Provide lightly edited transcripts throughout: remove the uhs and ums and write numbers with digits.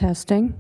Testing.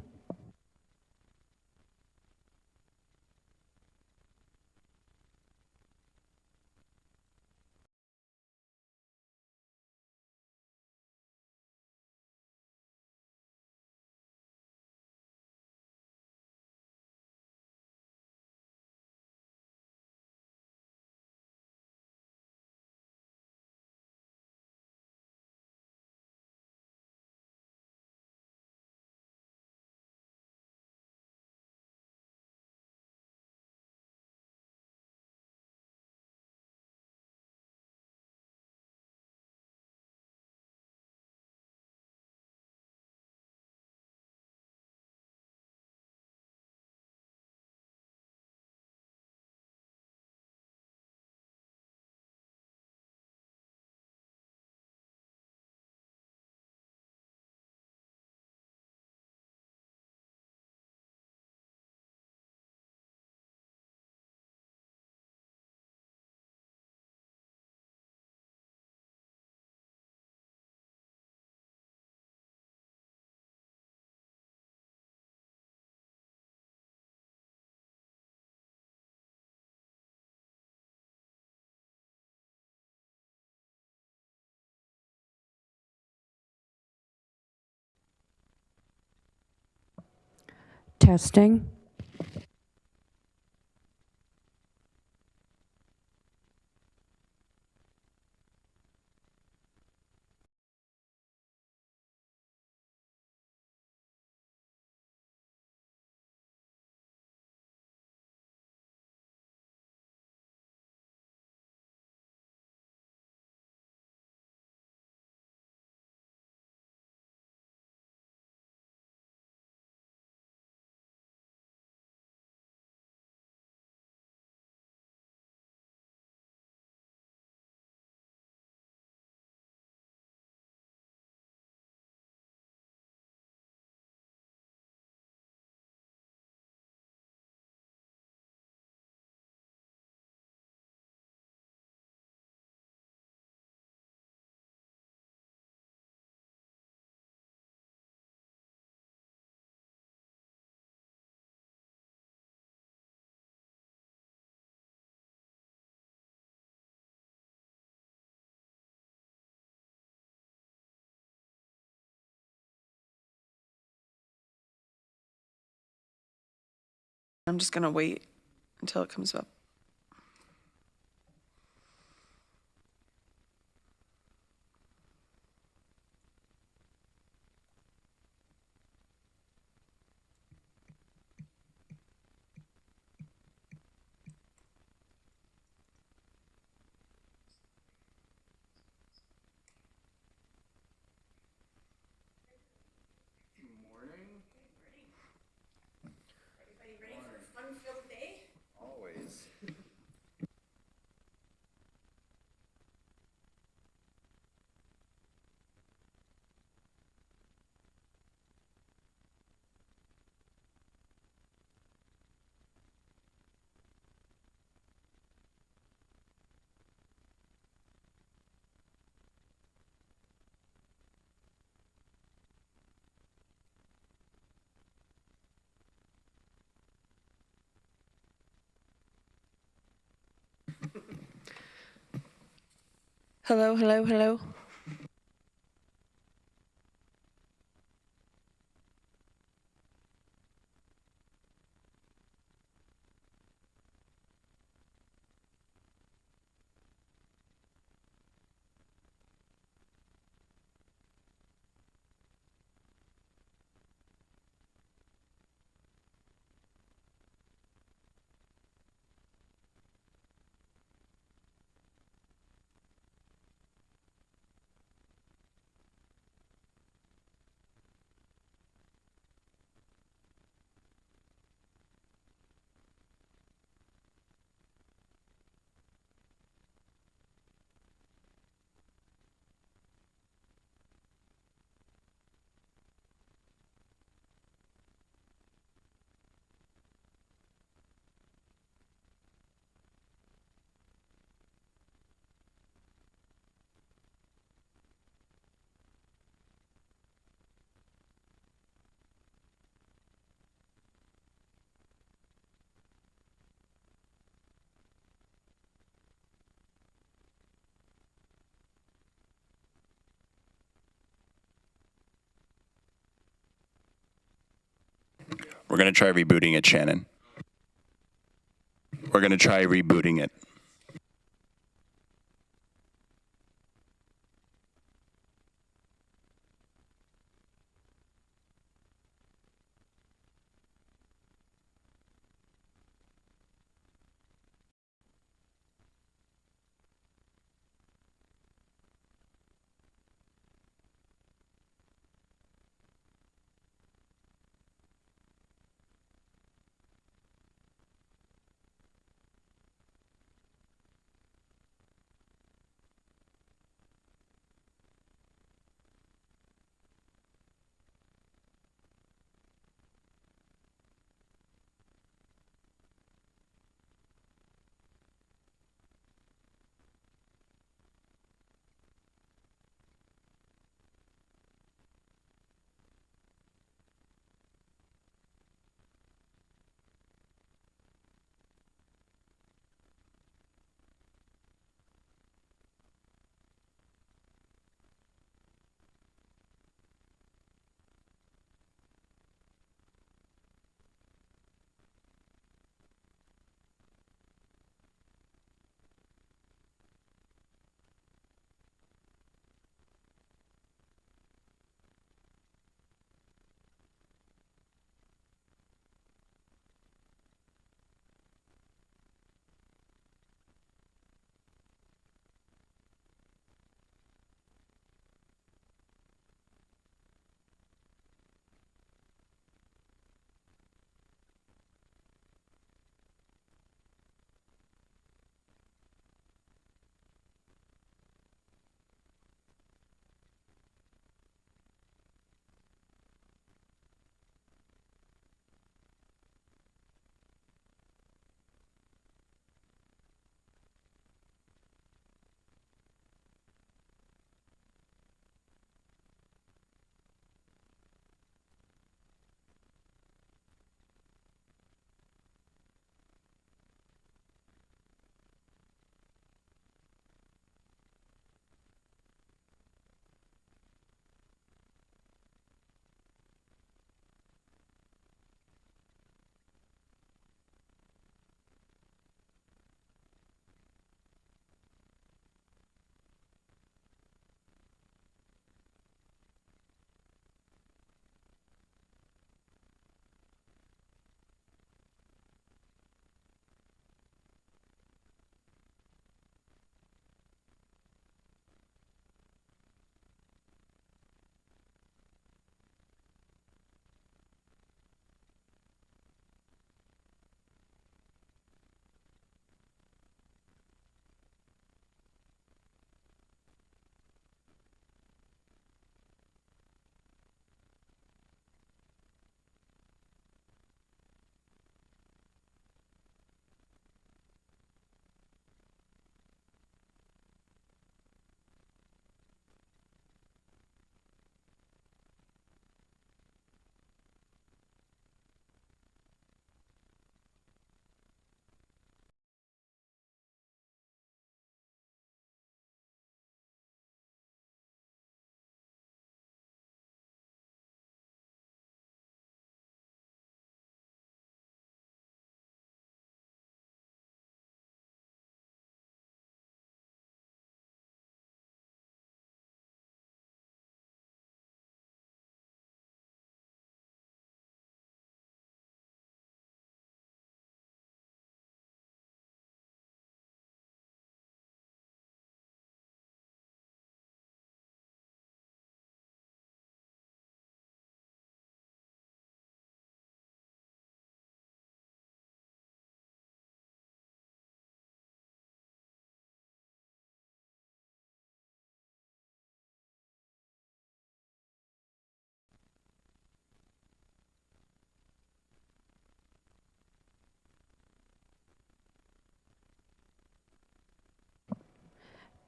Testing. I'm just gonna wait until it comes up. Hello, hello, hello. We're going to try rebooting it, Shannon. We're going to try rebooting it.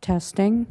Testing.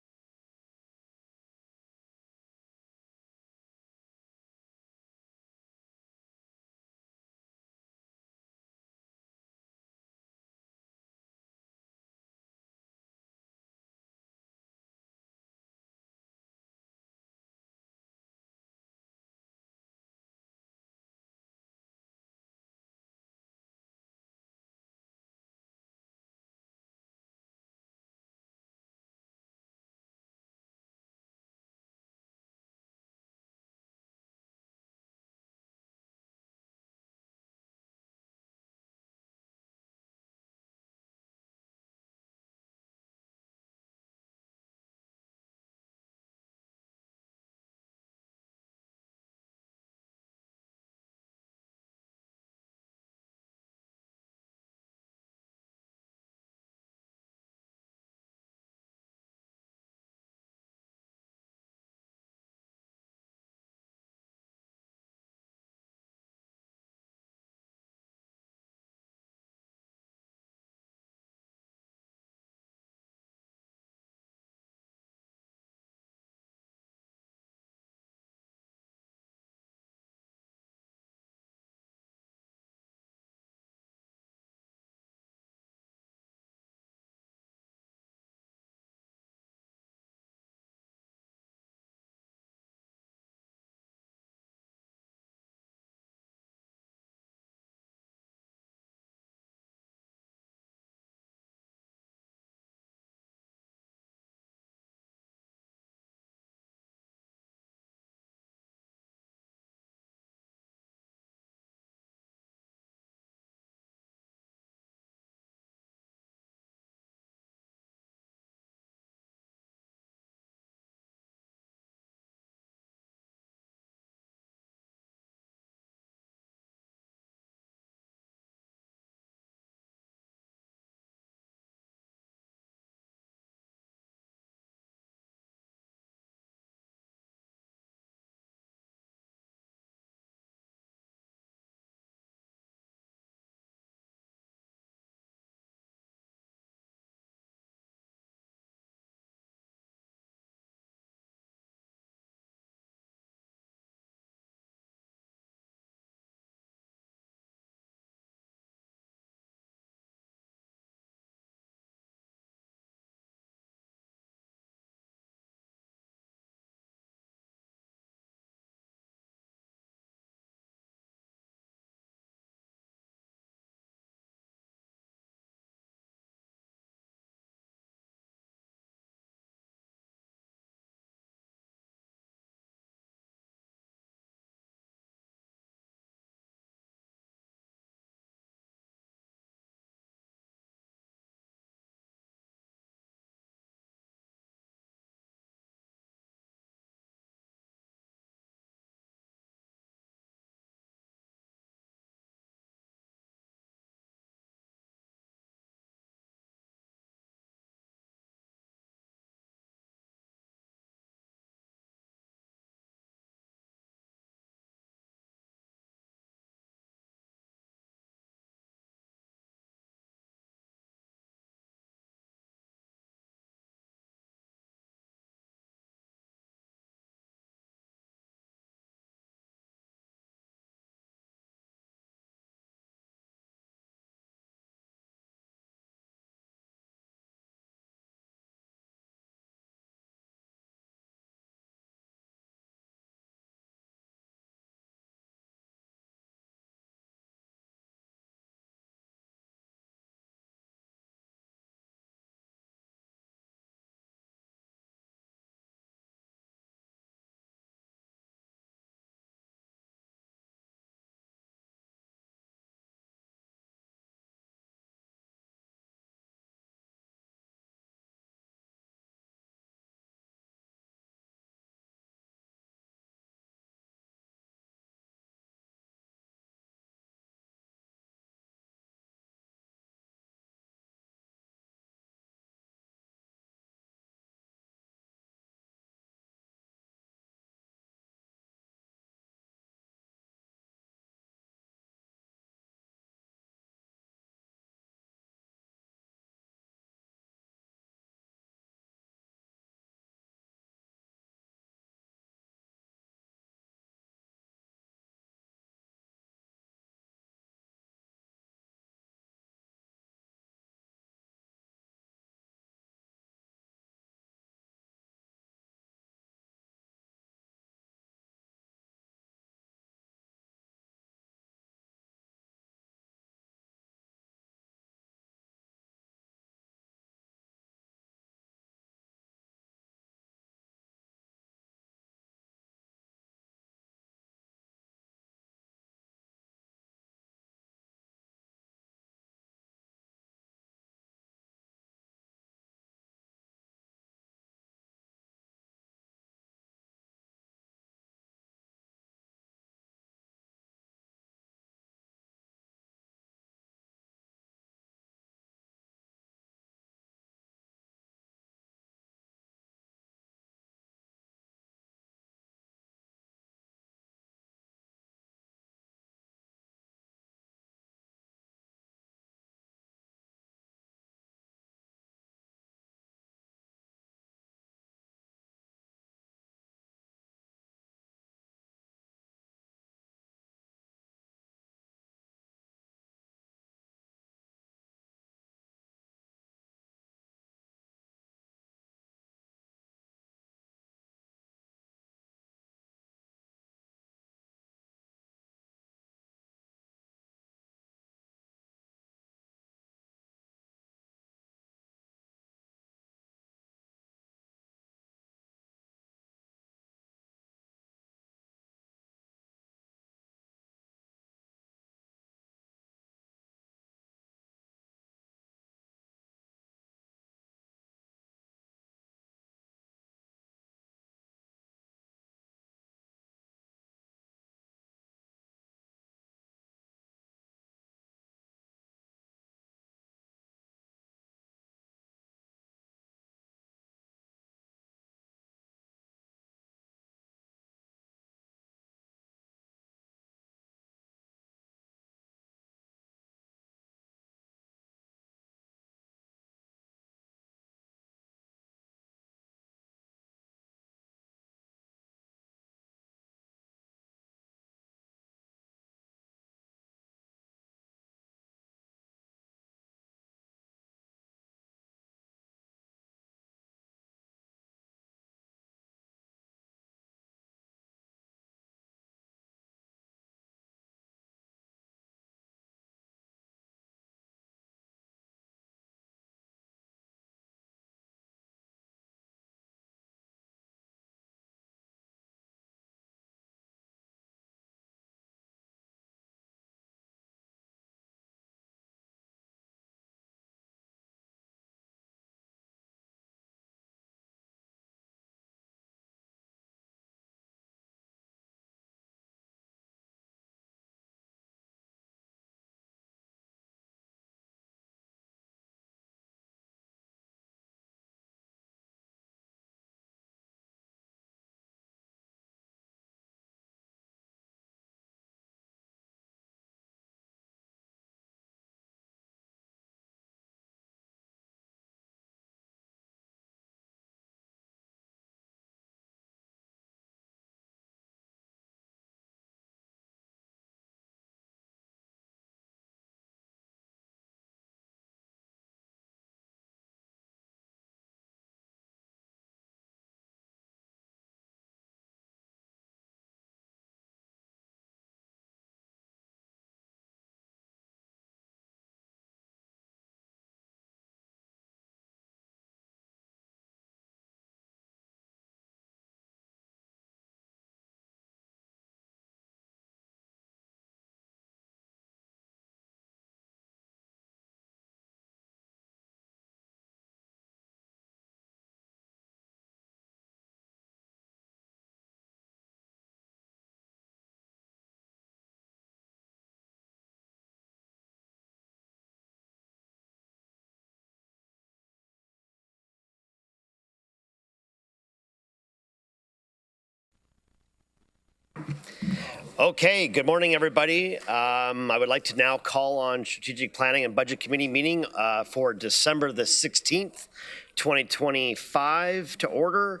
Okay, good morning, everybody. I would like to now call on Strategic Planning and Budget Committee meeting for December the 16th, 2025 to order.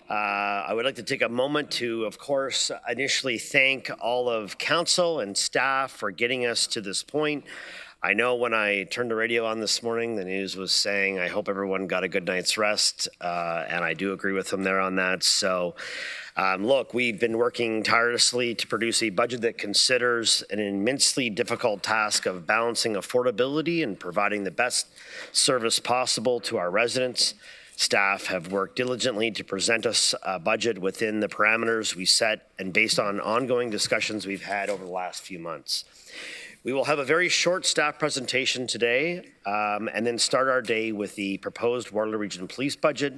I would like to take a moment to, of course, initially thank all of council and staff for getting us to this point. I know when I turned the radio on this morning, the news was saying, I hope everyone got a good night's rest, and I do agree with them there on that. So, look, we've been working tirelessly to produce a budget that considers an immensely difficult task of balancing affordability and providing the best service possible to our residents. Staff have worked diligently to present us a budget within the parameters we set and based on ongoing discussions we've had over the last few months. We will have a very short staff presentation today and then start our day with the proposed Waterloo Region Police budget.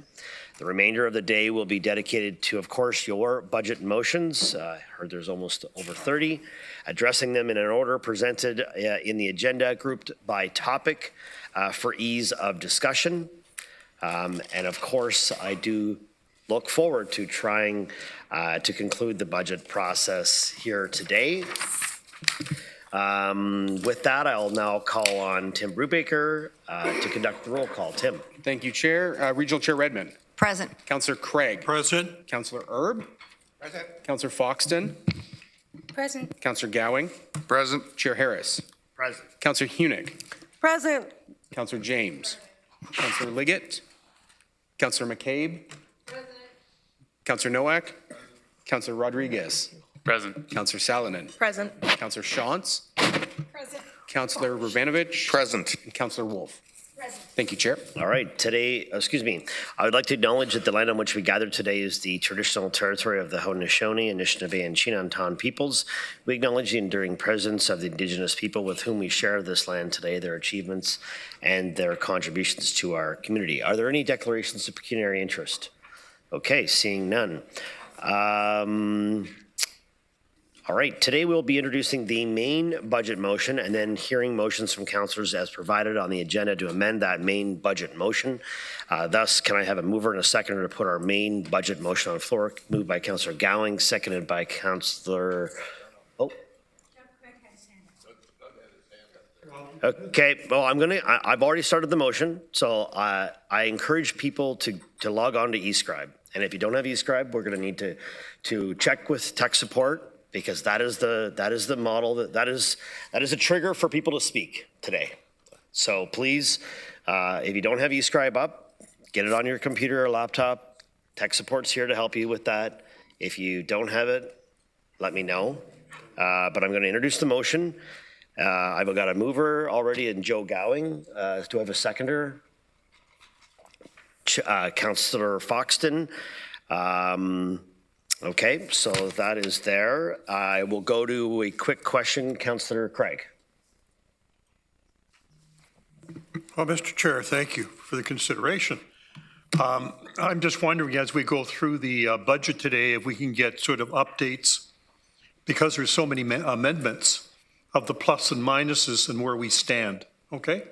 The remainder of the day will be dedicated to, of course, your budget motions. I heard there's almost over 30, addressing them in an order presented in the agenda grouped by topic for ease of discussion. And of course, I do look forward to trying to conclude the budget process here today. With that, I'll now call on Tim Brubaker to conduct the roll call. Tim. Thank you, Chair. Regional Chair Redmond. Present. Councillor Craig. Present. Councillor Erb. Present. Councillor Foxton. Present. Councillor Gowing. Present. Chair Harris. Present. Councillor Hunick. Present. Councillor James. Councillor Liggett. Councillor McCabe. Present. Councillor Nowak. Councillor Rodriguez. Present. Councillor Salonen. Present. Councillor Shantz. Present. Councillor Ravanovich. Present. And Councillor Wolf. Present. Thank you, Chair. All right, today, I would like to acknowledge that the land on which we gather today is the traditional territory of the Haudenosaunee, Anishinaabe, and Chinantan peoples. We acknowledge the enduring presence of the Indigenous people with whom we share this land today, their achievements, and their contributions to our community. Are there any declarations of pecuniary interest? Okay, seeing none. All right, today we'll be introducing the main budget motion and then hearing motions from councillors as provided on the agenda to amend that main budget motion. Thus, can I have a mover and a seconder to put our main budget motion on the floor? Moved by Councillor Gowing, seconded by Councillor... Oh. Okay, well, I've already started the motion, so I encourage people to log on to eScribe. And if you don't have eScribe, we're gonna need to check with tech support, because that is the model, that is a trigger for people to speak today. So please, if you don't have eScribe up, get it on your computer or laptop. Tech support's here to help you with that. If you don't have it, let me know. But I'm gonna introduce the motion. I've got a mover already in Joe Gowing. Do I have a seconder? Councillor Foxton. Okay, so that is there. I will go to a quick question, Councillor Craig. Well, Mr. Chair, thank you for the consideration. I'm just wondering, as we go through the budget today, if we can get sort of updates, because there's so many amendments, of the plus and minuses and where we stand, okay?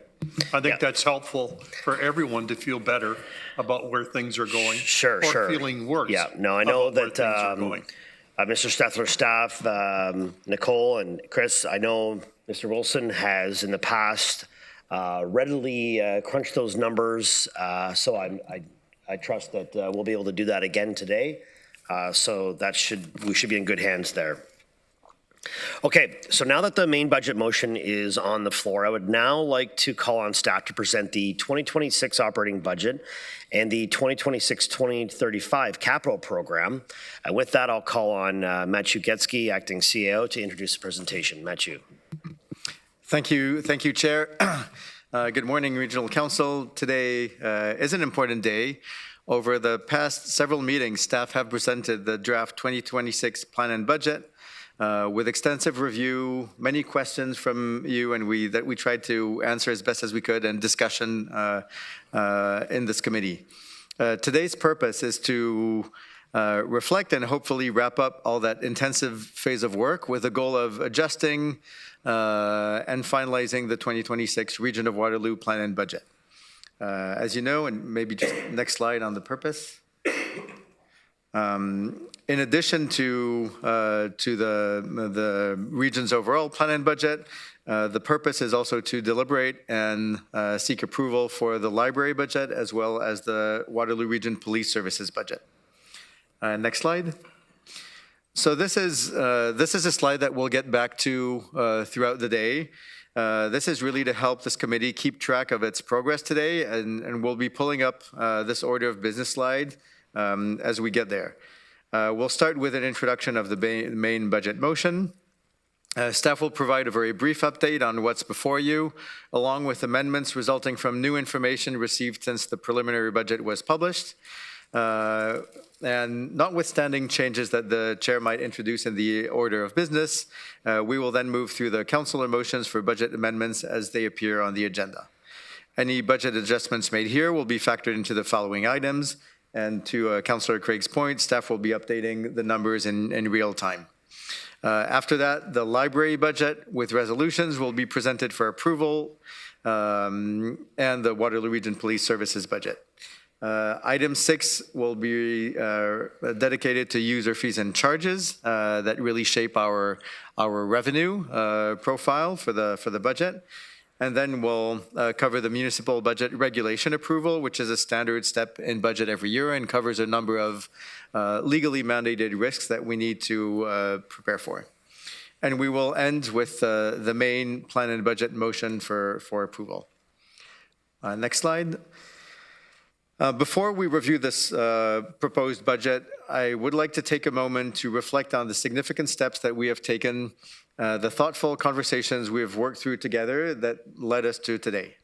I think that's helpful for everyone to feel better about where things are going. Sure. Or feeling worse. Yeah, no, I know about that where things are going. Mr. Stethler's staff, Nicole and Chris, I know Mr. Wilson has in the past readily crunched those numbers, so I trust that we'll be able to do that again today. So we should be in good hands there. Okay, so now that the main budget motion is on the floor, I would now like to call on staff to present the 2026 operating budget and the 2026-2035 capital program. And with that, I'll call on Matthew Getsky, acting CAO, to introduce the presentation. Matthew. Thank you, Chair. Good morning, Regional Council. Today is an important day. Over the past several meetings, staff have presented the draft 2026 plan and budget with extensive review, many questions from you, and we tried to answer as best as we could, and discussion in this committee. Today's purpose is to reflect and hopefully wrap up all that intensive phase of work with the goal of adjusting and finalizing the 2026 Region of Waterloo plan and budget. As you know, and maybe just next slide on the purpose. In addition to the region's overall plan and budget, the purpose is also to deliberate and seek approval for the library budget as well as the Waterloo Region Police Services budget. Next slide. So this is a slide that we'll get back to throughout the day. This is really to help this committee keep track of its progress today, and we'll be pulling up this order of business slide as we get there. We'll start with an introduction of the main budget motion. Staff will provide a very brief update on what's before you, along with amendments resulting from new information received since the preliminary budget was published. And notwithstanding changes that the chair might introduce in the order of business, we will then move through the councillor motions for budget amendments as they appear on the agenda. Any budget adjustments made here will be factored into the following items. And to Councillor Craig's point, staff will be updating the numbers in real time. After that, the library budget with resolutions will be presented for approval, and the Waterloo Region Police Services budget. Item 6 will be dedicated to user fees and charges that really shape our revenue profile for the budget. And then we'll cover the municipal budget regulation approval, which is a standard step in budget every year and covers a number of legally mandated risks that we need to prepare for. And we will end with the main plan and budget motion for approval. Next slide. Before we review this proposed budget, I would like to take a moment to reflect on the significant steps that we have taken, the thoughtful conversations we have worked through together that led us to today.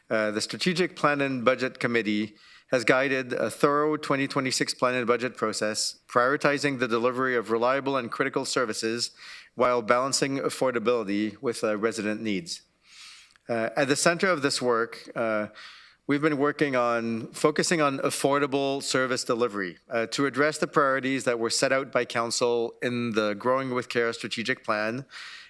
The Strategic Plan and Budget Committee has guided a thorough 2026 plan and budget process, prioritizing the delivery of reliable and critical services while balancing affordability with resident needs. At the center of this work, we've been working on focusing on affordable service delivery to address the priorities that were set out by Council in the Growing with Care strategic plan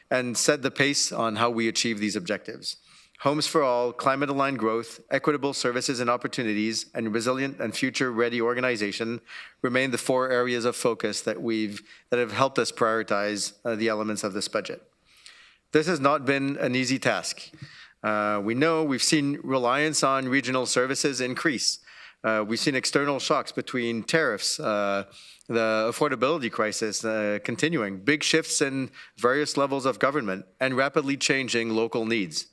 and set the pace on how we achieve these objectives. Homes for all, climate-aligned growth, equitable services and opportunities, and resilient and future-ready organization remain the 4 areas of focus that have helped us prioritize the elements of this budget. This has not been an easy task. We've seen reliance on regional services increase. We've seen external shocks between tariffs, the affordability crisis continuing, big shifts in various levels of government, and rapidly changing local needs.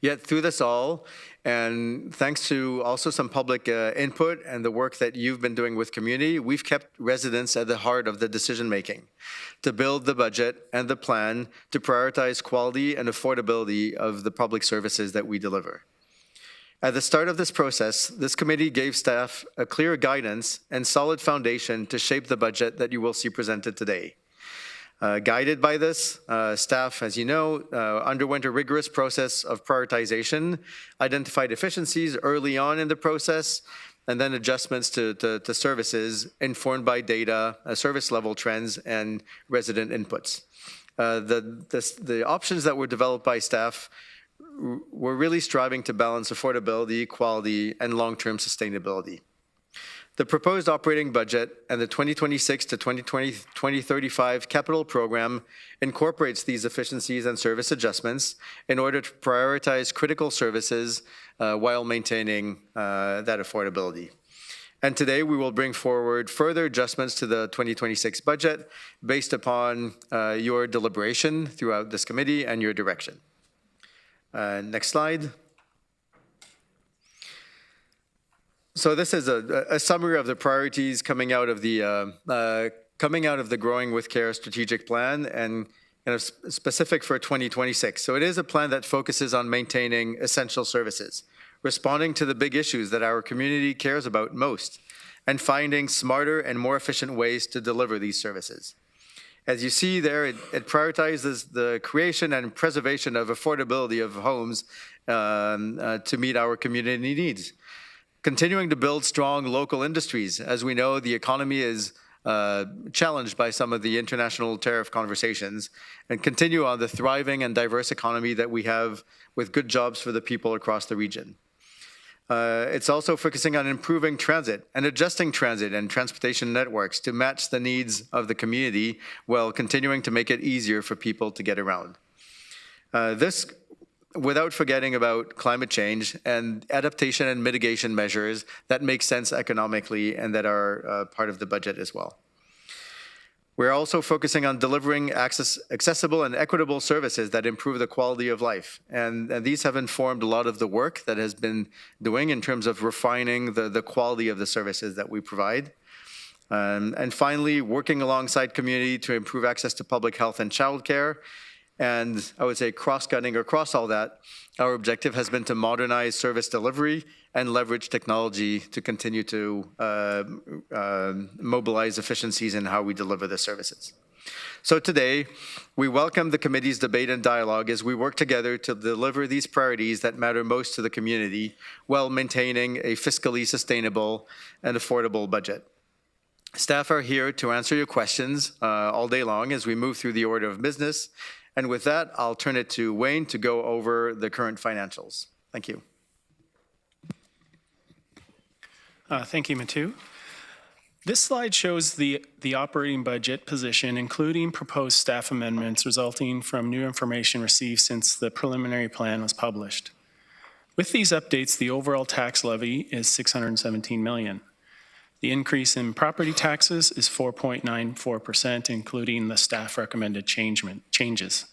Yet through this all, and thanks to also some public input and the work that you've been doing with community, we've kept residents at the heart of the decision-making to build the budget and the plan to prioritize quality and affordability of the public services that we deliver. At the start of this process, this committee gave staff a clear guidance and solid foundation to shape the budget that you will see presented today. Guided by this, staff, as you know, underwent a rigorous process of prioritization, identified efficiencies early on in the process, and then adjustments to services informed by data, service level trends, and resident inputs. The options that were developed by staff were really striving to balance affordability, quality, and long-term sustainability. The proposed operating budget and the 2026 to 2035 capital program incorporates these efficiencies and service adjustments in order to prioritize critical services while maintaining that affordability. And today we will bring forward further adjustments to the 2026 budget based upon your deliberation throughout this committee and your direction. Next slide. So this is a summary of the priorities coming out of the Growing with Care strategic plan and kind of specific for 2026. So it is a plan that focuses on maintaining essential services, responding to the big issues that our community cares about most, and finding smarter and more efficient ways to deliver these services. As you see there, it prioritizes the creation and preservation of affordability of homes to meet our community needs. Continuing to build strong local industries. As we know, the economy is challenged by some of the international tariff conversations, and continue on the thriving and diverse economy that we have with good jobs for the people across the region. It's also focusing on improving transit and adjusting transit and transportation networks to match the needs of the community while continuing to make it easier for people to get around. This without forgetting about climate change and adaptation and mitigation measures that make sense economically and that are part of the budget as well. We're also focusing on delivering accessible and equitable services that improve the quality of life. And these have informed a lot of the work that has been doing in terms of refining the quality of the services that we provide. And finally, working alongside community to improve access to public health and childcare. And I would say cross-cutting across all that, our objective has been to modernize service delivery and leverage technology to continue to mobilize efficiencies in how we deliver the services. So today, we welcome the committee's debate and dialogue as we work together to deliver these priorities that matter most to the community while maintaining a fiscally sustainable and affordable budget. Staff are here to answer your questions all day long as we move through the order of business. And with that, I'll turn it to Wayne to go over the current financials. Thank you. Thank you, Matu. This slide shows the operating budget position, including proposed staff amendments resulting from new information received since the preliminary plan was published. With these updates, the overall tax levy is $617 million. The increase in property taxes is 4.94%, including the staff recommended changes.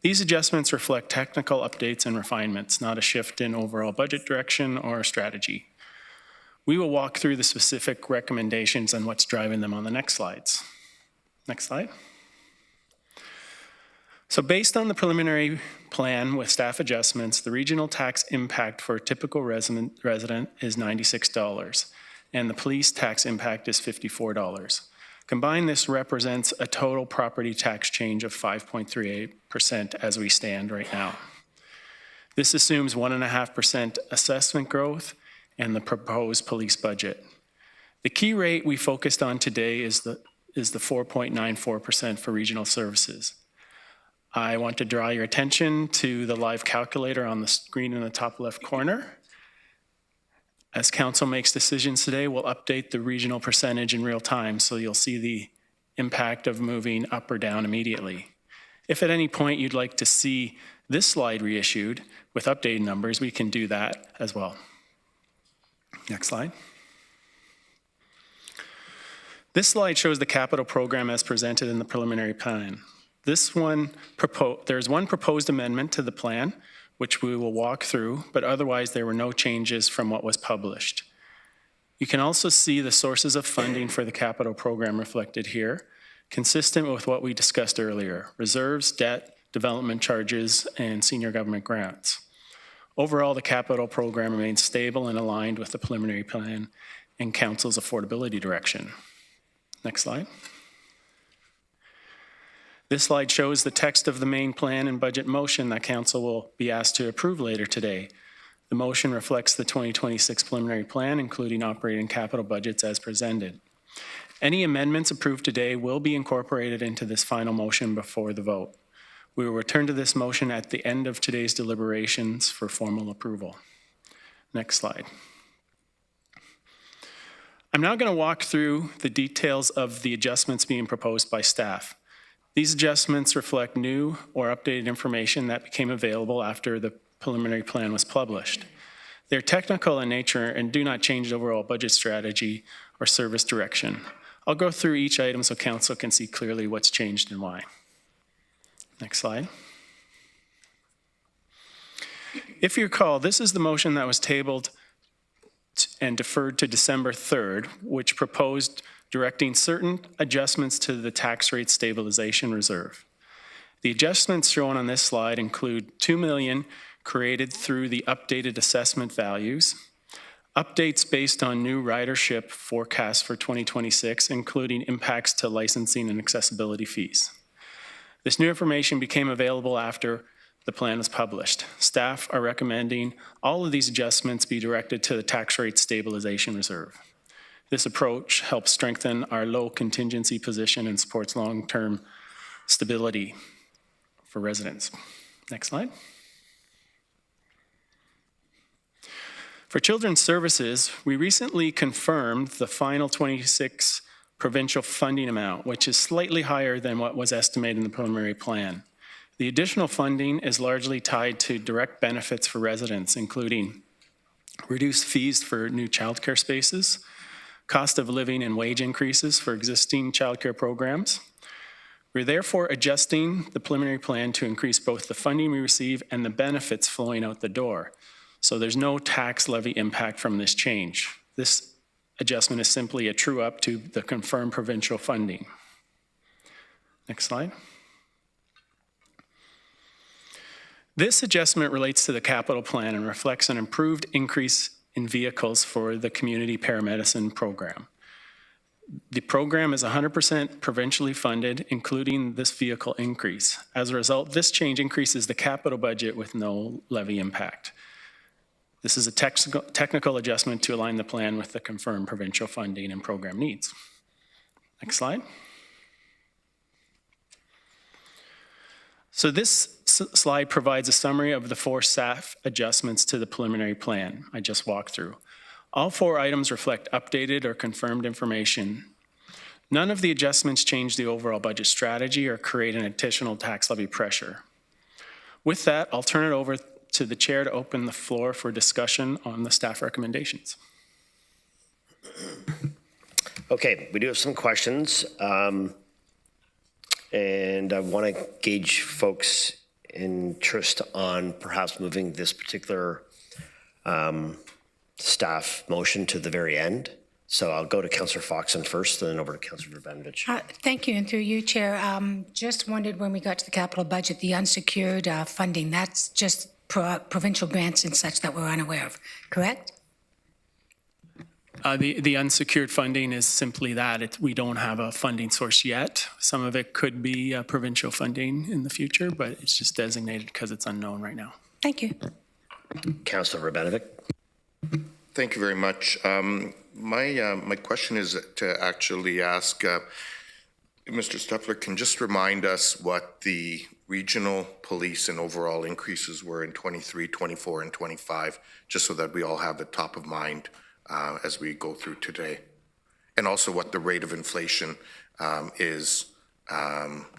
These adjustments reflect technical updates and refinements, not a shift in overall budget direction or strategy. We will walk through the specific recommendations and what's driving them on the next slides. Next slide. So based on the preliminary plan with staff adjustments, the regional tax impact for a typical resident is $96. And the police tax impact is $54. Combined, this represents a total property tax change of 5.38% as we stand right now. This assumes 1.5% assessment growth and the proposed police budget. The key rate we focused on today is the 4.94% for regional services. I want to draw your attention to the live calculator on the screen in the top left corner. As council makes decisions today, we'll update the regional percentage in real time, so you'll see the impact of moving up or down immediately. If at any point you'd like to see this slide reissued with updated numbers, we can do that as well. Next slide. This slide shows the capital program as presented in the preliminary plan. There's one proposed amendment to the plan, which we will walk through, but otherwise there were no changes from what was published. You can also see the sources of funding for the capital program reflected here, consistent with what we discussed earlier: reserves, debt, development charges, and senior government grants. Overall, the capital program remains stable and aligned with the preliminary plan and council's affordability direction. Next slide. This slide shows the text of the main plan and budget motion that council will be asked to approve later today. The motion reflects the 2026 preliminary plan, including operating capital budgets as presented. Any amendments approved today will be incorporated into this final motion before the vote. We will return to this motion at the end of today's deliberations for formal approval. Next slide. I'm now going to walk through the details of the adjustments being proposed by staff. These adjustments reflect new or updated information that became available after the preliminary plan was published. They're technical in nature and do not change the overall budget strategy or service direction. I'll go through each item so council can see clearly what's changed and why. Next slide. If you recall, this is the motion that was tabled and deferred to December 3rd, which proposed directing certain adjustments to the tax rate stabilization reserve. The adjustments shown on this slide include $2 million created through the updated assessment values, updates based on new ridership forecasts for 2026, including impacts to licensing and accessibility fees. This new information became available after the plan was published. Staff are recommending all of these adjustments be directed to the tax rate stabilization reserve. This approach helps strengthen our low contingency position and supports long-term stability for residents. Next slide. For Children's Services, we recently confirmed the final 26 provincial funding amount, which is slightly higher than what was estimated in the preliminary plan. The additional funding is largely tied to direct benefits for residents, including reduced fees for new childcare spaces, cost of living and wage increases for existing childcare programs. We're therefore adjusting the preliminary plan to increase both the funding we receive and the benefits flowing out the door. So there's no tax levy impact from this change. This adjustment is simply a true up to the confirmed provincial funding. Next slide. This adjustment relates to the capital plan and reflects an improved increase in vehicles for the community paramedicine program. The program is 100% provincially funded, including this vehicle increase. As a result, this change increases the capital budget with no levy impact. This is a technical adjustment to align the plan with the confirmed provincial funding and program needs. Next slide. So this slide provides a summary of the 4 staff adjustments to the preliminary plan I just walked through. All 4 items reflect updated or confirmed information. None of the adjustments change the overall budget strategy or create an additional tax levy pressure. With that, I'll turn it over to the chair to open the floor for discussion on the staff recommendations. Okay, we do have some questions. And I want to gauge folks' interest on perhaps moving this particular staff motion to the very end. So I'll go to Councillor Foxon first, and then over to Councillor Verbanovich. Thank you, and through you, Chair. Just wondered when we got to the capital budget, the unsecured funding, that's just provincial grants and such that we're unaware of, correct? The unsecured funding is simply that. We don't have a funding source yet. Some of it could be provincial funding in the future, but it's just designated because it's unknown right now. Thank you. Councillor Verbanovich. Thank you very much. My question is to actually ask Mr. Stuffler can just remind us what the regional police and overall increases were in 23, 24, and 25, just so that we all have it top of mind as we go through today. And also what the rate of inflation is,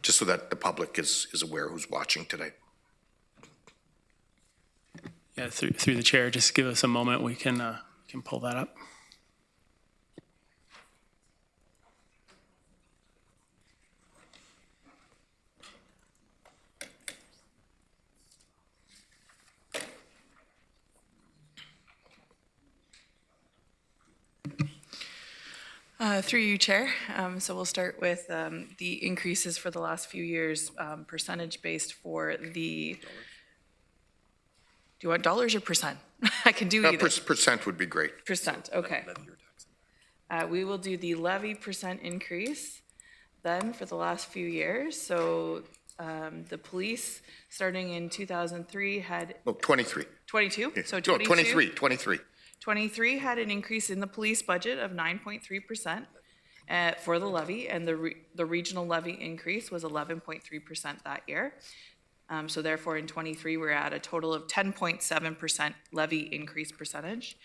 just so that the public is aware who's watching today. Yeah, through the chair, just give us a moment. We can pull that up. Through you, Chair. So we'll start with the increases for the last few years, percentage-based for the, do you want dollars or percent? I can do either. Percent would be great. Percent, okay. We will do the levy percent increase then for the last few years. So the police, starting in 2003, had... No, 23. 22? So 22? No, 23. 23 had an increase in the police budget of 9.3% for the levy, and the regional levy increase was 11.3% that year. So therefore, in 23, we're at a total of 10.7% levy increase percentage.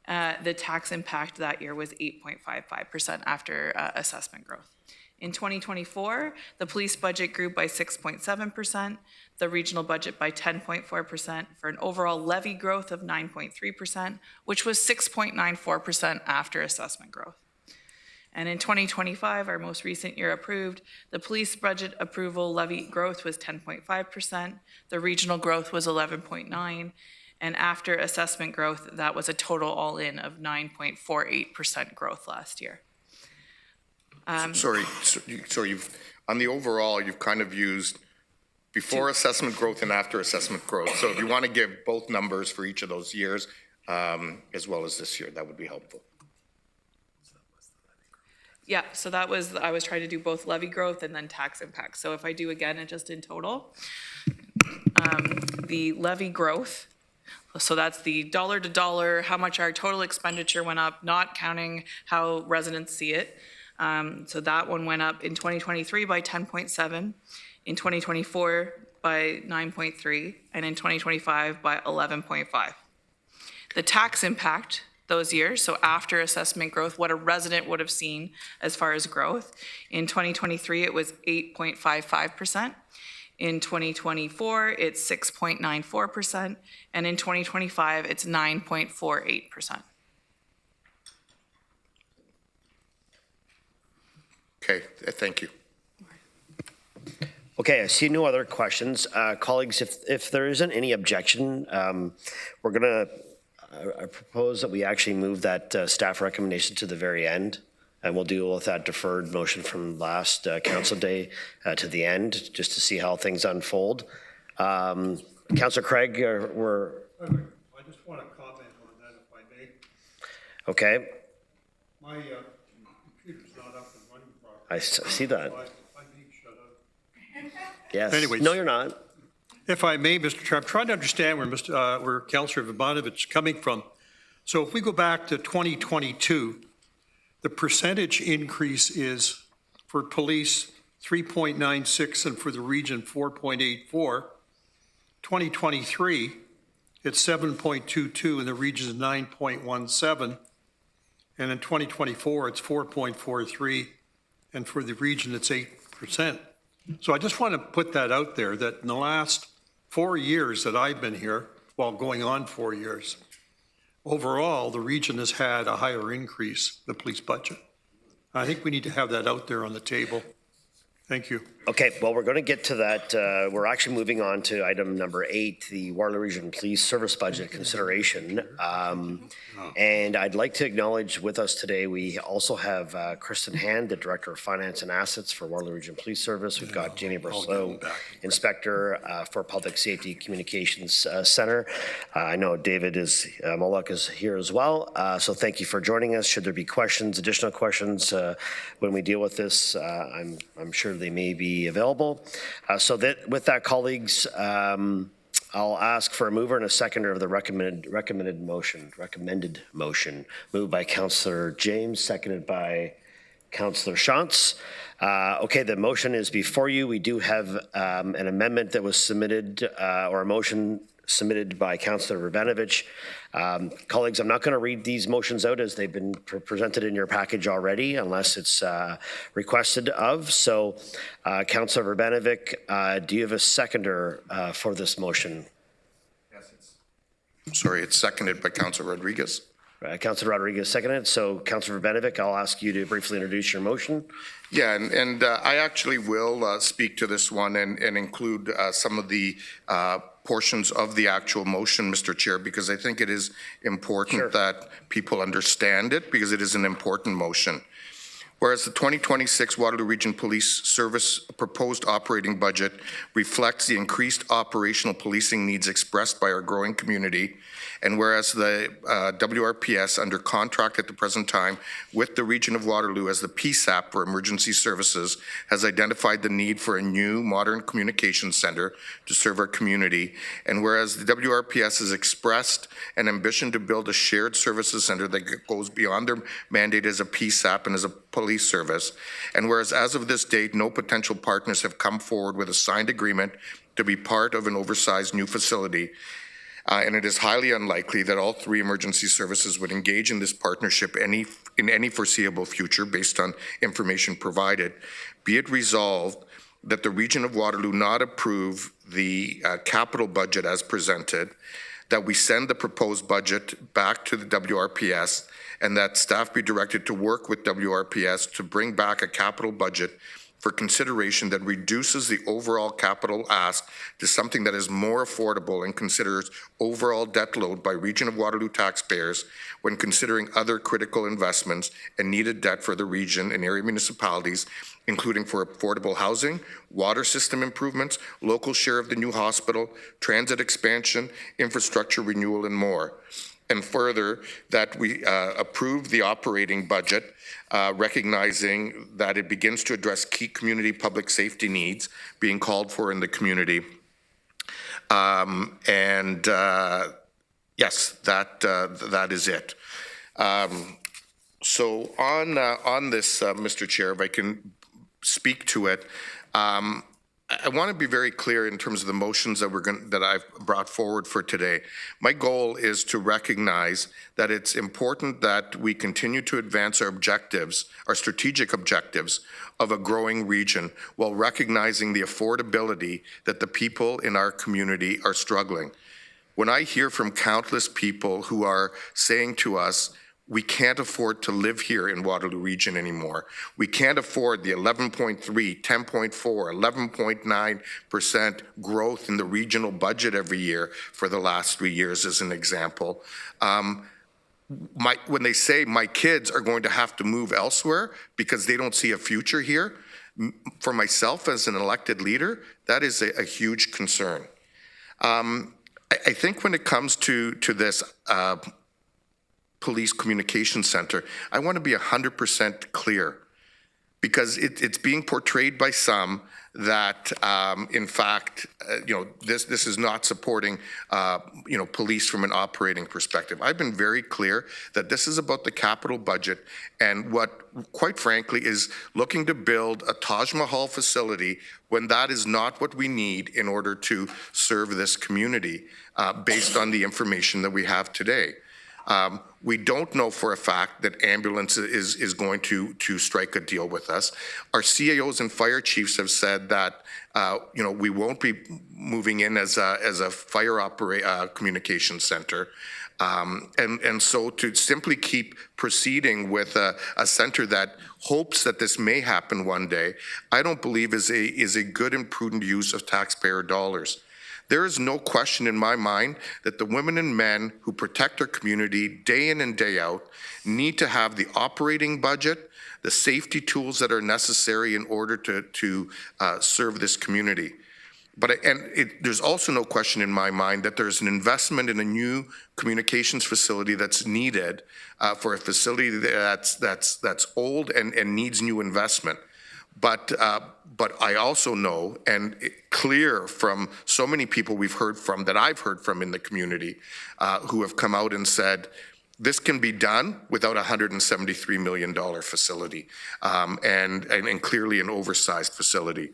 The tax impact that year was 8.55% after assessment growth. In 2024, the police budget grew by 6.7%, the regional budget by 10.4%, for an overall levy growth of 9.3%, which was 6.94% after assessment growth. And in 2025, our most recent year approved, the police budget approval levy growth was 10.5%, the regional growth was 11.9%, and after assessment growth, that was a total all-in of 9.48% growth last year. Sorry, on the overall, you've kind of used before assessment growth and after assessment growth. So if you want to give both numbers for each of those years, as well as this year, that would be helpful. Yeah, so that was, I was trying to do both levy growth and then tax impact. So if I do again, and just in total, the levy growth, so that's the dollar to dollar, how much our total expenditure went up, not counting how residents see it. So that one went up in 2023 by 10.7, in 2024 by 9.3, and in 2025 by 11.5. the tax impact those years, so after assessment growth, what a resident would have seen as far as growth. In 2023, it was 8.55%. In 2024, it's 6.94%, and in 2025, it's 9.48%. Okay, thank you. Okay, I see no other questions. Colleagues, if there isn't any objection, we're going to I propose that we actually move that staff recommendation to the very end, and we'll deal with that deferred motion from last council day to the end, just to see how things unfold. Councillor Craig, we're... I just want to comment on that, if I may. Okay. My computer's not up and running properly. I see that. I'm being shut out. Yes. Anyways. No, you're not. If I may, Mr. Chair, I'm trying to understand where Councillor Ivanovich is coming from. So if we go back to 2022, the percentage increase is for police 3.96 and for the region 4.84. 2023, it's 7.22 and the region is 9.17. And in 2024, it's 4.43 and for the region, it's 8%. So I just want to put that out there that in the last 4 years that I've been here, well, going on 4 years, overall, the region has had a higher increase, the police budget. I think we need to have that out there on the table. Thank you. Okay, well, we're going to get to that. We're actually moving on to item number 8, the Waterloo Region Police Service Budget consideration. And I'd like to acknowledge with us today, we also have Kristen Hand, the Director of Finance and Assets for Waterloo Region Police Service. We've got Jamie Brosseau, Inspector for Public Safety Communications Center. I know David Moloch is here as well. So thank you for joining us. Should there be questions, additional questions when we deal with this, I'm sure they may be available. So that with that, colleagues, I'll ask for a mover and a seconder of the recommended motion. Moved by Councillor James, seconded by Councillor Shantz. Okay, the motion is before you. We do have an amendment that was submitted, or a motion submitted by Councillor Rubanovich. Colleagues, I'm not going to read these motions out as they've been presented in your package already, unless it's requested of. So, Councillor Rubanovich, do you have a seconder for this motion? Yes, it's seconded by Councillor Rodriguez. Councillor Rodriguez seconded. So, Councillor Rubanovich, I'll ask you to briefly introduce your motion. Yeah, and I actually will speak to this one and include some of the portions of the actual motion, Mr. Chair, because I think it is important that people understand it, because it is an important motion. Whereas the 2026 Waterloo Region Police Service proposed operating budget reflects the increased operational policing needs expressed by our growing community, and whereas the WRPS, under contract at the present time with the Region of Waterloo as the PSAP for emergency services, has identified the need for a new modern communications center to serve our community, and whereas the WRPS has expressed an ambition to build a shared services center that goes beyond their mandate as a PSAP and as a police service, and whereas as of this date, no potential partners have come forward with a signed agreement to be part of an oversized new facility, and it is highly unlikely that all 3 emergency services would engage in this partnership in any foreseeable future based on information provided. Be it resolved that the Region of Waterloo not approve the capital budget as presented, that we send the proposed budget back to the WRPS, and that staff be directed to work with WRPS to bring back a capital budget for consideration that reduces the overall capital ask to something that is more affordable and considers overall debt load by Region of Waterloo taxpayers when considering other critical investments and needed debt for the region and area municipalities, including for affordable housing, water system improvements, local share of the new hospital, transit expansion, infrastructure renewal, and more. And further, that we approve the operating budget, recognizing that it begins to address key community public safety needs being called for in the community. Yes, that is it. So on this, Mr. Chair, if I can speak to it, I want to be very clear in terms of the motions that I've brought forward for today. My goal is to recognize that it's important that we continue to advance our objectives, our strategic objectives of a growing region, while recognizing the affordability that the people in our community are struggling. When I hear from countless people who are saying to us, we can't afford to live here in Waterloo Region anymore. We can't afford the 11.3, 10.4, 11.9% growth in the regional budget every year for the last 3 years, as an example. When they say my kids are going to have to move elsewhere because they don't see a future here, for myself as an elected leader, that is a huge concern. I think when it comes to this police communication center, I want to be 100% clear, because it's being portrayed by some that, in fact, this is not supporting, police from an operating perspective. I've been very clear that this is about the capital budget and what, quite frankly, is looking to build a Taj Mahal facility when that is not what we need in order to serve this community, based on the information that we have today. We don't know for a fact that ambulance is going to strike a deal with us. Our CAOs and fire chiefs have said that we won't be moving in as a fire communication center. And so to simply keep proceeding with a center that hopes that this may happen one day, I don't believe is a good and prudent use of taxpayer dollars. There is no question in my mind that the women and men who protect our community day in and day out need to have the operating budget, the safety tools that are necessary in order to serve this community. There's also no question in my mind that there's an investment in a new communications facility that's needed for a facility that's old and needs new investment. But I also know, and clear from so many people that I've heard from in the community, who have come out and said, this can be done without a $173 million facility, and clearly an oversized facility.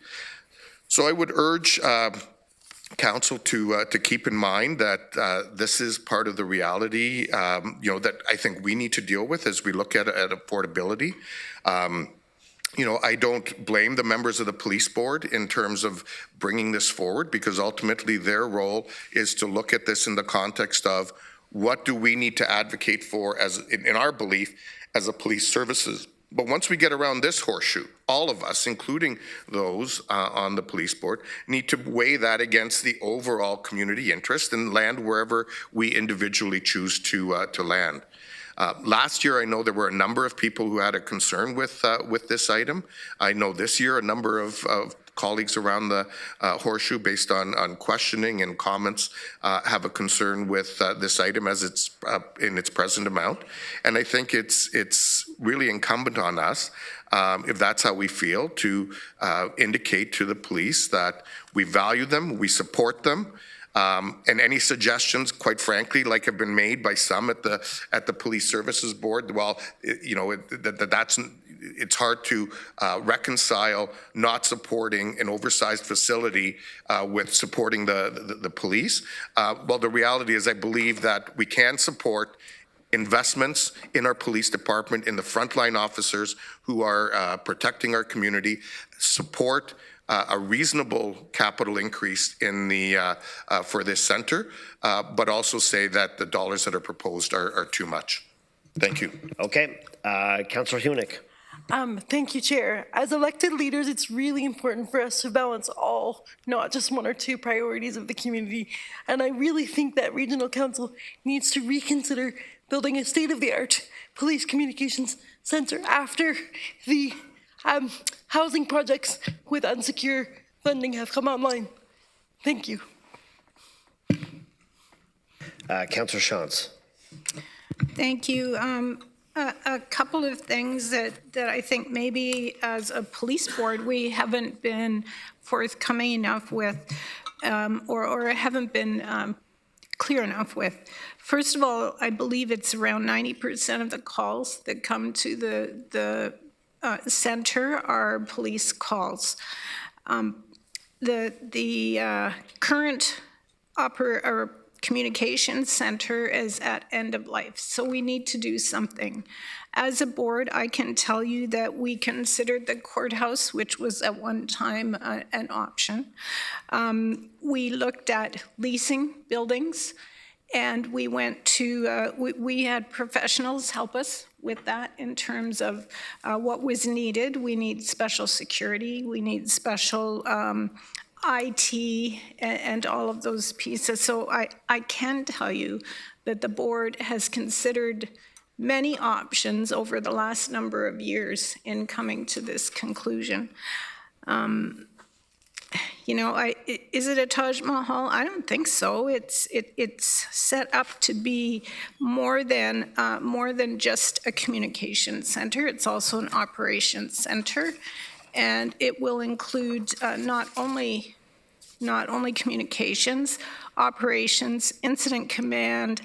So I would urge council to keep in mind that this is part of the reality, that I think we need to deal with as we look at affordability. I don't blame the members of the police board in terms of bringing this forward, because ultimately their role is to look at this in the context of what do we need to advocate for, as in our belief, as a police services. But once we get around this horseshoe, all of us, including those on the police board, need to weigh that against the overall community interest and land wherever we individually choose to land. Last year, I know there were a number of people who had a concern with this item. I know this year a number of colleagues around the horseshoe, based on questioning and comments, have a concern with this item as it's in its present amount. And I think it's really incumbent on us, if that's how we feel, to indicate to the police that we value them, we support them. And any suggestions, quite frankly, like have been made by some at the Police Services Board, well, it's hard to reconcile not supporting an oversized facility with supporting the police. Well, the reality is I believe that we can support investments in our police department, in the frontline officers who are protecting our community, support a reasonable capital increase in for this center, but also say that the dollars that are proposed are too much. Thank you. Okay, Councillor Hunick. Thank you, Chair. As elected leaders, it's really important for us to balance all, not just one or two priorities of the community. And I really think that Regional Council needs to reconsider building a state-of-the-art police communications center after the housing projects with unsecure funding have come online. Thank you. Councillor Shantz. Thank you. A couple of things that I think maybe as a police board we haven't been forthcoming enough with, or haven't been clear enough with. First of all, I believe it's around 90% of the calls that come to the center are police calls. the current communications center is at end of life, so we need to do something. As a board, I can tell you that we considered the courthouse, which was at one time an option. We looked at leasing buildings, and we went to, we had professionals help us with that in terms of what was needed. We need special security, we need special IT and all of those pieces. So I can tell you that the board has considered many options over the last number of years in coming to this conclusion. You know, is it a Taj Mahal? I don't think so. It's set up to be more than just a communication center. It's also an operations center, and it will include not only communications, operations, incident command,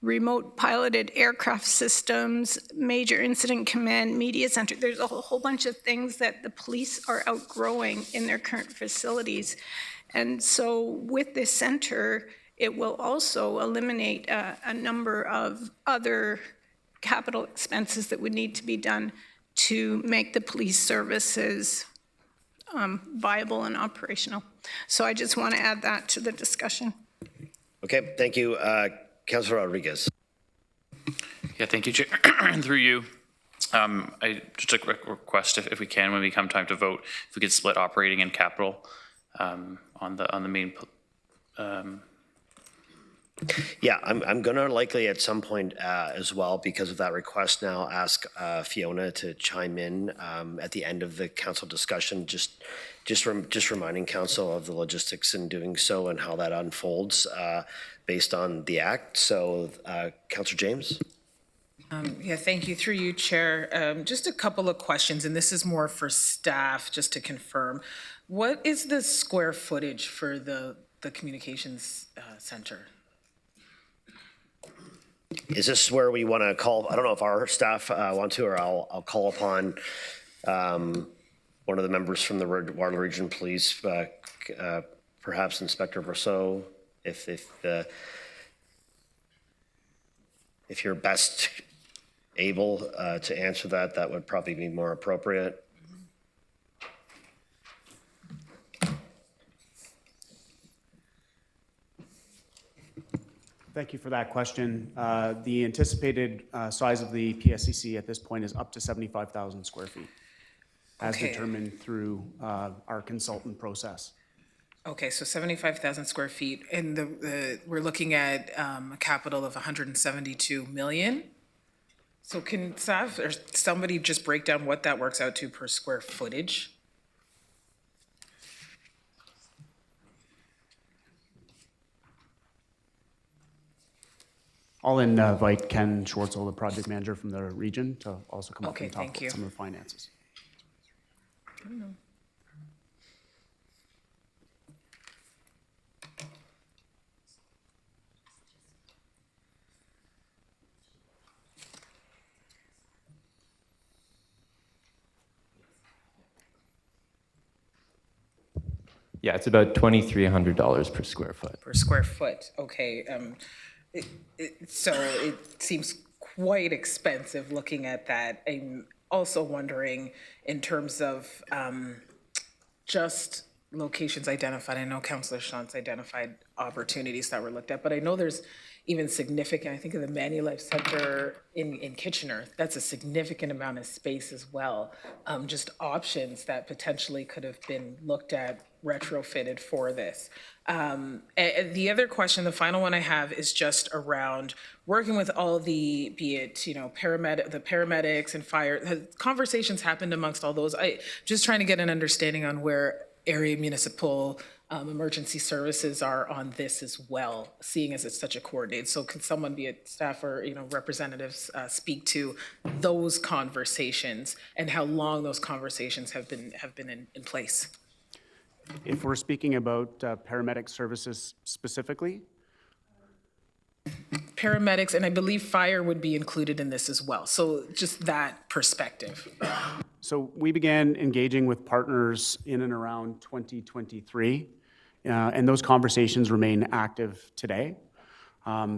remote piloted aircraft systems, major incident command, media center. There's a whole bunch of things that the police are outgrowing in their current facilities. And so with this center, it will also eliminate a number of other capital expenses that would need to be done to make the police services viable and operational. So I just want to add that to the discussion. Okay, thank you. Councilor Rodriguez. Yeah, thank you, Chair. Through you, I just a quick request, if we can, when we come time to vote, if we could split operating and capital on the main. Yeah, I'm gonna likely at some point as well, because of that request now, ask Fiona to chime in at the end of the council discussion, just reminding council of the logistics in doing so and how that unfolds based on the act. So, Councilor James. Yeah, thank you. Through you, Chair. Just a couple of questions, and this is more for staff, just to confirm. What is the square footage for the communications center? Is this where we want to call? I don't know if our staff want to, or I'll call upon one of the members from the Waterloo Region Police, perhaps Inspector Brousseau, if you're best able to answer that, that would probably be more appropriate. Thank you for that question. The anticipated size of the PSCC at this point is up to 75,000 square feet, as determined through our consultant process. Okay, so 75,000 square feet, and we're looking at a capital of 172 million. So can staff or somebody just break down what that works out to per square footage? I'll invite Ken Schwartzel, the project manager from the region, to also come up and talk about some of the finances. I don't know. Yeah, it's about $2,300 per square foot. Per square foot, okay. So it seems quite expensive looking at that. I'm also wondering in terms of just locations identified. I know Councillor Shantz identified opportunities that were looked at, but I know there's even significant, I think of the Manulife Center in Kitchener, that's a significant amount of space as well. Just options that potentially could have been looked at, retrofitted for this. The other question, the final one I have, is just around working with all the, be it, the paramedics and fire, conversations happened amongst all those. Just trying to get an understanding on where area municipal emergency services are on this as well, seeing as it's such a coordinated. So can someone, be it staff or representatives, speak to those conversations and how long those conversations have been in place? If we're speaking about paramedic services specifically? paramedics, and I believe fire would be included in this as well. So just that perspective. So we began engaging with partners in and around 2023, and those conversations remain active today.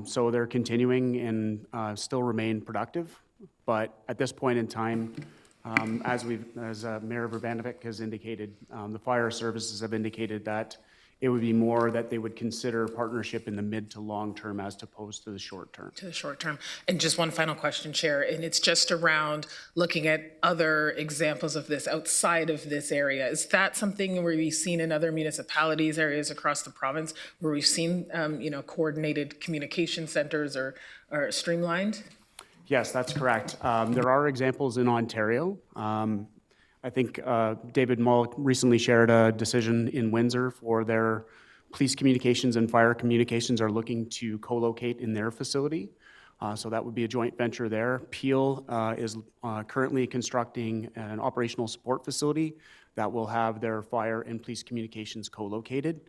So they're continuing and still remain productive. But at this point in time, as Mayor Urbanovic has indicated, the fire services have indicated that it would be more that they would consider partnership in the mid to long term as opposed to the short term. To the short term. And just one final question, Chair, and it's just around looking at other examples of this outside of this area. Is that something where we've seen in other municipalities, areas across the province, where we've seen, coordinated communication centers or streamlined? Yes, that's correct. There are examples in Ontario. I think David Mull recently shared a decision in Windsor for their police communications and fire communications are looking to co-locate in their facility. So that would be a joint venture there. Peel is currently constructing an operational support facility that will have their fire and police communications co-located.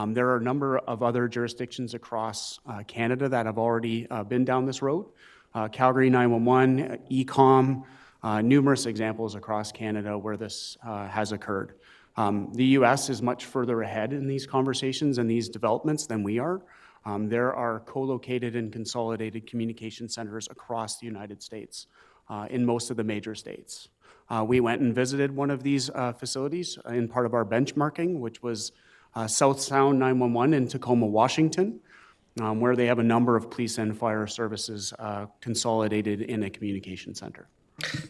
There are a number of other jurisdictions across Canada that have already been down this road. Calgary 911, ECOM, numerous examples across Canada where this has occurred. The US is much further ahead in these conversations and these developments than we are. There are co-located and consolidated communication centers across the United States in most of the major states. We went and visited one of these facilities in part of our benchmarking, which was South Sound 911 in Tacoma, Washington, where they have a number of police and fire services consolidated in a communication center.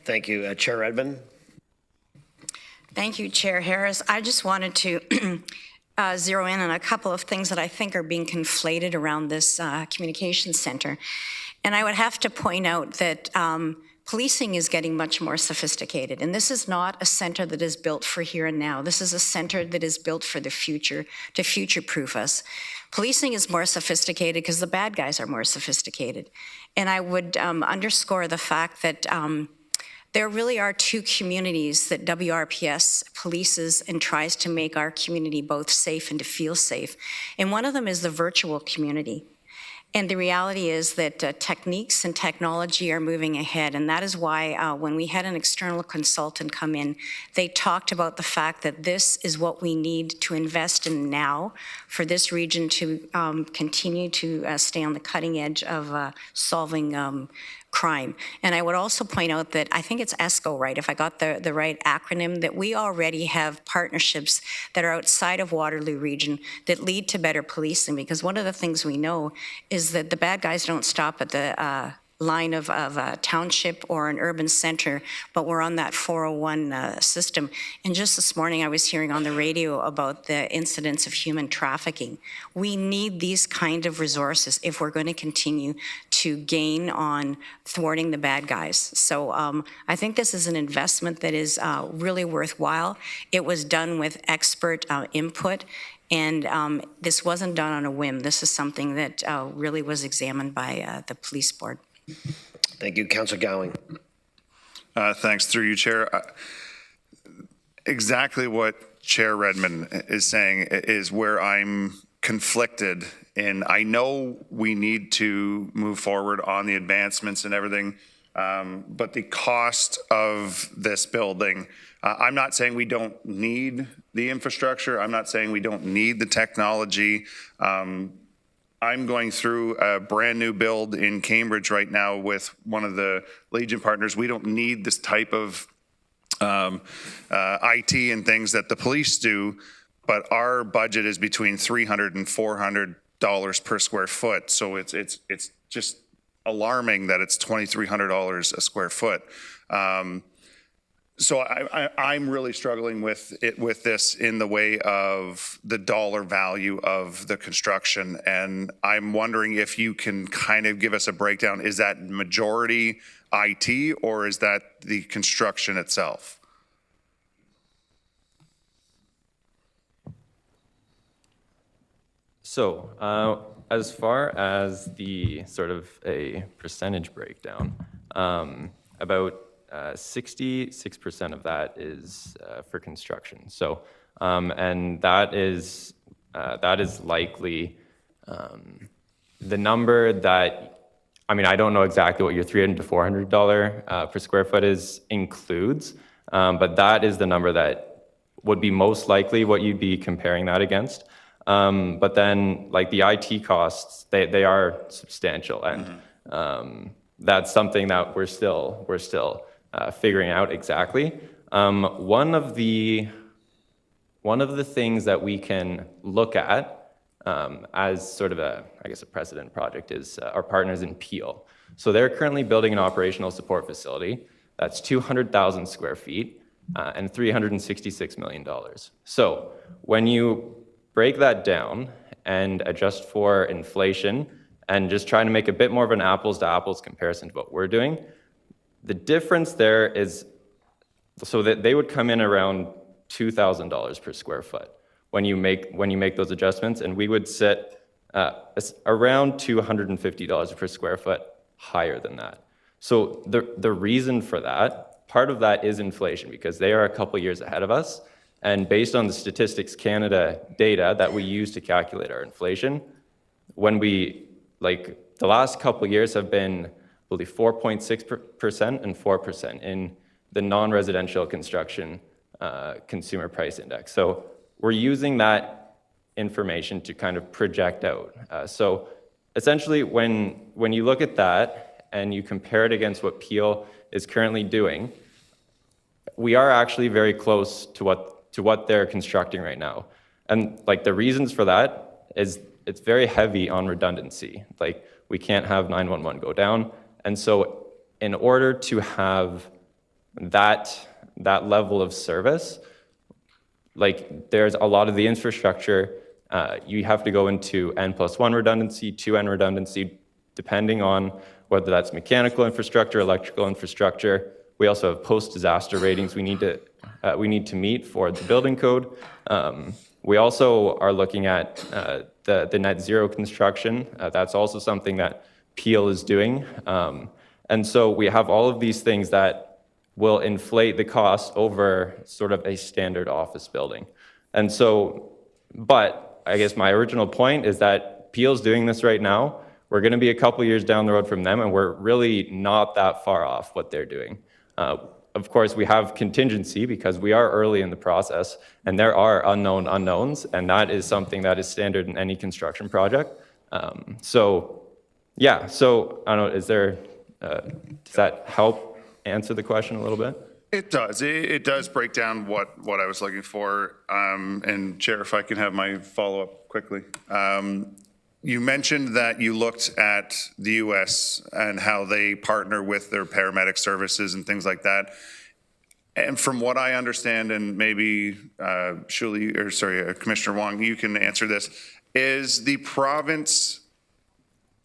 Thank you. Chair Redmond. Thank you, Chair Harris. I just wanted to zero in on a couple of things that I think are being conflated around this communication center. And I would have to point out that policing is getting much more sophisticated. And this is not a center that is built for here and now. This is a center that is built for the future, to future-proof us. Policing is more sophisticated because the bad guys are more sophisticated. And I would underscore the fact that there really are two communities that WRPS polices and tries to make our community both safe and to feel safe. And one of them is the virtual community. And the reality is that techniques and technology are moving ahead. And that is why when we had an external consultant come in, they talked about the fact that this is what we need to invest in now for this region to continue to stay on the cutting edge of solving crime. And I would also point out that I think it's ESCO, right, if I got the right acronym, that we already have partnerships that are outside of Waterloo region that lead to better policing, because one of the things we know is that the bad guys don't stop at the line of a township or an urban center, but we're on that 401 system. And just this morning I was hearing on the radio about the incidents of human trafficking. We need these kind of resources if we're going to continue to gain on thwarting the bad guys. So I think this is an investment that is really worthwhile. It was done with expert input, and this wasn't done on a whim. This is something that really was examined by the police board. Thank you. Councillor Gowing. Thanks, through you, Chair. Exactly what Chair Redmond is saying is where I'm conflicted. And I know we need to move forward on the advancements and everything, but the cost of this building, I'm not saying we don't need the infrastructure. I'm not saying we don't need the technology. I'm going through a brand new build in Cambridge right now with one of the Legion partners. We don't need this type of IT and things that the police do, but our budget is between $300 and $400 per square foot. So it's just alarming that it's $2,300 a square foot. So I'm really struggling with this in the way of the dollar value of the construction. And I'm wondering if you can kind of give us a breakdown. Is that majority IT or is that the construction itself? So as far as the sort of a percentage breakdown, about 66% of that is for construction. So, and that is likely the number that I mean, I don't know exactly what your $300 to $400 per square foot includes, but that is the number that would be most likely what you'd be comparing that against. But then, like the IT costs, they are substantial, and that's something that we're still figuring out exactly. One of the things that we can look at as sort of a precedent project is our partners in Peel. So they're currently building an operational support facility that's 200,000 square feet and $366 million. So when you break that down and adjust for inflation and just trying to make a bit more of an apples to apples comparison to what we're doing, the difference there is, so that they would come in around $2,000 per square foot when you make those adjustments, and we would sit around $250 per square foot higher than that. So the reason for that, part of that is inflation, because they are a couple years ahead of us, and based on the Statistics Canada data that we use to calculate our inflation, when we, like, the last couple years have been, I believe, 4.6% and 4% in the non-residential construction consumer price index. So we're using that information to kind of project out. So essentially, when you look at that and you compare it against what Peel is currently doing, we are actually very close to what they're constructing right now. And like the reasons for that is it's very heavy on redundancy. Like, we can't have 911 go down. And so in order to have that level of service, like, there's a lot of the infrastructure, you have to go into N+1 redundancy, 2N redundancy, depending on whether that's mechanical infrastructure, electrical infrastructure. We also have post-disaster ratings we need to meet for the building code. We also are looking at the net zero construction. That's also something that Peel is doing. And so we have all of these things that will inflate the cost over sort of a standard office building. And so, but I guess my original point is that Peel's doing this right now. We're going to be a couple years down the road from them, and we're really not that far off what they're doing. Of course, we have contingency because we are early in the process, and there are unknown unknowns, and that is something that is standard in any construction project. So, yeah, so I don't know, does that help answer the question a little bit? It does. It does break down what I was looking for. And Chair, if I can have my follow-up quickly. You mentioned that you looked at the US and how they partner with their paramedic services and things like that. And from what I understand, and maybe Commissioner Wong, you can answer this, is the province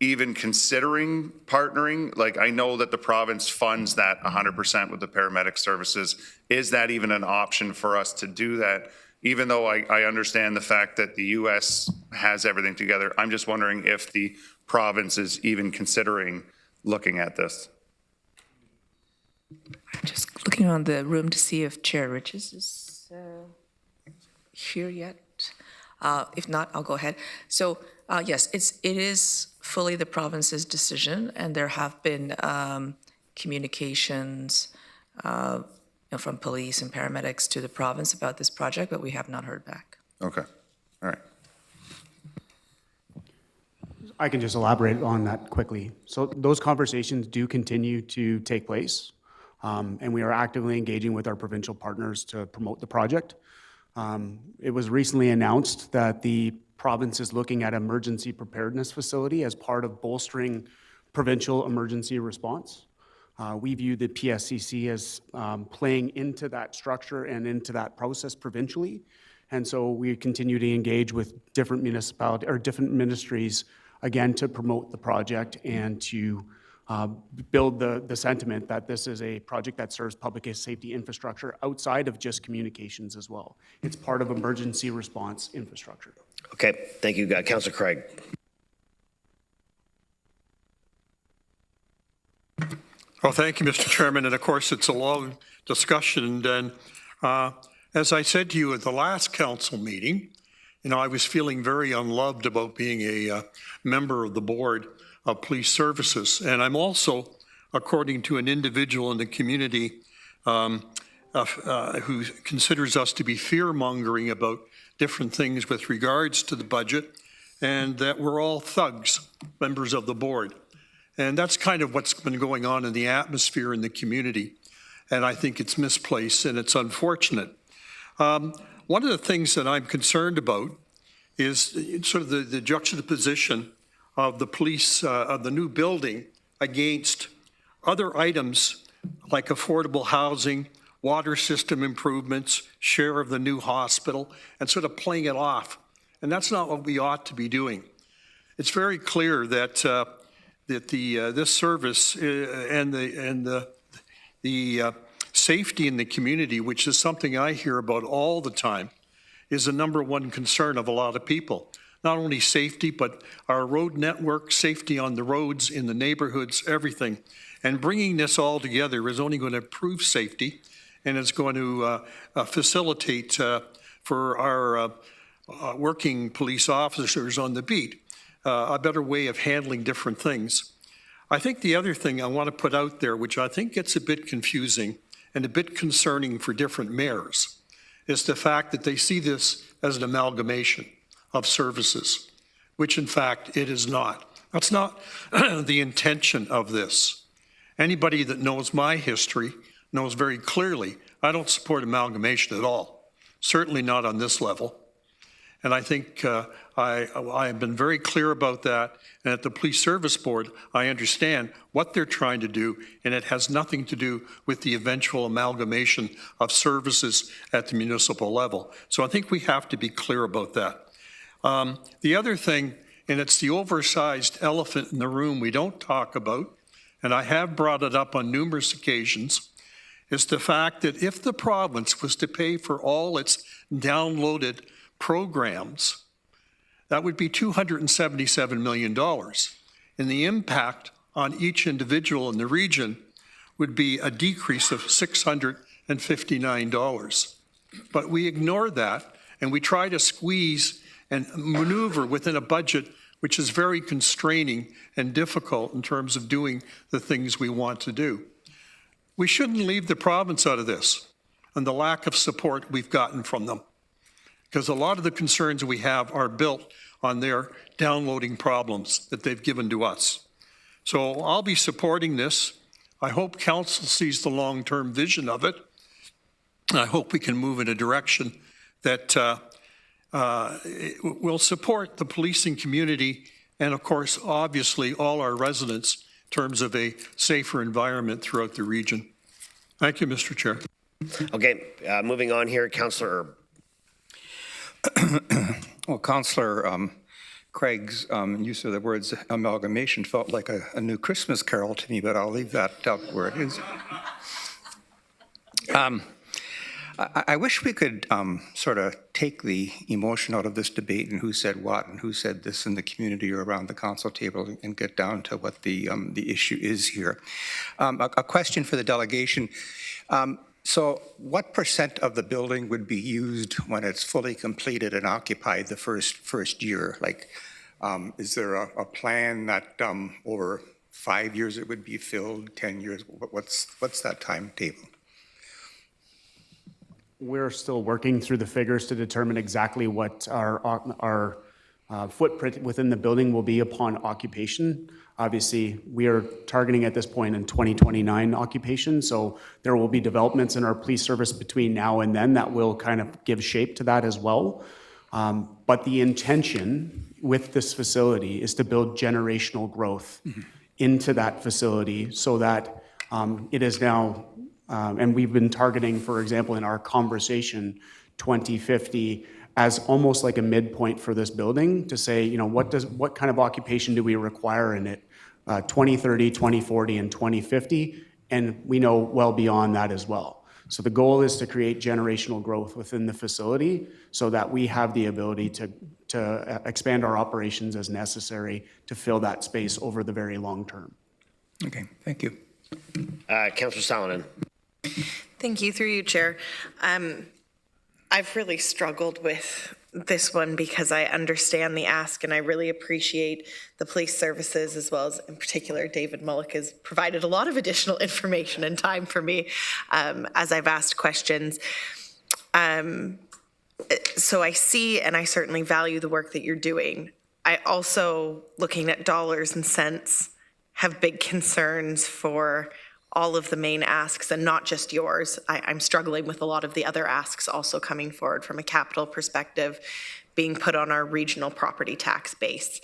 even considering partnering? Like, I know that the province funds that 100% with the paramedic services. Is that even an option for us to do that? Even though I understand the fact that the US has everything together, I'm just wondering if the province is even considering looking at this. I'm just looking around the room to see if Chair Riches is here yet. If not, I'll go ahead. So yes, it is fully the province's decision, and there have been communications from police and paramedics to the province about this project, but we have not heard back. Okay, all right. I can just elaborate on that quickly. So those conversations do continue to take place, and we are actively engaging with our provincial partners to promote the project. It was recently announced that the province is looking at emergency preparedness facility as part of bolstering provincial emergency response. We view the PSCC as playing into that structure and into that process provincially. And so we continue to engage with different municipalities or different ministries, again, to promote the project and to build the sentiment that this is a project that serves public safety infrastructure outside of just communications as well. It's part of emergency response infrastructure. Okay, thank you, Councillor Craig. Well, thank you, Mr. Chairman. And of course, it's a long discussion. And as I said to you at the last council meeting, I was feeling very unloved about being a member of the board of police services. And I'm also, according to an individual in the community who considers us to be fear-mongering about different things with regards to the budget, and that we're all thugs, members of the board. And that's kind of what's been going on in the atmosphere in the community. And I think it's misplaced and it's unfortunate. One of the things that I'm concerned about is sort of the juxtaposition of the police, of the new building against other items like affordable housing, water system improvements, share of the new hospital, and sort of playing it off. And that's not what we ought to be doing. It's very clear that this service and the safety in the community, which is something I hear about all the time, is the number one concern of a lot of people. Not only safety, but our road network, safety on the roads, in the neighborhoods, everything. And bringing this all together is only going to improve safety, and it's going to facilitate for our working police officers on the beat a better way of handling different things. I think the other thing I want to put out there, which I think gets a bit confusing and a bit concerning for different mayors, is the fact that they see this as an amalgamation of services, which in fact it is not. That's not the intention of this. Anybody that knows my history knows very clearly I don't support amalgamation at all, certainly not on this level. And I think I have been very clear about that. And at the Police Service Board, I understand what they're trying to do, and it has nothing to do with the eventual amalgamation of services at the municipal level. So I think we have to be clear about that. The other thing, and it's the oversized elephant in the room we don't talk about, and I have brought it up on numerous occasions, is the fact that if the province was to pay for all its downloaded programs, that would be $277 million. And the impact on each individual in the region would be a decrease of $659. But we ignore that, and we try to squeeze and maneuver within a budget which is very constraining and difficult in terms of doing the things we want to do. We shouldn't leave the province out of this and the lack of support we've gotten from them, because a lot of the concerns we have are built on their downloading problems that they've given to us. So I'll be supporting this. I hope council sees the long-term vision of it. I hope we can move in a direction that will support the policing community and, of course, obviously all our residents in terms of a safer environment throughout the region. Thank you, Mr. Chair. Okay, moving on here, Councillor Erb. Well, Councillor Craig's use of the words amalgamation felt like a new Christmas carol to me, but I'll leave that up where it is. I wish we could sort of take the emotion out of this debate and who said what and who said this in the community or around the council table and get down to what the issue is here. A question for the delegation. So what % of the building would be used when it's fully completed and occupied the first year? Like, is there a plan that over 5 years it would be filled, 10 years? What's that timetable? We're still working through the figures to determine exactly what our footprint within the building will be upon occupation. Obviously, we are targeting at this point in 2029 occupation, so there will be developments in our police service between now and then that will kind of give shape to that as well. But the intention with this facility is to build generational growth into that facility so that it is now, and we've been targeting, for example, in our conversation, 2050 as almost like a midpoint for this building to say, you know, what kind of occupation do we require in it, 2030, 2040, and 2050, and we know well beyond that as well. So the goal is to create generational growth within the facility so that we have the ability to expand our operations as necessary to fill that space over the very long term. Okay, thank you. Councillor Salonen. Thank you, through you, Chair. I've really struggled with this one because I understand the ask and I really appreciate the police services as well as in particular David Mullick has provided a lot of additional information and time for me as I've asked questions. So I see and I certainly value the work that you're doing. I also, looking at dollars and cents, have big concerns for all of the main asks and not just yours. I'm struggling with a lot of the other asks also coming forward from a capital perspective being put on our regional property tax base.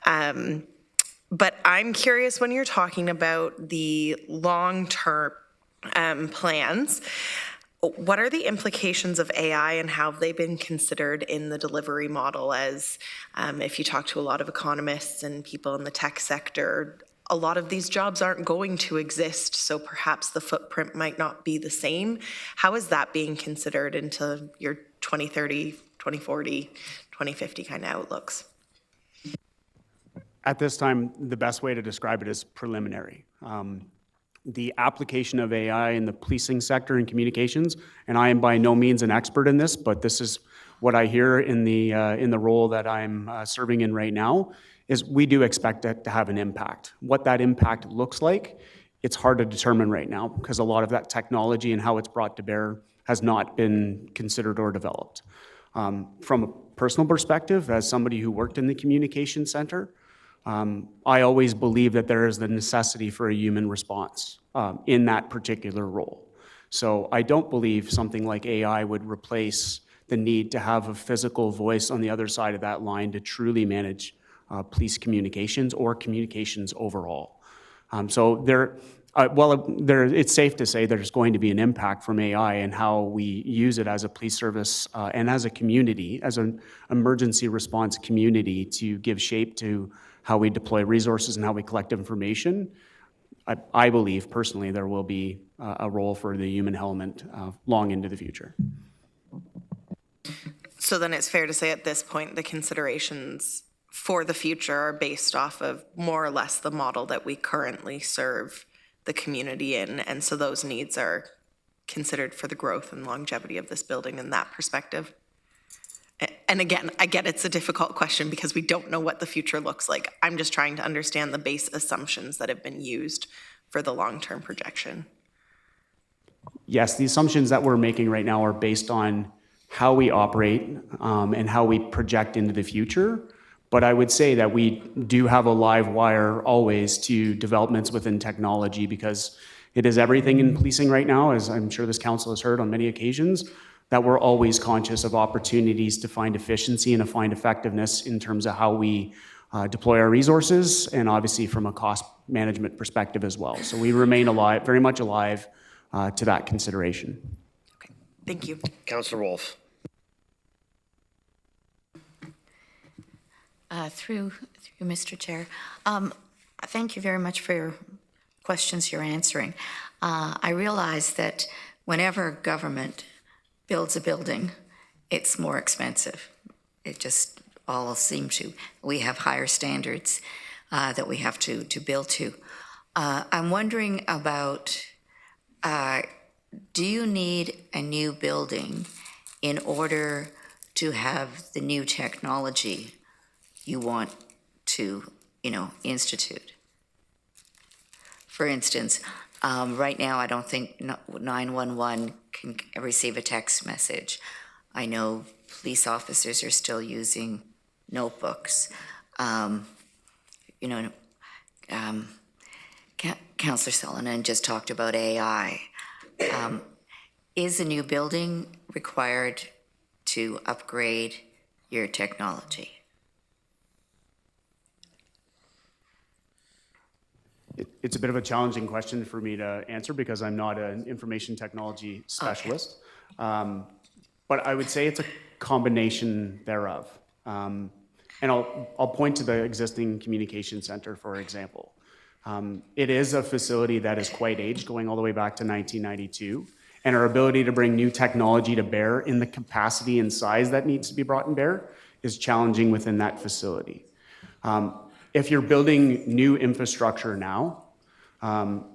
But I'm curious when you're talking about the long-term plans, what are the implications of AI and how have they been considered in the delivery model as if you talk to a lot of economists and people in the tech sector, a lot of these jobs aren't going to exist, so perhaps the footprint might not be the same. How is that being considered into your 2030, 2040, 2050 kind of outlooks? At this time, the best way to describe it is preliminary. The application of AI in the policing sector and communications, and I am by no means an expert in this, but this is what I hear in the role that I'm serving in right now, is we do expect it to have an impact. What that impact looks like, it's hard to determine right now because a lot of that technology and how it's brought to bear has not been considered or developed. From a personal perspective, as somebody who worked in the communication center, I always believe that there is the necessity for a human response in that particular role. So I don't believe something like AI would replace the need to have a physical voice on the other side of that line to truly manage police communications or communications overall. So it's safe to say there's going to be an impact from AI and how we use it as a police service and as a community, as an emergency response community to give shape to how we deploy resources and how we collect information. I believe personally there will be a role for the human element long into the future. So then it's fair to say at this point the considerations for the future are based off of more or less the model that we currently serve the community in, and so those needs are considered for the growth and longevity of this building in that perspective. And again, I get it's a difficult question because we don't know what the future looks like. I'm just trying to understand the base assumptions that have been used for the long-term projection. Yes, the assumptions that we're making right now are based on how we operate and how we project into the future. But I would say that we do have a live wire always to developments within technology because it is everything in policing right now, as I'm sure this council has heard on many occasions, that we're always conscious of opportunities to find efficiency and to find effectiveness in terms of how we deploy our resources and obviously from a cost management perspective as well. So we remain alive, very much alive to that consideration. Okay, thank you. Councillor Wolf. Through Mr. Chair. Thank you very much for your questions you're answering. I realize that whenever government builds a building, it's more expensive. It just all seem to. We have higher standards that we have to build to. I'm wondering about, do you need a new building in order to have the new technology you want to, institute? For instance, right now, I don't think 911 can receive a text message. I know police officers are still using notebooks. Councillor Selenin just talked about AI. Is a new building required to upgrade your technology? It's a bit of a challenging question for me to answer because I'm not an information technology specialist. Okay. But I would say it's a combination thereof. And I'll point to the existing communication center, for example. It is a facility that is quite aged, going all the way back to 1992. And our ability to bring new technology to bear in the capacity and size that needs to be brought to bear is challenging within that facility. If you're building new infrastructure now,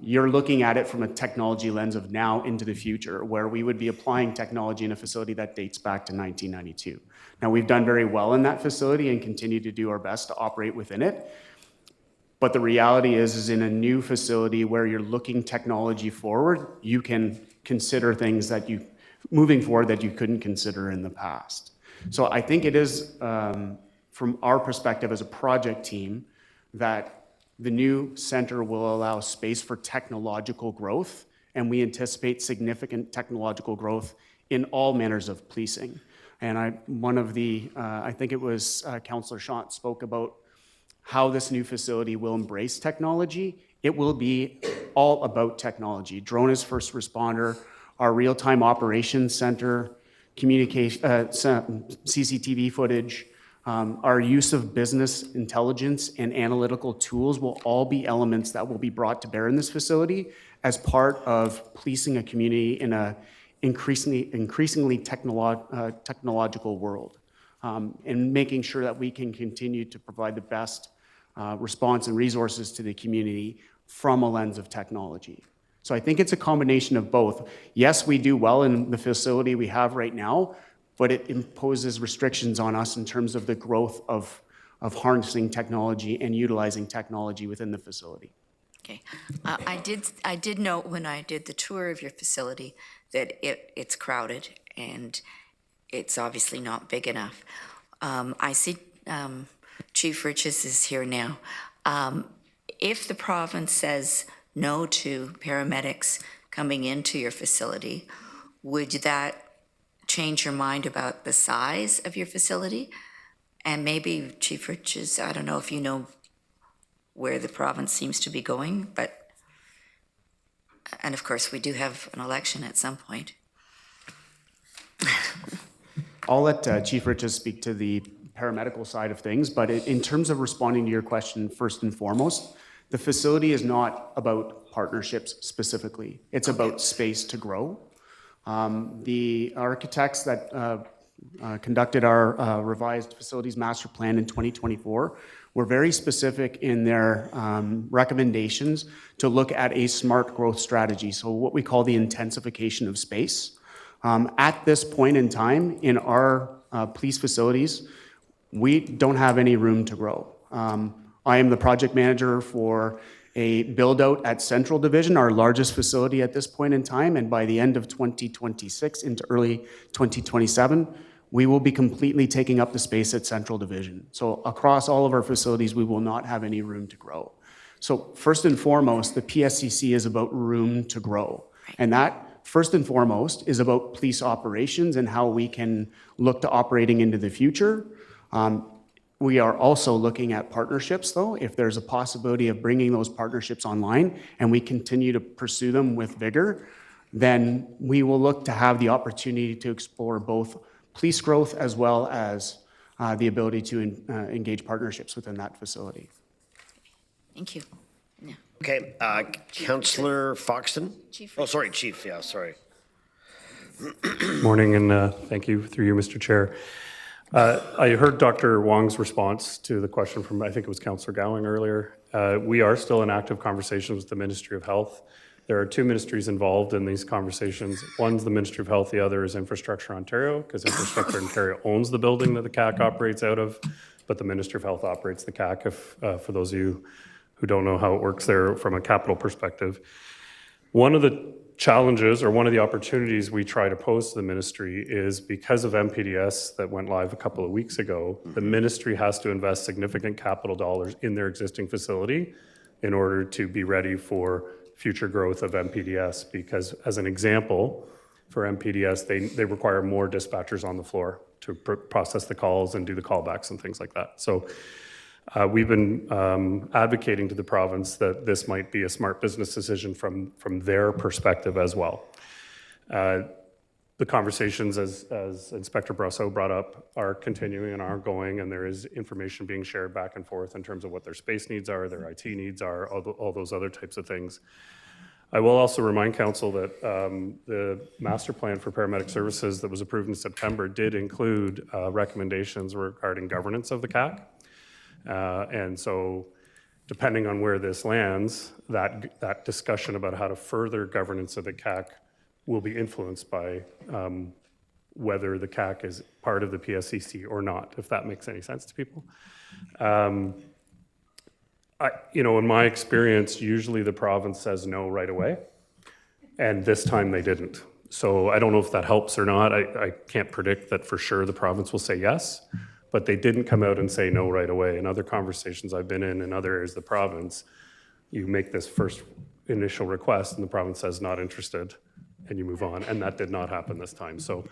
You're looking at it from a technology lens of now into the future, where we would be applying technology in a facility that dates back to 1992. Now, we've done very well in that facility and continue to do our best to operate within it. But the reality is in a new facility where you're looking technology forward, you can consider things that moving forward that you couldn't consider in the past. So I think it is, from our perspective as a project team, that the new center will allow space for technological growth, and we anticipate significant technological growth in all manners of policing. And I think it was Councillor Schant spoke about how this new facility will embrace technology. It will be all about technology. Drone as first responder, our real-time operations center, communication, CCTV footage, our use of business intelligence and analytical tools will all be elements that will be brought to bear in this facility as part of policing a community in an increasingly technological world, and making sure that we can continue to provide the best response and resources to the community from a lens of technology. So I think it's a combination of both. Yes, we do well in the facility we have right now, but it imposes restrictions on us in terms of the growth of harnessing technology and utilizing technology within the facility. Okay. I did note when I did the tour of your facility that it's crowded and it's obviously not big enough. I see Chief Riches is here now. If the province says no to paramedics coming into your facility, would that change your mind about the size of your facility? And maybe, Chief Riches, I don't know if you know where the province seems to be going, but, and of course, we do have an election at some point. I'll let Chief Riches speak to the paramedical side of things, but in terms of responding to your question, first and foremost, the facility is not about partnerships specifically. It's about space to grow. The architects that conducted our revised facilities master plan in 2024 were very specific in their recommendations to look at a smart growth strategy, so what we call the intensification of space. At this point in time, in our police facilities, we don't have any room to grow. I am the project manager for a build-out at Central Division, our largest facility at this point in time, and by the end of 2026 into early 2027, we will be completely taking up the space at Central Division. So across all of our facilities, we will not have any room to grow. So first and foremost, the PSCC is about room to grow. And that, first and foremost, is about police operations and how we can look to operating into the future. We are also looking at partnerships, though, if there's a possibility of bringing those partnerships online and we continue to pursue them with vigor, then we will look to have the opportunity to explore both police growth as well as the ability to engage partnerships within that facility. Thank you. Yeah. Okay, Councillor Foxton? Chief. Oh, sorry, Chief, yeah, sorry. Morning, and thank you through you, Mr. Chair. I heard Dr. Wong's response to the question from, I think it was Councillor Gowing earlier. We are still in active conversations with the Ministry of Health. There are two ministries involved in these conversations. One's the Ministry of Health, the other is Infrastructure Ontario, because Infrastructure Ontario owns the building that the CAC operates out of, but the Ministry of Health operates the CAC, for those of you who don't know how it works there from a capital perspective. One of the challenges or one of the opportunities we try to pose to the ministry is because of MPDS that went live a couple of weeks ago, the ministry has to invest significant capital dollars in their existing facility in order to be ready for future growth of MPDS, because as an example, for MPDS, they require more dispatchers on the floor to process the calls and do the callbacks and things like that. So we've been advocating to the province that this might be a smart business decision from their perspective as well. The conversations, as Inspector Brosseau brought up, are continuing and are going, and there is information being shared back and forth in terms of what their space needs are, their IT needs are, all those other types of things. I will also remind Council that the master plan for paramedic services that was approved in September did include recommendations regarding governance of the CAC. And so depending on where this lands, that discussion about how to further governance of the CAC will be influenced by whether the CAC is part of the PSCC or not, if that makes any sense to people. In my experience, usually the province says no right away, and this time they didn't. So I don't know if that helps or not. I can't predict that for sure the province will say yes, but they didn't come out and say no right away. In other conversations I've been in other areas of the province, you make this first initial request and the province says not interested, and you move on, and that did not happen this time. So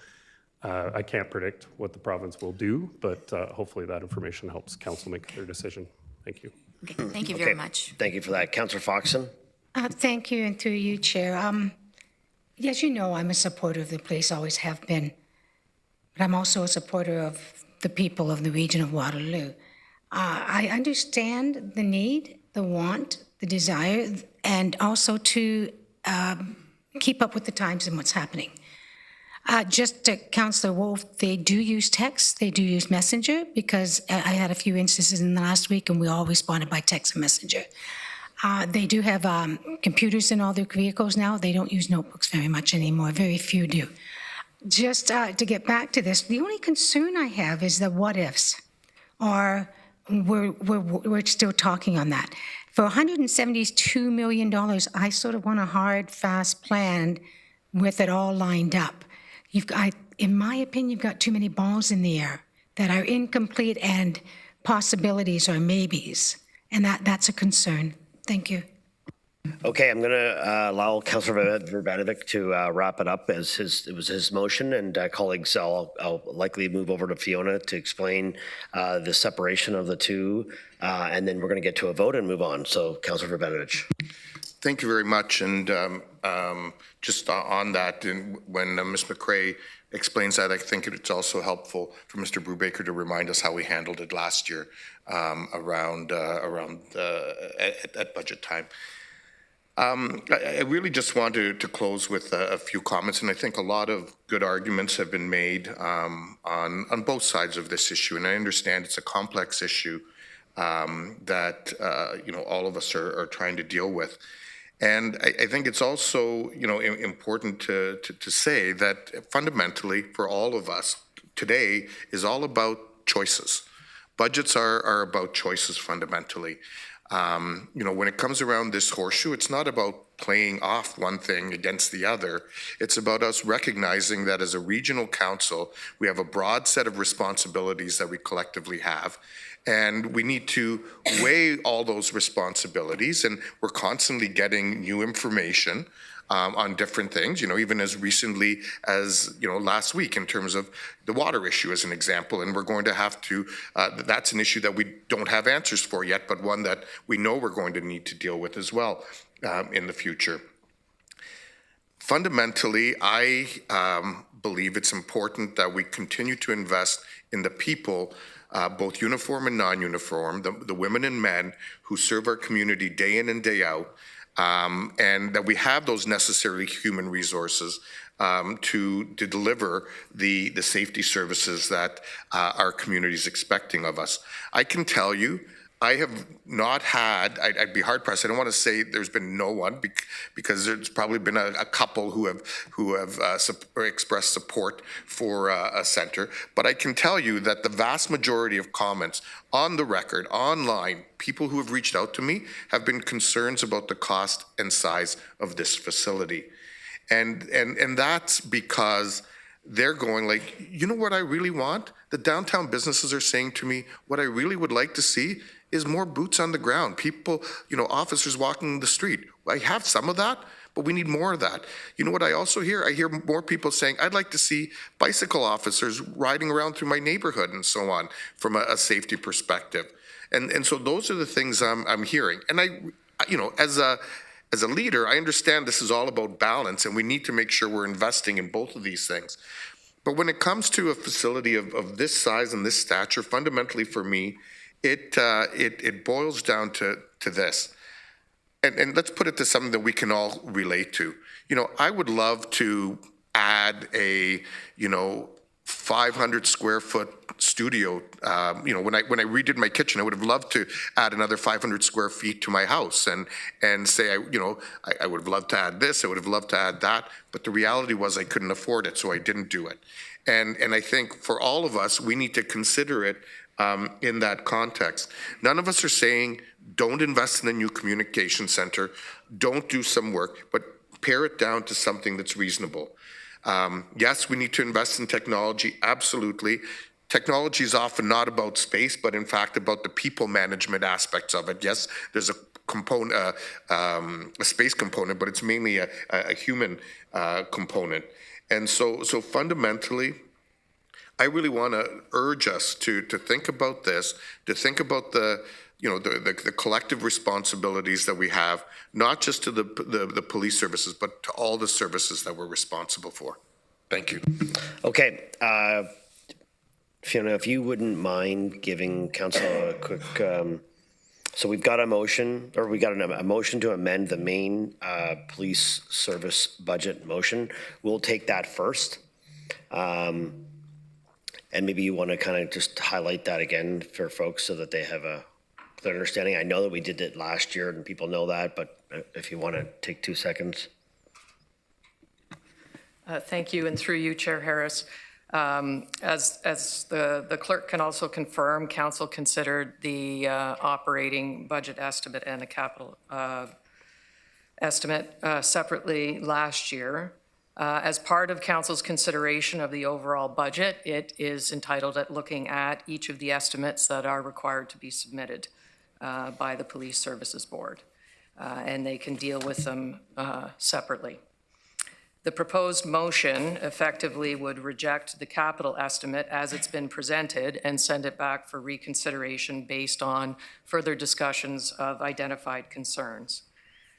I can't predict what the province will do, but hopefully that information helps council make their decision. Thank you. Okay, thank you very much. Thank you for that. Councillor Foxon? Thank you, and through you, Chair. As you know, I'm a supporter of the police, always have been. But I'm also a supporter of the people of the region of Waterloo. I understand the need, the want, the desire, and also to keep up with the times and what's happening. Just to Councillor Wolf, they do use text, they do use Messenger, because I had a few instances in the last week and we all responded by text and Messenger. They do have computers in all their vehicles now. They don't use notebooks very much anymore. Very few do. Just to get back to this, the only concern I have is the what ifs, or we're still talking on that. For $172 million, I sort of want a hard, fast plan with it all lined up. In my opinion, you've got too many balls in the air that are incomplete and possibilities or maybes, and that's a concern. Thank you. Okay, I'm going to allow Councillor Verbanovic to wrap it up as it was his motion, and colleagues, I'll likely move over to Fiona to explain the separation of the two, and then we're going to get to a vote and move on. So, Councillor Verbanovic. Thank you very much. And just on that, and when Ms. McCrae explains that, I think it's also helpful for Mr. Brubaker to remind us how we handled it last year around at budget time. I really just want to close with a few comments, and I think a lot of good arguments have been made on both sides of this issue, and I understand it's a complex issue that all of us are trying to deal with. And I think it's also important to say that fundamentally for all of us today is all about choices. Budgets are about choices fundamentally. When it comes around this horseshoe, it's not about playing off one thing against the other. It's about us recognizing that as a regional council, we have a broad set of responsibilities that we collectively have. And we need to weigh all those responsibilities, and we're constantly getting new information on different things, even as recently as, last week in terms of the water issue as an example. And we're going to have to, that's an issue that we don't have answers for yet, but one that we know we're going to need to deal with as well in the future. Fundamentally, I believe it's important that we continue to invest in the people, both uniform and non-uniform, the women and men who serve our community day in and day out, and that we have those necessary human resources to deliver the safety services that our community is expecting of us. I can tell you, I have not had, I'd be hard pressed, I don't want to say there's been no one, because there's probably been a couple who have expressed support for a center, but I can tell you that the vast majority of comments on the record, online, people who have reached out to me have been concerns about the cost and size of this facility. And that's because they're going like, you know what I really want? The downtown businesses are saying to me, what I really would like to see is more boots on the ground. People, officers walking the street. I have some of that, but we need more of that. You know what I also hear? I hear more people saying, I'd like to see bicycle officers riding around through my neighborhood and so on from a safety perspective. And so those are the things I'm hearing. And as a leader, I understand this is all about balance, and we need to make sure we're investing in both of these things. But when it comes to a facility of this size and this stature, fundamentally for me, it boils down to this. And let's put it to something that we can all relate to. I would love to add a, 500 square foot studio. When I redid my kitchen, I would have loved to add another 500 square feet to my house and say, I would have loved to add this, I would have loved to add that, but the reality was I couldn't afford it, so I didn't do it. And I think for all of us, we need to consider it in that context. None of us are saying, don't invest in a new communication center, don't do some work, but pare it down to something that's reasonable. Yes, we need to invest in technology, absolutely. Technology is often not about space, but in fact about the people management aspects of it. Yes, there's a component, a space component, but it's mainly a human component. And so fundamentally, I really want to urge us to think about this, to think about the collective responsibilities that we have, not just to the police services, but to all the services that we're responsible for. Thank you. Okay. Fiona, if you wouldn't mind giving council a quick, so we've got a motion, or we got a motion to amend the main police service budget motion. We'll take that first. And maybe you want to kind of just highlight that again for folks so that they have a clear understanding. I know that we did it last year and people know that, but if you want to take 2 seconds. Thank you, and through you, Chair Harris. As the clerk can also confirm, council considered the operating budget estimate and the capital estimate separately last year. As part of council's consideration of the overall budget, it is entitled at looking at each of the estimates that are required to be submitted by the Police Services Board, and they can deal with them separately. The proposed motion effectively would reject the capital estimate as it's been presented and send it back for reconsideration based on further discussions of identified concerns,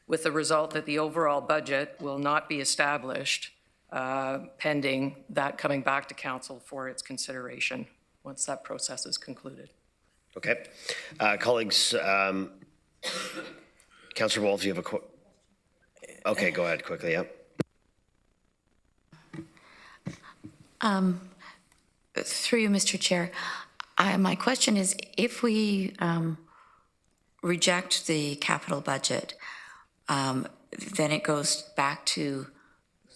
with the result that the overall budget will not be established pending that coming back to council for its consideration once that process is concluded. Okay. Colleagues, Councillor Wolf, you have a okay, go ahead quickly, yep. Through you, Mr. Chair, my question is, if we reject the capital budget, then it goes back to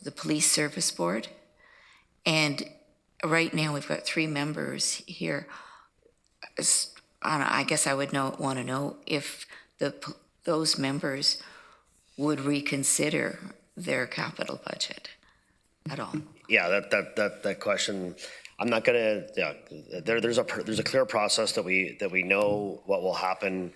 the Police Service Board. And right now we've got 3 members here. I guess I would want to know if those members would reconsider their capital budget at all. Yeah, that question, I'm not gonna. Yeah, there's a clear process that we know what will happen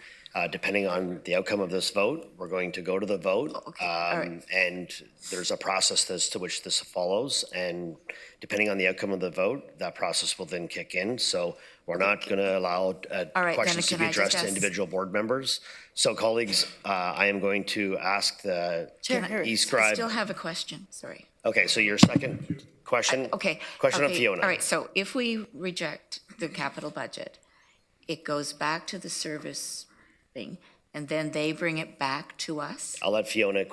depending on the outcome of this vote. We're going to go to the vote, right. And there's a process as to which this follows. And depending on the outcome of the vote, that process will then kick in. So we're not going to allow questions to be addressed to individual board members. So colleagues, I am going to ask the e-scribe. I still have a question, sorry. Okay, so your second question? Question of Fiona. All right, so if we reject the capital budget, it goes back to the service thing, and then they bring it back to us? I'll let Fiona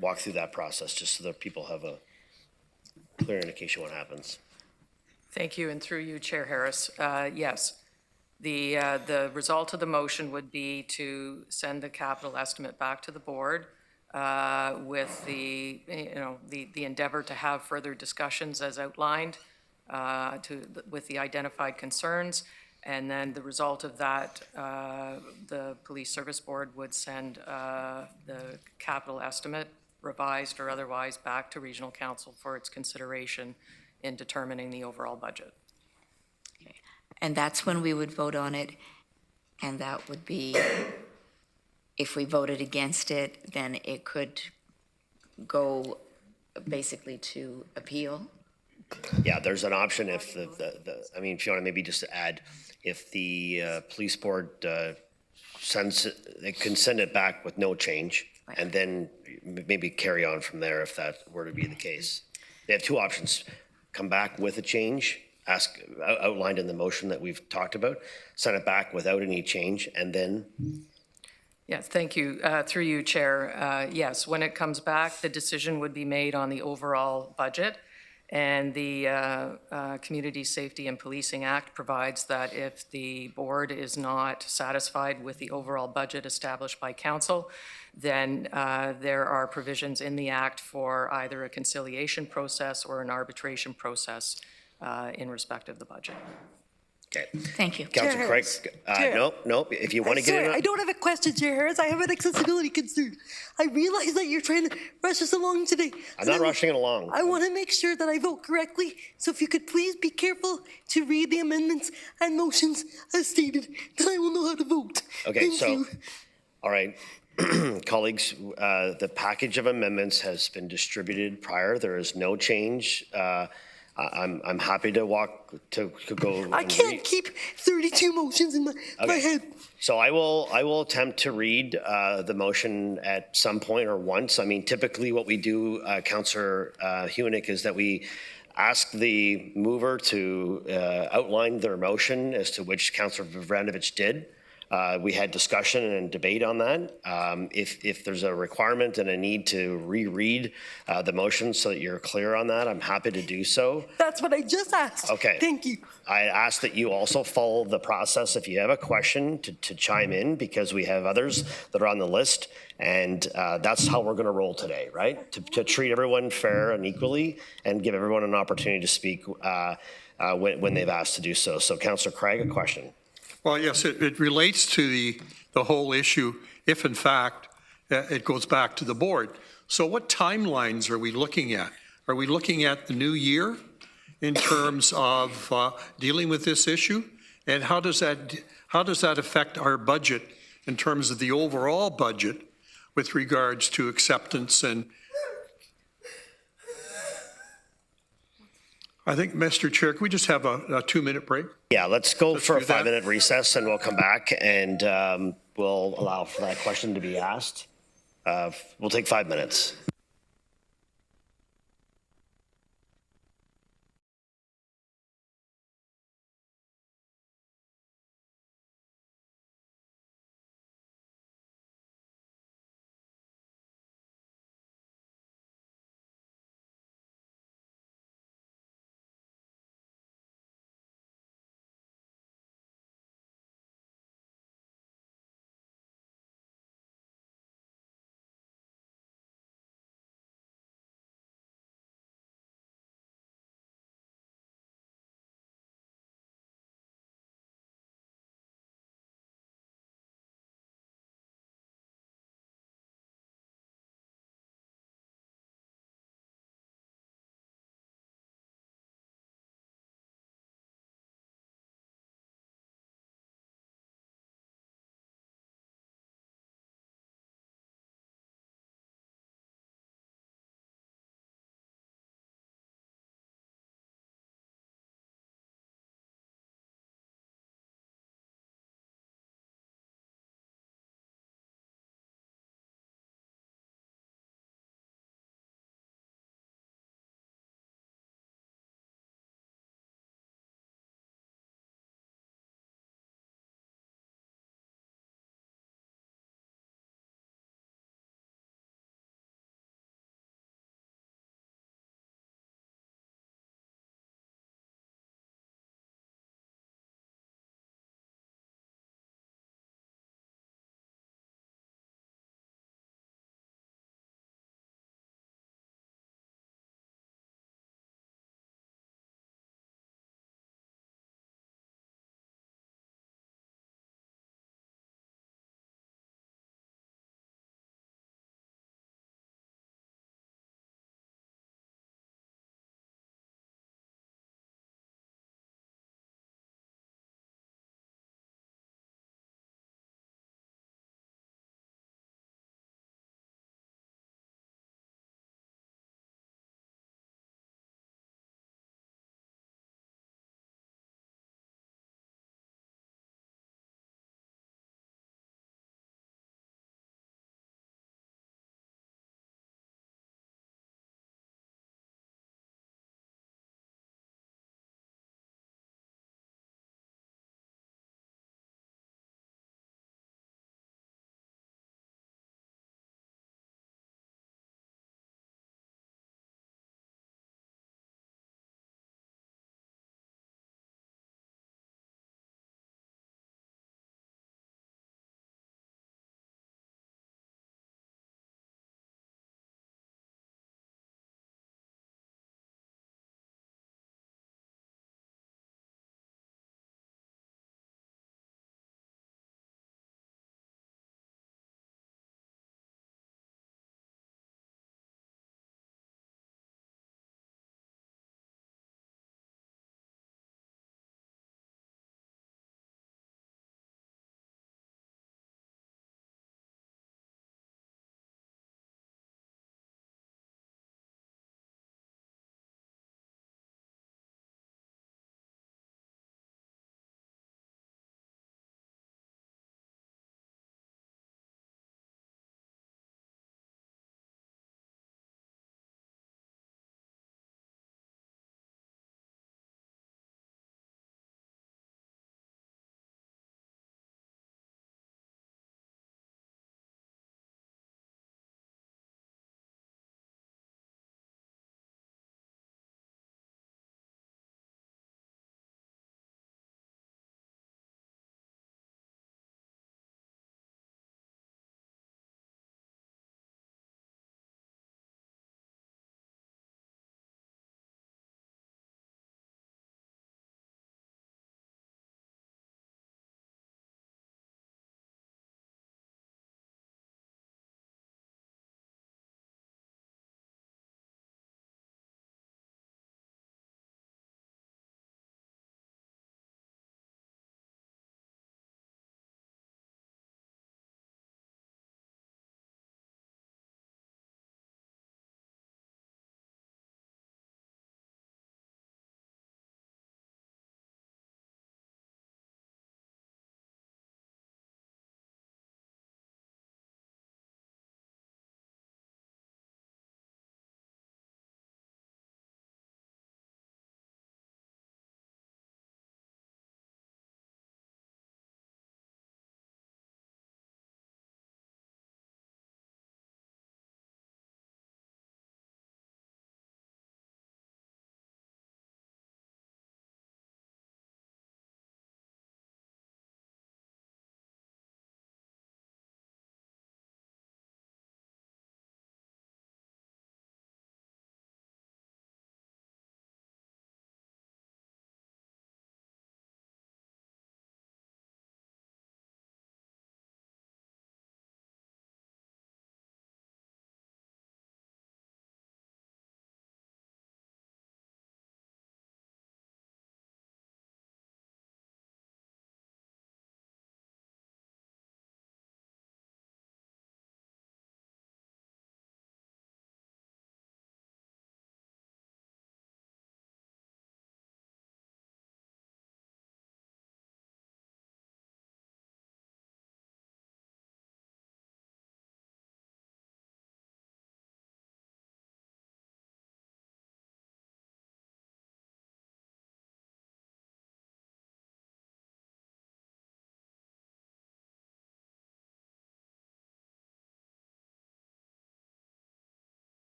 walk through that process just so that people have a clear indication what happens. Thank you, and through you, Chair Harris. Yes, the result of the motion would be to send the capital estimate back to the board with the endeavor to have further discussions as outlined with the identified concerns. And then the result of that, the Police Service Board would send the capital estimate, revised or otherwise, back to Regional Council for its consideration in determining the overall budget. Okay. And that's when we would vote on it, and that would be, if we voted against it, then it could go basically to appeal? Yeah, there's an option if I mean, Fiona, maybe just to add, if the police board sends it, they can send it back with no change, right, and then maybe carry on from there if that were to be the case. They have 2 options: come back with a change, outlined in the motion that we've talked about, send it back without any change, and then. Yes, thank you. Through you, Chair. Yes, when it comes back, the decision would be made on the overall budget. And the Community Safety and Policing Act provides that if the board is not satisfied with the overall budget established by council, then there are provisions in the act for either a conciliation process or an arbitration process in respect of the budget. Okay. Thank you. Councillor Chair Craig, Harris. nope, if you want to get Sorry, in. I don't have a question, Chair Harris. I have an accessibility concern. I realize that you're trying to rush us along today. I'm not rushing it along. I want to make sure that I vote correctly. So if you could please be careful to read the amendments and motions as stated, then I will know how to vote. Okay, Thank so, you. all right. Colleagues, the package of amendments has been distributed prior. There is no change. I'm happy to go. I can't keep 32 motions in my head. So I will attempt to read the motion at some point or once. I mean, typically what we do, Councillor Hunick, is that we ask the mover to outline their motion as to which Councillor Vivranovich did. We had discussion and debate on that. If there's a requirement and a need to reread the motion so that you're clear on that, I'm happy to do so. That's what I just asked. Okay. Thank you. I ask that you also follow the process. If you have a question, to chime in, because we have others that are on the list, and that's how we're going to roll today, right? To treat everyone fair and equally, and give everyone an opportunity to speak when they've asked to do so. So, Councillor Craig, a question. Well, yes, it relates to the whole issue, if in fact it goes back to the board. So what timelines are we looking at? Are we looking at the new year in terms of dealing with this issue? And how does that affect our budget in terms of the overall budget with regards to acceptance? And I think, Mr. Chair, can we just have a 2-minute break? Yeah, let's go for a 5-minute recess, and we'll come back, and we'll allow for that question to be asked. We'll take 5 minutes.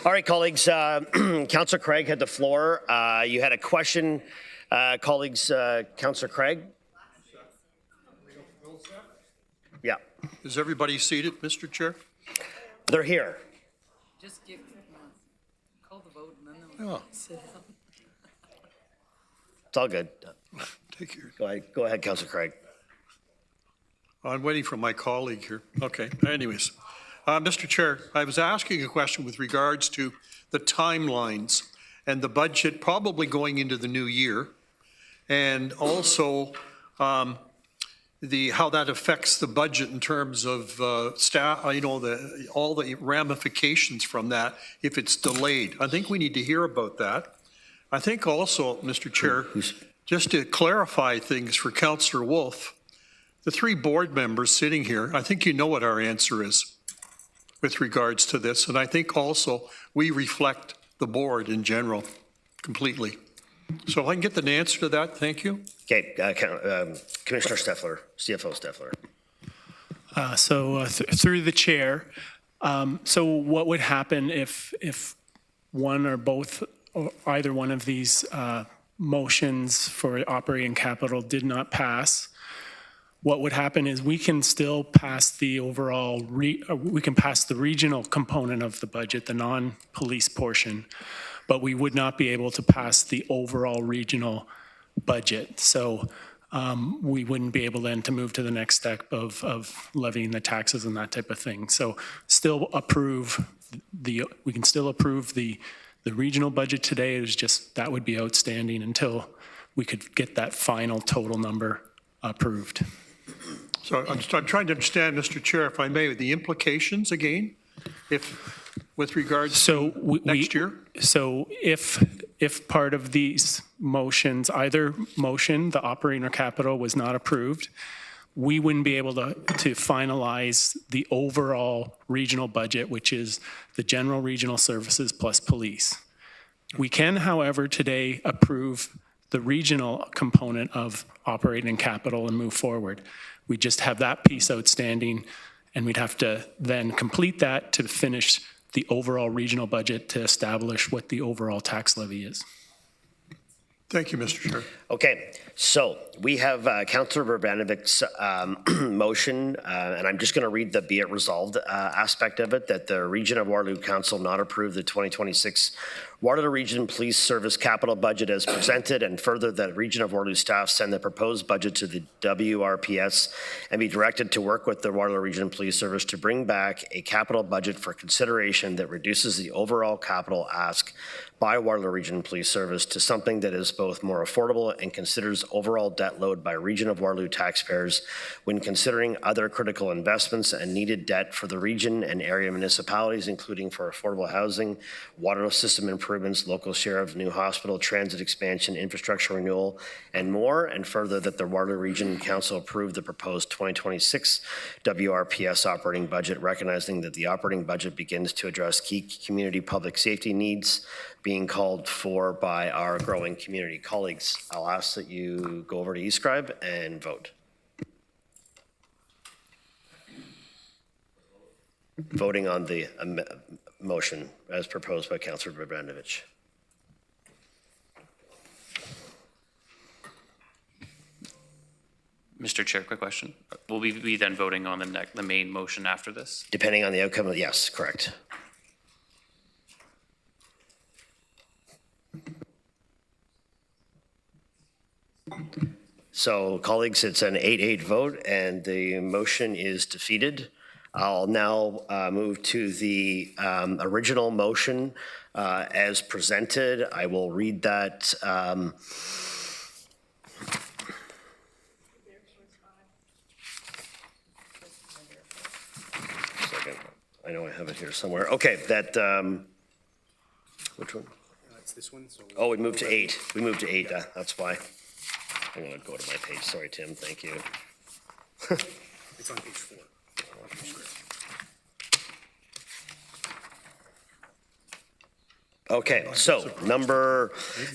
All right, colleagues, Councillor Craig had the floor. You had a question, colleagues, Councillor Craig? Yeah. Is everybody seated, Mr. Chair? They're here. Just call the vote and then Oh. sit down. It's all good. Take your. Go ahead, Councillor Craig. I'm waiting for my colleague here. Okay, anyways. Mr. Chair, I was asking a question with regards to the timelines and the budget probably going into the new year, and also how that affects the budget in terms of staff, all the ramifications from that if it's delayed. I think we need to hear about that. I think also, Mr. Chair, just to clarify things for Councillor Wolf, the 3 board members sitting here, I think you know what our answer is with regards to this. And I think also we reflect the board in general completely. So if I can get an answer to that, thank you. Okay, Commissioner Steffler, CFO Steffler. Through the chair, so what would happen if one or both, or either one of these motions for operating capital did not pass? What would happen is we can still pass the overall, we can pass the regional component of the budget, the non-police portion, but we would not be able to pass the overall regional budget. So we wouldn't be able then to move to the next step of levying the taxes and that type of thing. So still approve we can still approve the regional budget today. It was just, that would be outstanding until we could get that final total number approved. So I'm trying to understand, Mr. Chair, if I may, the implications again, with regards to next year? So if part of these motions, either motion, the operating or capital was not approved, we wouldn't be able to finalize the overall regional budget, which is the general regional services plus police. We can, however, today approve the regional component of operating capital and move forward. We just have that piece outstanding, and we'd have to then complete that to finish the overall regional budget to establish what the overall tax levy is. Thank you, Mr. Chair. Okay, so we have Councillor Burbanovic's motion, and I'm just going to read the be it resolved aspect of it, that the Region of Waterloo Council not approve the 2026 Waterloo Region Police Service capital budget as presented, and further that Region of Waterloo staff send the proposed budget to the WRPS and be directed to work with the Waterloo Region Police Service to bring back a capital budget for consideration that reduces the overall capital ask by Waterloo Region Police Service to something that is both more affordable and considers overall debt load by Region of Waterloo taxpayers when considering other critical investments and needed debt for the region and area municipalities, including for affordable housing, water system improvements, local share of new hospital, transit expansion, infrastructure renewal, and more. And further, that the Waterloo Region Council approve the proposed 2026 WRPS operating budget, recognizing that the operating budget begins to address key community public safety needs being called for by our growing community. Colleagues, I'll ask that you go over to eScribe and vote. Voting on the motion as proposed by Councillor Burbanovich. Mr. Chair, quick question. Will we be then voting on the main motion after this? Depending on the outcome of, yes, correct. So, colleagues, it's an 8-8 vote, and the motion is defeated. I'll now move to the original motion as presented. I will read that. Second. I know I have it here somewhere. Okay, that, which one? It's this one. So oh, we moved to 8. We moved to 8, that's why. I'm going to go to my page. Sorry, Tim. Thank you. It's on page 4. Okay, so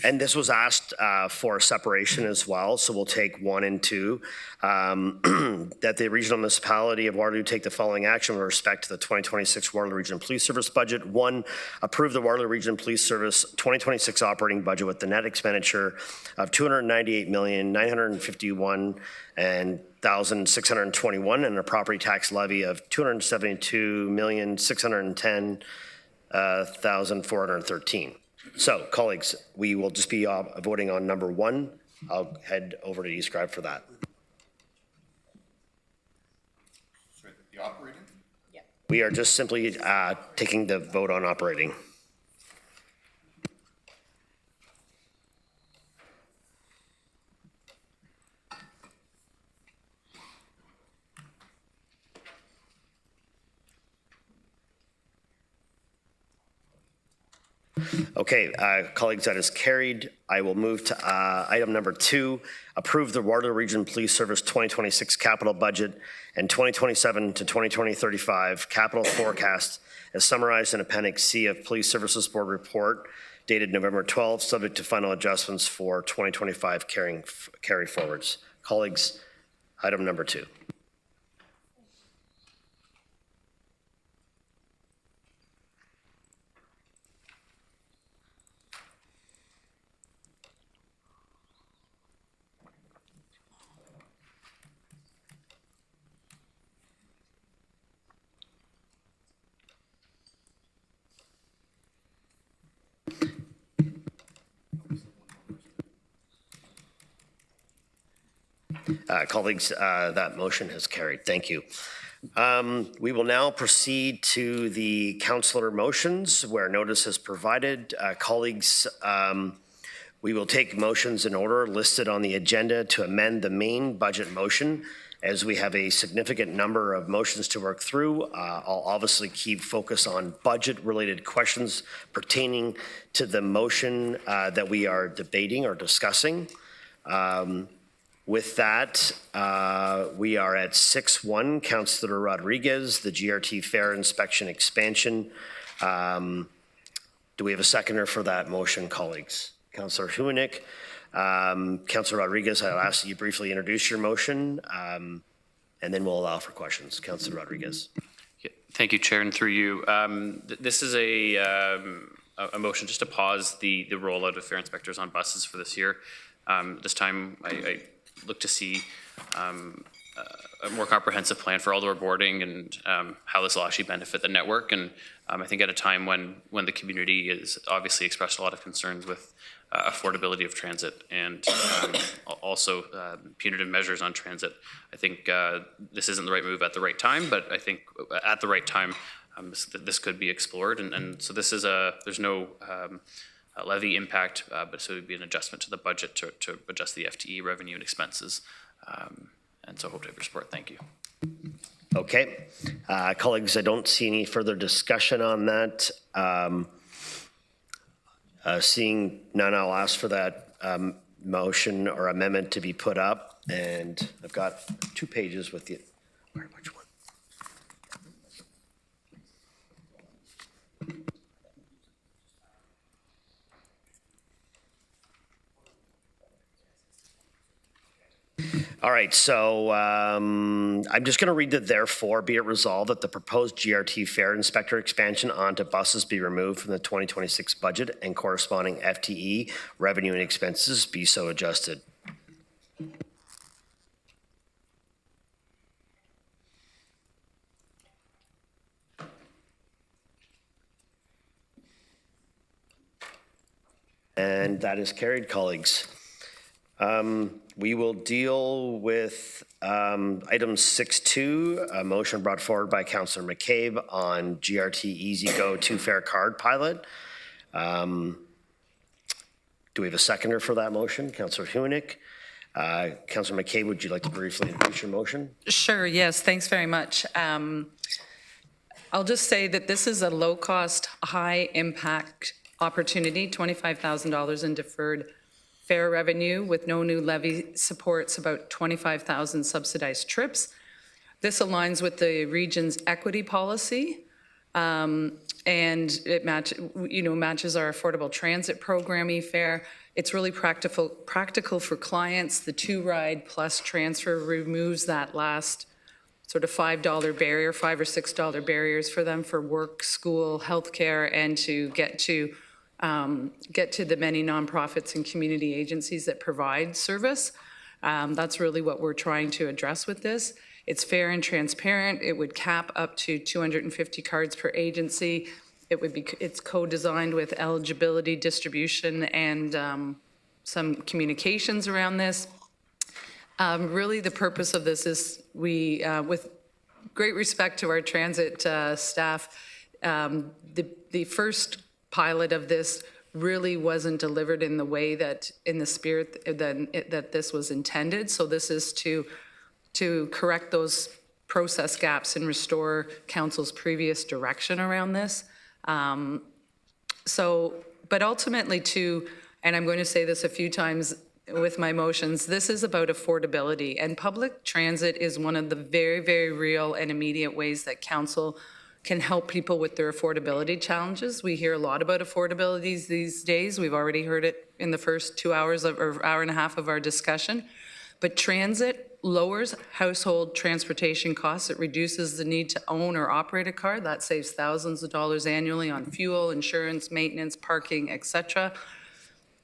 and this was asked for separation as well, so we'll take 1 and 2. That the regional municipality of Waterloo take the following action with respect to the 2026 Waterloo Regional Police Service budget. 1, approve the Waterloo Regional Police Service 2026 operating budget with the net expenditure of $298,951,621 and a property tax levy of $272,610,413. So, colleagues, we will just be voting on number 1. I'll head over to describe for that. The operating? Yeah. We are just simply taking the vote on operating. Okay, colleagues, that is carried. I will move to item number 2, approve the Waterloo Region Police Service 2026 capital budget and 2027 to 2035 capital forecast as summarized in Appendix C of Police Services Board report dated November 12, subject to final adjustments for 2025 carry forwards. Colleagues, item number 2. Colleagues, that motion has carried. Thank you. We will now proceed to the councillor motions where notice is provided. Colleagues, we will take motions in order listed on the agenda to amend the main budget motion. As we have a significant number of motions to work through, I'll obviously keep focus on budget-related questions pertaining to the motion that we are debating or discussing. With that, we are at 6-1, Councillor Rodriguez, the GRT fare inspection expansion. Do we have a seconder for that motion, colleagues? Councillor Huenick. Councillor Rodriguez, I'll ask that you briefly introduce your motion, and then we'll allow for questions. Councillor Rodriguez. Yeah, thank you, Chair, and through you. This is a motion just to pause the rollout of fare inspectors on buses for this year. This time, I look to see a more comprehensive plan for outdoor boarding and how this will actually benefit the network. And I think at a time when the community has obviously expressed a lot of concerns with affordability of transit and also punitive measures on transit, I think this isn't the right move at the right time, but I think at the right time, this could be explored. And so this is there's no levy impact, but so it would be an adjustment to the budget to adjust the FTE revenue and expenses. And so I hope to have your support. Thank you. Okay. Colleagues, I don't see any further discussion on that. Seeing none, I'll ask for that motion or amendment to be put up. And I've got 2 pages with you. Which one? All right, so I'm just going to read the therefore be it resolved that the proposed GRT fare inspector expansion onto buses be removed from the 2026 budget and corresponding FTE revenue and expenses be so adjusted. And that is carried, colleagues. We will deal with item 6.2, a motion brought forward by Councillor McCabe on GRT Easy Go 2-fare card pilot. Do we have a seconder for that motion? Councillor Huenick. Councillor McCabe, would you like to briefly introduce your motion? Sure, yes, thanks very much. I'll just say that this is a low-cost, high-impact opportunity, $25,000 in deferred fare revenue with no new levy supports about 25,000 subsidized trips. This aligns with the region's equity policy And it matches our affordable transit program e-fare. It's really practical for clients. The 2-ride plus transfer removes that last sort of $5 barrier, $5 or $6 barriers for them for work, school, healthcare, and to get to the many nonprofits and community agencies that provide service. That's really what we're trying to address with this. It's fair and transparent. It would cap up to 250 cards per agency. It's co-designed with eligibility, distribution, and some communications around this. Really, the purpose of this is with great respect to our transit staff, the first pilot of this really wasn't delivered in the way that, in the spirit that this was intended. So this is to correct those process gaps and restore council's previous direction around this. But ultimately too, and I'm going to say this a few times with my motions, this is about affordability, and public transit is one of the very, very real and immediate ways that council can help people with their affordability challenges. We hear a lot about affordability these days. We've already heard it in the first 2 hours or hour and a half of our discussion. But transit lowers household transportation costs. It reduces the need to own or operate a car. That saves thousands of dollars annually on fuel, insurance, maintenance, parking, etc.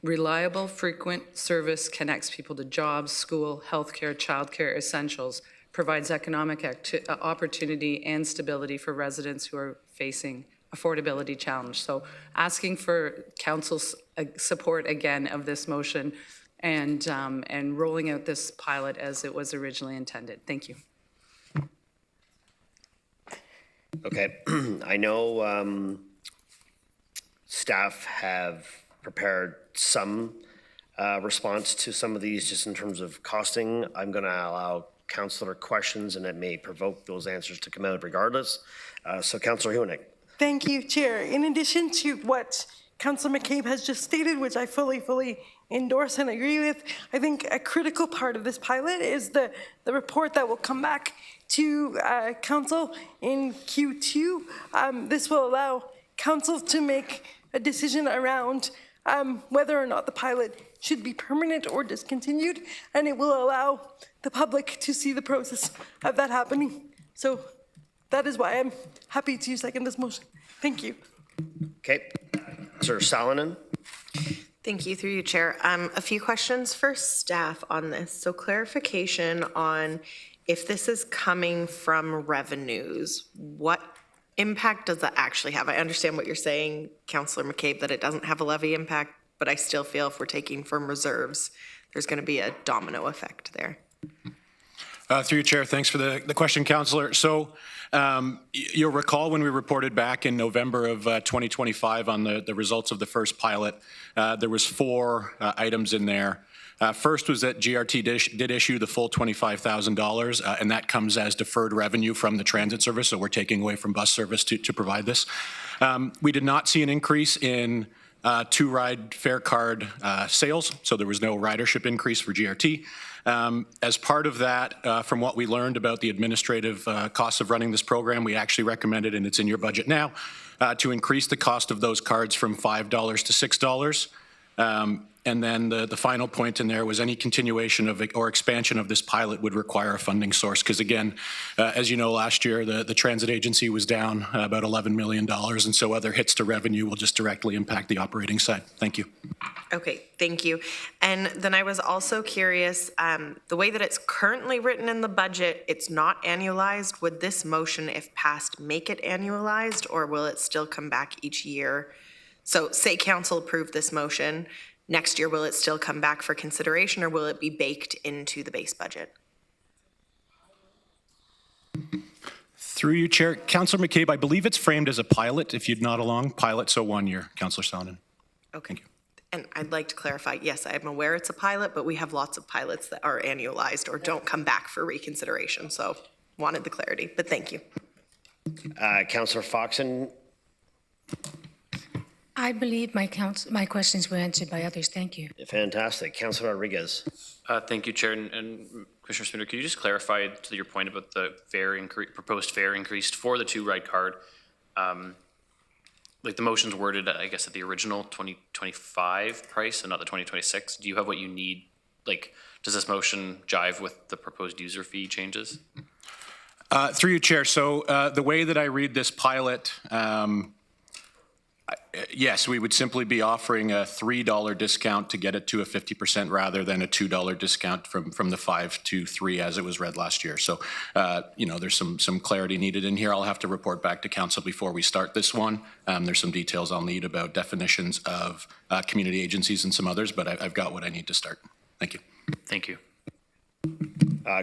Reliable, frequent service connects people to jobs, school, healthcare, childcare, essentials, provides economic opportunity and stability for residents who are facing affordability challenge. So asking for council's support again of this motion and rolling out this pilot as it was originally intended. Thank you. Okay, I know staff have prepared some response to some of these just in terms of costing. I'm going to allow councillor questions, and it may provoke those answers to come out regardless. So Councillor Hoenig. Thank you, Chair. In addition to what Councillor McCabe has just stated, which I fully endorse and agree with, I think a critical part of this pilot is the report that will come back to council in Q2. This will allow council to make a decision around whether or not the pilot should be permanent or discontinued, and it will allow the public to see the process of that happening. So that is why I'm happy to second this motion. Thank you. Okay, Sir Salonen. Thank you, through you, Chair. A few questions for staff on this. So clarification on if this is coming from revenues, what impact does that actually have? I understand what you're saying, Councillor McCabe, that it doesn't have a levy impact, but I still feel if we're taking from reserves, there's going to be a domino effect there. Through you, Chair, thanks for the question, Councillor. So you'll recall when we reported back in November of 2025 on the results of the first pilot, there was 4 items in there. First was that GRT did issue the full $25,000, and that comes as deferred revenue from the transit service, so we're taking away from bus service to provide this. We did not see an increase in 2-ride fare card sales, so there was no ridership increase for GRT. As part of that, from what we learned about the administrative costs of running this program, we actually recommended, and it's in your budget now, to increase the cost of those cards from $5 to $6. And then the final point in there was any continuation of or expansion of this pilot would require a funding source. Because again, as you know, last year, the transit agency was down about $11 million. And so other hits to revenue will just directly impact the operating side. Thank you. Okay, thank you. And then I was also curious, the way that it's currently written in the budget, it's not annualized. Would this motion, if passed, make it annualized, or will it still come back each year? So say council approved this motion, next year, will it still come back for consideration, or will it be baked into the base budget? Through you, Chair. Councillor McCabe, I believe it's framed as a pilot, if you'd nod along. Pilot, so 1 year. Councillor Salonen. Okay. And I'd like to clarify, yes, I'm aware it's a pilot, but we have lots of pilots that are annualized or don't come back for reconsideration. So wanted the clarity, but thank you. Councillor Foxen. I believe my questions were answered by others. Thank you. Fantastic. Councillor Rodriguez. Thank you, Chair. And Commissioner Spindler, could you just clarify to your point about the proposed fare increase for the 2-ride card? like the motion's worded, I guess, at the original 2025 price and not the 2026. Do you have what you need? Like, does this motion jive with the proposed user fee changes? Through you, Chair. So the way that I read this pilot, yes, we would simply be offering a $3 discount to get it to a 50% rather than a $2 discount from the 5 to 3 as it was read last year. So, you know, there's some clarity needed in here. I'll have to report back to council before we start this one. There's some details I'll need about definitions of community agencies and some others, but I've got what I need to start. Thank you. Thank you.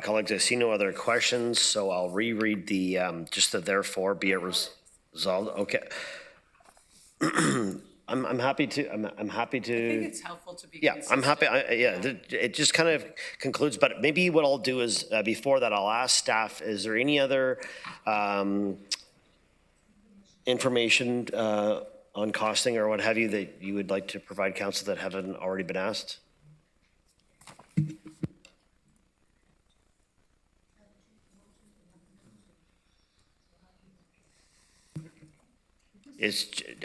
Colleagues, I see no other questions, so I'll reread the, just the therefore be it resolved. Okay. I'm happy to, I'm happy to. I think it's helpful to be Yeah, I'm happy, it just kind of concludes, but maybe what I'll do is, before that, I'll ask staff, is there any other information on costing or what have you that you would like to provide council that haven't already been asked?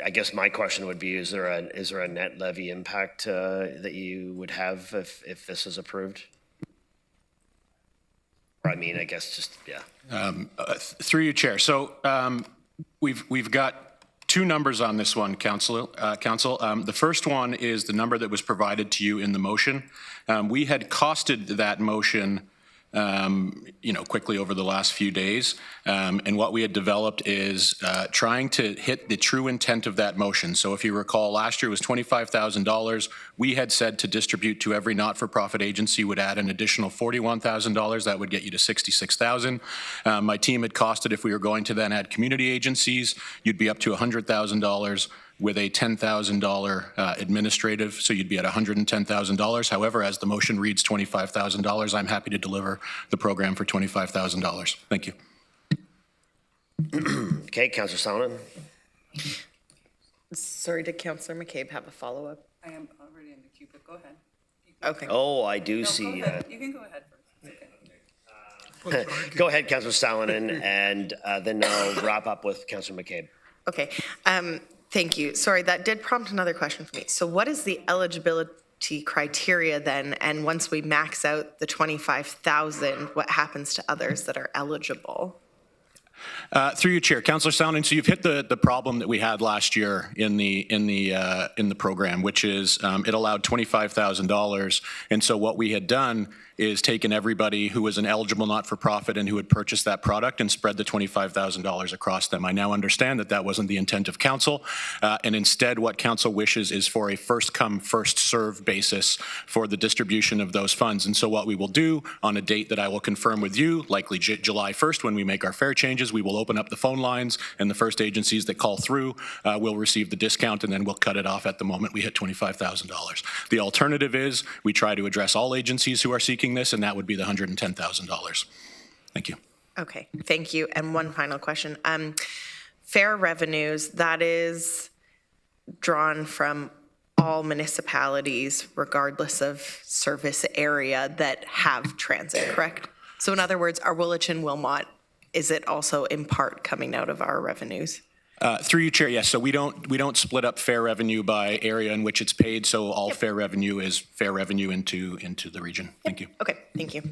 I guess my question would be, is there a net levy impact that you would have if this is approved? Or I mean, I guess just, yeah. Through you, Chair. So we've got two numbers on this one, Council. The first one is the number that was provided to you in the motion. We had costed that motion you know, quickly over the last few days. And what we had developed is trying to hit the true intent of that motion. So if you recall, last year was $25,000. We had said to distribute to every not-for-profit agency would add an additional $41,000. That would get you to $66,000. My team had costed, if we were going to then add community agencies, you'd be up to $100,000 with a $10,000 administrative, so you'd be at $110,000. However, as the motion reads $25,000, I'm happy to deliver the program for $25,000. Thank you. Okay, Councillor Salonen. Sorry, did Councillor McCabe have a follow-up? I am already in the queue, but go ahead. Okay. Oh, I do see. You can go ahead first. Go ahead, Councillor Salonen, and then I'll wrap up with Councillor McCabe. Okay. Thank you. Sorry, that did prompt another question for me. So what is the eligibility criteria then? And once we max out the 25,000, what happens to others that are eligible? Through you, Chair, Councillor Salonen. So you've hit the problem that we had last year in the program, which is it allowed $25,000, and so what we had done is taken everybody who was an eligible not-for-profit and who had purchased that product and spread the $25,000 across them. I now understand that that wasn't the intent of council, and instead what council wishes is for a first-come, first-served basis for the distribution of those funds. And so what we will do on a date that I will confirm with you, likely July 1st when we make our fare changes, we will open up the phone lines, and the first agencies that call through will receive the discount, and then we'll cut it off at the moment we hit $25,000. The alternative is we try to address all agencies who are seeking this, and that would be the $110,000. Thank you. Okay, thank you. And one final question. Fair revenues, that is drawn from all municipalities regardless of service area that have transit, correct? So in other words, our Woolwich and Wilmot, is it also in part coming out of our revenues? Through you, Chair, yes. So we don't split up fair revenue by area in which it's paid. So all fair revenue is fair revenue into the region. Thank you. Okay, thank you.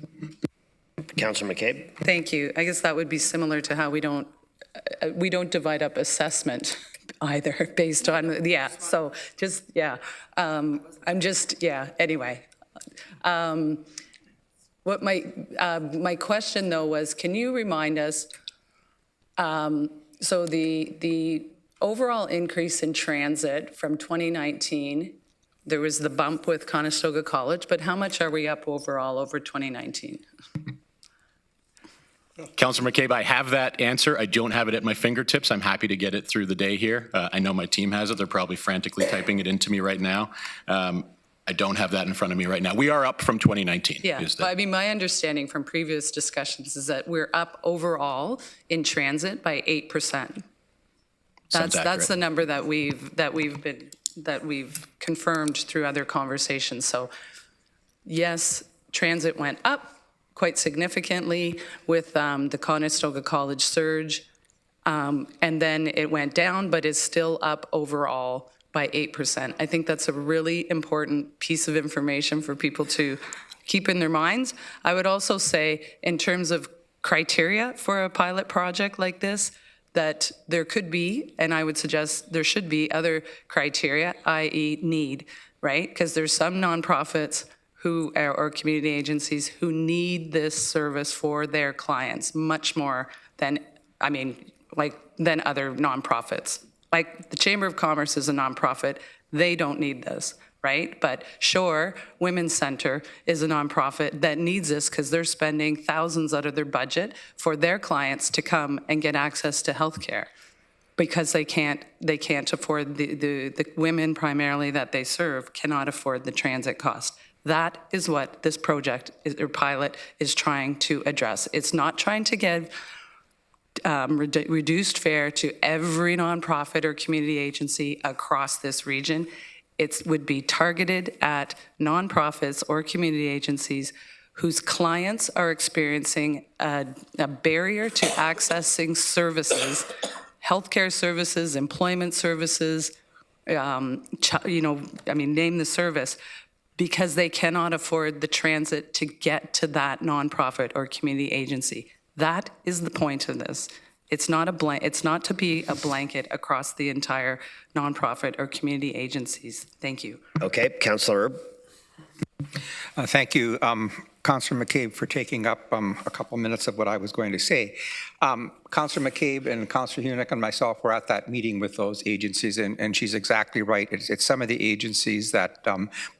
Councillor McCabe. Thank you. I guess that would be similar to how we don't divide up assessment either based on, so just, I'm just, anyway. What my question though was, can you remind us, so the overall increase in transit from 2019, there was the bump with Conestoga College, but how much are we up overall over 2019? Councillor McCabe, I have that answer. I don't have it at my fingertips. I'm happy to get it through the day here. I know my team has it. They're probably frantically typing it into me right now. I don't have that in front of me right now. We are up from 2019. Yeah, but I mean, my understanding from previous discussions is that we're up overall in transit by 8%. That's the number that we've confirmed through other conversations. So yes, transit went up quite significantly with the Conestoga College surge. And then it went down, but is still up overall by 8%. I think that's a really important piece of information for people to keep in their minds. I would also say, in terms of criteria for a pilot project like this, that there could be, and I would suggest there should be, other criteria, i.e. need, right? Because there's some nonprofits who, or community agencies who need this service for their clients much more than, than other nonprofits. Like the Chamber of Commerce is a nonprofit, they don't need this, right? But sure, Women's Center is a nonprofit that needs this because they're spending thousands out of their budget for their clients to come and get access to healthcare because they can't afford the women primarily that they serve cannot afford the transit cost. That is what this project or pilot is trying to address. It's not trying to give reduced fare to every nonprofit or community agency across this region. It would be targeted at nonprofits or community agencies whose clients are experiencing a barrier to accessing services, healthcare services, employment services, name the service, because they cannot afford the transit to get to that nonprofit or community agency. That is the point of this. It's not to be a blanket across the entire nonprofit or community agencies. Thank you. Okay, Councillor Erb. Thank you, Councillor McCabe, for taking up a couple minutes of what I was going to say. Councillor McCabe and Councillor Hunick and myself were at that meeting with those agencies, and she's exactly right. It's some of the agencies that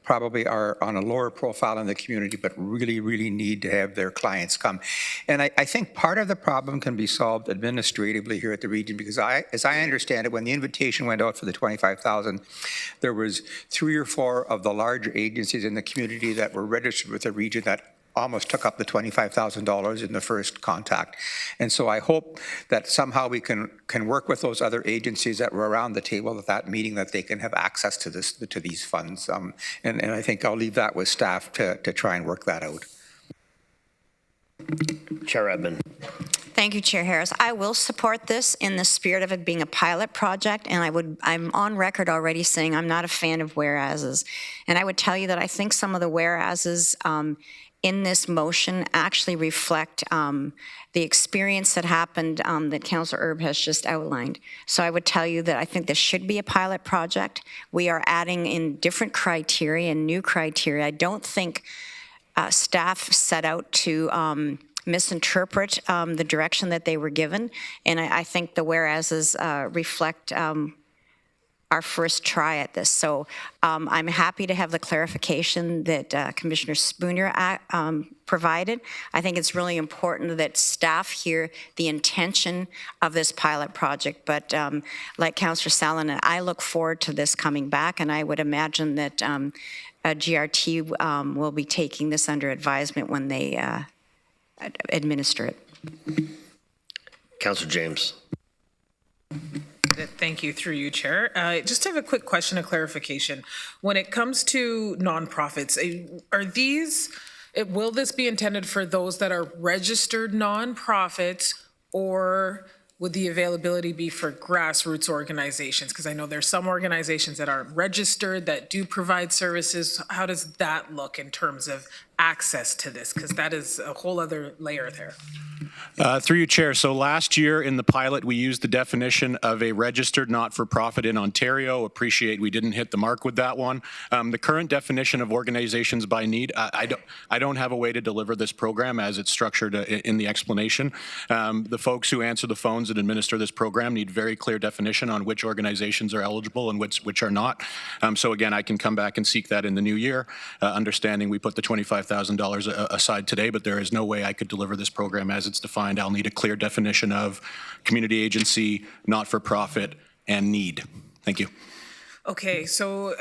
probably are on a lower profile in the community, but really, really need to have their clients come. And I think part of the problem can be solved administratively here at the region, because as I understand it, when the invitation went out for the 25,000, there was 3 or 4 of the larger agencies in the community that were registered with the region that almost took up the $25,000 in the first contact. And so I hope that somehow we can work with those other agencies that were around the table at that meeting, that they can have access to these funds. And I think I'll leave that with staff to try and work that out. Chair Edmund. Thank you, Chair Harris. I will support this in the spirit of it being a pilot project, and I'm on record already saying I'm not a fan of whereases. And I would tell you that I think some of the whereases in this motion actually reflect the experience that happened that Councillor Erb has just outlined. So I would tell you that I think this should be a pilot project. We are adding in different criteria and new criteria. I don't think staff set out to misinterpret the direction that they were given, and I think the whereases reflect our first try at this. So I'm happy to have the clarification that Commissioner Spooner provided. I think it's really important that staff hear the intention of this pilot project. But like Councillor Salonen, I look forward to this coming back, and I would imagine that GRT will be taking this under advisement when they administer it. Councillor James. Thank you, through you, Chair. Just have a quick question of clarification. When it comes to nonprofits, will this be intended for those that are registered nonprofits, or would the availability be for grassroots organizations? Because I know there's some organizations that aren't registered that do provide services. How does that look in terms of access to this? Because that is a whole other layer there. Through you, Chair. So last year in the pilot, we used the definition of a registered not-for-profit in Ontario. Appreciate we didn't hit the mark with that one. The current definition of organizations by need, I don't have a way to deliver this program as it's structured in the explanation. The folks who answer the phones and administer this program need very clear definition on which organizations are eligible and which are not. So again, I can come back and seek that in the new year, understanding we put the $25,000 aside today, but there is no way I could deliver this program as it's defined. I'll need a clear definition of community agency, not-for-profit, and need. Thank you. Okay, so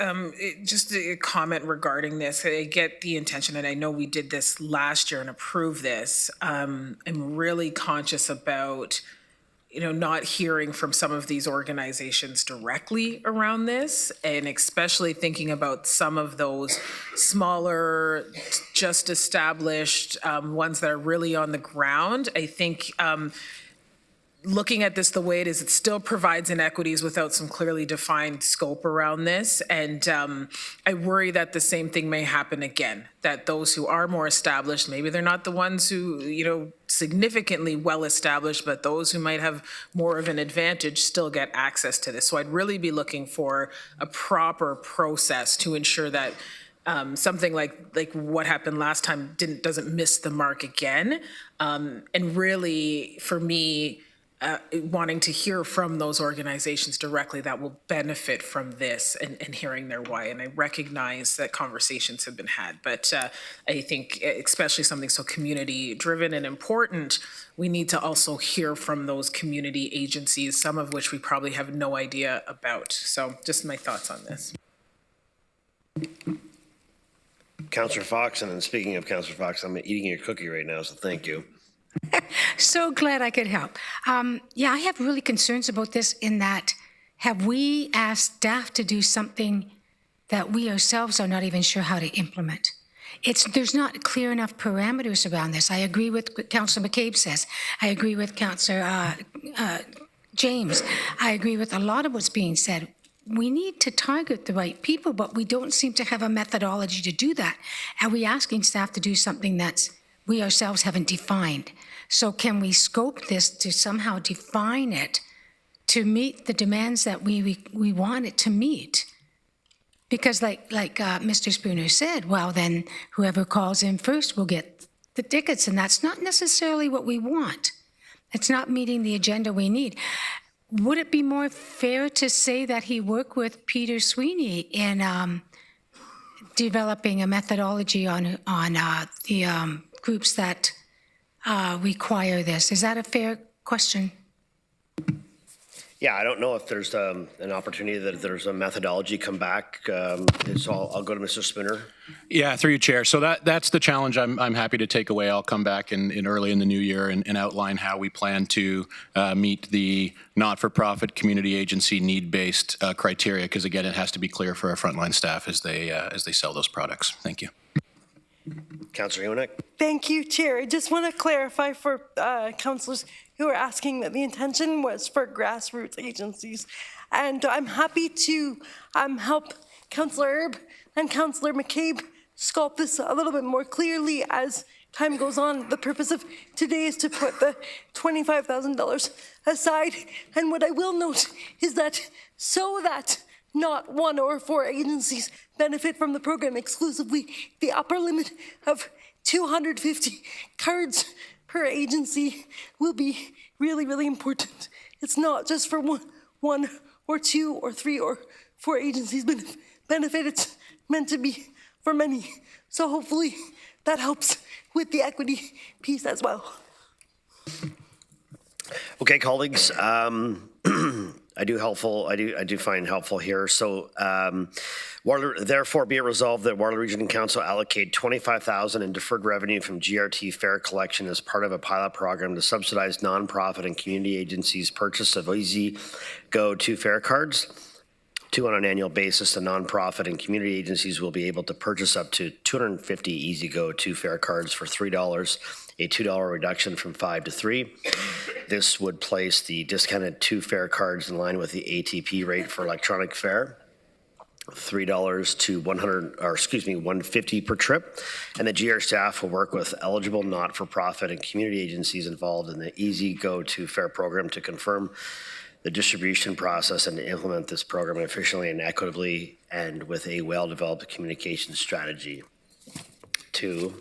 just a comment regarding this. I get the intention, and I know we did this last year and approved this. I'm really conscious about not hearing from some of these organizations directly around this, and especially thinking about some of those smaller, just established ones that are really on the ground. I think looking at this the way it is, it still provides inequities without some clearly defined scope around this. And I worry that the same thing may happen again, that those who are more established, maybe they're not the ones who, significantly well established, but those who might have more of an advantage still get access to this. So I'd really be looking for a proper process to ensure that something like what happened last time doesn't miss the mark again. And really, for me, wanting to hear from those organizations directly that will benefit from this and hearing their why. And I recognize that conversations have been had, but I think especially something so community driven and important, we need to also hear from those community agencies, some of which we probably have no idea about. So just my thoughts on this. Councillor Fox, and then speaking of Councillor Fox, I'm eating your cookie right now, so thank you. So glad I could help. Yeah, I have really concerns about this in that have we asked staff to do something that we ourselves are not even sure how to implement? There's not clear enough parameters around this. I agree with what Councillor McCabe says. I agree with Councillor James. I agree with a lot of what's being said. We need to target the right people, but we don't seem to have a methodology to do that. Are we asking staff to do something that's we ourselves haven't defined? So can we scope this to somehow define it to meet the demands that we want it to meet? Because like Mr. Spooner said, well, then whoever calls in first will get the tickets, and that's not necessarily what we want. It's not meeting the agenda we need. Would it be more fair to say that he worked with Peter Sweeney in developing a methodology on the groups that require this? Is that a fair question? Yeah, I don't know if there's an opportunity that there's a methodology come back. So I'll go to Mr. Spooner. Yeah, through you, Chair. So that's the challenge I'm happy to take away. I'll come back in early in the new year and outline how we plan to meet the not-for-profit community agency need-based criteria, because again, it has to be clear for our frontline staff as they sell those products. Thank you. Councillor Iwanek. Thank you, Chair. I just want to clarify for councillors who are asking that the intention was for grassroots agencies. And I'm happy to help Councillor Erb and Councillor McCabe sculpt this a little bit more clearly as time goes on. The purpose of today is to put the $25,000 aside. And what I will note is that so that not one or four agencies benefit from the program exclusively, the upper limit of 250 cards per agency will be really, really important. It's not just for one or two or three or four agencies benefit. It's meant to be for many. So hopefully that helps with the equity piece as well. Okay, colleagues. I do find helpful here. So, therefore, be it resolved that Waterloo Region Council allocate $25,000 in deferred revenue from GRT fare collection as part of a pilot program to subsidize nonprofit and community agencies' purchase of Easy Go 2 fare cards. 2 on an annual basis, the nonprofit and community agencies will be able to purchase up to 250 Easy Go 2 fare cards for $3. A $2 reduction from 5 to 3. This would place the discounted 2 fare cards in line with the ATP rate for electronic fare, $3 to $150 per trip. And the GR staff will work with eligible not-for-profit and community agencies involved in the Easy Go 2 fare program to confirm the distribution process and to implement this program efficiently and equitably and with a well-developed communication strategy. 2.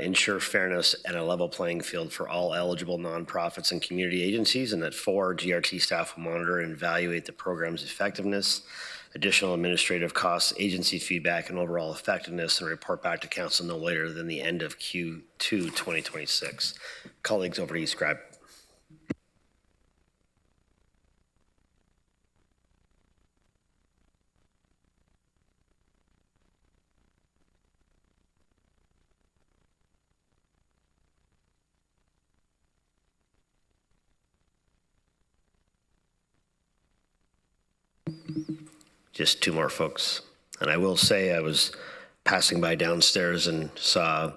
Ensure fairness and a level playing field for all eligible nonprofits and community agencies, and that 4, GRT staff will monitor and evaluate the program's effectiveness, additional administrative costs, agency feedback, and overall effectiveness, and report back to council no later than the end of Q2 2026. Colleagues, over to you, Scribe. Just 2 more folks. And I will say I was passing by downstairs and saw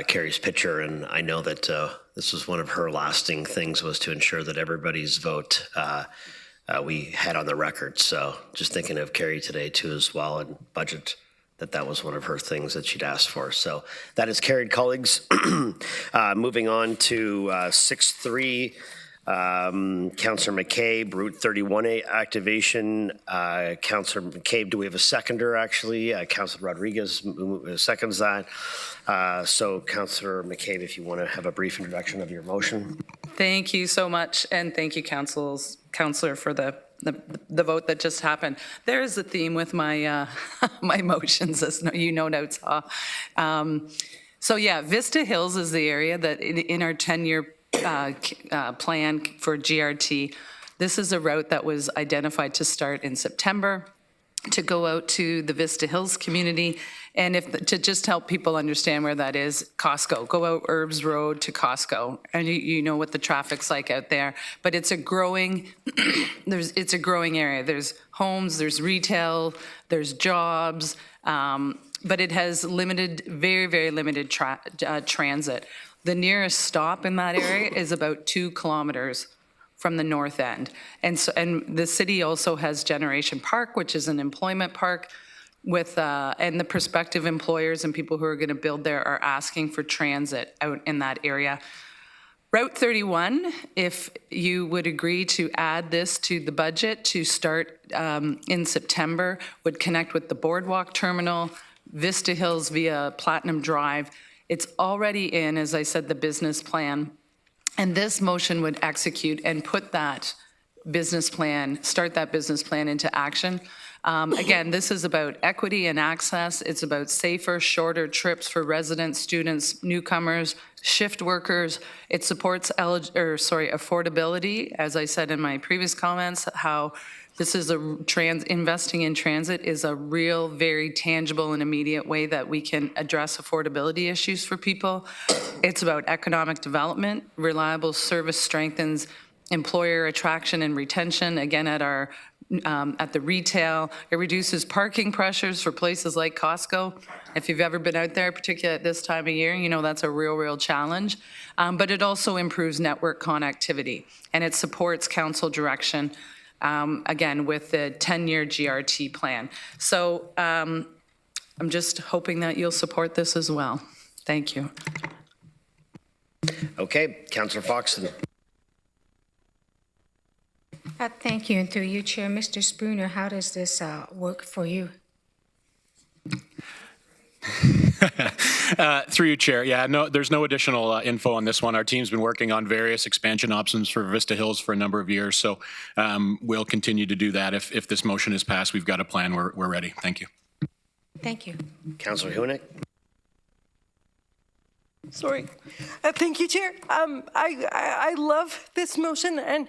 Carrie's picture, and I know that this was one of her lasting things, was to ensure that everybody's vote we had on the record. So just thinking of Carrie today too as well, and budget, that was one of her things that she'd asked for. So that is carried, colleagues. Moving on to 6.3, Councillor McCabe, Route 31A activation. Councillor McCabe, do we have a seconder actually? Councillor Rodriguez seconds that. So Councillor McCabe, if you want to have a brief introduction of your motion. Thank you so much, and thank you, Councillor, for the vote that just happened. There is a theme with my my motions, as you no doubt saw. So yeah, Vista Hills is the area that in our 10-year plan for GRT, this is a route that was identified to start in September, to go out to the Vista Hills community, and to just help people understand where that is, Costco. Go out Herbs Road to Costco, and you know what the traffic's like out there. But it's a growing, it's a growing area. There's homes, there's retail, there's jobs, but it has limited, very, very limited transit. The nearest stop in that area is about 2 kilometers from the north end. And the city also has Generation Park, which is an employment park with, and the prospective employers and people who are gonna build there are asking for transit out in that area. Route 31, if you would agree to add this to the budget to start in September, would connect with the Boardwalk Terminal, Vista Hills via Platinum Drive. It's already in, as I said, the business plan. And this motion would execute and put that business plan, start that business plan into action. Again, this is about equity and access. It's about safer, shorter trips for residents, students, newcomers, shift workers. It supports affordability, as I said in my previous comments, how this is investing in transit is a real, very tangible and immediate way that we can address affordability issues for people. It's about economic development. Reliable service strengthens employer attraction and retention, again, at the retail. It reduces parking pressures for places like Costco. If you've ever been out there, particularly at this time of year, you know that's a real challenge. But it also improves network connectivity, and it supports council direction, again, with the 10-year GRT plan. So I'm just hoping that you'll support this as well. Thank you. Okay, Councillor Foxton. Thank you, and through you, Chair. Mr. Spooner, how does this work for you? Through you, Chair. Yeah, no, there's no additional info on this one. Our team's been working on various expansion options for Vista Hills for a number of years, so we'll continue to do that. If this motion is passed, we've got a plan. We're ready. Thank you. Thank you. Councillor Hunick. Sorry. Thank you, Chair. I love this motion, and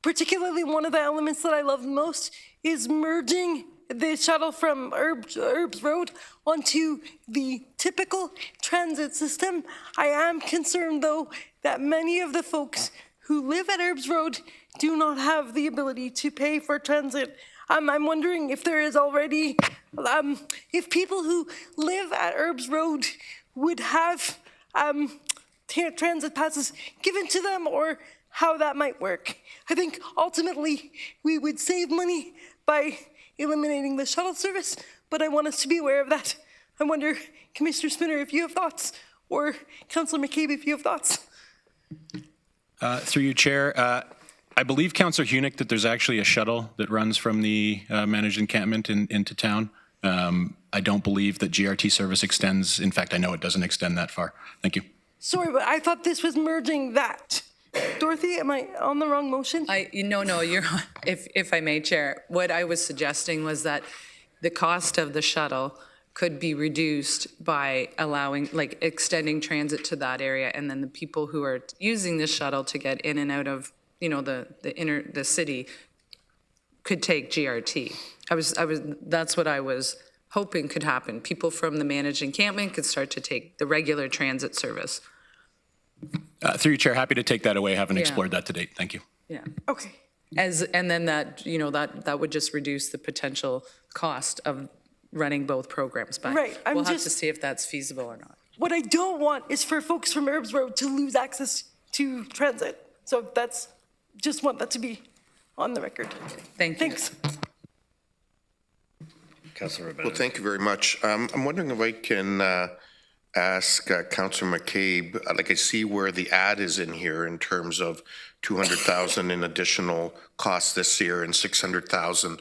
particularly one of the elements that I love most is merging the shuttle from Herbs Road onto the typical transit system. I am concerned, though, that many of the folks who live at Herbs Road do not have the ability to pay for transit. I'm wondering if there is already, if people who live at Herbs Road would have transit passes given to them, or how that might work. I think ultimately we would save money by eliminating the shuttle service, but I want us to be aware of that. I wonder, Commissioner Spooner, if you have thoughts, or Councillor McCabe, if you have thoughts. Through you, Chair. I believe, Councillor Hunick, that there's actually a shuttle that runs from the managed encampment into town. I don't believe that GRT service extends. In fact, I know it doesn't extend that far. Thank you. Sorry, but I thought this was merging that. Dorothy, am I on the wrong motion? No, you're on. If I may, Chair, what I was suggesting was that the cost of the shuttle could be reduced by allowing, like, extending transit to that area, and then the people who are using the shuttle to get in and out of, you know, the city could take GRT. That's what I was hoping could happen. People from the managed encampment could start to take the regular transit service. Through you, Chair, happy to take that away. Haven't explored that to date. Thank you. Yeah. Okay. And then that, you know, that would just reduce the potential cost of running both programs. But right. We'll have to see if that's feasible or not. What I don't want is for folks from Herbs Road to lose access to transit. So that's, just want that to be on the record. Thank you. Thanks. Councillor Well, thank you very much. I'm wondering if I can ask Councillor McCabe, like I see where the ad is in here in terms of 200,000 in additional costs this year and 600,000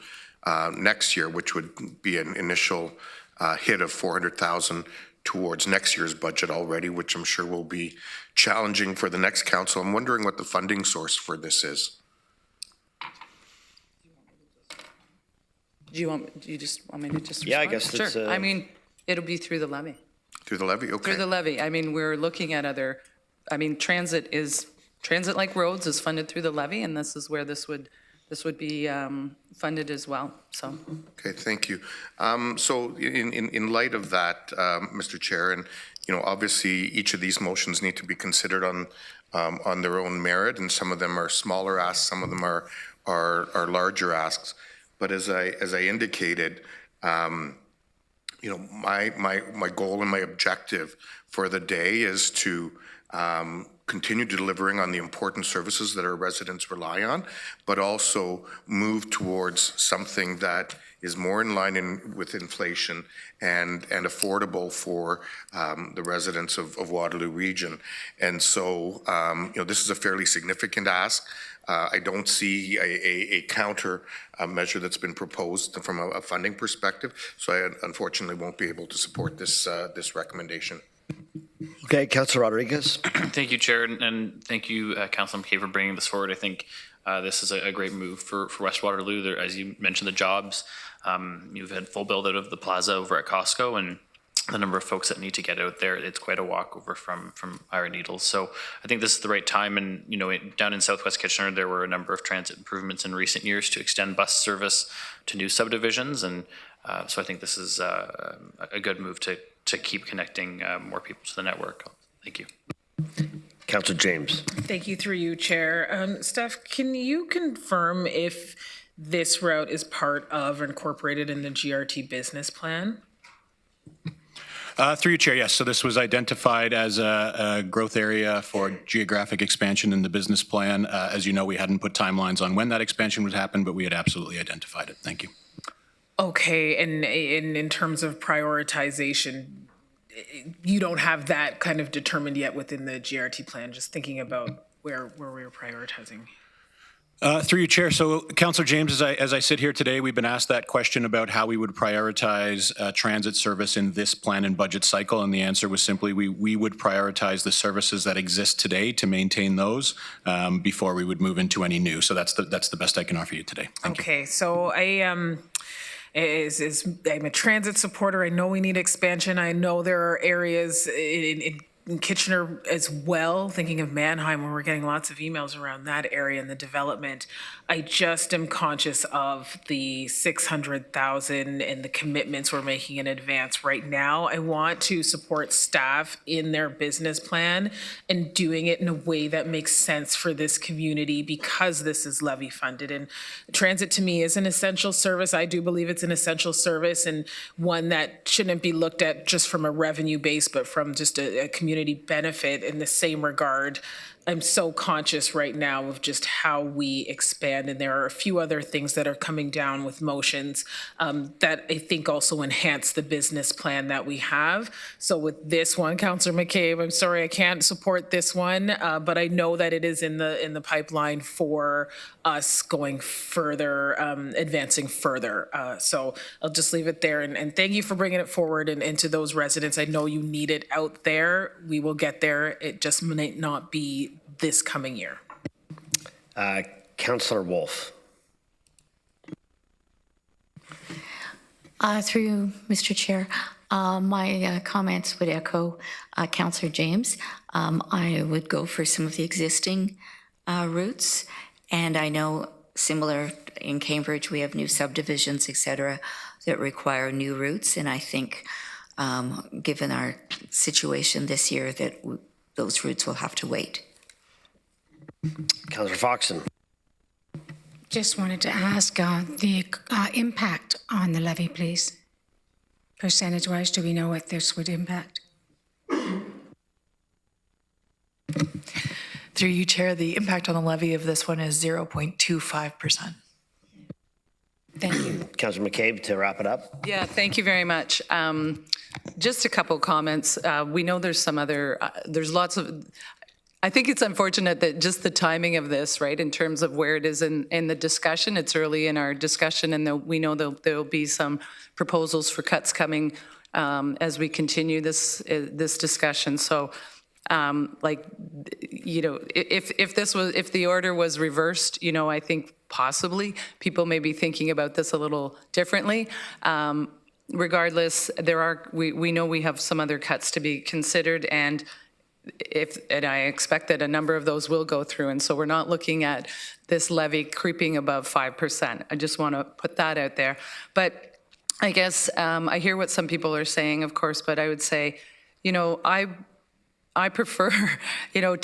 next year, which would be an initial hit of 400,000 towards next year's budget already, which I'm sure will be challenging for the next council. I'm wondering what the funding source for this is. Do you just want me to just respond? Yeah, I guess Sure. it's, I mean, it'll be through the levy. Through the levy? Okay. Through the levy. I mean, we're looking at other, I mean, transit like roads is funded through the levy, and this is where this would be funded as well, so. Okay, thank you. So in light of that, Mr. Chair, and obviously each of these motions need to be considered on their own merit, and some of them are smaller asks, some of them are larger asks. But as I indicated, my goal and my objective for the day is to continue delivering on the important services that our residents rely on, but also move towards something that is more in line with inflation and affordable for the residents of Waterloo Region. And so, this is a fairly significant ask. I don't see a counter measure that's been proposed from a funding perspective, so I unfortunately won't be able to support this recommendation. Okay, Councillor Rodriguez. Thank you, Chair, and thank you, Councillor McKay, for bringing this forward. I think this is a great move for West Waterloo. There, as you mentioned, the jobs. You've had full build out of the plaza over at Costco, and the number of folks that need to get out there, it's quite a walk over from Iron Needles. So I think this is the right time. And, down in Southwest Kitchener, there were a number of transit improvements in recent years to extend bus service to new subdivisions. And so I think this is a good move to keep connecting more people to the network. Thank you. Councillor James. Thank you, through you, Chair. Steph, can you confirm if this route is part of or incorporated in the GRT business plan? Through you, Chair, yes. So this was identified as a growth area for geographic expansion in the business plan. As you know, we hadn't put timelines on when that expansion would happen, but we had absolutely identified it. Thank you. Okay, and in terms of prioritization, you don't have that kind of determined yet within the GRT plan, just thinking about where we're prioritizing. Through you, Chair. So, Councillor James, as I sit here today, we've been asked that question about how we would prioritize transit service in this plan and budget cycle, and the answer was simply we would prioritize the services that exist today to maintain those before we would move into any new. So that's the best I can offer you today. Thank you. Okay, so I'm a transit supporter. I know we need expansion. I know there are areas in Kitchener as well, thinking of Mannheim, where we're getting lots of emails around that area and the development. I just am conscious of the 600,000 and the commitments we're making in advance right now. I want to support staff in their business plan and doing it in a way that makes sense for this community because this is levy funded. And transit to me is an essential service. I do believe it's an essential service and one that shouldn't be looked at just from a revenue base, but from just a community benefit in the same regard. I'm so conscious right now of just how we expand, and there are a few other things that are coming down with motions that I think also enhance the business plan that we have. So with this one, Councillor McCabe, I'm sorry I can't support this one, but I know that it is in the pipeline for us going further, advancing further. So I'll just leave it there, and thank you for bringing it forward and to those residents. I know you need it out there. We will get there. It just might not be this coming year. Councillor Wolf. Through you, Mr. Chair, my comments would echo Councillor James. I would go for some of the existing routes, and I know similar in Cambridge, we have new subdivisions, et cetera, that require new routes, and I think given our situation this year that those routes will have to wait. Councillor Foxon. Just wanted to ask the impact on the levy, please. Percentage-wise, do we know what this would impact? Through you, Chair, the impact on the levy of this one is 0.25%. Thank you. Councillor McCabe, to wrap it up. Yeah, thank you very much. Just a couple comments. We know there's some other, there's lots of, I think it's unfortunate that just the timing of this, right, in terms of where it is in the discussion, it's early in our discussion, and we know there'll be some proposals for cuts coming as we continue this discussion. So, like, you know, if the order was reversed, you know, I think possibly people may be thinking about this a little differently. Regardless, we know we have some other cuts to be considered, and I expect that a number of those will go through, and so we're not looking at this levy creeping above 5%. I just want to put that out there. But I guess I hear what some people are saying, of course, but I would say, you know, I prefer, you know,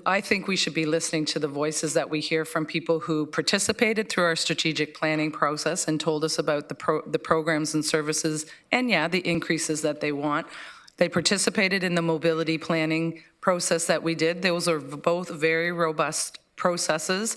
I think we should be listening to the voices that we hear from people who participated through our strategic planning process and told us about the programs and services and, yeah, the increases that they want. They participated in the mobility planning process that we did. Those are both very robust processes.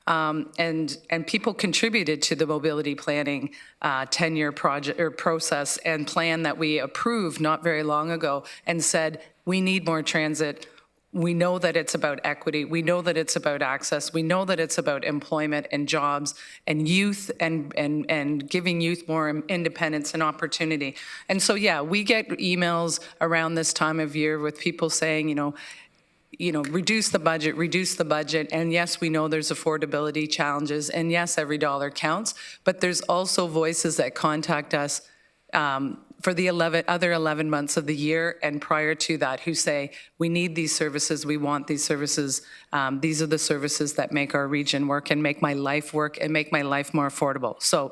And people contributed to the mobility planning 10-year project or process and plan that we approved not very long ago and said, we need more transit. We know that it's about equity. We know that it's about access. We know that it's about employment and jobs and youth and giving youth more independence and opportunity. And so, yeah, we get emails around this time of year with people saying, you know, reduce the budget. And yes, we know there's affordability challenges. And yes, every dollar counts. But there's also voices that contact us for the other 11 months of the year and prior to that who say, we need these services, we want these services. These are the services that make our region work and make my life work and make my life more affordable. So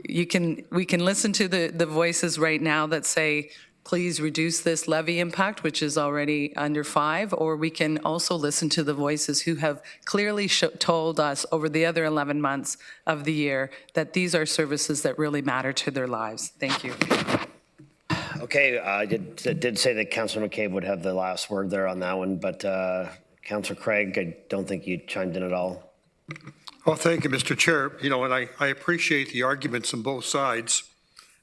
we can listen to the voices right now that say, please reduce this levy impact, which is already under 5, or we can also listen to the voices who have clearly told us over the other 11 months of the year that these are services that really matter to their lives. Thank you. Okay, I did say that Councillor McCabe would have the last word there on that one, but Councillor Craig, I don't think you chimed in at all. Well, thank you, Mr. Chair. You know, and I appreciate the arguments on both sides.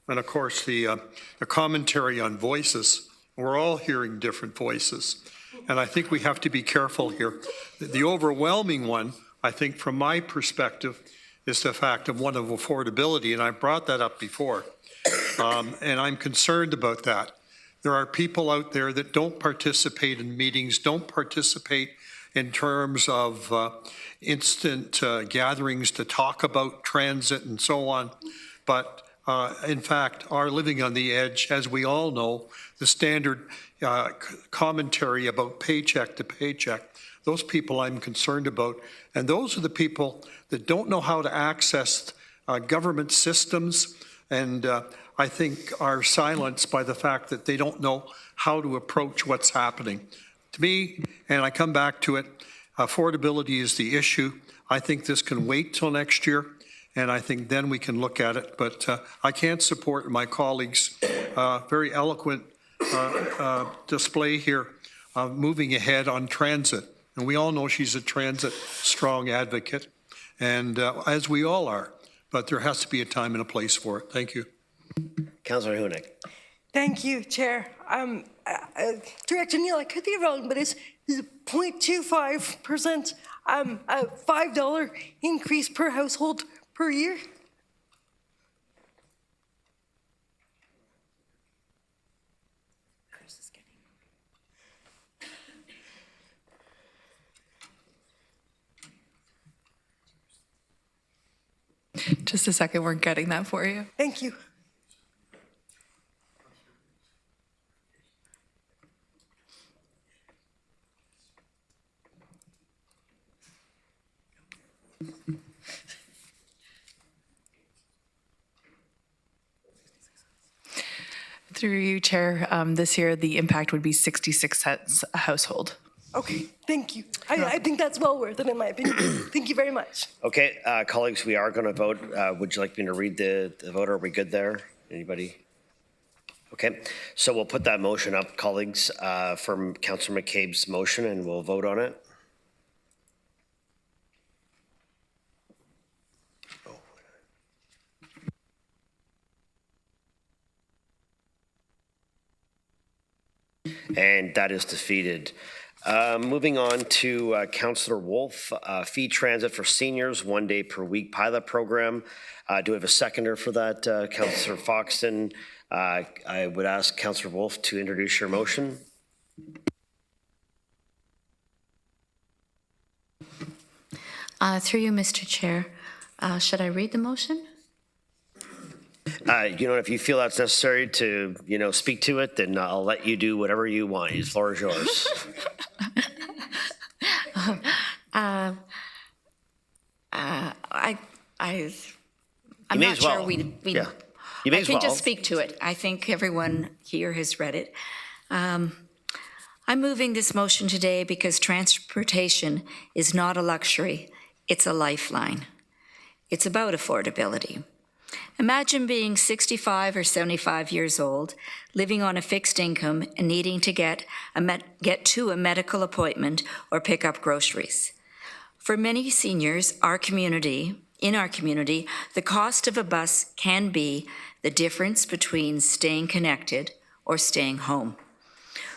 And of course, the commentary on voices. We're all hearing different voices. And I think we have to be careful here. The overwhelming one, I think from my perspective, is the fact of one of affordability. And I brought that up before. And I'm concerned about that. There are people out there that don't participate in meetings, don't participate in terms of instant gatherings to talk about transit and so on. But in fact, are living on the edge. As we all know, the standard commentary about paycheck to paycheck, those people I'm concerned about. And those are the people that don't know how to access government systems and I think are silenced by the fact that they don't know how to approach what's happening. To me, and I come back to it, affordability is the issue. I think this can wait till next year. And I think then we can look at it. But I can't support my colleagues' very eloquent display here of moving ahead on transit. And we all know she's a transit strong advocate, and as we all are. But there has to be a time and a place for it. Thank you. Councillor Hunick. Thank you, Chair. Director Neal, I could be wrong, but it's 0.25%, a $5 increase per household per year? Just a second, we're getting that for you. Thank you. Through you, Chair, this year the impact would be 66 cents a household. Okay, thank you. I think that's well worth it in my opinion. Thank you very much. Okay, colleagues, we are going to vote. Would you like me to read the vote? Are we good there? Anybody? Okay, so we'll put that motion up, colleagues, from Councillor McCabe's motion, and we'll vote on it. And that is defeated. Moving on to Councillor Wolf, fee transit for seniors, 1 day per week pilot program. Do we have a seconder for that, Councillor Foxton? I would ask Councillor Wolf to introduce your motion. Through you, Mr. Chair. Should I read the motion? If you feel that's necessary to, speak to it, then I'll let you do whatever you want. The floor is yours. I'm not sure we Yeah. You may I as can well. just speak to it. I think everyone here has read it. I'm moving this motion today because transportation is not a luxury, it's a lifeline. It's about affordability. Imagine being 65 or 75 years old, living on a fixed income and needing to get to a medical appointment or pick up groceries. For many seniors, in our community, the cost of a bus can be the difference between staying connected or staying home.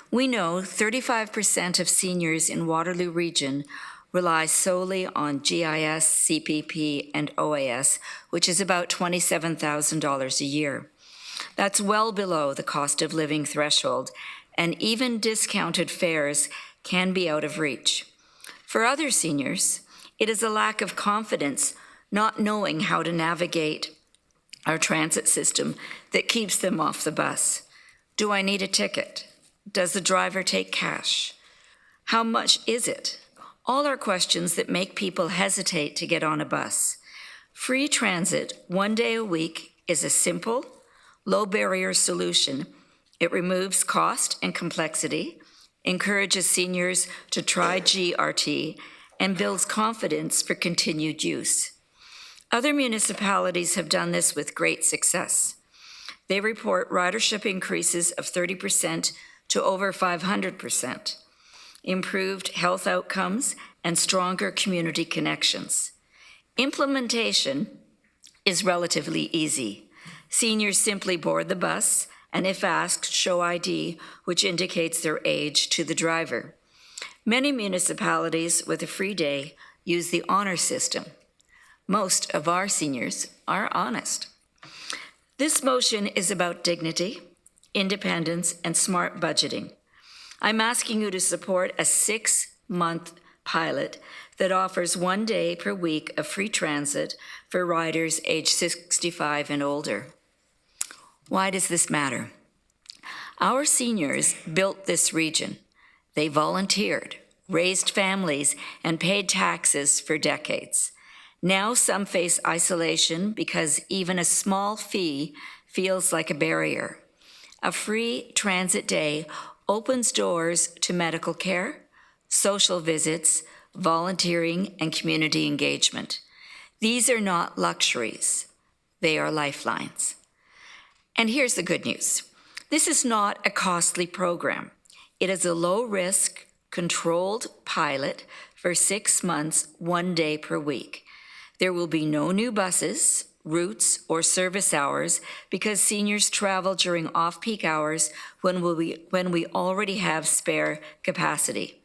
We know 35% of seniors in Waterloo region rely solely on GIS, CPP, and OAS, which is about $27,000 a year. That's well below the cost of living threshold, and even discounted fares can be out of reach. For other seniors, it is a lack of confidence, not knowing how to navigate our transit system, that keeps them off the bus. Do I need a ticket? Does the driver take cash? How much is it? All are questions that make people hesitate to get on a bus. Free transit 1 day a week is a simple, low-barrier solution. It removes cost and complexity, encourages seniors to try GRT, and builds confidence for continued use. Other municipalities have done this with great success. They report ridership increases of 30% to over 500%. Improved health outcomes, and stronger community connections. Implementation is relatively easy. Seniors simply board the bus, and if asked, show ID, which indicates their age, to the driver. Many municipalities with a free day use the honor system. Most of our seniors are honest. This motion is about dignity, independence, and smart budgeting. I'm asking you to support a 6-month pilot that offers 1 day per week of free transit for riders aged 65 and older. Why does this matter? Our seniors built this region. They volunteered, raised families, and paid taxes for decades. Now some face isolation because even a small fee feels like a barrier. A free transit day opens doors to medical care, social visits, volunteering, and community engagement. These are not luxuries. They are lifelines. And here's the good news. This is not a costly program. It is a low-risk, controlled pilot for 6 months, 1 day per week. There will be no new buses, routes, or service hours because seniors travel during off-peak hours when we already have spare capacity.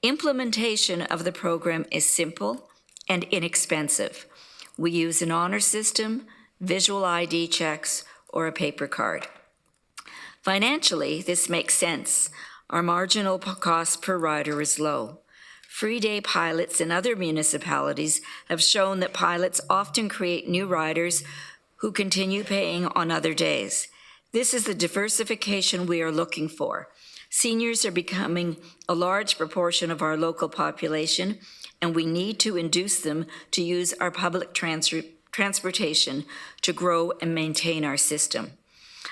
Implementation of the program is simple and inexpensive. We use an honor system, visual ID checks, or a paper card. Financially, this makes sense. Our marginal cost per rider is low. Free day pilots in other municipalities have shown that pilots often create new riders who continue paying on other days. This is the diversification we are looking for. Seniors are becoming a large proportion of our local population, and we need to induce them to use our public transportation to grow and maintain our system.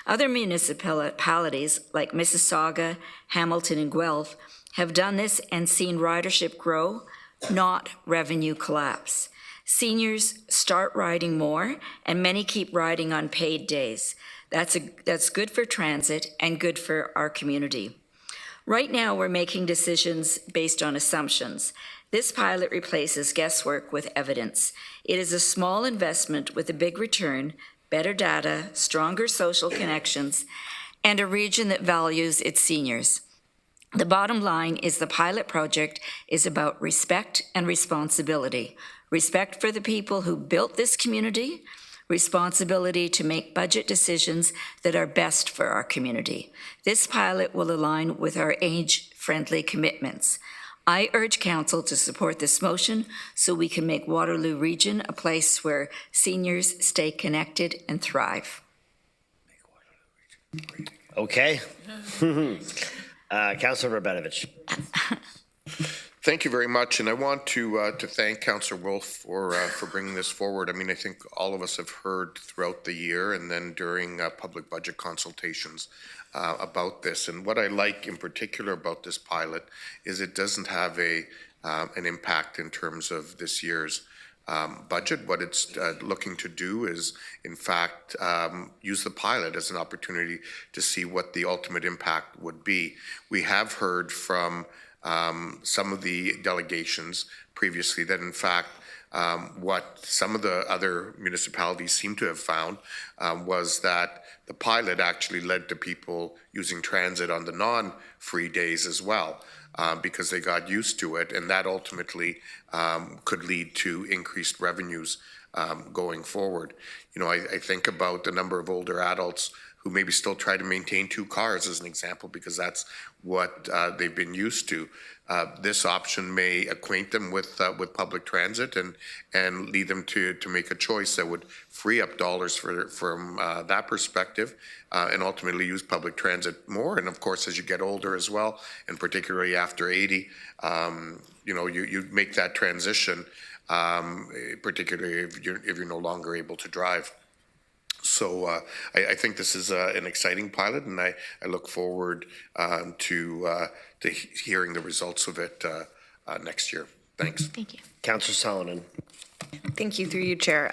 Other municipalities like Mississauga, Hamilton, and Guelph have done this and seen ridership grow, not revenue collapse. Seniors start riding more, and many keep riding on paid days. That's good for transit and good for our community. Right now, we're making decisions based on assumptions. This pilot replaces guesswork with evidence. It is a small investment with a big return, better data, stronger social connections, and a region that values its seniors. The bottom line is the pilot project is about respect and responsibility. Respect for the people who built this community, responsibility to make budget decisions that are best for our community. This pilot will align with our age-friendly commitments. I urge Council to support this motion so we can make Waterloo Region a place where seniors stay connected and thrive. Okay. Councillor Rabenovich. Thank you very much, and I want to thank Councillor Wolf for bringing this forward. I mean, I think all of us have heard throughout the year and then during public budget consultations about this. And what I like in particular about this pilot is it doesn't have an impact in terms of this year's budget. What it's looking to do is, in fact, use the pilot as an opportunity to see what the ultimate impact would be. We have heard from some of the delegations previously that, in fact, what some of the other municipalities seem to have found was that the pilot actually led to people using transit on the non-free days as well, because they got used to it, and that ultimately could lead to increased revenues going forward. You know, I think about the number of older adults who maybe still try to maintain 2 cars as an example, because that's what they've been used to. This option may acquaint them with public transit and lead them to make a choice that would free up dollars from that perspective and ultimately use public transit more. And of course, as you get older as well, and particularly after 80, you know, you make that transition, particularly if you're no longer able to drive. So I think this is an exciting pilot, and I look forward to hearing the results of it next year. Thanks. Thank you. Councillor Salonen. Thank you, through you, Chair.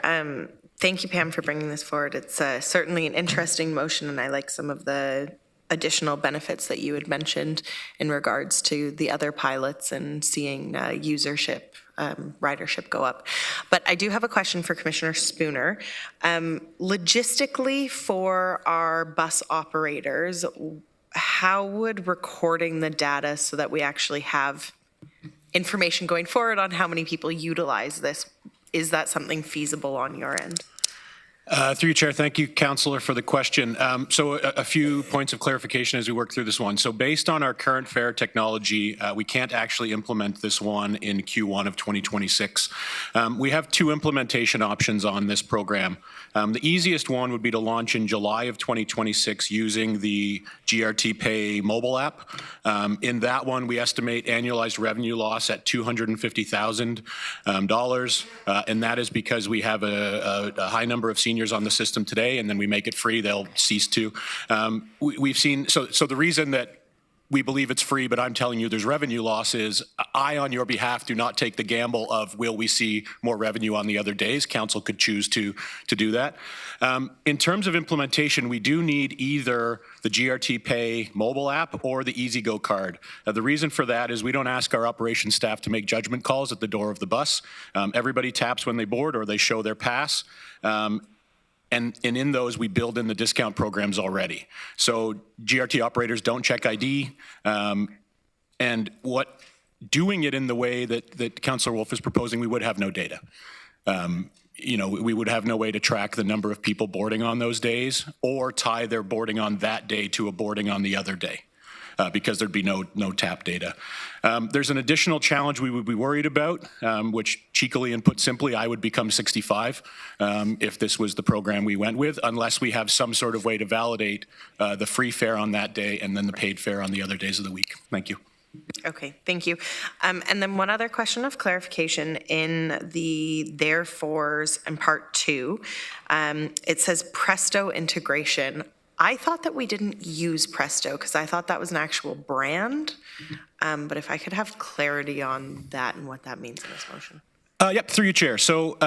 Thank you, Pam, for bringing this forward. It's certainly an interesting motion, and I like some of the additional benefits that you had mentioned in regards to the other pilots and seeing usership, ridership go up. But I do have a question for Commissioner Spooner. Logistically, for our bus operators, how would recording the data so that we actually have information going forward on how many people utilize this, is that something feasible on your end? Through you, Chair. Thank you, Councillor, for the question. So a few points of clarification as we work through this one. So based on our current fare technology, we can't actually implement this one in Q1 of 2026. We have 2 implementation options on this program. The easiest one would be to launch in July of 2026 using the GRT Pay mobile app. In that one, we estimate annualized revenue loss at $250,000, and that is because we have a high number of seniors on the system today, and then we make it free, they'll cease to. We've seen, so the reason that we believe it's free, but I'm telling you there's revenue losses, I, on your behalf, do not take the gamble of will we see more revenue on the other days. Council could choose to do that. In terms of implementation, we do need either the GRT Pay mobile app or the EasyGo card. The reason for that is we don't ask our operations staff to make judgment calls at the door of the bus. Everybody taps when they board or they show their pass. And in those, we build in the discount programs already. So GRT operators don't check ID. And doing it in the way that Councillor Wolf is proposing, we would have no data. You know, we would have no way to track the number of people boarding on those days or tie their boarding on that day to a boarding on the other day. Because there'd be no tap data. There's an additional challenge we would be worried about, which cheekily and put simply, I would become 65 if this was the program we went with, unless we have some sort of way to validate the free fare on that day and then the paid fare on the other days of the week. Thank you. Okay, thank you. And then one other question of clarification in the therefores in part 2, it says Presto integration. I thought that we didn't use Presto because I thought that was an actual brand. But if I could have clarity on that and what that means in this motion. Yep, through you, Chair. So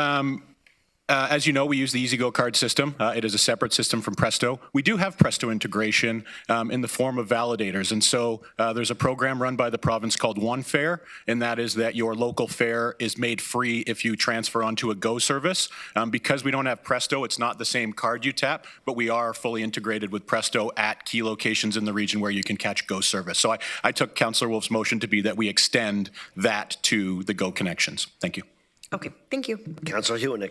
As you know, we use the EasyGo card system. It is a separate system from Presto. We do have Presto integration in the form of validators. And so there's a program run by the province called One Fare, and that is that your local fare is made free if you transfer onto a Go service. Because we don't have Presto, it's not the same card you tap, but we are fully integrated with Presto at key locations in the region where you can catch Go service. So I took Councillor Wolf's motion to be that we extend that to the Go connections. Thank you. Okay, thank you. Councillor Hewitt.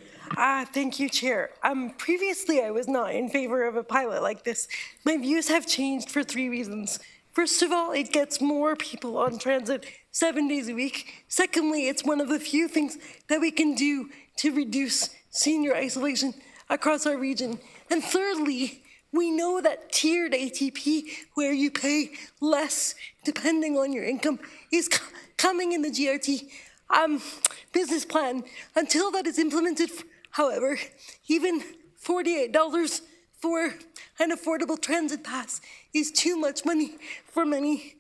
Thank you, Chair. Previously, I was not in favor of a pilot like this. My views have changed for 3 reasons. First of all, it gets more people on transit 7 days a week. Secondly, it's one of the few things that we can do to reduce senior isolation across our region. And thirdly, we know that tiered ATP, where you pay less depending on your income, is coming in the GRT business plan. Until that is implemented, however, even $48 for an affordable transit pass is too much money for many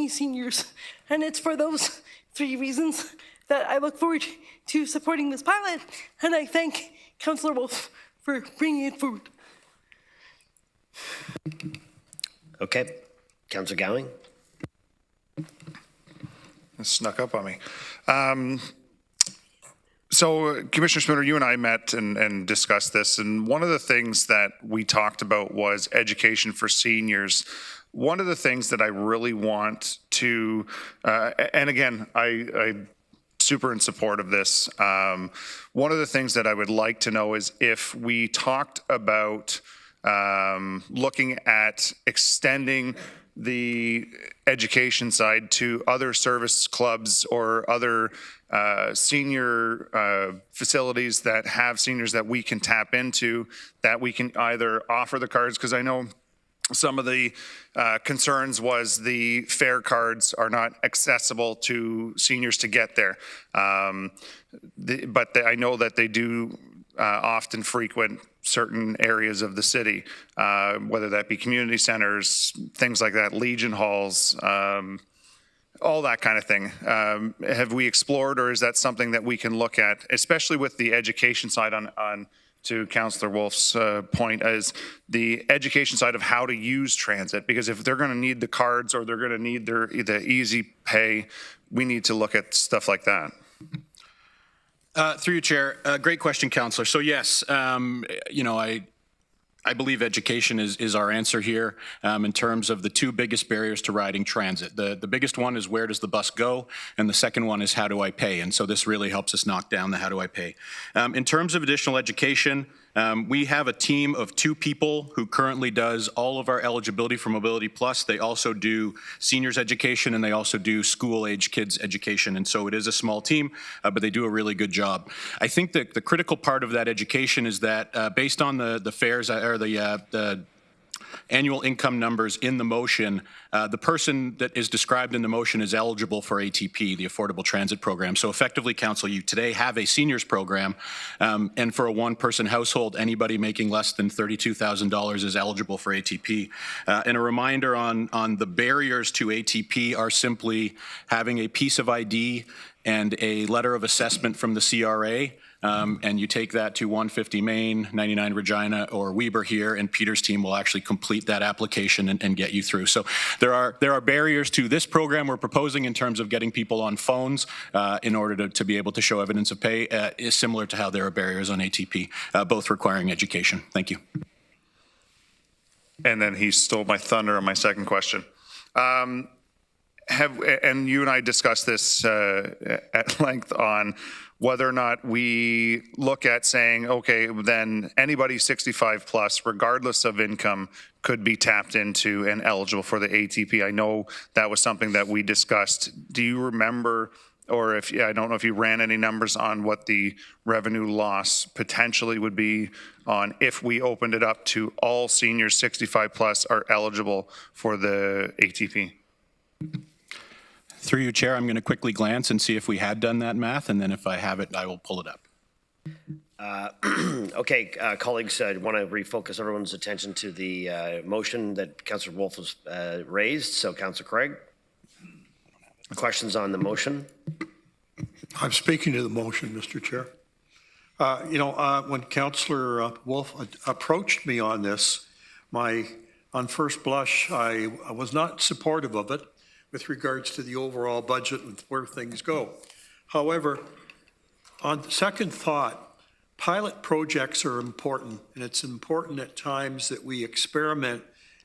seniors. And it's for those 3 reasons that I look forward to supporting this pilot, and I thank Councillor Wolf for bringing it forward. Okay. Councillor Gowing. It snuck up on me. So Commissioner Spooner, you and I met and discussed this, and one of the things that we talked about was education for seniors. One of the things that I really want to, and again, I'm super in support of this. One of the things that I would like to know is if we talked about looking at extending the education side to other service clubs or other senior facilities that have seniors that we can tap into, that we can either offer the cards, because I know some of the concerns was the fare cards are not accessible to seniors to get there. But I know that they do often frequent certain areas of the city, whether that be community centers, things like that, Legion halls, all that kind of thing. Have we explored, or is that something that we can look at, especially with the education side on to Councillor Wolf's point, as the education side of how to use transit? Because if they're going to need the cards or they're going to need the easy pay, we need to look at stuff like that. Through you, Chair. Great question, Councillor. So yes, you know, I believe education is our answer here in terms of the 2 biggest barriers to riding transit. The biggest one is, where does the bus go? And the second one is, how do I pay? And so this really helps us knock down the how do I pay. In terms of additional education, we have a team of 2 people who currently does all of our eligibility for Mobility Plus. They also do seniors education, and they also do school-age kids education. And so it is a small team, but they do a really good job. I think that the critical part of that education is that based on the fares or the annual income numbers in the motion, the person that is described in the motion is eligible for ATP, the Affordable Transit Program. So effectively, Council, you today have a seniors program, and for a 1-person household, anybody making less than $32,000 is eligible for ATP. And a reminder on the barriers to ATP are simply having a piece of ID and a letter of assessment from the CRA. And you take that to 150 Main, 99 Regina, or Weber here, and Peter's team will actually complete that application and get you through. So there are barriers to this program we're proposing in terms of getting people on phones in order to be able to show evidence of pay, is similar to how there are barriers on ATP, both requiring education. Thank you. And then he stole my thunder on my second question. And you and I discussed this at length on whether or not we look at saying, okay, then anybody 65 plus, regardless of income, could be tapped into and eligible for the ATP. I know that was something that we discussed. Do you remember, or if, I don't know if you ran any numbers on what the revenue loss potentially would be on if we opened it up to all seniors 65 plus are eligible for the ATP? Through you, Chair, I'm going to quickly glance and see if we had done that math, and then if I have it, I will pull it up. Okay, colleagues, I want to refocus everyone's attention to the motion that Councillor Wolf has raised. So, Councillor Craig, questions on the motion? I'm speaking to the motion, Mr. Chair. When Councillor Wolf approached me on this, on first blush, I was not supportive of it with regards to the overall budget and where things go. However, on second thought, pilot projects are important, and it's important at times that we experiment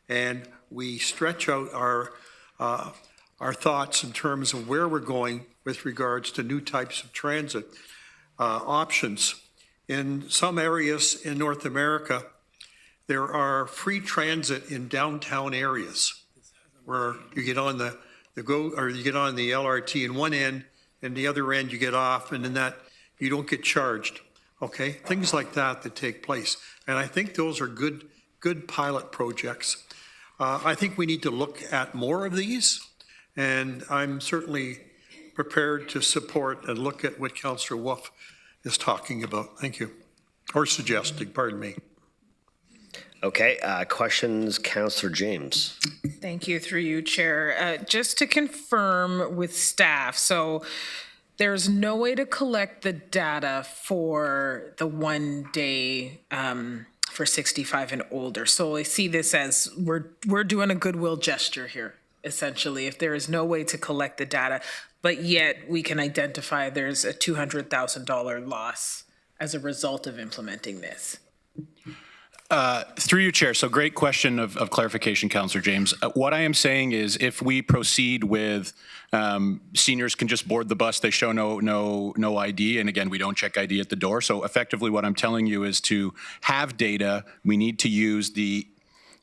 and we stretch out our thoughts in terms of where we're going with regards to new types of transit options. In some areas in North America, there are free transit in downtown areas where you get on the LRT in one end, and the other end you get off, and in that you don't get charged. Okay, things like that take place, and I think those are good pilot projects. I think we need to look at more of these, and I'm certainly prepared to support and look at what Councillor Wolf is talking about. Thank you. Or suggesting, pardon me. Okay, questions, Councillor James. Thank you, through you, Chair. Just to confirm with staff, so there's no way to collect the data for the 1 day for 65 and older. So I see this as we're doing a goodwill gesture here, essentially, if there is no way to collect the data, but yet we can identify there's a $200,000 loss as a result of implementing this. Through you, Chair. So great question of clarification, Councillor James. What I am saying is if we proceed with seniors can just board the bus, they show no ID, and again, we don't check ID at the door. So effectively what I'm telling you is to have data, we need to use the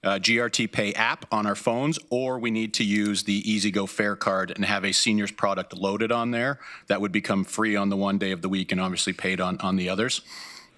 GRT Pay app on our phones, or we need to use the EasyGo Fare card and have a seniors product loaded on there. That would become free on the 1 day of the week and obviously paid on the others.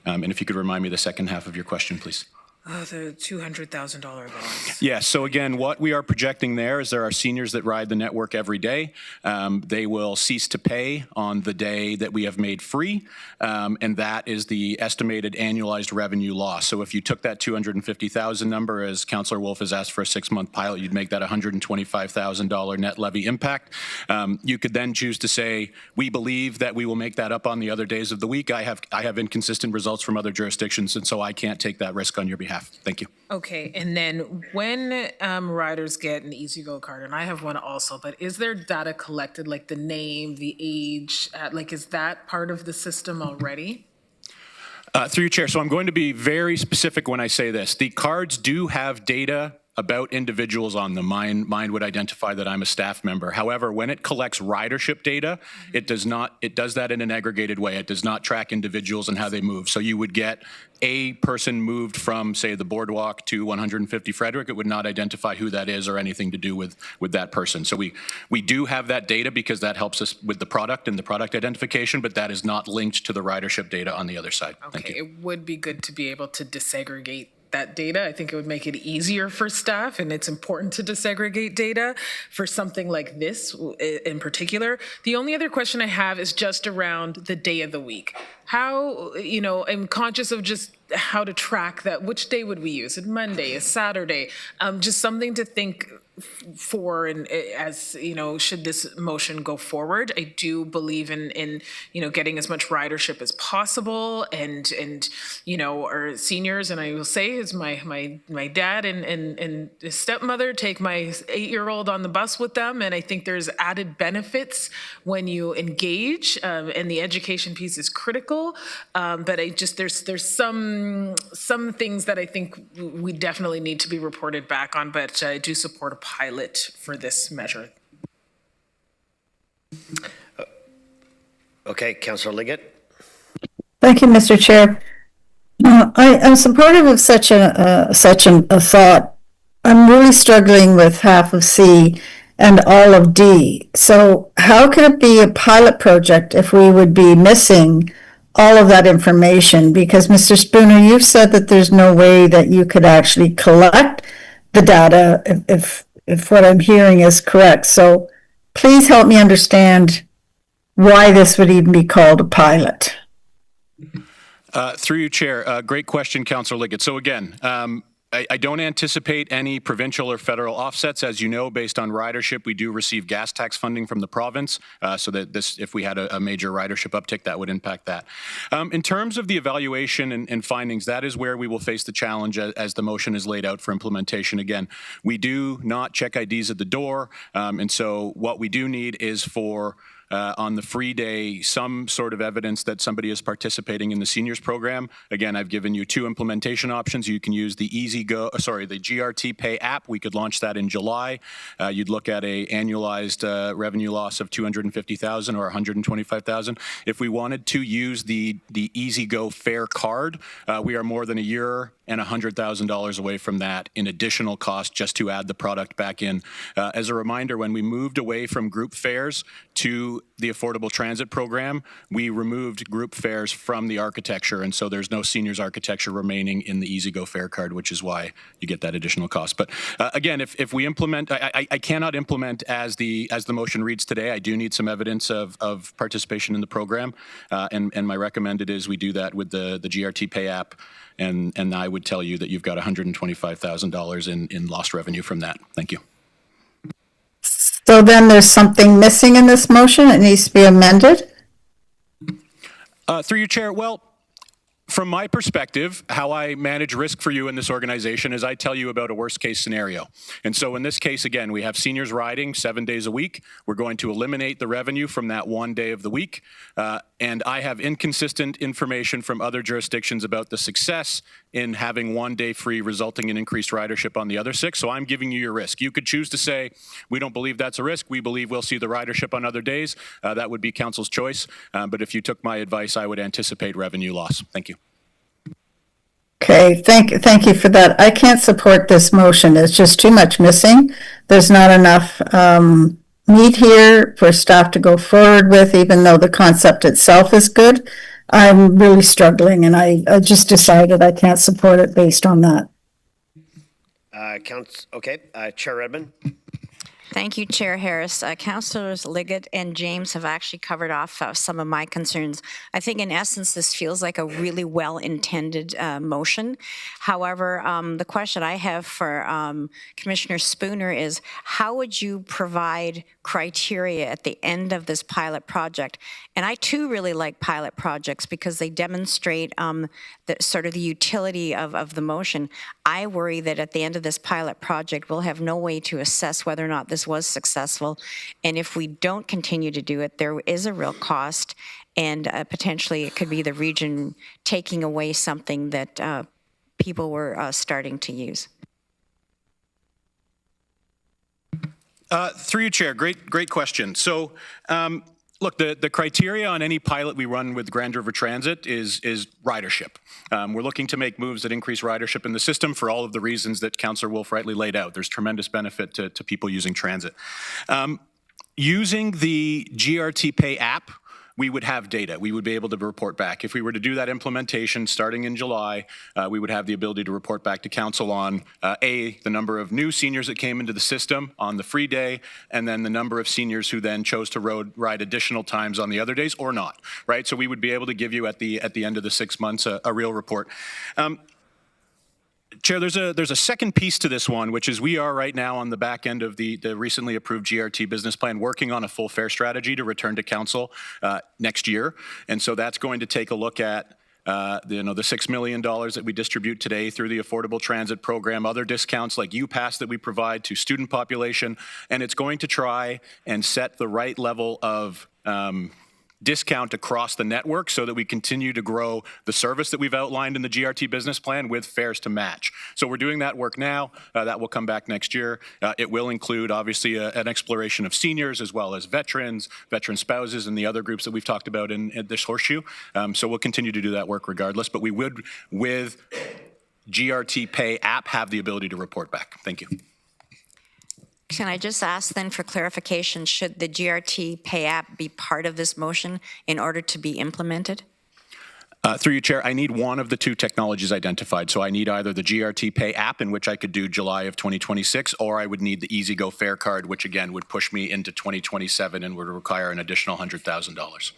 And if you could remind me the second half of your question, please. The $200,000 loss. Yes. So again, what we are projecting there is there are seniors that ride the network every day. They will cease to pay on the day that we have made free, and that is the estimated annualized revenue loss. So if you took that 250,000 number, as Councillor Wolf has asked for a 6-month pilot, you'd make that $125,000 net levy impact. You could then choose to say, we believe that we will make that up on the other days of the week. I have inconsistent results from other jurisdictions, and so I can't take that risk on your behalf. Thank you. Okay, and then when riders get an EasyGo card, and I have one also, but is there data collected, like the name, the age, is that part of the system already? Through you, Chair. So I'm going to be very specific when I say this. The cards do have data about individuals on them. Mine would identify that I'm a staff member. However, when it collects ridership data, it does that in an aggregated way. It does not track individuals and how they move. So you would get a person moved from, say, the boardwalk to 150 Frederick. It would not identify who that is or anything to do with that person. So we do have that data because that helps us with the product and the product identification, but that is not linked to the ridership data on the other side. Okay, Thank you. it would be good to be able to disaggregate that data. I think it would make it easier for staff, and it's important to disaggregate data for something like this in particular. The only other question I have is just around the day of the week. How, I'm conscious of just how to track that. Which day would we use? Is it Monday, is Saturday? Just something to think for, and as should this motion go forward. I do believe in getting as much ridership as possible, and our seniors, and I will say, is my dad and his stepmother take my 8-year-old on the bus with them, and I think there's added benefits when you engage, and the education piece is critical. But there's some things that I think we definitely need to be reported back on, but I do support a pilot for this measure. Okay, Councillor Liggett. Thank you, Mr. Chair. I am supportive of such a thought. I'm really struggling with half of C and all of D. So how could it be a pilot project if we would be missing all of that information? Because Mr. Spooner, you've said that there's no way that you could actually collect the data if what I'm hearing is correct. So please help me understand why this would even be called a pilot. Through you, Chair. Great question, Councillor Liggett. So again, I don't anticipate any provincial or federal offsets. As you know, based on ridership, we do receive gas tax funding from the province, so that if we had a major ridership uptick, that would impact that. In terms of the evaluation and findings, that is where we will face the challenge as the motion is laid out for implementation. Again, we do not check IDs at the door, and so what we do need is for on the free day, some sort of evidence that somebody is participating in the seniors program. Again, I've given you 2 implementation options. You can use the the GRT Pay app. We could launch that in July. You'd look at a annualized revenue loss of $250,000 or $125,000. If we wanted to use the Easy Go Fare card, we are more than a year and $100,000 away from that in additional cost just to add the product back in. As a reminder, when we moved away from group fares to the Affordable Transit Program, we removed group fares from the architecture, and so there's no seniors architecture remaining in the Easy Go Fare card, which is why you get that additional cost. But again, if we implement, I cannot implement as the motion reads today. I do need some evidence of participation in the program, and my recommended is we do that with the GRT Pay app, and I would tell you that you've got $125,000 in lost revenue from that. Thank you. So then there's something missing in this motion. It needs to be amended. Through you, Chair. Well, from my perspective, how I manage risk for you in this organization is I tell you about a worst case scenario. And so in this case, again, we have seniors riding 7 days a week. We're going to eliminate the revenue from that 1 day of the week. And I have inconsistent information from other jurisdictions about the success in having 1 day free resulting in increased ridership on the other 6. So I'm giving you your risk. You could choose to say, we don't believe that's a risk. We believe we'll see the ridership on other days. That would be council's choice. But if you took my advice, I would anticipate revenue loss. Thank you. Okay, thank you for that. I can't support this motion. There's just too much missing. There's not enough meat here for staff to go forward with, even though the concept itself is good. I'm really struggling, and I just decided I can't support it based on that. Chair Redmond. Thank you, Chair Harris. Councillors Liggett and James have actually covered off some of my concerns. I think in essence, this feels like a really well-intended motion. However, the question I have for Commissioner Spooner is, how would you provide criteria at the end of this pilot project? And I too really like pilot projects because they demonstrate the utility of the motion. I worry that at the end of this pilot project, we'll have no way to assess whether or not this was successful. And if we don't continue to do it, there is a real cost, and potentially it could be the region taking away something that people were starting to use. Through you, Chair. Great question. So, look, the criteria on any pilot we run with Grand River Transit is ridership. We're looking to make moves that increase ridership in the system for all of the reasons that Councillor Wolf rightly laid out. There's tremendous benefit to people using transit. Using the GRT Pay app, we would have data. We would be able to report back. If we were to do that implementation starting in July, we would have the ability to report back to council on the number of new seniors that came into the system on the free day, and then the number of seniors who then chose to ride additional times on the other days or not, right? So we would be able to give you at the end of the 6 months a real report. Chair, there's a second piece to this one, which is we are right now on the back end of the recently approved GRT business plan, working on a full fare strategy to return to council next year. And so that's going to take a look at the $6 million that we distribute today through the Affordable Transit Program, other discounts like UPass that we provide to student population, and it's going to try and set the right level of discount across the network so that we continue to grow the service that we've outlined in the GRT business plan with fares to match. So we're doing that work now. That will come back next year. It will include, obviously, an exploration of seniors as well as veterans, veteran spouses, and the other groups that we've talked about in this horseshoe. So we'll continue to do that work regardless, but we would, with GRT Pay app, have the ability to report back. Thank you. Can I just ask then for clarification, should the GRT Pay app be part of this motion in order to be implemented? Through you, Chair, I need one of the 2 technologies identified. So I need either the GRT Pay app, in which I could do July of 2026, or I would need the Easy Go Fare card, which again would push me into 2027 and would require an additional $100,000.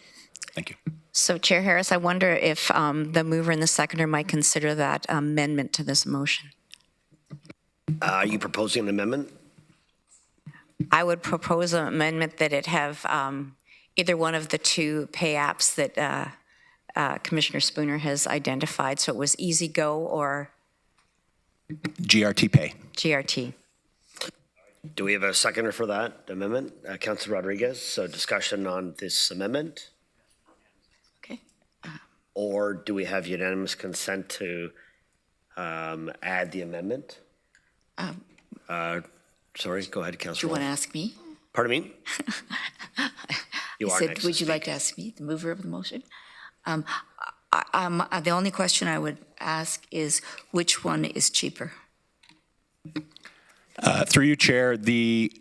Thank you. So Chair Harris, I wonder if the mover and the seconder might consider that amendment to this motion. Are you proposing an amendment? I would propose an amendment that it have either one of the two pay apps that Commissioner Spooner has identified. So it was Easy Go or GRT Pay. GRT. Do we have a seconder for that amendment? Councilor Rodriguez, so discussion on this amendment? Okay. Or do we have unanimous consent to add the amendment? Sorry, go ahead, Do Councilor. you want to ask me? Pardon me? You are said, next to would you like speak. to ask me, the mover of the motion? The only question I would ask is, which one is cheaper? Through you, Chair, the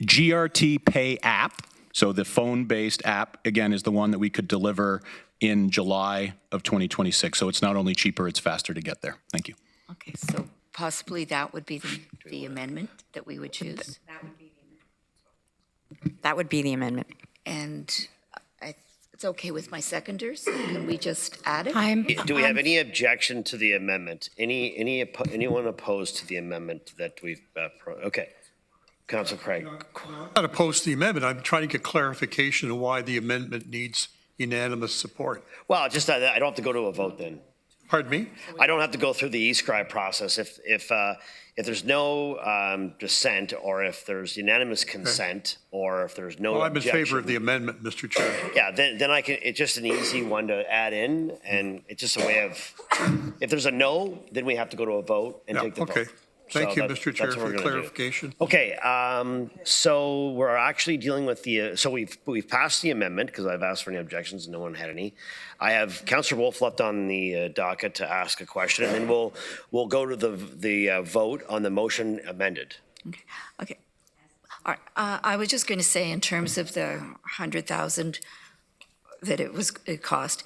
GRT Pay app, so the phone-based app, again, is the one that we could deliver in July of 2026. So it's not only cheaper, it's faster to get there. Thank you. Okay, so possibly that would be the amendment that we would choose? That would be the amendment. And it's okay with my seconders? Can we just add it? Do we have any objection to the amendment? Anyone opposed to the amendment that we've, okay. Councilor Craig. I'm not opposed to the amendment. I'm trying to get clarification on why the amendment needs unanimous support. Well, just, I don't have to go to a vote then. Pardon me? I don't have to go through the e-scribe process. If there's no dissent, or if there's unanimous consent, or if there's no Well, I'm in objection. favor of the amendment, Mr. Chair. Yeah, then I can, it's just an easy one to add in, and it's just a way of, if there's a no, then we have to go to a vote and take the vote. Okay. Thank you, So Mr. Chair, that's what for we're the gonna do. clarification. Okay, so we're actually dealing with the, so we've passed the amendment because I've asked for any objections and no one had any. I have Councillor Wolf left on the docket to ask a question, and then we'll go to the vote on the motion amended. Okay. All right. I was just going to say, in terms of the 100,000 that it cost,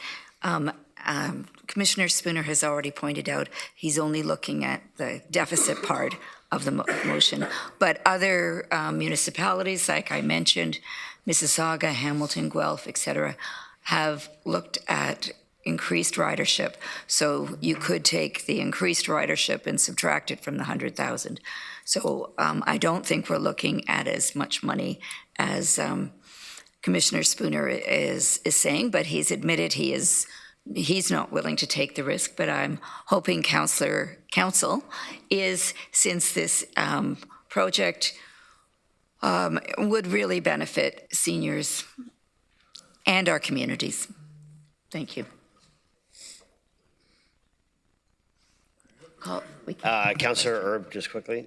Commissioner Spooner has already pointed out he's only looking at the deficit part of the motion. But other municipalities, like I mentioned, Mississauga, Hamilton, Guelph, et cetera, have looked at increased ridership. So you could take the increased ridership and subtract it from the 100,000. So I don't think we're looking at as much money as Commissioner Spooner is saying, but he's admitted he's not willing to take the risk. But I'm hoping council is, since this project would really benefit seniors and our communities. Thank you. Councillor Erb, just quickly.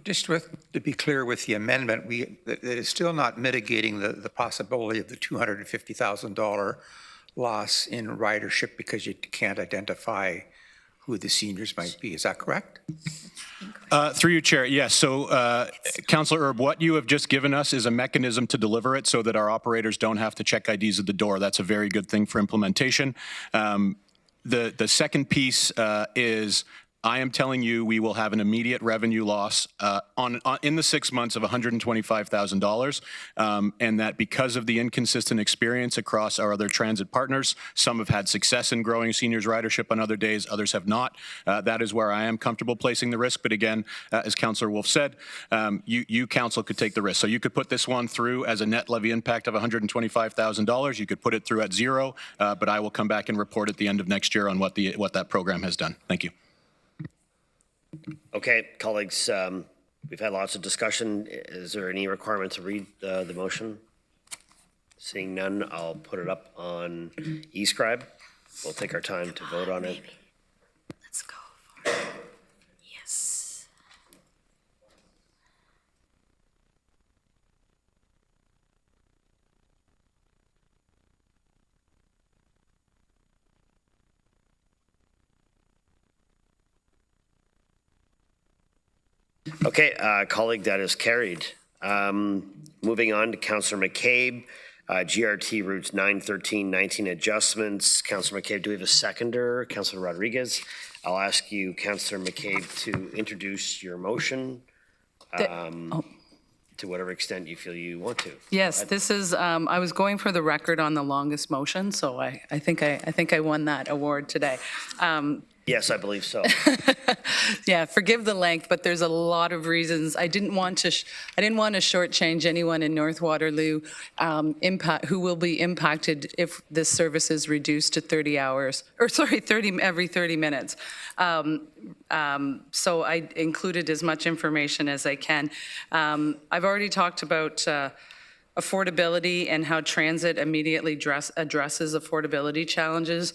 Just to be clear with the amendment, it is still not mitigating the possibility of the $250,000 loss in ridership because you can't identify who the seniors might be. Is that correct? Through you, Chair, yes. So, Councillor Erb, what you have just given us is a mechanism to deliver it so that our operators don't have to check IDs at the door. That's a very good thing for implementation. The second piece is, I am telling you, we will have an immediate revenue loss in the 6 months of $125,000, and that because of the inconsistent experience across our other transit partners, some have had success in growing seniors ridership on other days, others have not. That is where I am comfortable placing the risk. But again, as Councillor Wolf said, you council could take the risk. So you could put this one through as a net levy impact of $125,000. You could put it through at zero, but I will come back and report at the end of next year on what that program has done. Thank you. Okay, colleagues, we've had lots of discussion. Is there any requirement to read the motion? Seeing none, I'll put it up on eScribe. We'll take our time to vote on it. Let's go for it. Yes. Okay, colleague, that is carried. Moving on to Councillor McCabe, GRT routes 9, 13, 19 adjustments. Councillor McCabe, do we have a seconder? Councillor Rodriguez, I'll ask you, Councillor McCabe, to introduce your motion to whatever extent you feel you want to. Yes, this is, I was going for the record on the longest motion, so I think I won that award today. Yes, I believe so. Yeah, forgive the length, but there's a lot of reasons. I didn't want to shortchange anyone in North Waterloo who will be impacted if this service is reduced to 30 hours, or sorry, 30 every 30 minutes. So I included as much information as I can. I've already talked about affordability and how transit immediately addresses affordability challenges.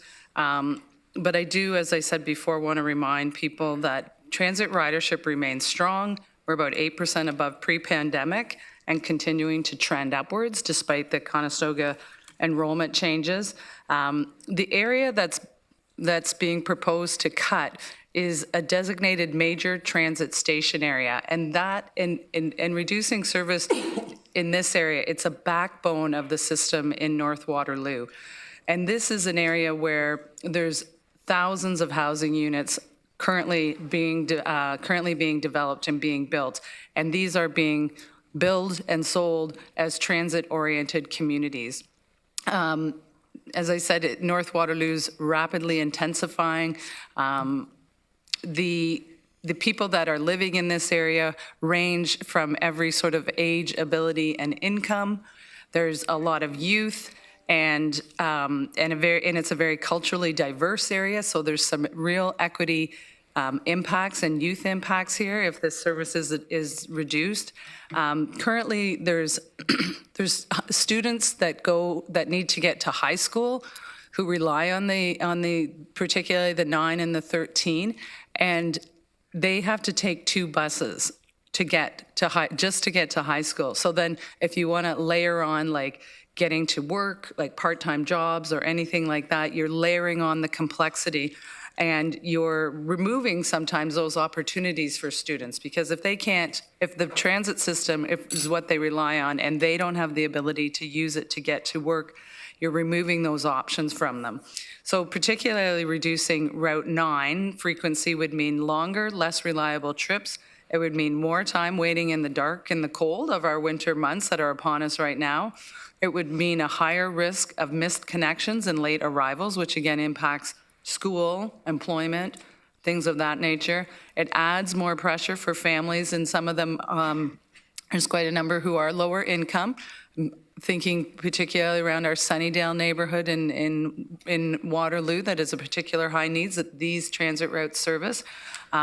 But I do, as I said before, want to remind people that transit ridership remains strong. We're about 8% above pre-pandemic and continuing to trend upwards despite the Conestoga enrollment changes. The area that's being proposed to cut is a designated major transit station area, and that in reducing service in this area, it's a backbone of the system in North Waterloo. And this is an area where there's thousands of housing units currently being developed and being built, and these are being built and sold as transit-oriented communities. As I said, North Waterloo's rapidly intensifying. The people that are living in this area range from every sort of age, ability, and income. There's a lot of youth, and it's a very culturally diverse area, so there's some real equity impacts and youth impacts here if this service is reduced. Currently, there's students that need to get to high school who rely on the particularly the 9 and the 13, and they have to take 2 buses to get to high school. So then, if you want to layer on like getting to work, like part-time jobs or anything like that, you're layering on the complexity and you're removing sometimes those opportunities for students, because if the transit system is what they rely on and they don't have the ability to use it to get to work, you're removing those options from them. So particularly reducing Route 9 frequency would mean longer, less reliable trips. It would mean more time waiting in the dark and the cold of our winter months that are upon us right now. It would mean a higher risk of missed connections and late arrivals, which again impacts school, employment, things of that nature. It adds more pressure for families, and some of them, there's quite a number who are lower income. Thinking particularly around our Sunnydale neighborhood in Waterloo, that is a particular high needs that these transit routes service.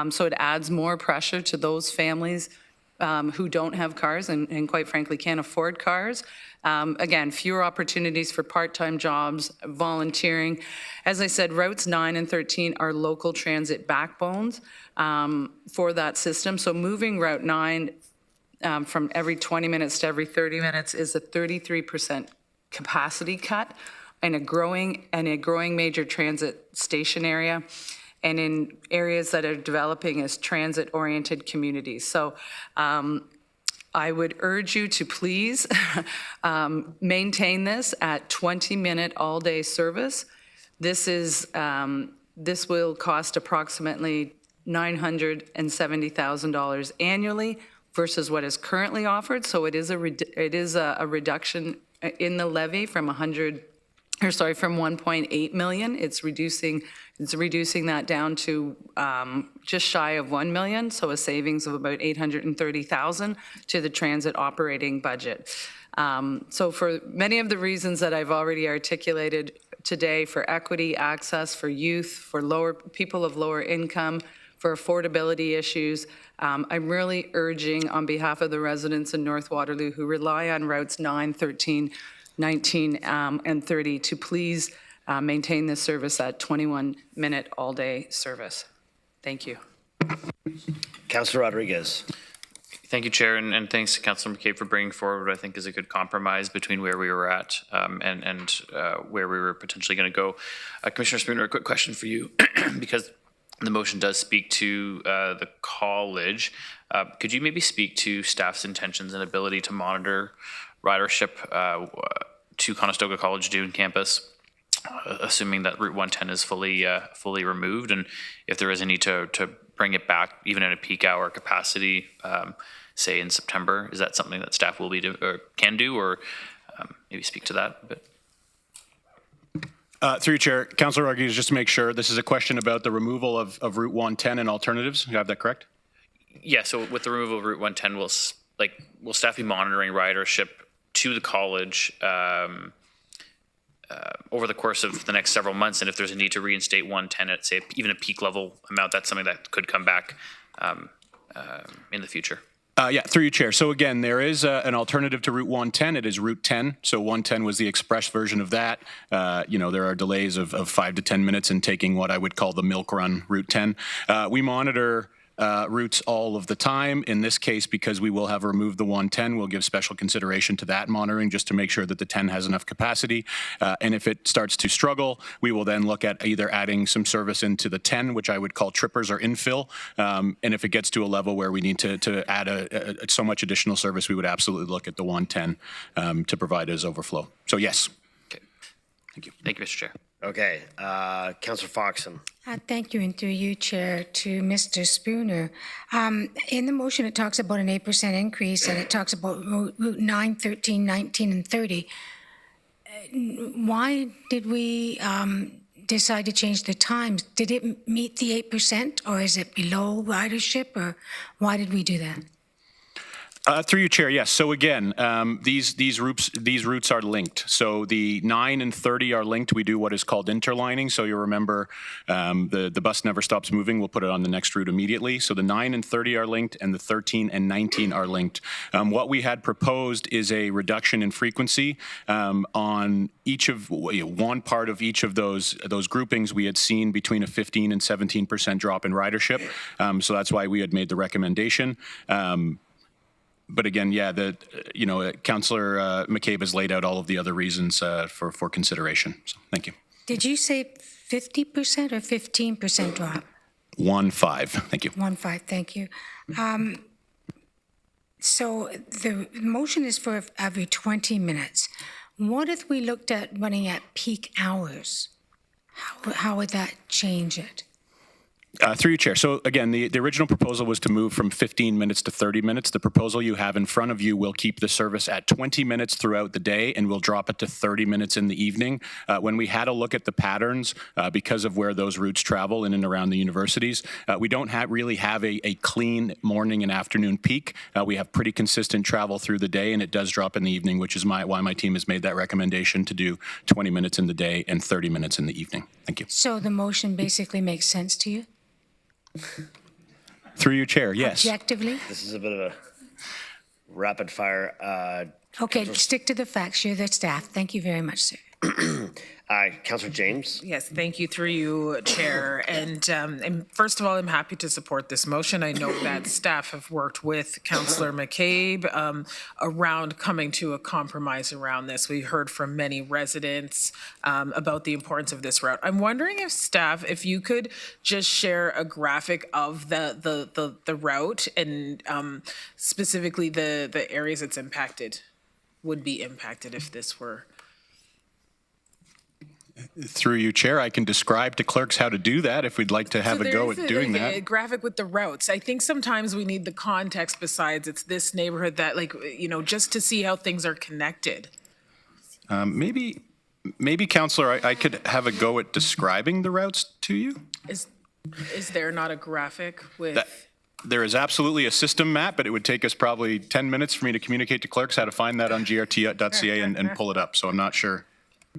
So it adds more pressure to those families who don't have cars and quite frankly can't afford cars. Again, fewer opportunities for part-time jobs, volunteering. As I said, routes 9 and 13 are local transit backbones for that system. So moving Route 9 from every 20 minutes to every 30 minutes is a 33% capacity cut in a growing major transit station area, and in areas that are developing as transit-oriented communities. So I would urge you to please maintain this at 20-minute all-day service. This will cost approximately $970,000 annually versus what is currently offered. So it is a reduction in the levy from 1.8 million. It's reducing that down to just shy of 1 million, so a savings of about 830,000 to the transit operating budget. So for many of the reasons that I've already articulated today, for equity, access, for youth, for people of lower income, for affordability issues, I'm really urging on behalf of the residents in North Waterloo who rely on routes 9, 13, 19, and 30 to please maintain this service at 21-minute all-day service. Thank you. Councillor Rodriguez. Thank you, Chair, and thanks to Councillor McCabe for bringing forward what I think is a good compromise between where we were at and where we were potentially going to go. Commissioner Spooner, a quick question for you, because the motion does speak to the college. Could you maybe speak to staff's intentions and ability to monitor ridership to Conestoga College Dune campus, assuming that Route 110 is fully removed, and if there is a need to bring it back even in a peak hour capacity, say in September? Is that something that staff will be or can do, or maybe speak to that a bit? Through you, Chair, Councillor argues just to make sure this is a question about the removal of Route 110 and alternatives. You have that correct? Yeah, so with the removal of Route 110, will staff be monitoring ridership to the college over the course of the next several months? And if there's a need to reinstate 110 at, say, even a peak level amount, that's something that could come back in the future. Yeah, through you, Chair. So again, there is an alternative to Route 110. It is Route 10. So 110 was the express version of that. There are delays of 5 to 10 minutes in taking what I would call the milk run Route 10. We monitor routes all of the time. In this case, because we will have removed the 110, we'll give special consideration to that monitoring just to make sure that the 10 has enough capacity. And if it starts to struggle, we will then look at either adding some service into the 10, which I would call trippers or infill. And if it gets to a level where we need to add so much additional service, we would absolutely look at the 110 to provide as overflow. So yes. Okay. Thank you. Thank you, Mr. Chair. Okay, Councillor Foxon. Thank you, and through you, Chair, to Mr. Spooner. In the motion, it talks about an 8% increase, and it talks about Route 9, 13, 19, and 30. Why did we decide to change the times? Did it meet the 8%, or is it below ridership, or why did we do that? Through you, Chair, yes. So again, these routes are linked. So the 9 and 30 are linked. We do what is called interlining. So you remember the bus never stops moving. We'll put it on the next route immediately. So the 9 and 30 are linked, and the 13 and 19 are linked. What we had proposed is a reduction in frequency on each of one part of each of those groupings. We had seen between a 15 and 17% drop in ridership. So that's why we had made the recommendation. But again, yeah, Councillor McCabe has laid out all of the other reasons for consideration. So thank you. Did you say 50% or 15% drop? 1.5. Thank you. 1.5. Thank you. So the motion is for every 20 minutes. What if we looked at running at peak hours? How would that change it? Through you, Chair. So again, the original proposal was to move from 15 minutes to 30 minutes. The proposal you have in front of you will keep the service at 20 minutes throughout the day, and we'll drop it to 30 minutes in the evening. When we had a look at the patterns, because of where those routes travel in and around the universities, we don't really have a clean morning and afternoon peak. We have pretty consistent travel through the day, and it does drop in the evening, which is why my team has made that recommendation to do 20 minutes in the day and 30 minutes in the evening. Thank you. So the motion basically makes sense to you? Through you, Chair, yes. Objectively? This is a bit of a rapid fire. Okay, stick to the facts. You're the staff. Thank you very much, sir. Councillor James. Yes, thank you, through you, Chair. And first of all, I'm happy to support this motion. I know that staff have worked with Councillor McCabe around coming to a compromise around this. We heard from many residents about the importance of this route. I'm wondering if staff, if you could just share a graphic of the route and specifically the areas it's impacted, would be impacted if this were. Through you, Chair, I can describe to clerks how to do that if we'd like to have a go at doing that. A graphic with the routes. I think sometimes we need the context besides it's this neighborhood that, just to see how things are connected. Maybe, Councillor, I could have a go at describing the routes to you. Is there not a graphic with... There is absolutely a system map, but it would take us probably 10 minutes for me to communicate to clerks how to find that on grt.ca and pull it up, so I'm not sure.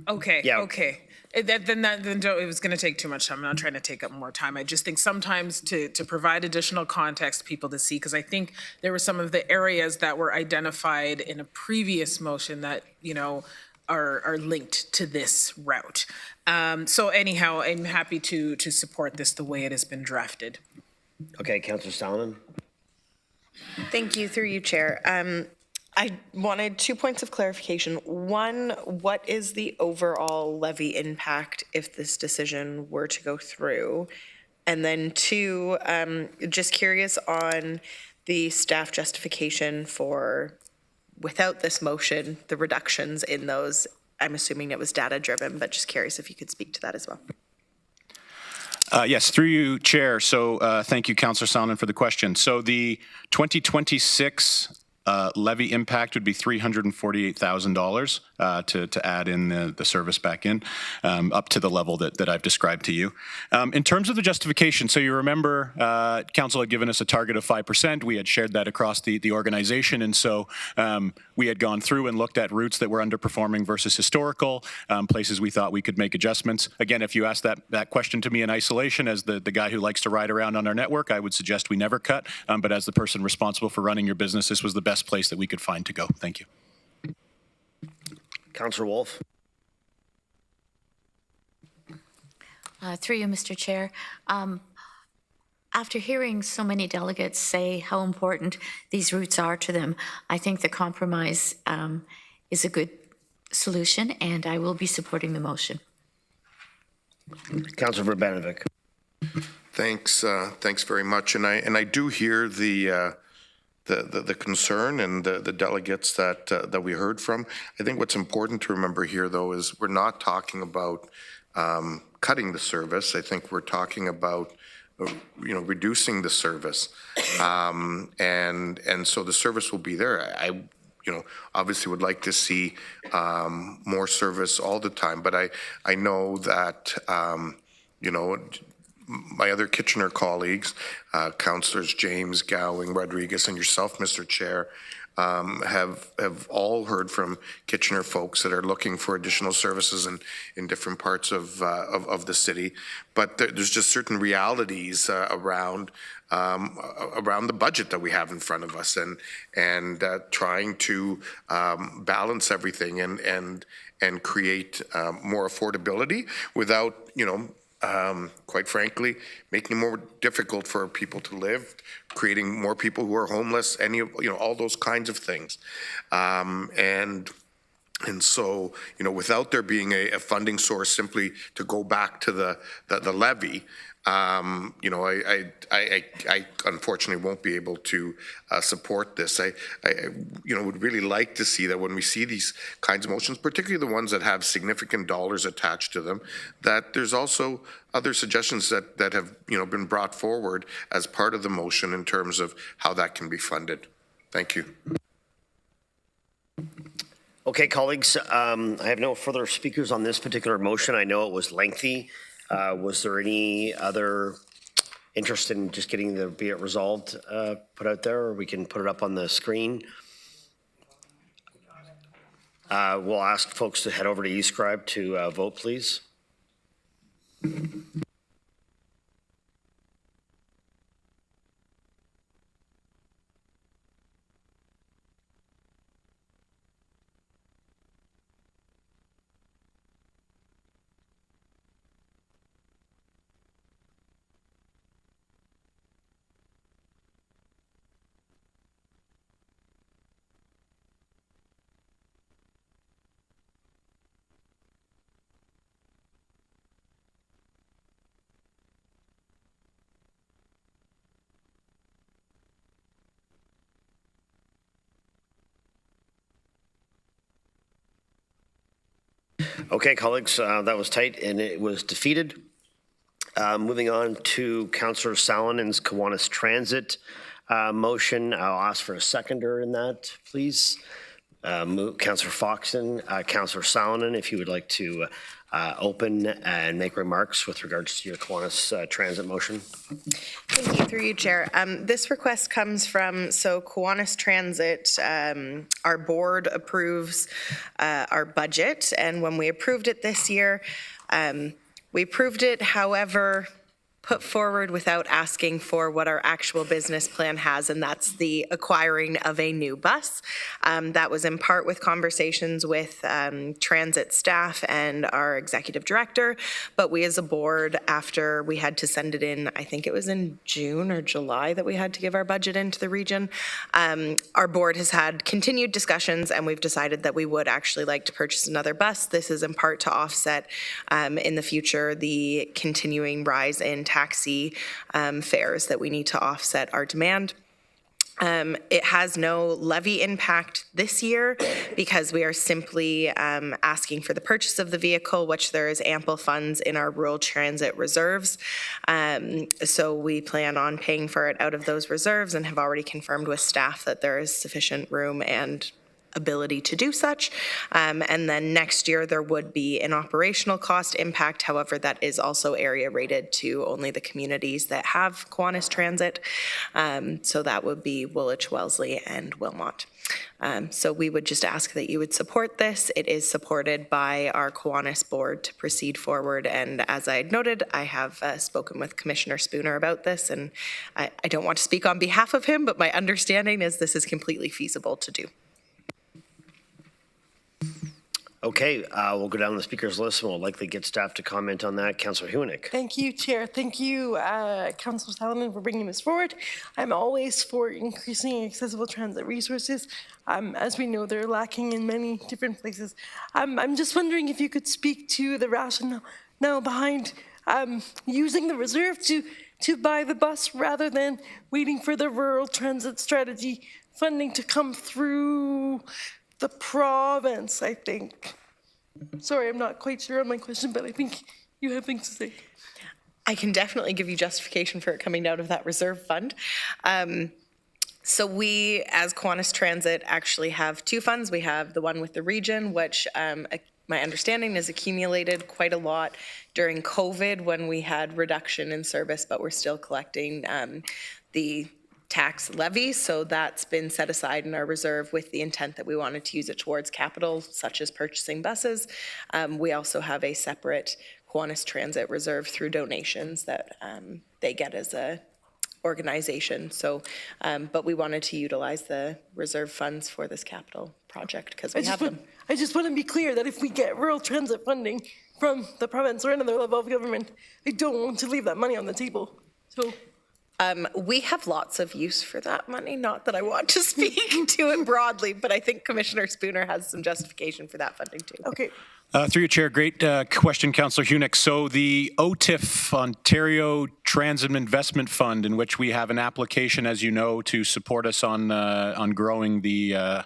Okay, yeah. Okay. Then it was going to take too much time. I'm not trying to take up more time. I just think sometimes to provide additional context to people to see, because I think there were some of the areas that were identified in a previous motion that, are linked to this route. So anyhow, I'm happy to support this the way it has been drafted. Okay, Councillor Stallinon. Thank you, through you, Chair. I wanted 2 points of clarification. One, what is the overall levy impact if this decision were to go through? And then 2, just curious on the staff justification for, without this motion, the reductions in those. I'm assuming it was data driven, but just curious if you could speak to that as well. Yes, through you, Chair. So thank you, Councillor Salmon, for the question. So the 2026 levy impact would be $348,000 to add in the service back in, up to the level that I've described to you. In terms of the justification, so you remember Council had given us a target of 5%. We had shared that across the organization, and so we had gone through and looked at routes that were underperforming versus historical, places we thought we could make adjustments. Again, if you ask that question to me in isolation as the guy who likes to ride around on our network, I would suggest we never cut, but as the person responsible for running your business, this was the best place that we could find to go. Thank you. Councillor Wolf. Through you, Mr. Chair. After hearing so many delegates say how important these routes are to them, I think the compromise is a good solution, and I will be supporting the motion. Councillor Verbanovic. Thanks very much. And I do hear the concern and the delegates that we heard from. I think what's important to remember here, though, is we're not talking about cutting the service. I think we're talking about reducing the service, and so the service will be there. I obviously would like to see more service all the time, but I know that my other Kitchener colleagues, Councillors James, Gowing, Rodriguez, and yourself, Mr. Chair, have all heard from Kitchener folks that are looking for additional services in different parts of the city. But there's just certain realities around the budget that we have in front of us, and trying to balance everything and create more affordability without quite frankly, making it more difficult for people to live, creating more people who are homeless, all those kinds of things. And so, without there being a funding source simply to go back to the levy, I unfortunately won't be able to support this. I would really like to see that when we see these kinds of motions, particularly the ones that have significant dollars attached to them, that there's also other suggestions that have been brought forward as part of the motion in terms of how that can be funded. Thank you. Okay, colleagues, I have no further speakers on this particular motion. I know it was lengthy. Was there any other interest in just getting the be it resolved put out there, or we can put it up on the screen? We'll ask folks to head over to eScribe to vote, please. Okay, colleagues, that was tight and it was defeated. Moving on to Councillor Salinen's Kiwanis Transit motion. I'll ask for a seconder in that, please. Councillor Foxton, Councillor Salinen, if you would like to open and make remarks with regards to your Kiwanis Transit motion. Thank you, through you, Chair. This request comes from Kiwanis Transit. Our board approves our budget, and when we approved it this year, we approved it, however, put forward without asking for what our actual business plan has, and that's the acquiring of a new bus. That was in part with conversations with transit staff and our executive director, but we as a board, after we had to send it in, I think it was in June or July that we had to give our budget into the region, our board has had continued discussions, and we've decided that we would actually like to purchase another bus. This is in part to offset in the future the continuing rise in taxi fares that we need to offset our demand. It has no levy impact this year because we are simply asking for the purchase of the vehicle, which there is ample funds in our rural transit reserves. So we plan on paying for it out of those reserves and have already confirmed with staff that there is sufficient room and ability to do such. And then next year there would be an operational cost impact. However, that is also area rated to only the communities that have Kiwanis Transit. So that would be Woolwich, Wellesley, and Wilmot. So we would just ask that you would support this. It is supported by our Kiwanis board to proceed forward. And as I had noted, I have spoken with Commissioner Spooner about this, and I don't want to speak on behalf of him, but my understanding is this is completely feasible to do. Okay, we'll go down the speakers list and we'll likely get staff to comment on that. Councillor Hunick. Thank you, Chair. Thank you, Councillor Salonen, for bringing this forward. I'm always for increasing accessible transit resources. As we know, they're lacking in many different places. I'm just wondering if you could speak to the rationale behind using the reserve to buy the bus rather than waiting for the rural transit strategy funding to come through the province, I think. Sorry, I'm not quite sure on my question, but I think you have things to say. I can definitely give you justification for it coming out of that reserve fund. So we, as Kiwanis Transit, actually have two funds. We have the one with the region, which my understanding is accumulated quite a lot during COVID when we had reduction in service, but we're still collecting the tax levy, so that's been set aside in our reserve with the intent that we wanted to use it towards capital, such as purchasing buses. We also have a separate Kiwanis Transit reserve through donations that they get as a organization. So, but we wanted to utilize the reserve funds for this capital project because we have them. I just want to be clear that if we get rural transit funding from the province or another level of government, I don't want to leave that money on the table. So. We have lots of use for that money. Not that I want to speak to it broadly, but I think Commissioner Spooner has some justification for that funding too. Okay. Through your chair, great question, Councillor Hunick. So the OTIF, Ontario Transit Investment Fund, in which we have an application, as you know, to support us on growing the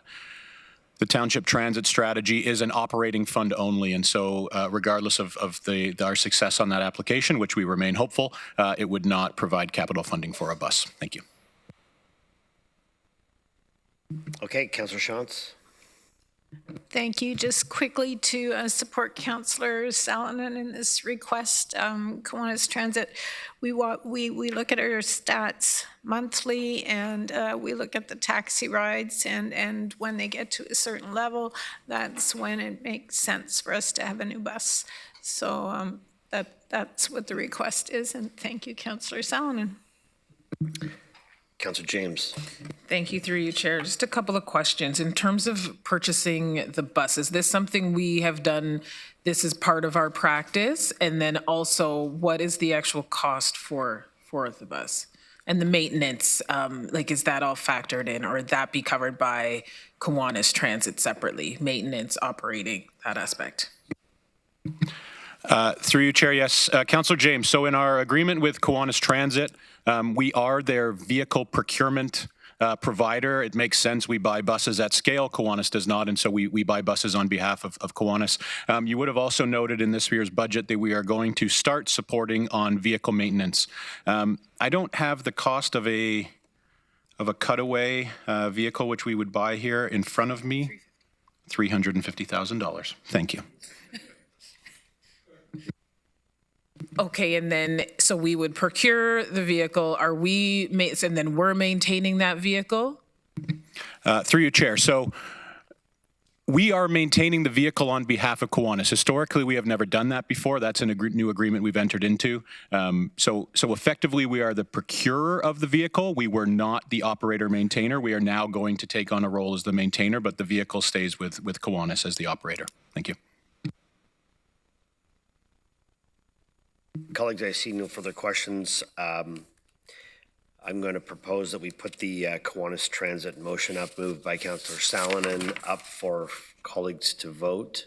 township transit strategy, is an operating fund only. And so regardless of our success on that application, which we remain hopeful, it would not provide capital funding for a bus. Thank you. Okay, Councillor Shantz. Thank you. Just quickly to support Councillor Salonen in this request, Kiwanis Transit, we look at our stats monthly, and we look at the taxi rides, and when they get to a certain level, that's when it makes sense for us to have a new bus. So that's what the request is, and thank you, Councillor Salonen. Councillor James. Thank you, through you, Chair. Just a couple of questions. In terms of purchasing the bus, is this something we have done, this is part of our practice? And then also, what is the actual cost for the bus? And the maintenance, like, is that all factored in, or would that be covered by Kiwanis Transit separately? Maintenance, operating, that aspect? Through you, Chair, yes. Councillor James, so in our agreement with Kiwanis Transit, we are their vehicle procurement provider. It makes sense. We buy buses at scale. Kiwanis does not, and so we buy buses on behalf of Kiwanis. You would have also noted in this year's budget that we are going to start supporting on vehicle maintenance. I don't have the cost of a cutaway vehicle, which we would buy here, in front of me. $350,000. Thank you. Okay, and then, so we would procure the vehicle, and then we're maintaining that vehicle? Through your chair. So we are maintaining the vehicle on behalf of Kiwanis. Historically, we have never done that before. That's a new agreement we've entered into. So effectively, we are the procurer of the vehicle. We were not the operator maintainer. We are now going to take on a role as the maintainer, but the vehicle stays with Kiwanis as the operator. Thank you. Colleagues, I see no further questions. I'm going to propose that we put the Kiwanis Transit motion up, moved by Councillor Salonen, up for colleagues to vote.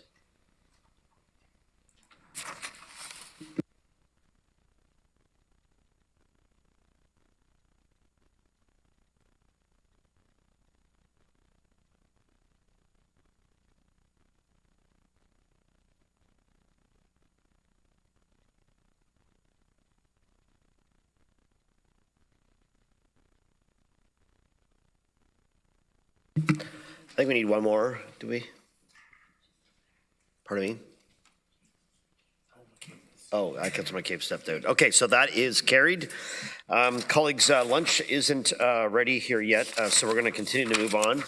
I think we need one more, do we? Pardon me? Oh, Councilor McCabe stepped out. Okay, so that is carried. Colleagues, lunch isn't ready here yet, so we're going to continue to move on.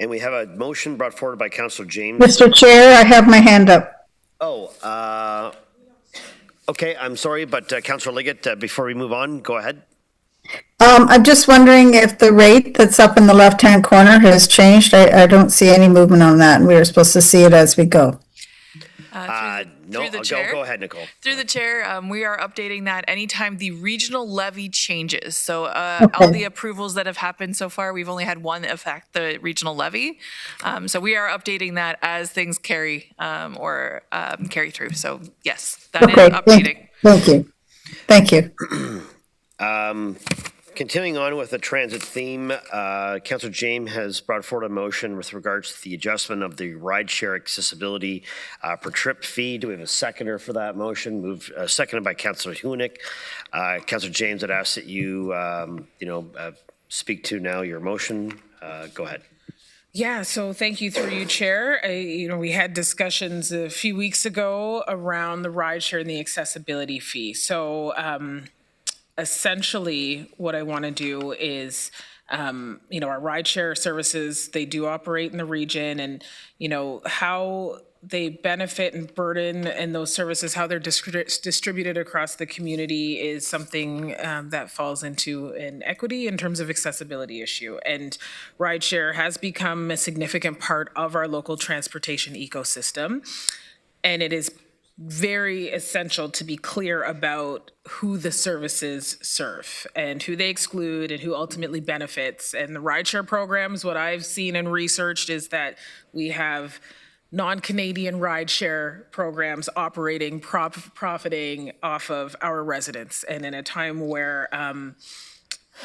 And we have a motion brought forward by Councilor James. Mr. Chair, I have my hand up. Oh, okay, I'm sorry, but Councilor Liggett, before we move on, go ahead. I'm just wondering if the rate that's up in the left-hand corner has changed. I don't see any movement on that, and we were supposed to see it as we go. No, go ahead, Nicole. Through the chair, we are updating that anytime the regional levy changes. So all the approvals that have happened so far, we've only had one affect the regional levy. So we are updating that as things carry carry through. So yes, that is updating. Thank you. Continuing on with the transit theme, Councilor James has brought forward a motion with regards to the adjustment of the rideshare accessibility per trip fee. Do we have a seconder for that motion? Seconded by Councilor Hunick. Councilor James, I'd ask that you, speak to now your motion. Go ahead. Yeah, so thank you through you, Chair. We had discussions a few weeks ago around the rideshare and the accessibility fee. So essentially, what I want to do is, our rideshare services, they do operate in the region, and, how they benefit and burden and those services, how they're distributed across the community is something that falls into an equity in terms of accessibility issue. And rideshare has become a significant part of our local transportation ecosystem. And it is very essential to be clear about who the services serve and who they exclude and who ultimately benefits. And the rideshare programs, what I've seen and researched is that we have non-Canadian rideshare programs operating, profiting off of our residents. And in a time where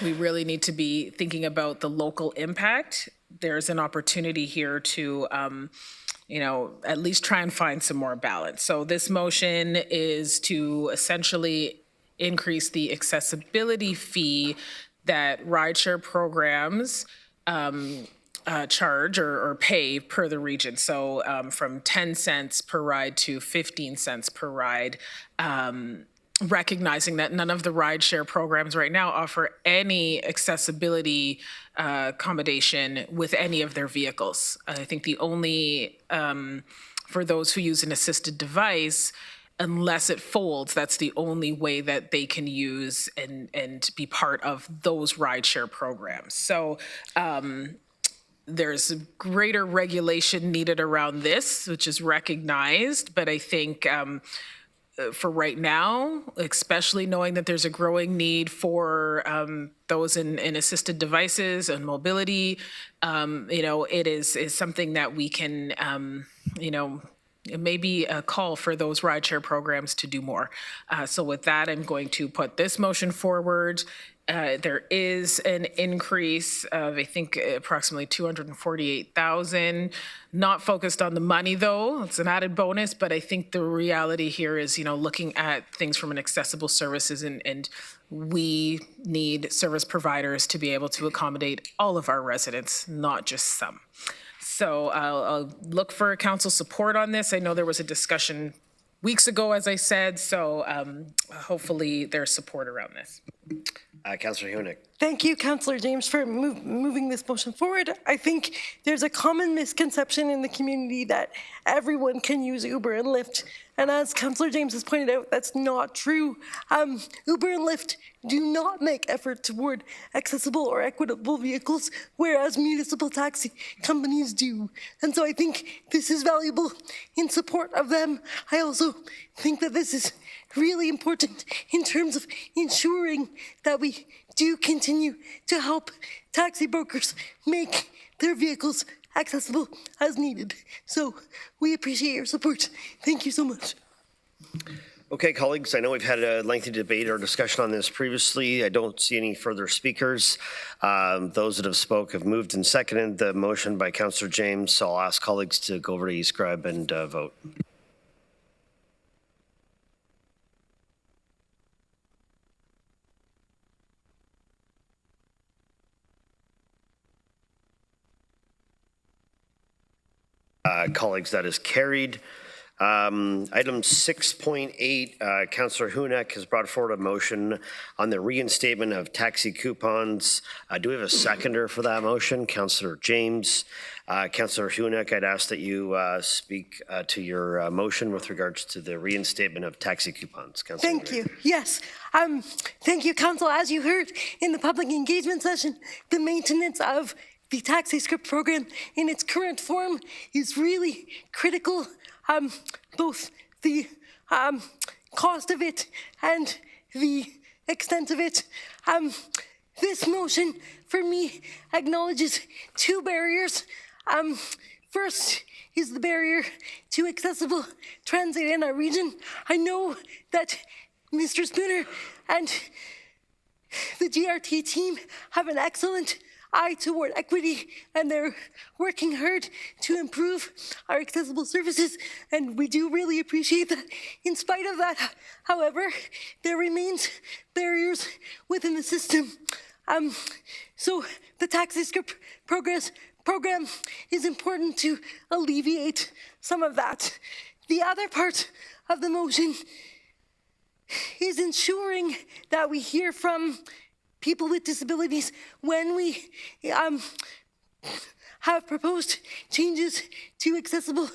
we really need to be thinking about the local impact, there's an opportunity here to at least try and find some more balance. So this motion is to essentially increase the accessibility fee that rideshare programs charge or pay per the region. So from 10 cents per ride to 15 cents per ride, recognizing that none of the rideshare programs right now offer any accessibility accommodation with any of their vehicles. I think the only, for those who use an assisted device, unless it folds, that's the only way that they can use and be part of those rideshare programs. So there's greater regulation needed around this, which is recognized, but I think for right now, especially knowing that there's a growing need for those in assisted devices and mobility, it is something that we can, it may be a call for those rideshare programs to do more. So with that, I'm going to put this motion forward. There is an increase of, I think, approximately $248,000. Not focused on the money, though. It's an added bonus, but I think the reality here is, looking at things from an accessible services, and we need service providers to be able to accommodate all of our residents, not just some. So I'll look for council support on this. I know there was a discussion weeks ago, as I said, so hopefully there's support around this. Councillor Hunick. Thank you, Councillor James, for moving this motion forward. I think there's a common misconception in the community that everyone can use Uber and Lyft. And as Councillor James has pointed out, that's not true. Uber and Lyft do not make effort toward accessible or equitable vehicles, whereas municipal taxi companies do. And so I think this is valuable in support of them. I also think that this is really important in terms of ensuring that we do continue to help taxi brokers make their vehicles accessible as needed. So we appreciate your support. Thank you so much. Okay, colleagues, I know we've had a lengthy debate or discussion on this previously. I don't see any further speakers. Those that have spoke have moved and seconded the motion by Councillor James, so I'll ask colleagues to go over to eScribe and vote. Colleagues, that is carried. Item 6.8, Councillor Hunak has brought forward a motion on the reinstatement of taxi coupons. Do we have a seconder for that motion? Councillor James. Councillor Hunak, I'd ask that you speak to your motion with regards to the reinstatement of taxi coupons. Councillor Thank Hunak. you. Yes. Thank you, Council. As you heard in the public engagement session, the maintenance of the taxi script program in its current form is really critical. Both the cost of it and the extent of it. This motion, for me, acknowledges two barriers. First is the barrier to accessible transit in our region. I know that Mr. Spooner and the GRT team have an excellent eye toward equity, and they're working hard to improve our accessible services, and we do really appreciate that. In spite of that, however, there remains barriers within the system. So the taxi script program is important to alleviate some of that. The other part of the motion is ensuring that we hear from people with disabilities when we have proposed changes to accessible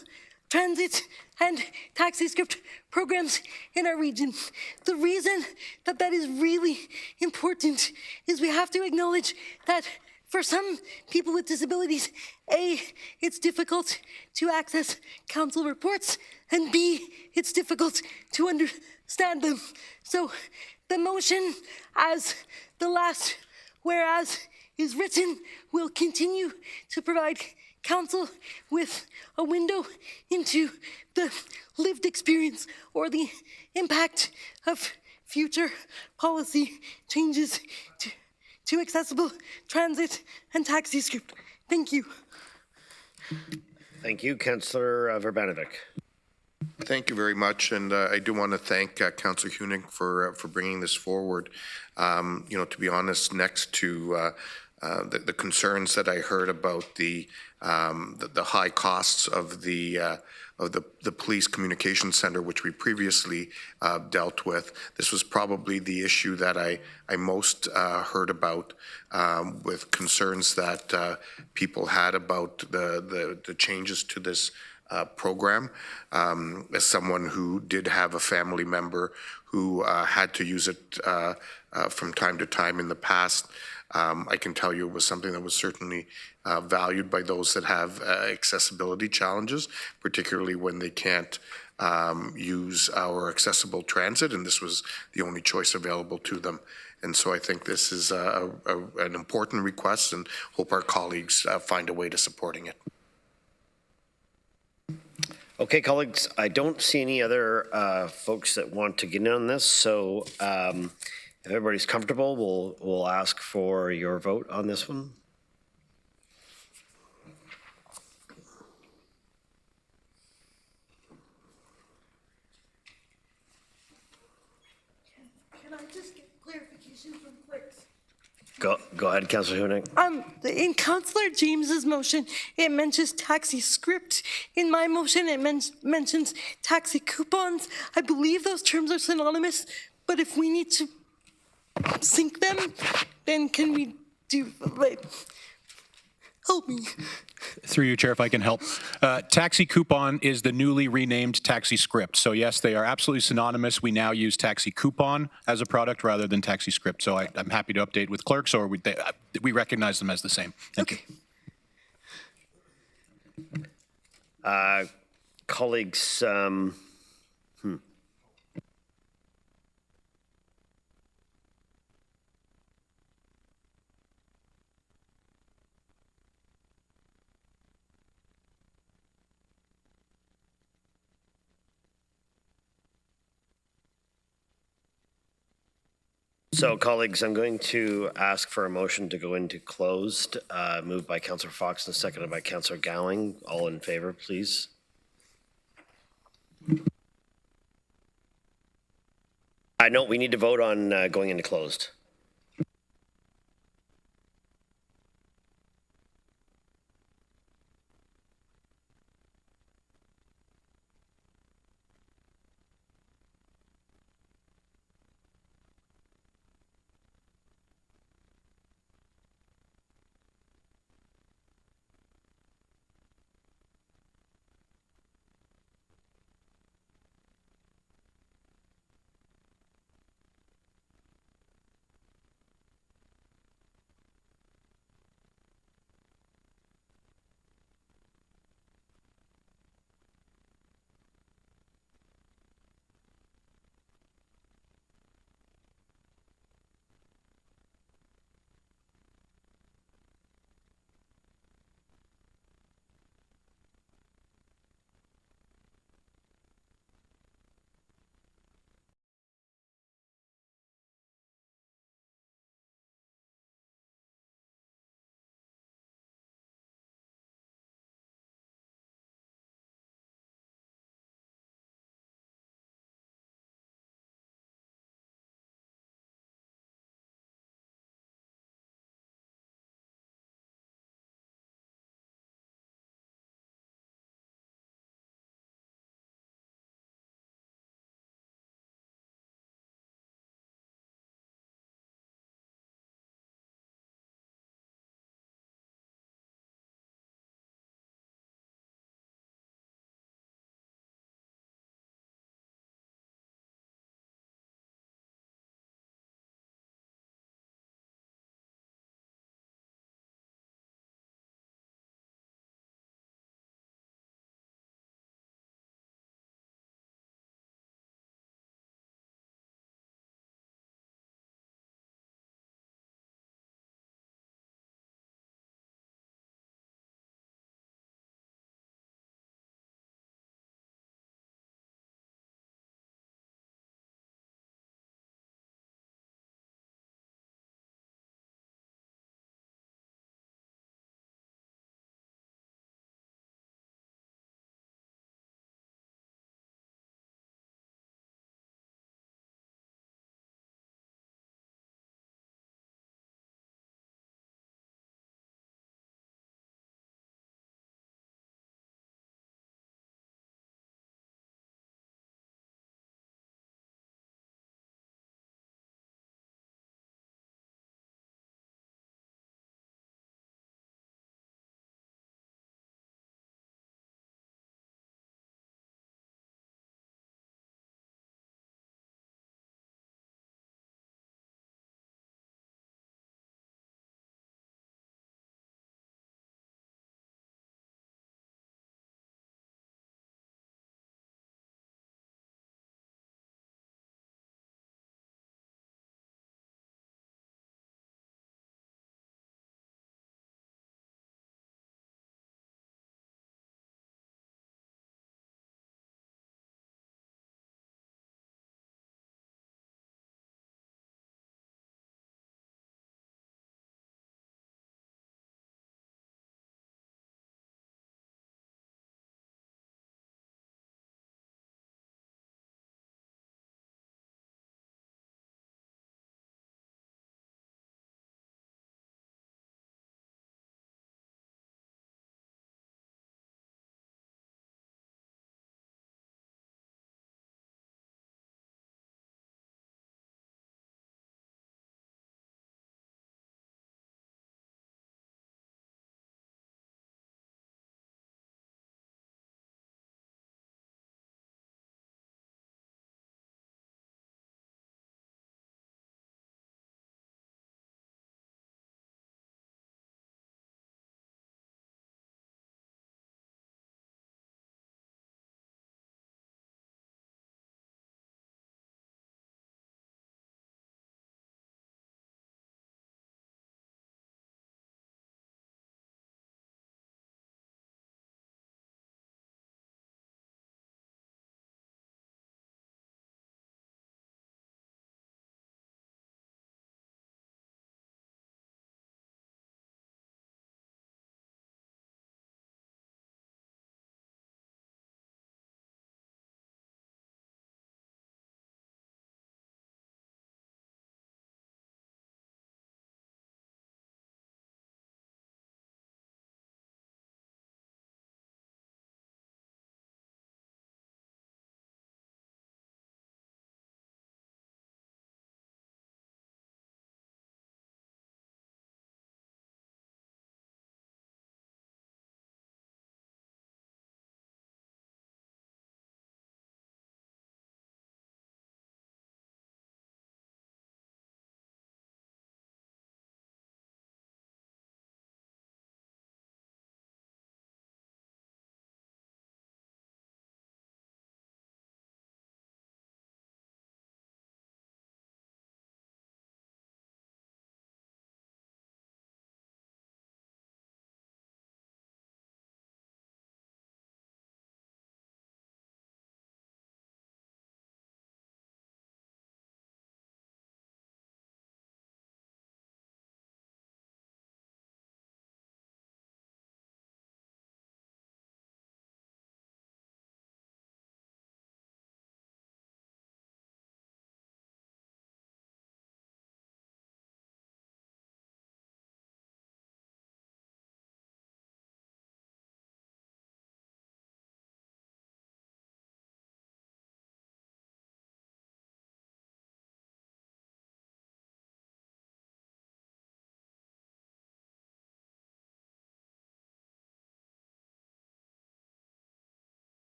transit and taxi script programs in our region. The reason that that is really important is we have to acknowledge that for some people with disabilities, A, it's difficult to access council reports, and B, it's difficult to understand them. So the motion, as the last whereas is written, will continue to provide council with a window into the lived experience or the impact of future policy changes to accessible transit and taxi script. Thank you. Thank you, Councillor Verbanovic. Thank you very much, and I do want to thank Councillor Hunig for bringing this forward. To be honest, next to the concerns that I heard about the high costs of the police communication center, which we previously dealt with, this was probably the issue that I most heard about, with concerns that people had about the changes to this program. As someone who did have a family member who had to use it from time to time in the past, I can tell you it was something that was certainly valued by those that have accessibility challenges, particularly when they can't use our accessible transit, and this was the only choice available to them. And so I think this is an important request, and hope our colleagues find a way to supporting it. Okay, colleagues, I don't see any other folks that want to get in on this, so if everybody's comfortable, we'll ask for your vote on this one. Can I just get clarification from clerks? Go ahead, Councillor Hunig. In Councillor James's motion, it mentions taxi script. In my motion, it mentions taxi coupons. I believe those terms are synonymous, but if we need to sync them, then can we do, like, help me. Through you, Chair, if I can help. Taxi coupon is the newly renamed taxi script. So yes, they are absolutely synonymous. We now use taxi coupon as a product rather than taxi script. So I'm happy to update with clerks, or we recognize them as the same. Thank you. Colleagues, So, colleagues, I'm going to ask for a motion to go into closed, moved by Councillor Fox and seconded by Councillor Gowing. All in favor, please. I know we need to vote on going into closed.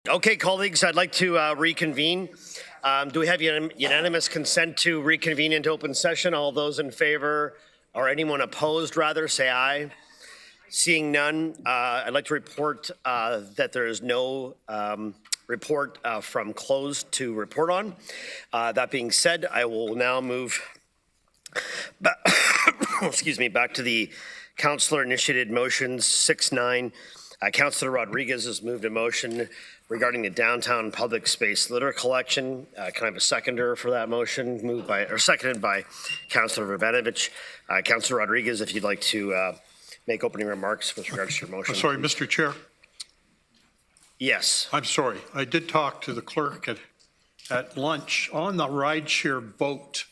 Okay, colleagues, I'd like to reconvene. Do we have unanimous consent to reconvene into open session? All those in favor, or anyone opposed, rather, say aye. Seeing none, I'd like to report that there is no report from closed to report on. That being said, I will now move back, excuse me, back to the councillor-initiated motions 6-9. Councillor Rodriguez has moved a motion regarding the downtown public space litter collection. Can I have a seconder for that motion? Moved by or seconded by Councillor Verbenovich. Councillor Rodriguez, if you'd like to make opening remarks with regards to your motion. Sorry, Mr. Chair. Yes. I'm sorry. I did talk to the clerk at lunch on the rideshare boat.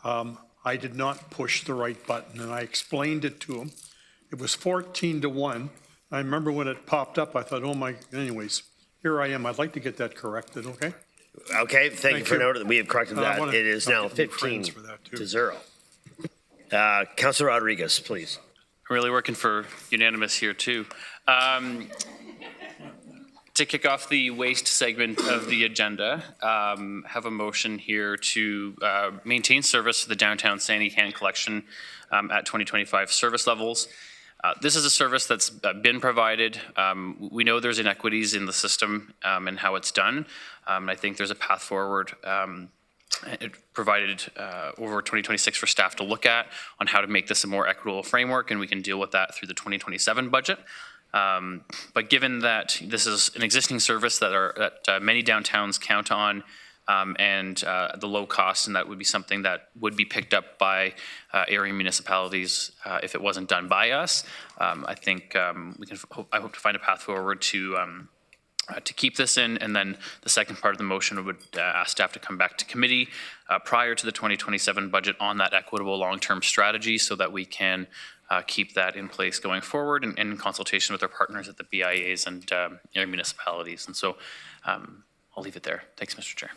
I did not push the right button, and I explained it to him. It was 14-1. I remember when it popped up, I thought, oh my, anyways, here I am. I'd like to get that corrected, okay? Okay, thank you for noting that we have corrected that. It is now 15-0. Councillor Rodriguez, please. Really working for unanimous here too. To kick off the waste segment of the agenda, have a motion here to maintain service for the downtown Sandy Can collection at 2025 service levels. This is a service that's been provided. We know there's inequities in the system and how it's done. And I think there's a path forward it provided over 2026 for staff to look at on how to make this a more equitable framework, and we can deal with that through the 2027 budget. But given that this is an existing service that many downtowns count on, and the low cost, and that would be something that would be picked up by area municipalities if it wasn't done by us. I think I hope to find a path forward to keep this in, and then the second part of the motion would ask staff to come back to committee prior to the 2027 budget on that equitable long-term strategy, so that we can keep that in place going forward and in consultation with our partners at the BIAs and area municipalities. And so I'll leave it there. Thanks, Mr. Chair.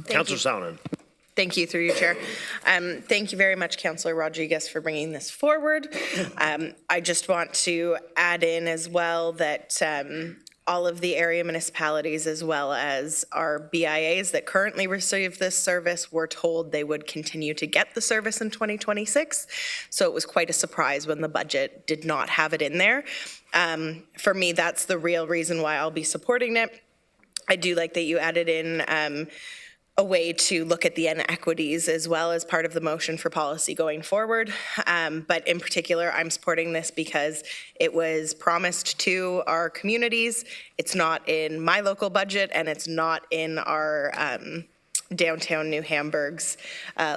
Councillor Salonen. Thank you, through you, Chair. Thank you very much, Councillor Rodriguez, for bringing this forward. I just want to add in as well that all of the area municipalities, as well as our BIAs that currently receive this service, were told they would continue to get the service in 2026. So it was quite a surprise when the budget did not have it in there. For me, that's the real reason why I'll be supporting it. I do like that you added in a way to look at the inequities as well as part of the motion for policy going forward. But in particular, I'm supporting this because it was promised to our communities. It's not in my local budget, and it's not in our downtown New Hamburg's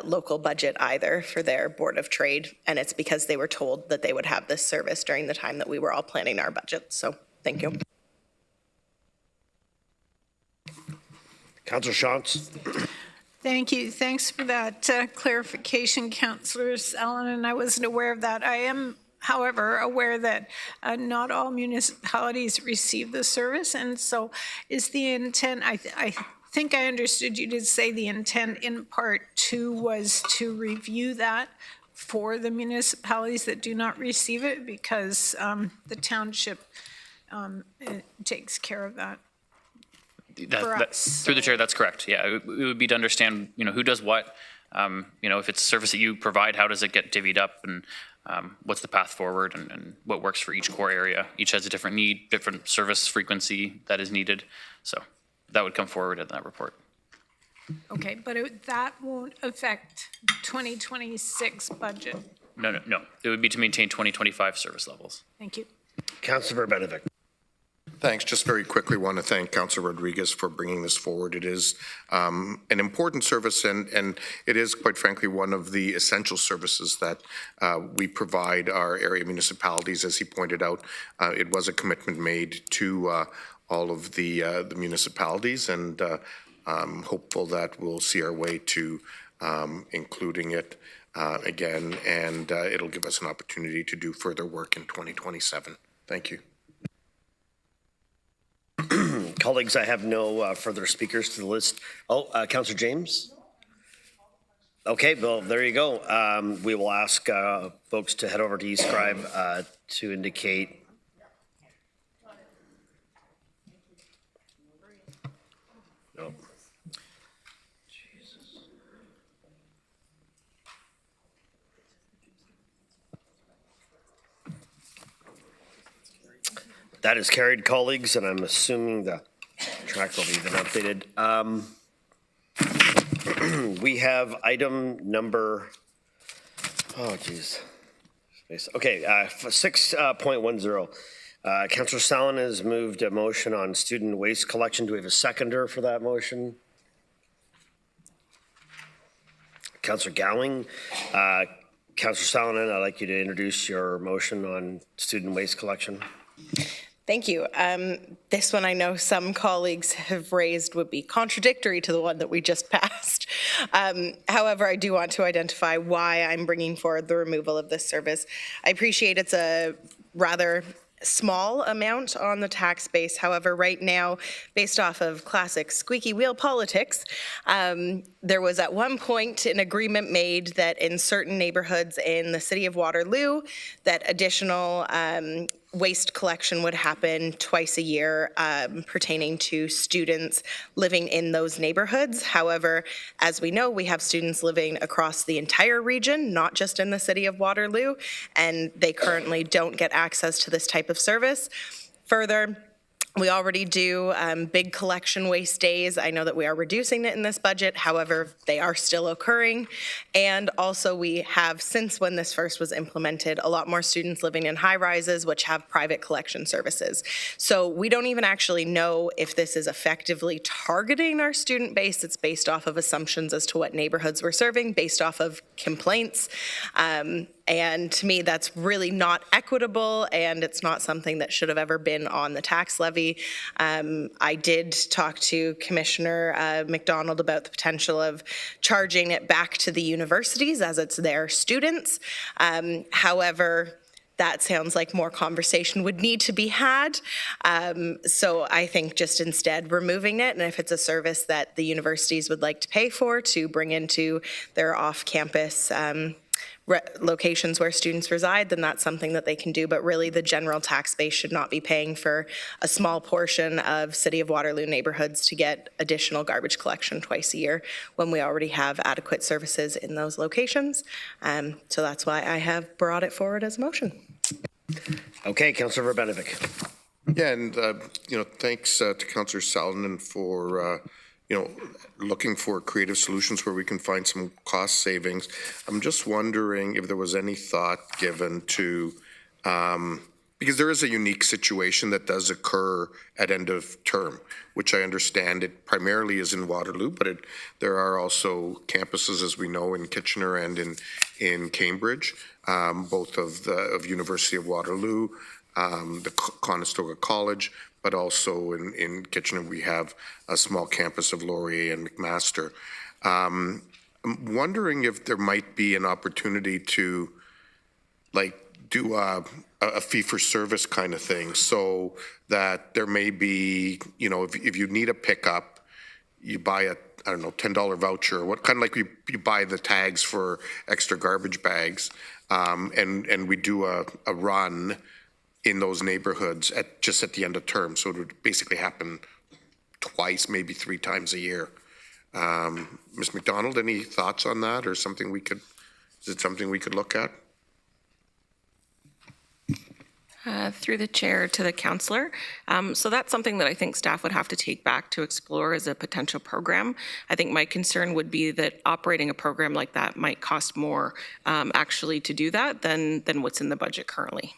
local budget either for their Board of Trade. And it's because they were told that they would have this service during the time that we were all planning our budget. So thank you. Councillor Shantz. Thank you. Thanks for that clarification, Councillor Allen, and I wasn't aware of that. I am, however, aware that not all municipalities receive the service, and so is the intent, I think I understood you to say the intent in part 2 was to review that for the municipalities that do not receive it, because the township takes care of that. Through the chair, that's correct. Yeah, it would be to understand, who does what. If it's a service that you provide, how does it get divvied up, and what's the path forward, and what works for each core area. Each has a different need, different service frequency that is needed. So that would come forward in that report. Okay, but that won't affect 2026 budget. No. It would be to maintain 2025 service levels. Thank you. Councillor Verbenovich. Thanks. Just very quickly want to thank Councillor Rodriguez for bringing this forward. It is an important service, and it is, quite frankly, one of the essential services that we provide our area municipalities. As he pointed out, it was a commitment made to all of the municipalities, and I'm hopeful that we'll see our way to including it again, and it'll give us an opportunity to do further work in 2027. Thank you. Colleagues, I have no further speakers to the list. Oh, Councillor James? Okay, well, there you go. We will ask folks to head over to eScribe to indicate That is carried, colleagues, and I'm assuming the track will be then updated. We have item number, oh geez. Okay, 6.10. Councillor Sallin has moved a motion on student waste collection. Do we have a seconder for that motion? Councillor Gowing. Councillor Sallin, I'd like you to introduce your motion on student waste collection. Thank you. This one I know some colleagues have raised would be contradictory to the one that we just passed. However, I do want to identify why I'm bringing forward the removal of this service. I appreciate it's a rather small amount on the tax base. However, right now, based off of classic squeaky wheel politics, there was at one point an agreement made that in certain neighborhoods in the city of Waterloo, that additional waste collection would happen twice a year pertaining to students living in those neighborhoods. However, as we know, we have students living across the entire region, not just in the city of Waterloo, and they currently don't get access to this type of service. Further, we already do big collection waste days. I know that we are reducing it in this budget. However, they are still occurring. And also we have, since when this first was implemented, a lot more students living in high rises, which have private collection services. So we don't even actually know if this is effectively targeting our student base. It's based off of assumptions as to what neighborhoods we're serving, based off of complaints. And to me, that's really not equitable, and it's not something that should have ever been on the tax levy. I did talk to Commissioner McDonald about the potential of charging it back to the universities as it's their students. However, that sounds like more conversation would need to be had. So I think just instead removing it, and if it's a service that the universities would like to pay for to bring into their off-campus locations where students reside, then that's something that they can do. But really, the general tax base should not be paying for a small portion of City of Waterloo neighborhoods to get additional garbage collection twice a year when we already have adequate services in those locations. So that's why I have brought it forward as a motion. Okay, Councillor Verbenovic. Yeah, and thanks to Councillor Sallin for looking for creative solutions where we can find some cost savings. I'm just wondering if there was any thought given to, because there is a unique situation that does occur at end of term, which I understand it primarily is in Waterloo, but there are also campuses, as we know, in Kitchener and in Cambridge, both of University of Waterloo, the Conestoga College, but also in Kitchener we have a small campus of Laurier and McMaster. I'm wondering if there might be an opportunity to do a fee-for-service kind of thing, so that there may be, if you need a pickup, you buy a, I don't know, $10 voucher, what kind of like you buy the tags for extra garbage bags, and we do a run in those neighborhoods just at the end of term. So it would basically happen twice, maybe 3 times a year. Ms. McDonald, any thoughts on that, or is it something we could look at? Through the chair to the councillor. So that's something that I think staff would have to take back to explore as a potential program. I think my concern would be that operating a program like that might cost more actually to do that than what's in the budget currently.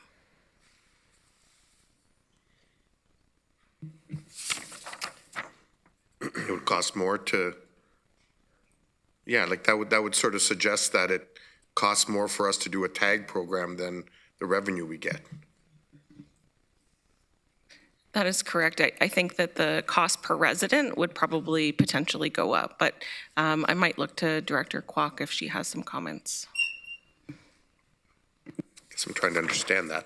It would cost more to, yeah, like that would sort of suggest that it costs more for us to do a tag program than the revenue we get. That is correct. I think that the cost per resident would probably potentially go up, but I might look to Director Kwok if she has some comments. Guess I'm trying to understand that.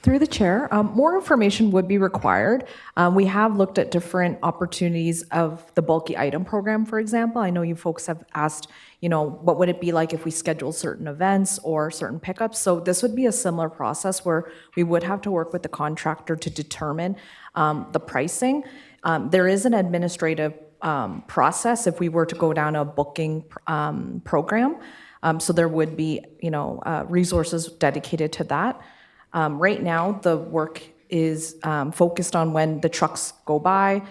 Through the chair, more information would be required. We have looked at different opportunities of the bulky item program, for example. I know you folks have asked, what would it be like if we schedule certain events or certain pickups? So this would be a similar process where we would have to work with the contractor to determine the pricing. There is an administrative process if we were to go down a booking program. So there would be, resources dedicated to that. Right now, the work is focused on when the trucks go by,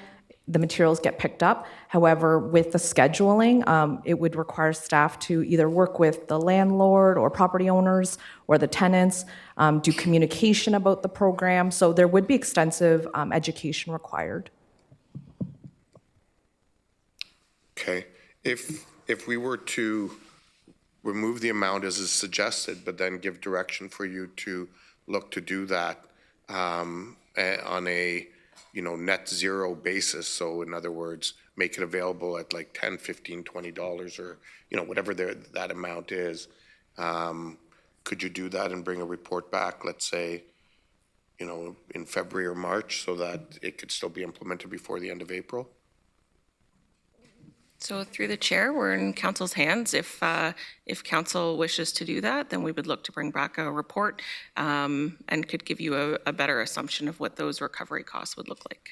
the materials get picked up. However, with the scheduling, it would require staff to either work with the landlord or property owners or the tenants, do communication about the program. So there would be extensive education required. Okay. If we were to remove the amount as is suggested, but then give direction for you to look to do that on a net zero basis. So in other words, make it available at like $10, $15, $20 or, whatever that amount is. Could you do that and bring a report back, let's say, in February or March so that it could still be implemented before the end of April? So through the chair, we're in council's hands. If council wishes to do that, then we would look to bring back a report and could give you a better assumption of what those recovery costs would look like.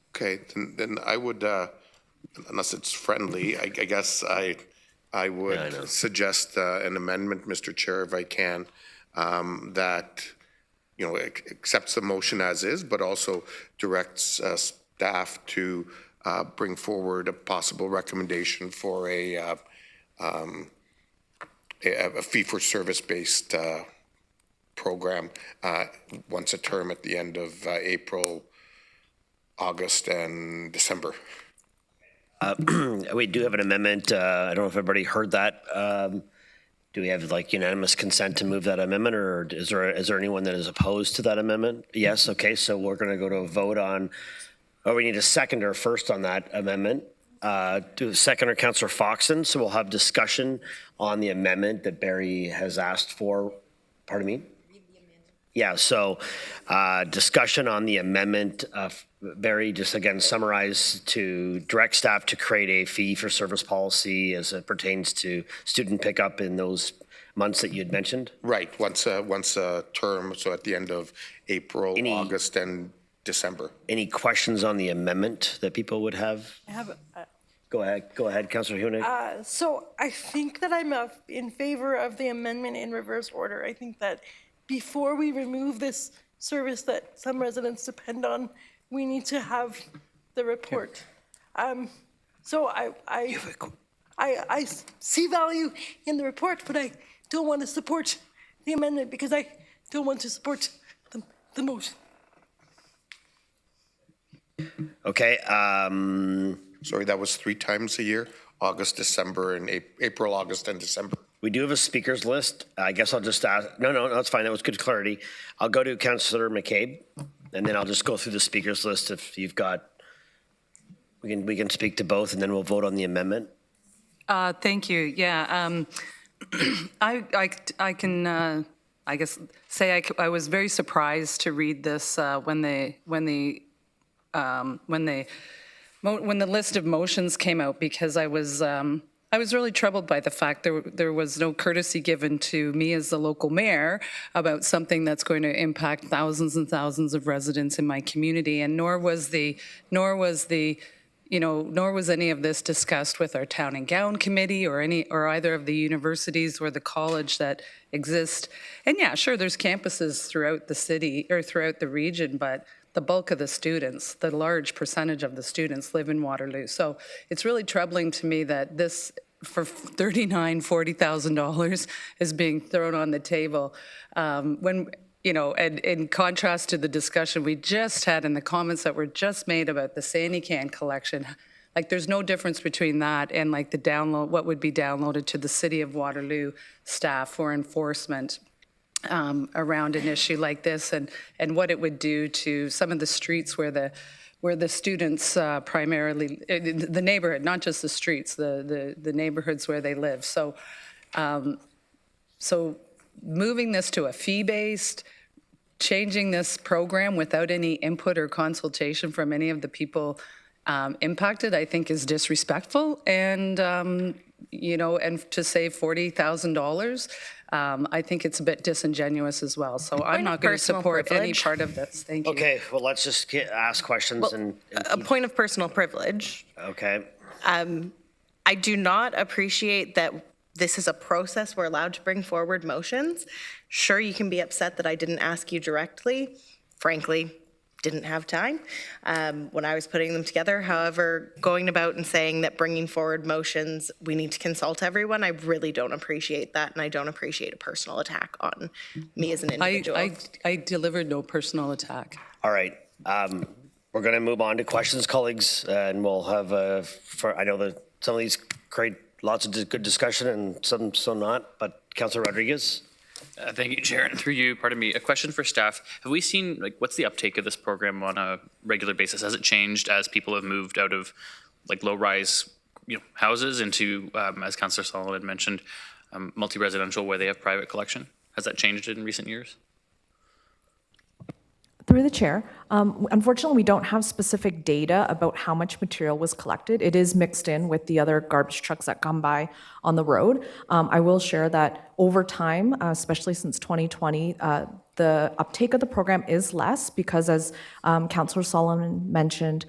Okay, then I would, unless it's friendly, I guess I would suggest an amendment, Mr. Chair, if I can, that accepts the motion as is, but also directs staff to bring forward a possible recommendation for a fee-for-service-based program once a term at the end of April, August, and December. We do have an amendment. I don't know if everybody heard that. Do we have unanimous consent to move that amendment, or is there anyone that is opposed to that amendment? Yes. Okay. So we're going to go to a vote on. Oh, we need a seconder first on that amendment. Do the seconder, Councillor Foxton. So we'll have discussion on the amendment that Barry has asked for. Pardon me? Yeah, so discussion on the amendment. Barry, just again summarize to direct staff to create a fee for service policy as it pertains to student pickup in those months that you had mentioned? Right, once a term, so at the end of April, August, and December. Any questions on the amendment that people would have? I have Go ahead, Councillor Hunig. So I think that I'm in favor of the amendment in reverse order. I think that before we remove this service that some residents depend on, we need to have the report. So I see value in the report, but I don't want to support the amendment because I don't want to support the motion. Okay. Sorry, that was 3 times a year, August, December, and April, August, and December. We do have a speakers list. I guess I'll just ask. No, that's fine. That was good clarity. I'll go to Councillor McCabe, and then I'll just go through the speakers list. If you've got, we can speak to both, and then we'll vote on the amendment. Thank you. Yeah, I can I guess say I was very surprised to read this when the list of motions came out, because I was really troubled by the fact there was no courtesy given to me as the local mayor about something that's going to impact thousands and thousands of residents in my community, and nor was any of this discussed with our town and gown committee or either of the universities or the college that exist. And yeah, sure, there's campuses throughout the city or throughout the region, but the bulk of the students, the large percentage of the students live in Waterloo. So it's really troubling to me that this, for $39,000, $40,000 is being thrown on the table. When, and in contrast to the discussion we just had and the comments that were just made about the Sandy Can collection, there's no difference between that and what would be downloaded to the City of Waterloo staff for enforcement. Around an issue like this, and what it would do to some of the streets where the students primarily, the neighborhood, not just the streets, the neighborhoods where they live. So moving this to a fee-based, changing this program without any input or consultation from any of the people impacted, I think is disrespectful. And and to save $40,000, I think it's a bit disingenuous as well. So I'm not going to support any part of this. Thank you. Okay, well, let's just ask questions. Well, a point of personal privilege. Okay. I do not appreciate that this is a process we're allowed to bring forward motions. Sure, you can be upset that I didn't ask you directly. frankly, didn't have time when I was putting them together. However, going about and saying that bringing forward motions, we need to consult everyone, I really don't appreciate that, and I don't appreciate a personal attack on me as an individual. I delivered no personal attack. All right. We're going to move on to questions, colleagues, and we'll have, I know that some of these create lots of good discussion and some not, but Councillor Rodriguez. Thank you, Chair. And through you, pardon me, a question for staff. Have we seen, like, what's the uptake of this program on a regular basis? Has it changed as people have moved out of, like, low-rise, houses into, as Councillor Solomon mentioned, multi-residential where they have private collection? Has that changed in recent years? Through the chair, unfortunately, we don't have specific data about how much material was collected. It is mixed in with the other garbage trucks that come by on the road. I will share that over time, especially since 2020, the uptake of the program is less because, as Councillor Solomon mentioned,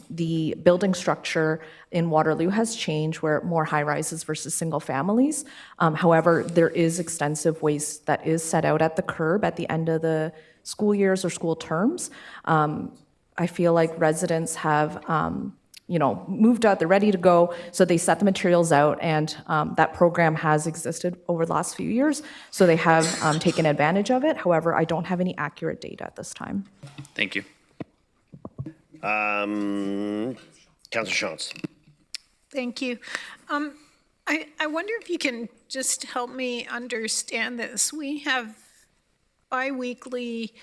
the building structure in Waterloo has changed where more high-rises versus single families. However, there is extensive waste that is set out at the curb at the end of the school years or school terms. I feel like residents have, moved out, they're ready to go, so they set the materials out, and that program has existed over the last few years, so they have taken advantage of it. However, I don't have any accurate data at this time. Thank you. Councillor Shantz. Thank you. I wonder if you can just help me understand this. We have bi-weekly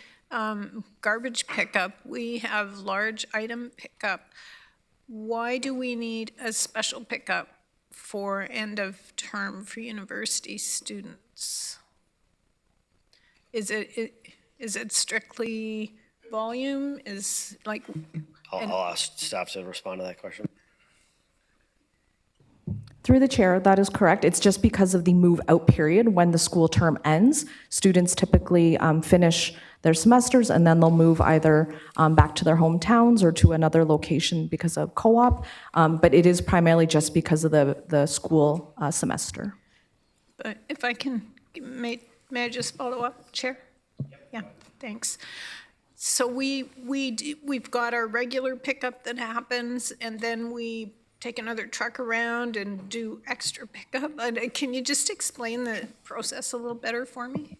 garbage pickup. We have large item pickup. Why do we need a special pickup for end of term for university students? Is it strictly volume? I'll ask staff to respond to that question. Through the chair, that is correct. It's just because of the move-out period when the school term ends. Students typically finish their semesters and then they'll move either back to their hometowns or to another location because of co-op. But it is primarily just because of the school semester. But if I can, may I just follow up, Chair? Yeah, thanks. So we've got our regular pickup that happens, and then we take another truck around and do extra pickup. Can you just explain the process a little better for me?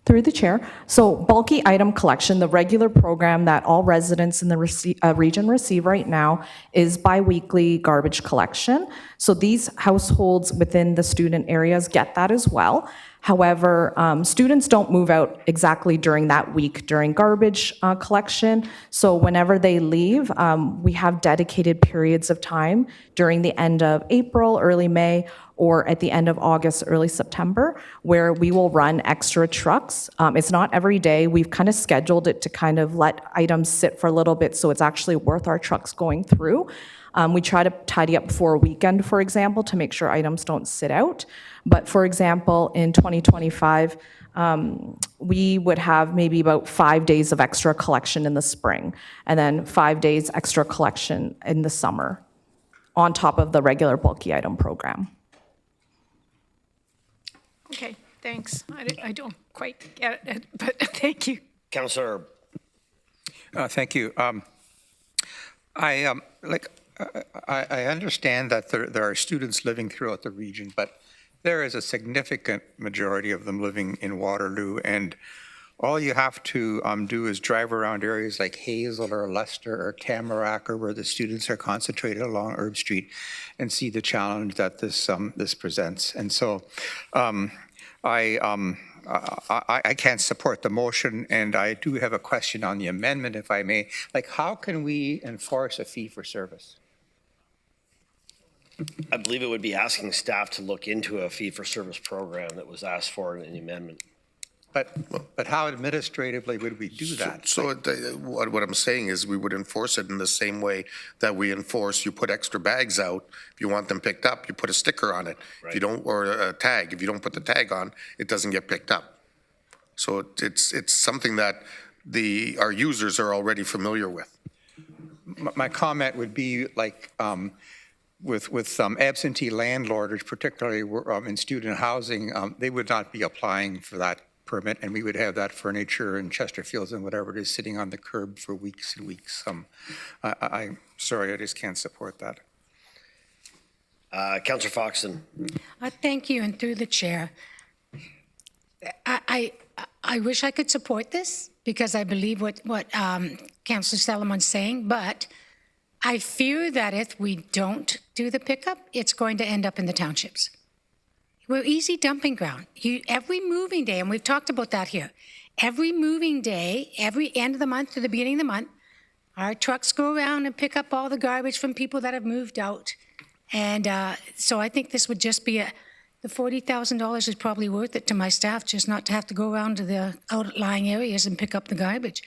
Through the chair. So bulky item collection, the regular program that all residents in the region receive right now is bi-weekly garbage collection. So these households within the student areas get that as well. However, students don't move out exactly during that week during garbage collection. So whenever they leave, we have dedicated periods of time during the end of April, early May, or at the end of August, early September, where we will run extra trucks. It's not every day. We've kind of scheduled it to kind of let items sit for a little bit so it's actually worth our trucks going through. We try to tidy up before a weekend, for example, to make sure items don't sit out. But for example, in 2025, we would have maybe about 5 days of extra collection in the spring, and then 5 days extra collection in the summer, on top of the regular bulky item program. Okay, thanks. I don't quite get it, but thank you. Councillor. Thank you. I understand that there are students living throughout the region, but there is a significant majority of them living in Waterloo, and all you have to do is drive around areas like Hazel or Leicester or Tamarack, or where the students are concentrated along Herb Street, and see the challenge that this presents. And so I can't support the motion, and I do have a question on the amendment, if I may. Like, how can we enforce a fee for service? I believe it would be asking staff to look into a fee-for-service program that was asked for in the amendment. But how administratively would we do that? So what I'm saying is we would enforce it in the same way that we enforce, you put extra bags out. If you want them picked up, you put a sticker on it. Right. If you don't, or a tag. If you don't put the tag on, it doesn't get picked up. So it's something that our users are already familiar with. My comment would be like, with some absentee landlords, particularly in student housing, they would not be applying for that permit, and we would have that furniture and Chesterfields and whatever it is sitting on the curb for weeks and weeks. I'm sorry, I just can't support that. Councillor Foxton. Thank you, and through the chair. I wish I could support this because I believe what Councillor Salomon's saying, but I fear that if we don't do the pickup, it's going to end up in the townships. We're easy dumping ground. Every moving day, and we've talked about that here, every moving day, every end of the month to the beginning of the month, our trucks go around and pick up all the garbage from people that have moved out. And so I think this would just be the $40,000 is probably worth it to my staff, just not to have to go around to the outlying areas and pick up the garbage.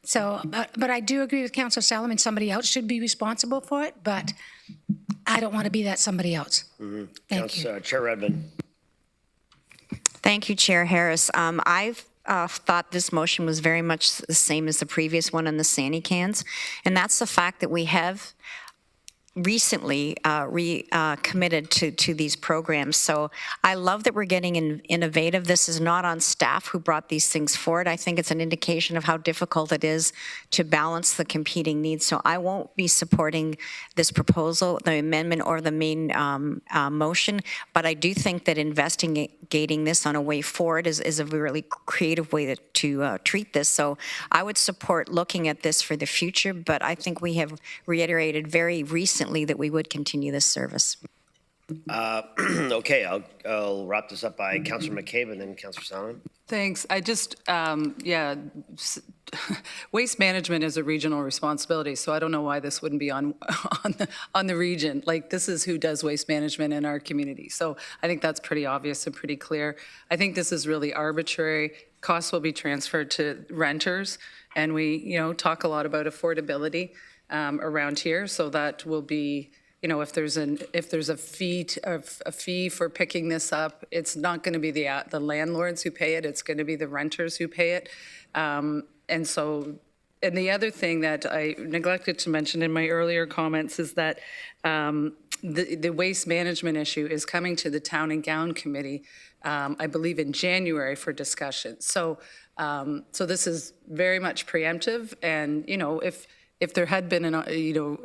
So, but I do agree with Councillor Salomon, somebody else should be responsible for it, but I don't want to be that somebody else. Thank you. Chair Redmond. Thank you, Chair Harris. I've thought this motion was very much the same as the previous one on the Sandy cans, and that's the fact that we have recently committed to these programs. So I love that we're getting innovative. This is not on staff who brought these things forward. I think it's an indication of how difficult it is to balance the competing needs. So I won't be supporting this proposal, the amendment or the main motion, but I do think that investigating this on a way forward is a really creative way to treat this. So I would support looking at this for the future, but I think we have reiterated very recently that we would continue this service. Okay, I'll wrap this up by Councillor McCabe and then Councillor Salmon. Thanks. I just, waste management is a regional responsibility, so I don't know why this wouldn't be on the region. Like, this is who does waste management in our community. So I think that's pretty obvious and pretty clear. I think this is really arbitrary. Costs will be transferred to renters, and we, talk a lot about affordability around here. So that will be, if there's a fee for picking this up, it's not going to be the landlords who pay it. It's going to be the renters who pay it. And the other thing that I neglected to mention in my earlier comments is that the waste management issue is coming to the Town and Gown Committee, I believe in January, for discussion. So this is very much preemptive. And, if there had been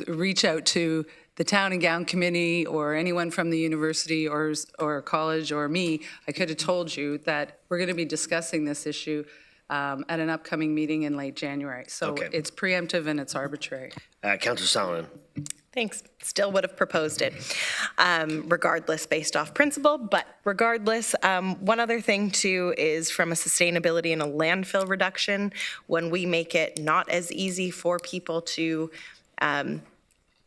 reach out to the Town and Gown Committee or anyone from the university or college or me, I could have told you that we're going to be discussing this issue at an upcoming meeting in late January. So It's preemptive and it's arbitrary. Councillor Salmon. Thanks. Still would have proposed it, regardless, based off principle. But regardless, one other thing too is from a sustainability and a landfill reduction, when we make it not as easy for people to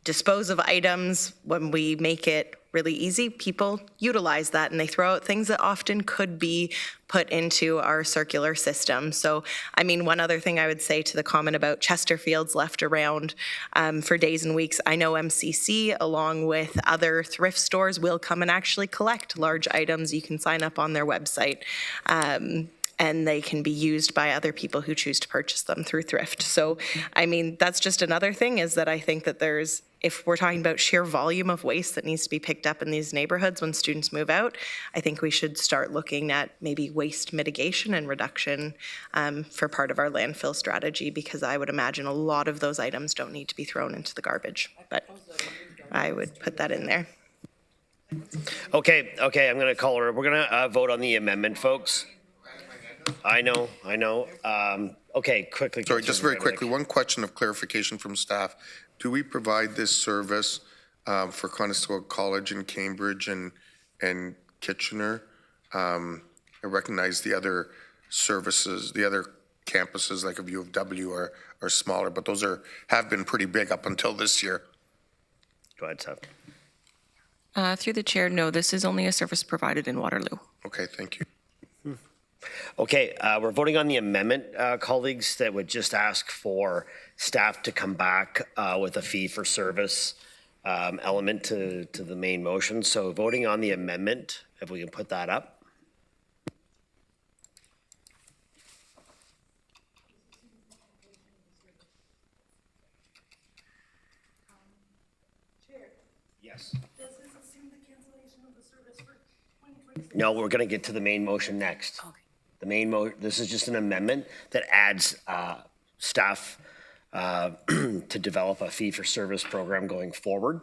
dispose of items, when we make it really easy, people utilize that and they throw out things that often could be put into our circular system. So, one other thing I would say to the comment about Chesterfields left around for days and weeks, I know MCC, along with other thrift stores, will come and actually collect large items. You can sign up on their website. And they can be used by other people who choose to purchase them through thrift. So, that's just another thing, is that I think that if we're talking about sheer volume of waste that needs to be picked up in these neighborhoods when students move out, I think we should start looking at maybe waste mitigation and reduction for part of our landfill strategy, because I would imagine a lot of those items don't need to be thrown into the garbage. But I would put that in there. Okay, I'm going to call her. We're going to vote on the amendment, folks. I know. Okay, quickly. Sorry, just very quickly, one question of clarification from staff. Do we provide this service for Conestoga College in Cambridge and Kitchener? I recognize the other services, the other campuses like a U of W are smaller, but those have been pretty big up until this year. Go ahead, Seth. Through the chair, no, this is only a service provided in Waterloo. Okay, thank you. Okay, we're voting on the amendment, colleagues, that would just ask for staff to come back with a fee for service element to the main motion. So voting on the amendment, if we can put that up. Yes. Does this assume the cancellation of the service for 2026? No, we're going to get to the main motion next. This is just an amendment that adds staff to develop a fee-for-service program going forward.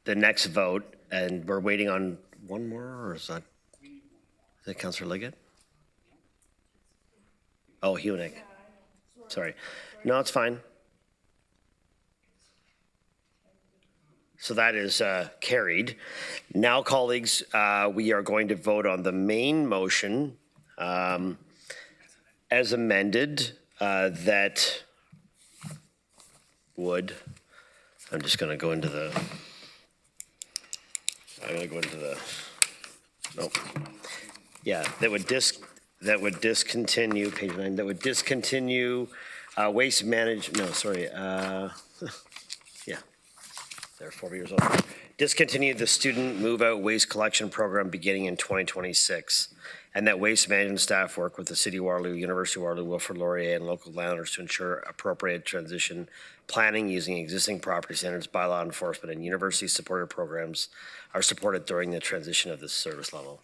The next vote, and we're waiting on one more, or is that Councillor Liggett? Oh, Hunick. Sorry. No, it's fine. So that is carried. Now, colleagues, we are going to vote on the main motion as amended that would, I'm just going to go into the, nope. Yeah, that would discontinue, page 9, that would discontinue waste management, no, sorry, yeah, they're 4 years old. Discontinue the student move-out waste collection program beginning in 2026, and that waste management staff work with the City of Waterloo, University of Waterloo, Wilfrid Laurier, and local landowners to ensure appropriate transition planning using existing property standards, bylaw enforcement, and university-supported programs are supported during the transition of this service level.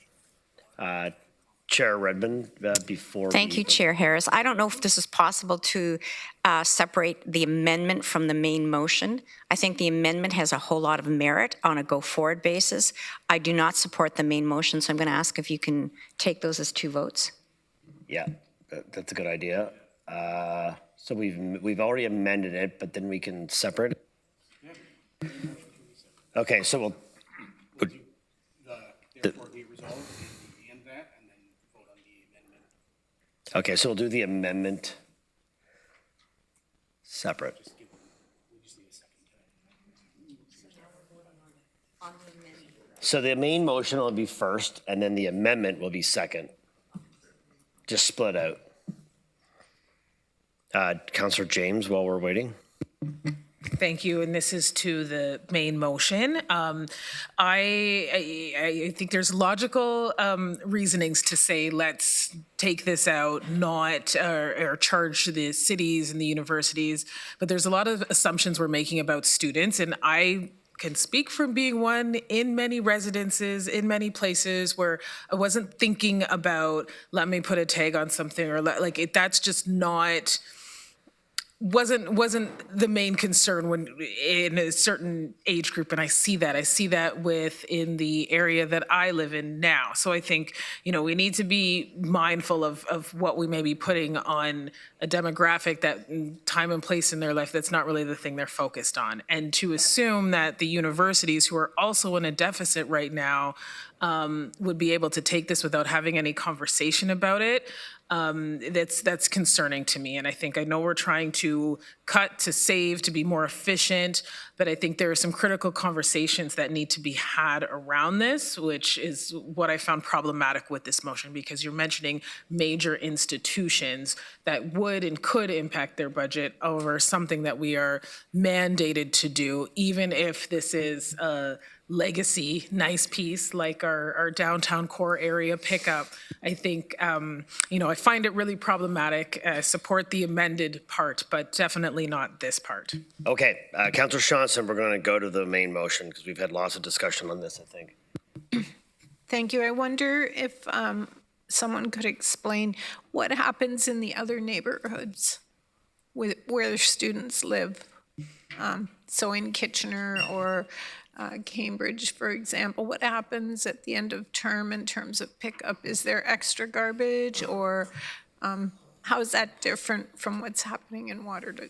Chair Redmond, before. Thank you, Chair Harris. I don't know if this is possible to separate the amendment from the main motion. I think the amendment has a whole lot of merit on a go-forward basis. I do not support the main motion, so I'm going to ask if you can take those as 2 votes. Yeah, that's a good idea. So we've already amended it, but then we can separate it. Okay, so we'll. Okay, so we'll do the amendment separate. So the main motion will be first, and then the amendment will be second. Just split out. Councillor James, while we're waiting. Thank you, and this is to the main motion. I think there's logical reasonings to say let's take this out, not or charge the cities and the universities, but there's a lot of assumptions we're making about students, and I can speak from being one in many residences, in many places where I wasn't thinking about, let me put a tag on something, or that's just not, wasn't the main concern when in a certain age group, and I see that within the area that I live in now. So I think, we need to be mindful of what we may be putting on a demographic that time and place in their life that's not really the thing they're focused on. And to assume that the universities, who are also in a deficit right now, would be able to take this without having any conversation about it, that's concerning to me. And I know we're trying to cut, to save, to be more efficient, but I think there are some critical conversations that need to be had around this, which is what I found problematic with this motion, because you're mentioning major institutions that would and could impact their budget over something that we are mandated to do, even if this is a legacy nice piece like our downtown core area pickup. I think, I find it really problematic. Support the amended part, but definitely not this part. Okay, Councillor Johnson, we're going to go to the main motion because we've had lots of discussion on this, I think. Thank you. I wonder if someone could explain what happens in the other neighborhoods where students live. So in Kitchener or Cambridge, for example, what happens at the end of term in terms of pickup? Is there extra garbage, or how is that different from what's happening in Waterloo?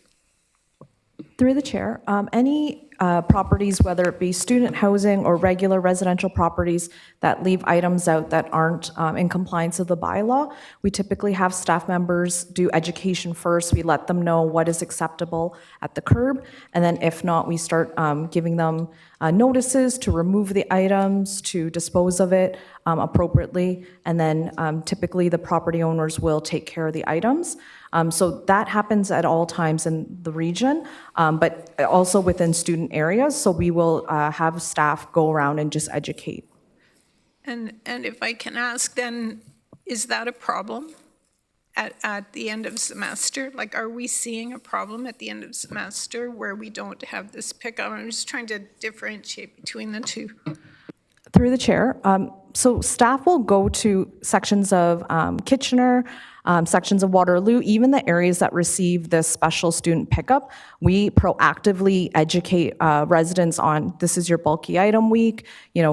Through the chair, any properties, whether it be student housing or regular residential properties that leave items out that aren't in compliance with the bylaw, we typically have staff members do education first. We let them know what is acceptable at the curb, and then if not, we start giving them notices to remove the items, to dispose of it appropriately, and then typically the property owners will take care of the items. So that happens at all times in the region, but also within student areas. So we will have staff go around and just educate. And if I can ask, then, is that a problem at the end of semester? Like, are we seeing a problem at the end of semester where we don't have this pickup? I'm just trying to differentiate between the two. Through the chair, So staff will go to sections of Kitchener, sections of Waterloo, even the areas that receive this special student pickup. We proactively educate residents on, this is your bulky item week,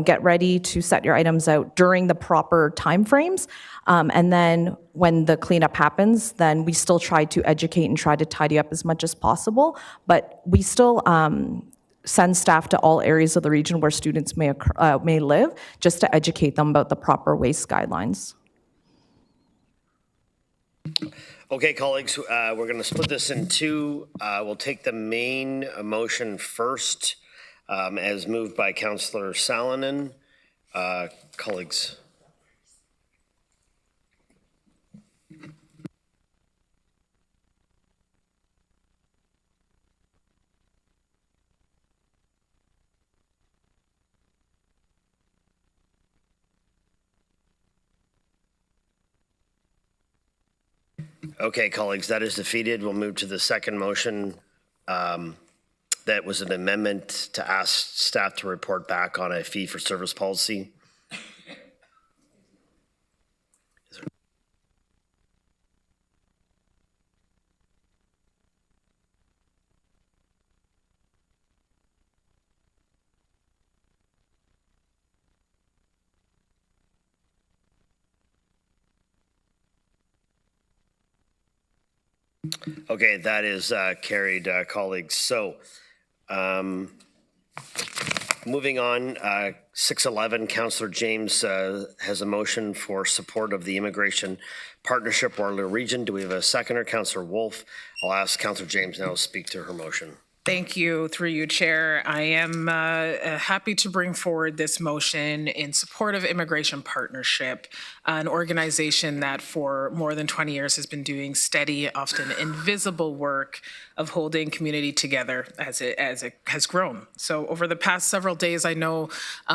get ready to set your items out during the proper timeframes. And then when the cleanup happens, then we still try to educate and try to tidy up as much as possible. But we still send staff to all areas of the region where students may live, just to educate them about the proper waste guidelines. Okay, colleagues, we're going to split this in two. We'll take the main motion first, as moved by Councillor Salonen. Colleagues. Okay, colleagues, that is defeated. We'll move to the second motion. That was an amendment to ask staff to report back on a fee for service policy. Okay, that is carried, colleagues. So, moving on, 611, Councillor James has a motion for support of the Immigration Partnership Waterloo Region. Do we have a seconder? Councillor Wolf. I'll ask Councillor James now to speak to her motion. Thank you, through you, Chair. I am happy to bring forward this motion in support of Immigration Partnership, an organization that for more than 20 years has been doing steady, often invisible work of holding community together as it has grown. So over the past several days, I know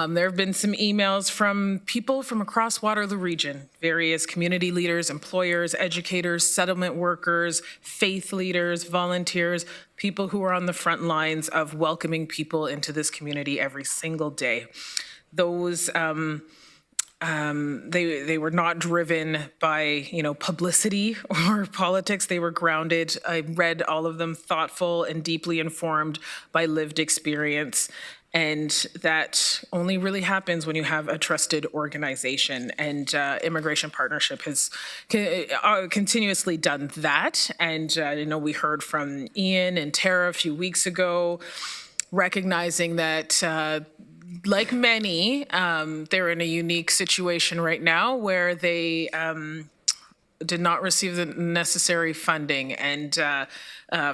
there have been some emails from people from across Waterloo Region, various community leaders, employers, educators, settlement workers, faith leaders, volunteers, people who are on the front lines of welcoming people into this community every single day. Those they were not driven by publicity or politics. They were grounded. I read all of them, thoughtful and deeply informed by lived experience. And that only really happens when you have a trusted organization. And Immigration Partnership has continuously done that. And I know we heard from Ian and Tara a few weeks ago, recognizing that like many, they're in a unique situation right now where they did not receive the necessary funding and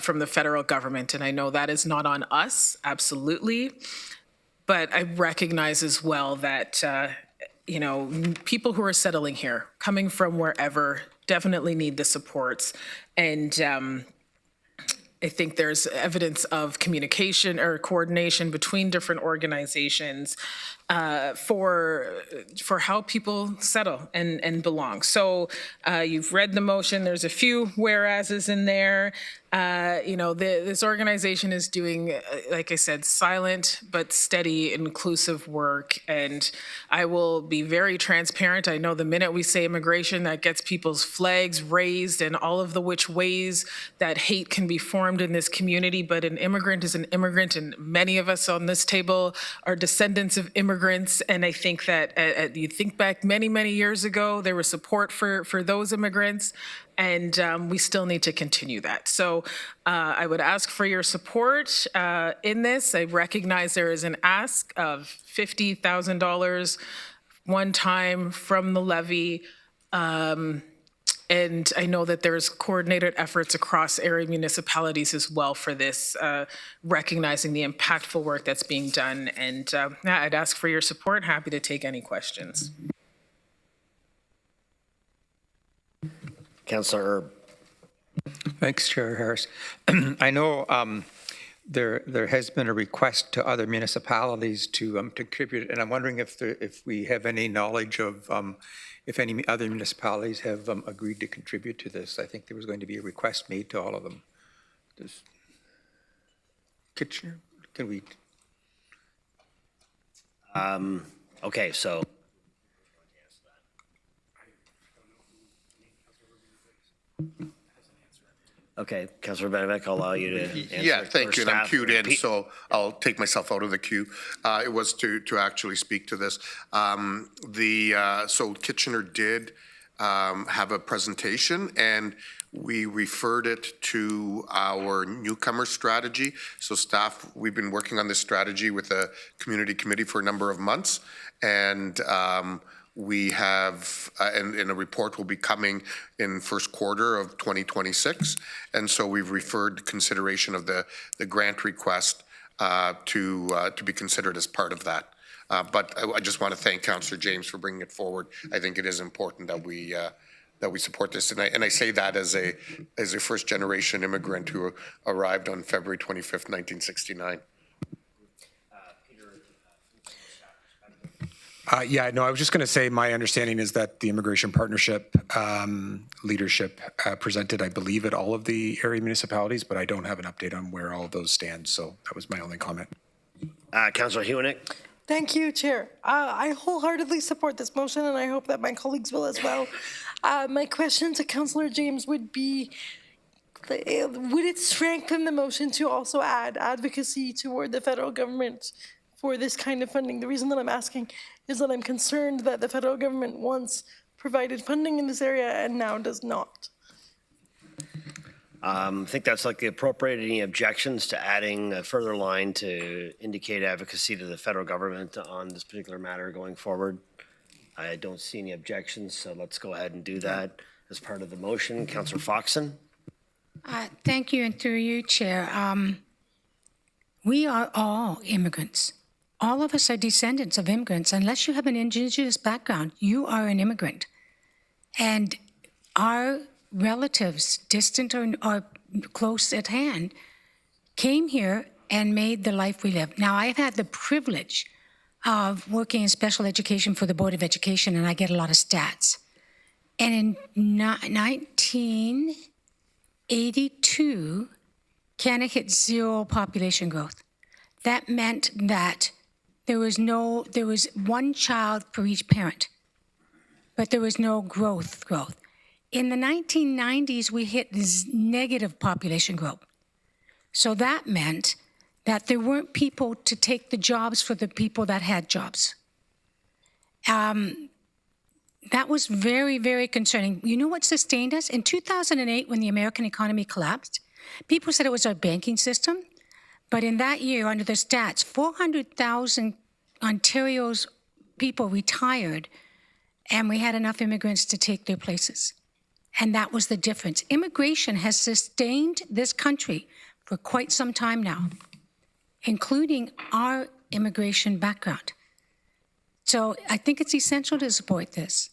from the federal government. And I know that is not on us, absolutely. But I recognize as well that, people who are settling here, coming from wherever, definitely need the supports. And I think there's evidence of communication or coordination between different organizations for how people settle and belong. So you've read the motion. There's a few whereases in there. This organization is doing, like I said, silent but steady, inclusive work. And I will be very transparent. I know the minute we say immigration, that gets people's flags raised and all of the which ways that hate can be formed in this community. But an immigrant is an immigrant, and many of us on this table are descendants of immigrants. And I think that you think back many, many years ago, there was support for those immigrants. And we still need to continue that. So I would ask for your support in this. I recognize there is an ask of $50,000 one time from the levy. And I know that there's coordinated efforts across area municipalities as well for this, recognizing the impactful work that's being done. And I'd ask for your support. Happy to take any questions. Councillor Erb. Thanks, Chair Harris. I know there has been a request to other municipalities to contribute, and I'm wondering if we have any knowledge of if any other municipalities have agreed to contribute to this. I think there was going to be a request made to all of them. Does Kitchener, can we? Okay, so Okay, Councillor Benedict, I'll allow you to answer. Yeah, thank you, and I'm staff. queued in, Pete- so I'll take myself out of the queue. It was to actually speak to this. So Kitchener did have a presentation, and we referred it to our newcomer strategy. So staff, we've been working on this strategy with the community committee for a number of months, and we have, and a report will be coming in first quarter of 2026. And so we've referred consideration of the grant request to be considered as part of that. But I just want to thank Councillor James for bringing it forward. I think it is important that we support this. And I say that as a first generation immigrant who arrived on February 25th, 1969. Yeah, no, I was just going to say my understanding is that the Immigration Partnership leadership presented, I believe, at all of the area municipalities, but I don't have an update on where all of those stand. So that was my only comment. Councillor Hewitt. Thank you, Chair. I wholeheartedly support this motion, and I hope that my colleagues will as well. My question to Councillor James would be, would it strengthen the motion to also add advocacy toward the federal government for this kind of funding? The reason that I'm asking is that I'm concerned that the federal government once provided funding in this area and now does not. I think that's likely appropriate. Any objections to adding a further line to indicate advocacy to the federal government on this particular matter going forward? I don't see any objections, so let's go ahead and do that as part of the motion. Councillor Foxon. Thank you, and through you, Chair. We are all immigrants. All of us are descendants of immigrants. Unless you have an indigenous background, you are an immigrant. And our relatives, distant or close at hand, came here and made the life we live. Now, I've had the privilege of working in special education for the Board of Education, and I get a lot of stats. And in 1982, Canada hit zero population growth. That meant that there was one child for each parent, but there was no growth. In the 1990s, we hit negative population growth. So that meant that there weren't people to take the jobs for the people that had jobs. That was very, very concerning. You know what sustained us? In 2008, when the American economy collapsed, people said it was our banking system. But in that year, under the stats, 400,000 Ontario's people retired, and we had enough immigrants to take their places. And that was the difference. Immigration has sustained this country for quite some time now, including our immigration background. So I think it's essential to support this.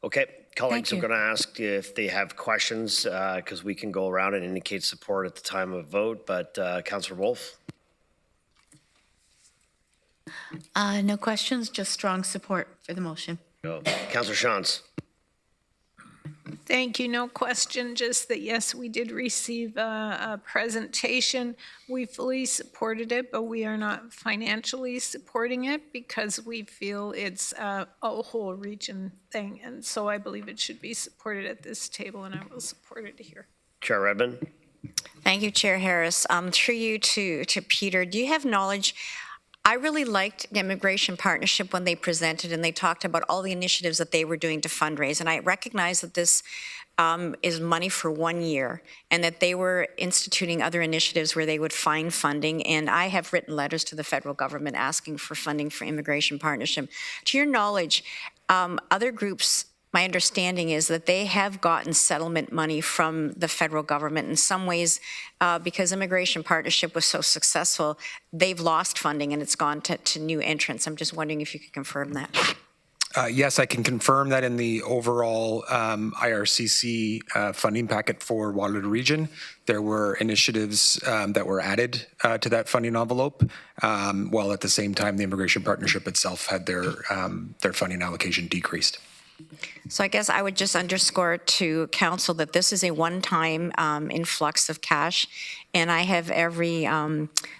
Okay, colleagues, I'm going to ask if they have questions because we can go around and indicate support at the time of vote. But Councillor Wolf. No questions, just strong support for the motion. Go. Councillor Shantz. Thank you. No question, just that, yes, we did receive a presentation. We fully supported it, but we are not financially supporting it because we feel it's a whole region thing. And so I believe it should be supported at this table, and I will support it here. Chair Redmond. Thank you, Chair Harris. Through you to Peter, do you have knowledge? I really liked the Immigration Partnership when they presented and they talked about all the initiatives that they were doing to fundraise. And I recognize that this is money for 1 year and that they were instituting other initiatives where they would find funding. And I have written letters to the federal government asking for funding for Immigration Partnership. To your knowledge, other groups, my understanding is that they have gotten settlement money from the federal government in some ways because Immigration Partnership was so successful, they've lost funding and it's gone to new entrants. I'm just wondering if you could confirm that. Yes, I can confirm that in the overall IRCC funding packet for Waterloo Region, there were initiatives that were added to that funding envelope, while at the same time the Immigration Partnership itself had their funding allocation decreased. So I guess I would just underscore to council that this is a one-time influx of cash, and I have every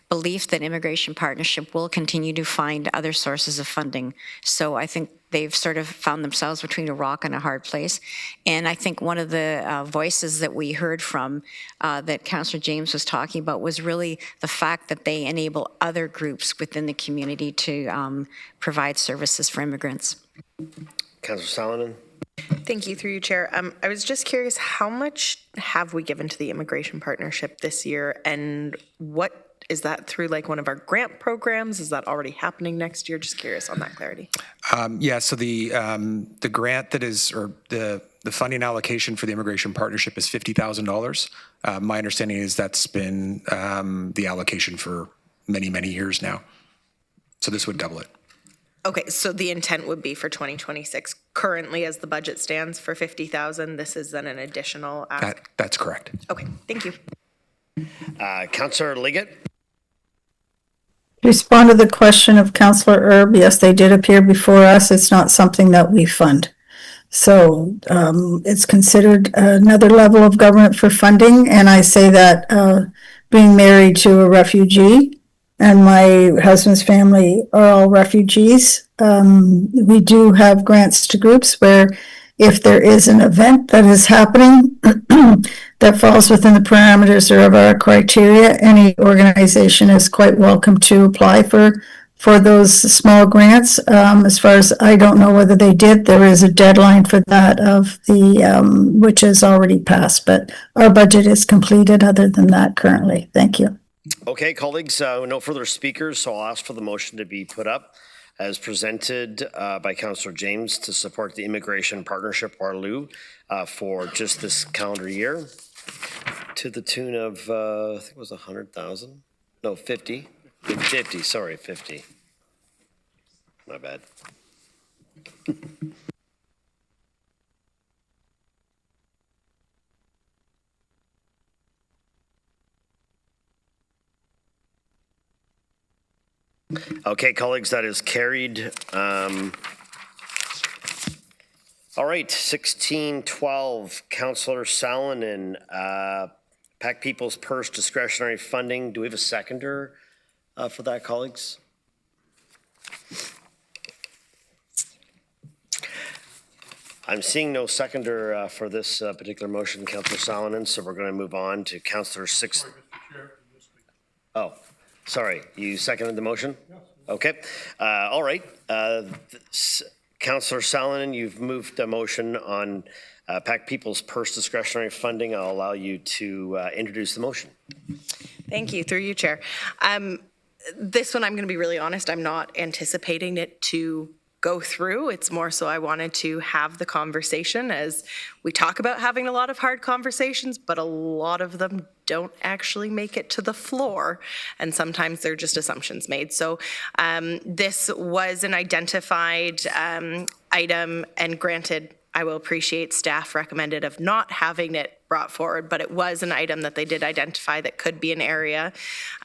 belief that Immigration Partnership will continue to find other sources of funding. So I think they've sort of found themselves between a rock and a hard place. And I think one of the voices that we heard from that Councillor James was talking about was really the fact that they enable other groups within the community to provide services for immigrants. Councillor Salonen. Thank you, through you, Chair. I was just curious, how much have we given to the Immigration Partnership this year, and what is that through, like one of our grant programs? Is that already happening next year? Just curious on that clarity. Yeah, so the grant that is, or the funding allocation for the Immigration Partnership is $50,000. My understanding is that's been the allocation for many, many years now. So this would double it. Okay, so the intent would be for 2026. Currently, as the budget stands for 50,000, this is then an additional ask. That's correct. Okay, thank you. Councillor Liggett. To respond to the question of Councillor Erb, yes, they did appear before us. It's not something that we fund. So it's considered another level of government for funding. And I say that being married to a refugee, and my husband's family are all refugees. We do have grants to groups where if there is an event that is happening that falls within the parameters of our criteria, any organization is quite welcome to apply for those small grants. As far as I don't know whether they did, there is a deadline for that of the which is already passed, but our budget is completed other than that currently. Thank you. Okay, colleagues, no further speakers, so I'll ask for the motion to be put up as presented by Councillor James to support the Immigration Partnership Waterloo for just this calendar year to the tune of, I think it was 100,000? No, 50. 50, sorry, 50. My bad. Okay, colleagues, that is carried. All right, 1612, Councillor Salonen, Pack People's Purse discretionary funding. Do we have a seconder for that, colleagues? I'm seeing no seconder for this particular motion, Councillor Salonen, so we're going to move on to Councillor Six. Oh. Sorry, you seconded the motion? Yes. Okay. All right. Councillor Salonen, you've moved a motion on Pack People's Purse discretionary funding. I'll allow you to introduce the motion. Thank you, through you, Chair. This one, I'm going to be really honest, I'm not anticipating it to go through. It's more so I wanted to have the conversation, as we talk about having a lot of hard conversations, but a lot of them don't actually make it to the floor, and sometimes they're just assumptions made. So this was an identified item, and granted, I will appreciate staff recommended of not having it brought forward, but it was an item that they did identify that could be an area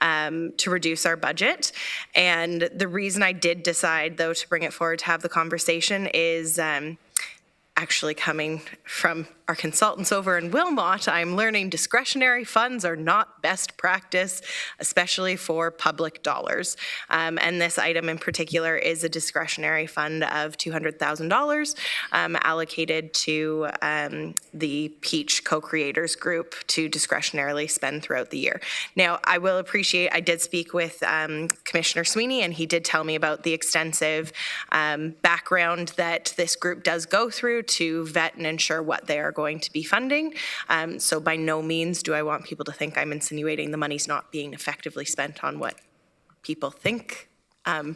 to reduce our budget. And the reason I did decide, though, to bring it forward to have the conversation is actually coming from our consultants over in Wilmot, I'm learning discretionary funds are not best practice, especially for public dollars. And this item in particular is a discretionary fund of $200,000 allocated to the Peach Co-Creators Group to discretionarily spend throughout the year. Now, I will appreciate, I did speak with Commissioner Sweeney, and he did tell me about the extensive background that this group does go through to vet and ensure what they are going to be funding. So by no means do I want people to think I'm insinuating the money's not being effectively spent on what people think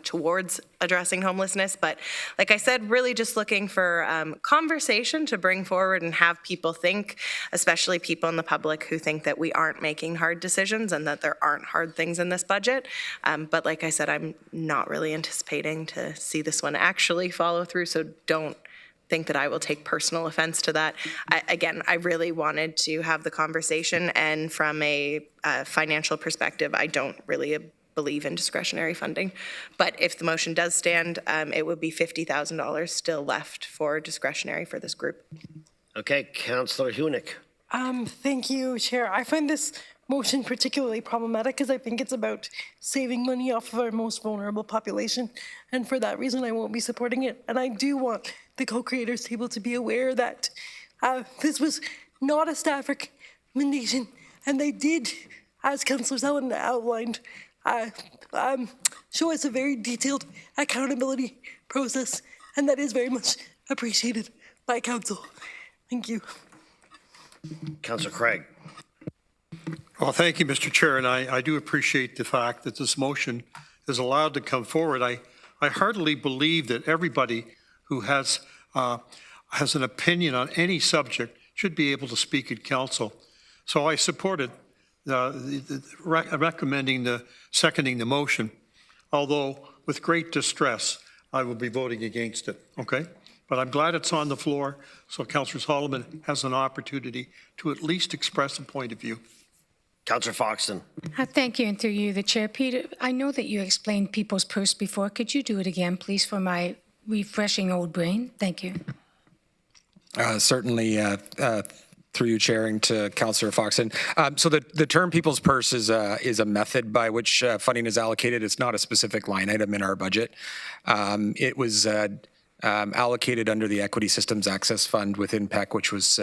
towards addressing homelessness. But like I said, really just looking for conversation to bring forward and have people think, especially people in the public who think that we aren't making hard decisions and that there aren't hard things in this budget. But like I said, I'm not really anticipating to see this one actually follow through, so don't think that I will take personal offense to that. Again, I really wanted to have the conversation, and from a financial perspective, I don't really believe in discretionary funding. But if the motion does stand, it would be $50,000 still left for discretionary for this group. Okay, Councillor Hunick. Thank you, Chair. I find this motion particularly problematic because I think it's about saving money off of our most vulnerable population. And for that reason, I won't be supporting it. And I do want the co-creators table to be aware that this was not a staff recommendation. And they did, as Councillor Sullivan outlined, show us a very detailed accountability process. And that is very much appreciated by Council. Thank you. Councillor Craig. Well, thank you, Mr. Chair, and I do appreciate the fact that this motion is allowed to come forward. I heartily believe that everybody who has an opinion on any subject should be able to speak at council. So I supported seconding the motion, although with great distress, I will be voting against it, okay? But I'm glad it's on the floor, so Councillor Solomon has an opportunity to at least express a point of view. Councillor Foxton. Thank you, and through you, the chair. Peter, I know that you explained People's Purse before. Could you do it again, please, for my refreshing old brain? Thank you. Certainly, through you, chairing to Councillor Foxton. So the term People's Purse is a method by which funding is allocated. It's not a specific line item in our budget. It was allocated under the Equity Systems Access Fund within PEC, which was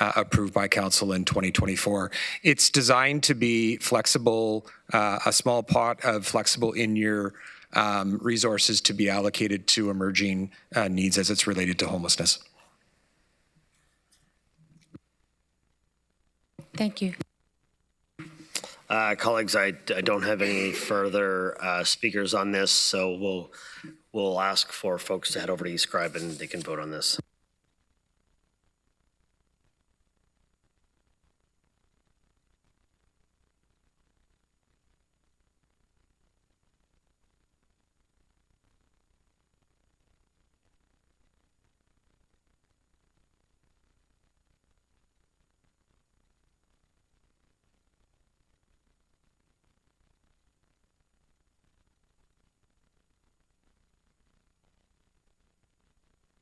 approved by Council in 2024. It's designed to be flexible, a small pot of flexible in-year resources to be allocated to emerging needs as it's related to homelessness. Thank you. Colleagues, I don't have any further speakers on this, so we'll ask for folks to head over to eScribe and they can vote on this.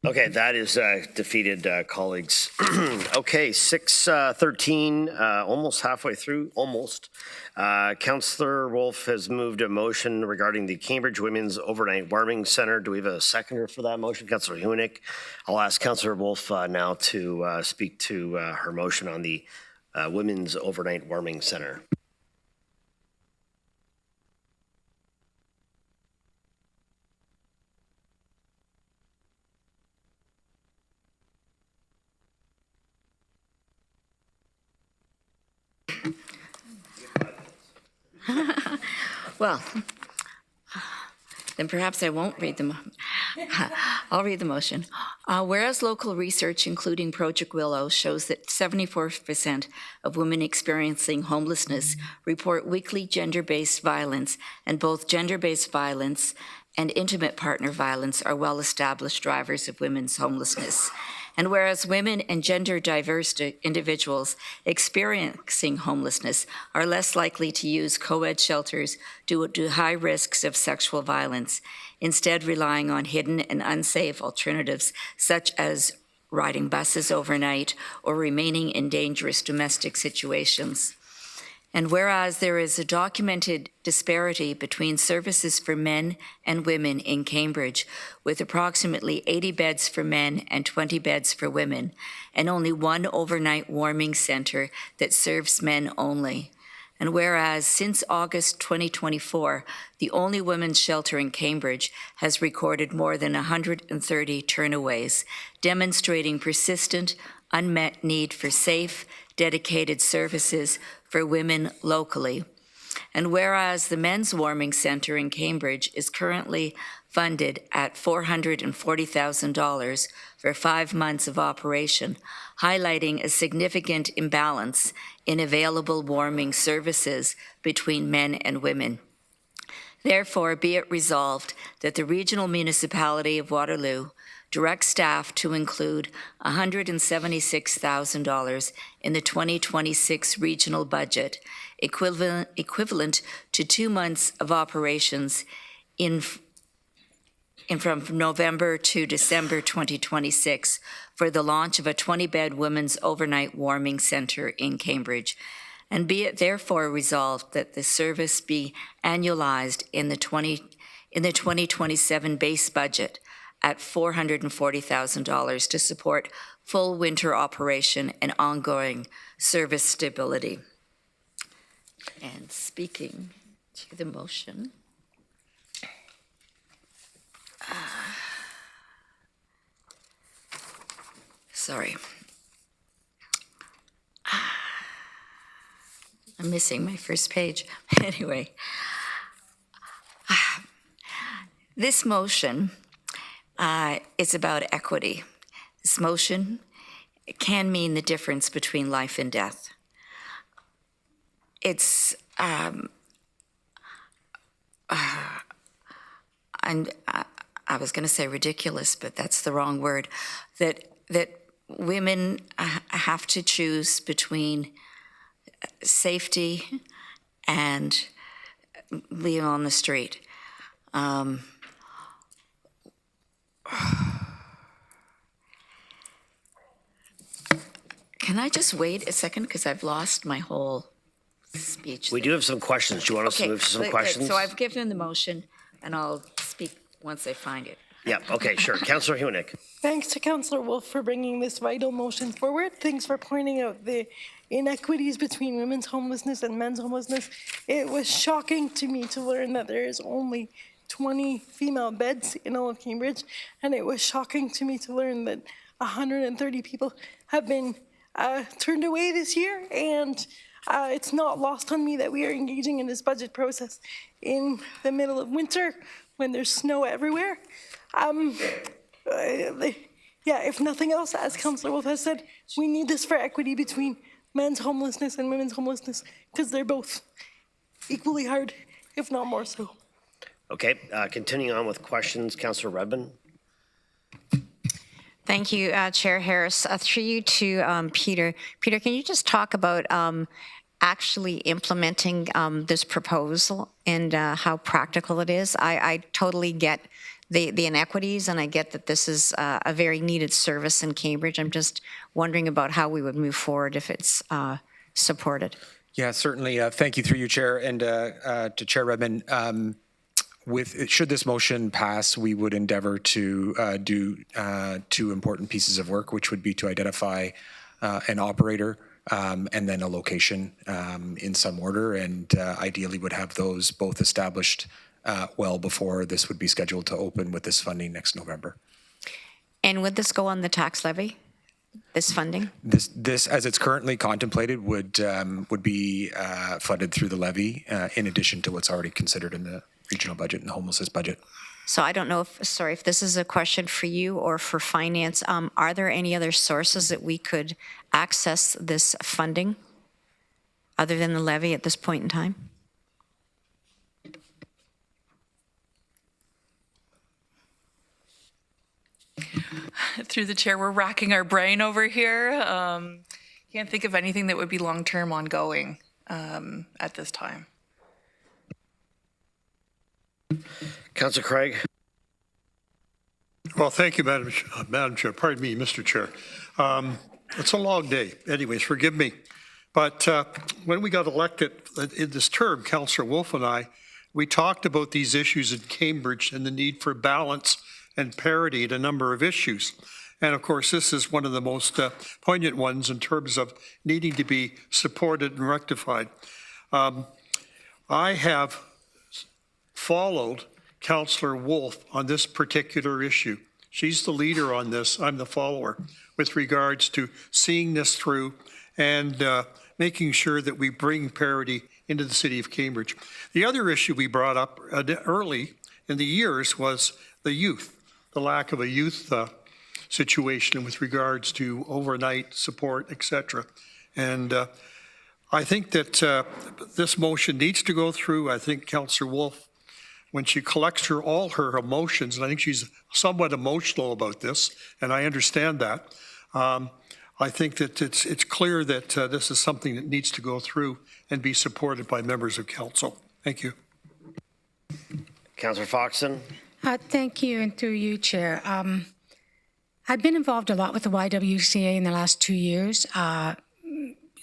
Okay, that is defeated, colleagues. Okay, 6:13, almost halfway through, almost. Councillor Wolf has moved a motion regarding the Cambridge Women's Overnight Warming Center. Do we have a seconder for that motion? Councillor Hunick. I'll ask Councillor Wolf now to speak to her motion on the Women's Overnight Warming Center. Well, then perhaps I won't read I'll read the motion. Whereas local research, including Project Willow, shows that 74% of women experiencing homelessness report weekly gender-based violence, and both gender-based violence and intimate partner violence are well-established drivers of women's homelessness. And whereas women and gender-diverse individuals experiencing homelessness are less likely to use co-ed shelters due to high risks of sexual violence, instead relying on hidden and unsafe alternatives such as riding buses overnight or remaining in dangerous domestic situations. And whereas there is a documented disparity between services for men and women in Cambridge, with approximately 80 beds for men and 20 beds for women, and only one overnight warming center that serves men only. And whereas since August 2024, the only women's shelter in Cambridge has recorded more than 130 turnaways, demonstrating persistent, unmet need for safe, dedicated services for women locally. And whereas the Men's Warming Center in Cambridge is currently funded at $440,000 for 5 months of operation, highlighting a significant imbalance in available warming services between men and women. Therefore, be it resolved that the Regional Municipality of Waterloo direct staff to include $176,000 in the 2026 regional budget, equivalent to 2 months of operations from November to December 2026 for the launch of a 20-bed women's overnight warming center in Cambridge. And be it therefore resolved that the service be annualized in the 2027 base budget at $440,000 to support full winter operation and ongoing service stability. And speaking to the motion. Sorry. I'm missing my first page. Anyway, this motion is about equity. This motion can mean the difference between life and death. It's and I was going to say ridiculous, but that's the wrong word, that women have to choose between safety and being on the street. Can I just wait a second because I've lost my whole speech. We do have some questions. Do you want us to move to some questions? So I've given the motion, and I'll speak once I find it. Yeah, okay, sure. Councillor Hunick. Thanks to Councillor Wolf for bringing this vital motion forward. Thanks for pointing out the inequities between women's homelessness and men's homelessness. It was shocking to me to learn that there is only 20 female beds in all of Cambridge, and it was shocking to me to learn that 130 people have been turned away this year, and it's not lost on me that we are engaging in this budget process in the middle of winter when there's snow everywhere. If nothing else, as Councillor Wolf has said, we need this for equity between men's homelessness and women's homelessness because they're both equally hard, if not more so. Okay, continuing on with questions, Councillor Redmond. Thank you, Chair Harris. Through you to Peter. Peter, can you just talk about actually implementing this proposal and how practical it is? I totally get the inequities, and I get that this is a very needed service in Cambridge. I'm just wondering about how we would move forward if it's supported. Yeah, certainly. Thank you through you, Chair, and to Chair Redmond. Should this motion pass, we would endeavor to do two important pieces of work, which would be to identify an operator and then a location in some order, and ideally would have those both established well before this would be scheduled to open with this funding next November. And would this go on the tax levy, this funding? This as it's currently contemplated, would be funded through the levy in addition to what's already considered in the regional budget and the homelessness budget. So I don't know if this is a question for you or for finance. Are there any other sources that we could access this funding other than the levy at this point in time? Through the chair, we're racking our brain over here. Can't think of anything that would be long-term ongoing at this time. Councillor Craig. Well, thank you, Madam Chair. Pardon me, Mr. Chair. It's a long day. Anyways, forgive me. But when we got elected in this term, Councillor Wolf and I, we talked about these issues in Cambridge and the need for balance and parity in a number of issues. And of course, this is one of the most poignant ones in terms of needing to be supported and rectified. I have followed Councillor Wolf on this particular issue. She's the leader on this. I'm the follower with regards to seeing this through and making sure that we bring parity into the city of Cambridge. The other issue we brought up early in the years was the youth, the lack of a youth situation with regards to overnight support, etc. And I think that this motion needs to go through. I think Councillor Wolf when she collects all her emotions, and I think she's somewhat emotional about this, and I understand that. I think that it's clear that this is something that needs to go through and be supported by members of council. Thank you. Councillor Foxton. Thank you, and through you, Chair. I've been involved a lot with the YWCA in the last 2 years.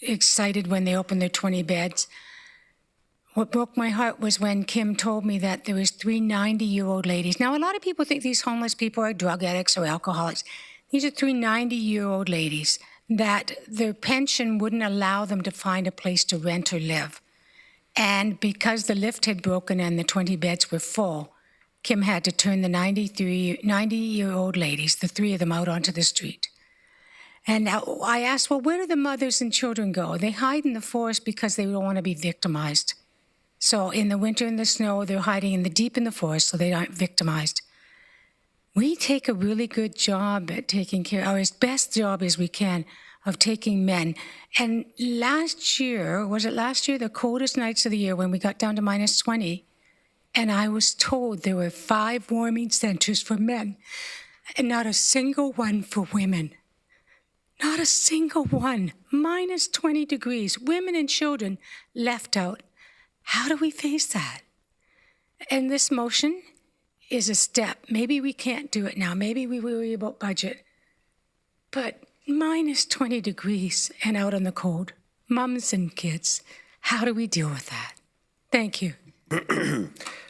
Excited when they opened their 20 beds. What broke my heart was when Kim told me that there was 3 90-year-old ladies. Now, a lot of people think these homeless people are drug addicts or alcoholics. These are 3 90-year-old ladies that their pension wouldn't allow them to find a place to rent or live. And because the lift had broken and the 20 beds were full, Kim had to turn the 90-year-old ladies, the 3 of them, out onto the street. And I asked, well, where do the mothers and children go? They hide in the forest because they don't want to be victimized. So in the winter and the snow, they're hiding deep in the forest so they aren't victimized. We take a really good job at taking care, or as best job as we can, of taking men. And last year, the coldest nights of the year when we got down to minus 20, and I was told there were 5 warming centers for men and not a single one for women. Not a single one. Minus 20 degrees. Women and children left out. How do we face that? And this motion is a step. Maybe we can't do it now. Maybe we worry about budget. But minus 20 degrees and out in the cold, mums and kids, how do we deal with that? Thank you.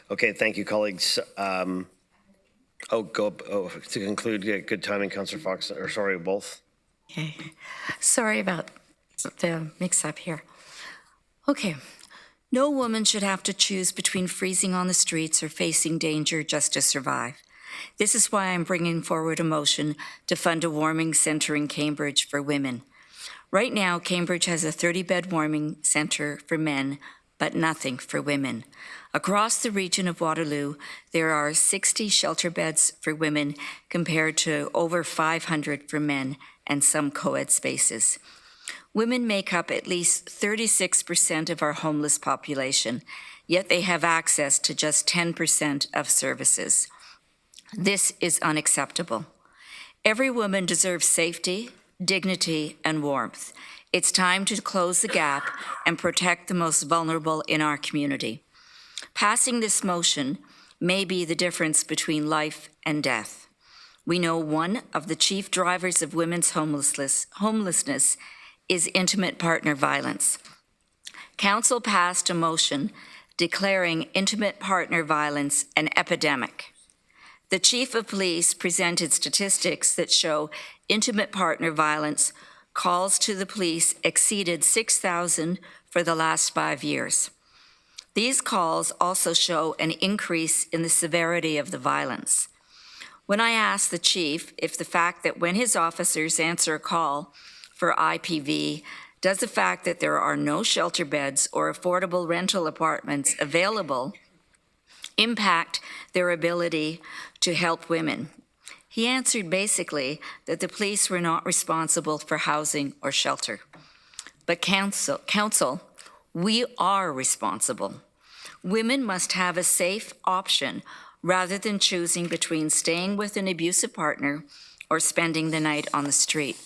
Okay, thank you, colleagues. To conclude, good timing, Councillor Fox, or sorry, both. Okay. Sorry about the mix-up here. Okay. No woman should have to choose between freezing on the streets or facing danger just to survive. This is why I'm bringing forward a motion to fund a warming center in Cambridge for women. Right now, Cambridge has a 30-bed warming center for men, but nothing for women. Across the region of Waterloo, there are 60 shelter beds for women compared to over 500 for men and some co-ed spaces. Women make up at least 36% of our homeless population, yet they have access to just 10% of services. This is unacceptable. Every woman deserves safety, dignity, and warmth. It's time to close the gap and protect the most vulnerable in our community. Passing this motion may be the difference between life and death. We know one of the chief drivers of women's homelessness is intimate partner violence. Council passed a motion declaring intimate partner violence an epidemic. The chief of police presented statistics that show intimate partner violence calls to the police exceeded 6,000 for the last 5 years. These calls also show an increase in the severity of the violence. When I asked the chief if the fact that when his officers answer a call for IPV, does the fact that there are no shelter beds or affordable rental apartments available impact their ability to help women? He answered basically that the police were not responsible for housing or shelter. But council, we are responsible. Women must have a safe option rather than choosing between staying with an abusive partner or spending the night on the street.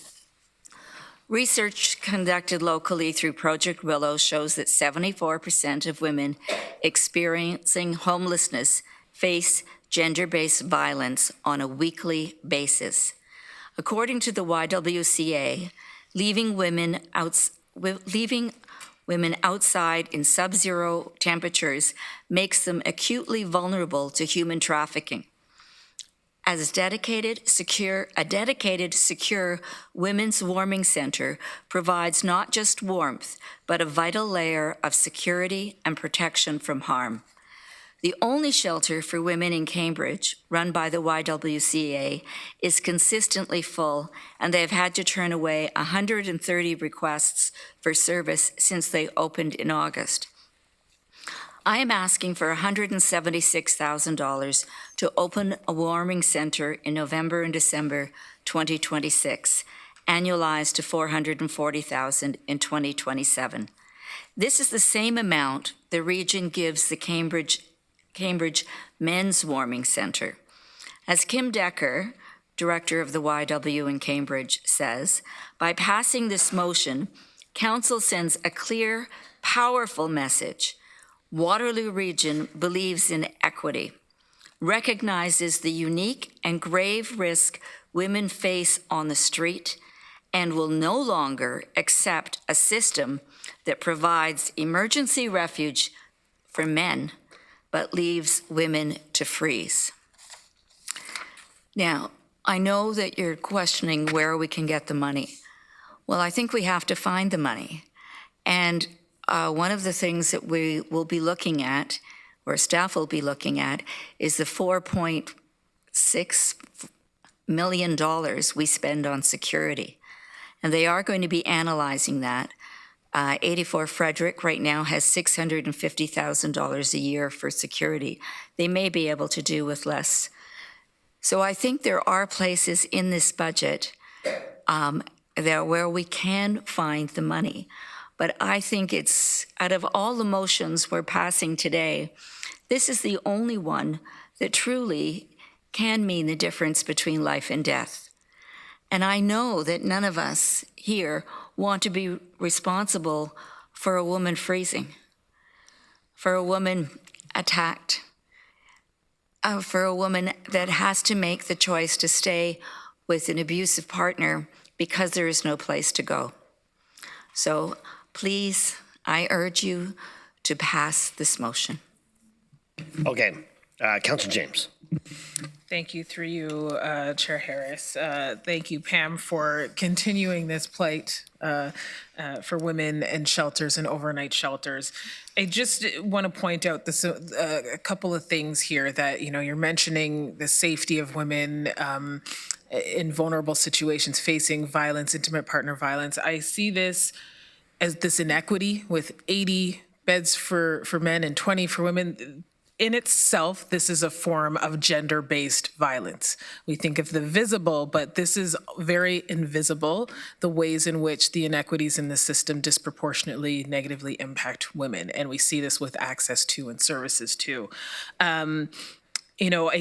Research conducted locally through Project Willow shows that 74% of women experiencing homelessness face gender-based violence on a weekly basis. According to the YWCA, leaving women outside in sub-zero temperatures makes them acutely vulnerable to human trafficking. As a dedicated, secure women's warming center provides not just warmth, but a vital layer of security and protection from harm. The only shelter for women in Cambridge, run by the YWCA, is consistently full, and they've had to turn away 130 requests for service since they opened in August. I am asking for $176,000 to open a warming center in November and December 2026, annualized to $440,000 in 2027. This is the same amount the region gives the Cambridge Cambridge Men's Warming Center. As Kim Decker, director of the YW in Cambridge, says, by passing this motion, Council sends a clear, powerful message. Waterloo Region believes in equity, recognizes the unique and grave risk women face on the street, and will no longer accept a system that provides emergency refuge for men, but leaves women to freeze. Now, I know that you're questioning where we can get the money. Well, I think we have to find the money. And one of the things that we will be looking at, or staff will be looking at, is the $4.6 million we spend on security. And they are going to be analyzing that. 84 Frederick right now has $650,000 a year for security. They may be able to do with less. So I think there are places in this budget there where we can find the money. But I think it's, out of all the motions we're passing today, this is the only one that truly can mean the difference between life and death. And I know that none of us here want to be responsible for a woman freezing, for a woman attacked, for a woman that has to make the choice to stay with an abusive partner because there is no place to go. So please, I urge you to pass this motion. Okay, Councilor James. Thank you, through you, Chair Harris. Thank you, Pam, for continuing this plight for women in shelters and overnight shelters. I just want to point out this, a couple of things here that, you're mentioning the safety of women in vulnerable situations facing violence, intimate partner violence. I see this as this inequity with 80 beds for men and 20 for women. In itself, this is a form of gender-based violence. We think of the visible, but this is very invisible, the ways in which the inequities in the system disproportionately negatively impact women. And we see this with access to and services too. I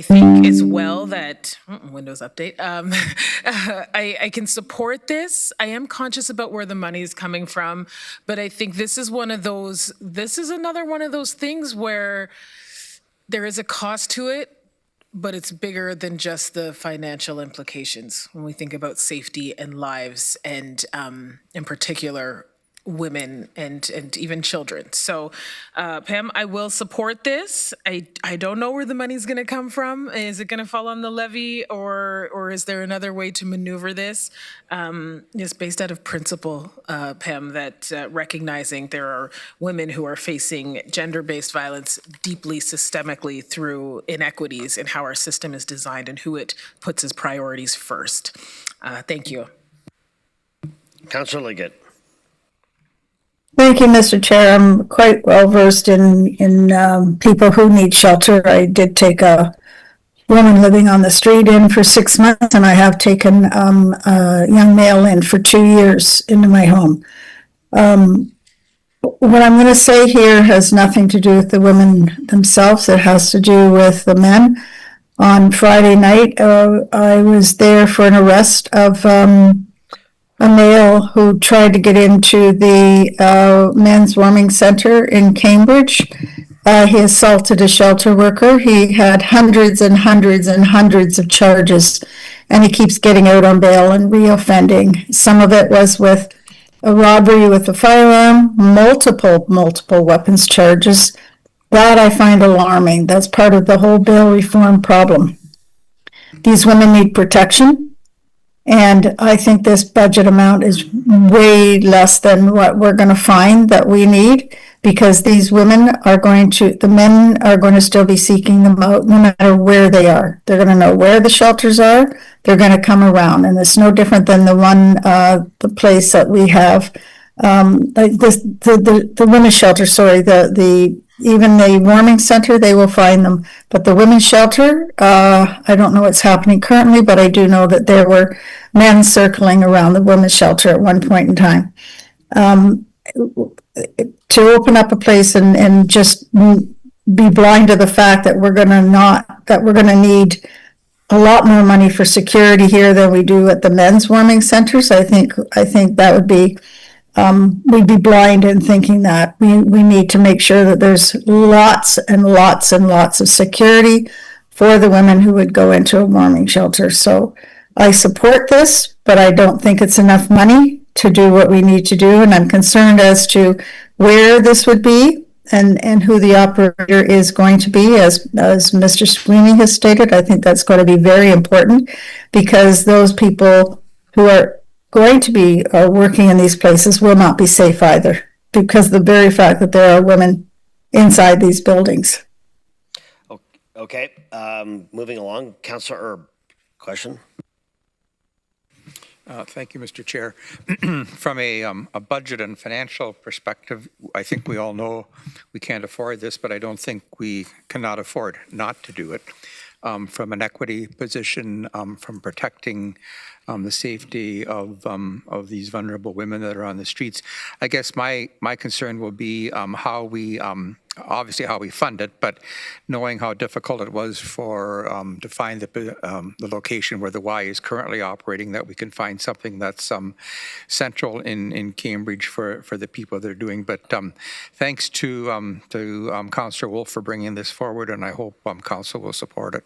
think as well that, Windows update, I can support this. I am conscious about where the money is coming from, but I think this is another one of those things where there is a cost to it, but it's bigger than just the financial implications when we think about safety and lives and in particular women and even children. So Pam, I will support this. I don't know where the money's going to come from. Is it going to fall on the levy or is there another way to maneuver this? It's based out of principle, Pam, that recognizing there are women who are facing gender-based violence deeply systemically through inequities in how our system is designed and who it puts as priorities first. Thank you. Councilor Liggett. Thank you, Mr. Chair. I'm quite well versed in people who need shelter. I did take a woman living on the street in for 6 months, and I have taken a young male in for 2 years into my home. What I'm going to say here has nothing to do with the women themselves. It has to do with the men. On Friday night, I was there for an arrest of a male who tried to get into the men's warming center in Cambridge. He assaulted a shelter worker. He had hundreds and hundreds and hundreds of charges, and he keeps getting out on bail and reoffending. Some of it was with a robbery with a firearm, multiple weapons charges. That I find alarming. That's part of the whole bail reform problem. These women need protection. And I think this budget amount is way less than what we're going to find that we need, because these women the men are going to still be seeking them out no matter where they are. They're going to know where the shelters are. They're going to come around. And it's no different than the place that we have, the women's shelter, even the warming center, they will find them. But the women's shelter, I don't know what's happening currently, but I do know that there were men circling around the women's shelter at one point in time. To open up a place and just be blind to the fact that we're gonna need a lot more money for security here than we do at the men's warming centers. I think that would be, we'd be blind in thinking that. We need to make sure that there's lots and lots and lots of security for the women who would go into a warming shelter. So I support this, but I don't think it's enough money to do what we need to do. And I'm concerned as to where this would be and who the operator is going to be. As Mr. Sweeney has stated, I think that's going to be very important, because those people who are going to be working in these places will not be safe either, because of the very fact that there are women inside these buildings. Okay, moving along, Councillor Erb, question? Thank you, Mr. Chair. From a budget and financial perspective, I think we all know we can't afford this, but I don't think we cannot afford not to do it. From an equity position, from protecting the safety of these vulnerable women that are on the streets. I guess my concern will be how we, obviously how we fund it, but knowing how difficult it was for to find the location where the Y is currently operating, that we can find something that's central in Cambridge for the people that are doing. But thanks to Councillor Wolf for bringing this forward, and I hope Council will support it.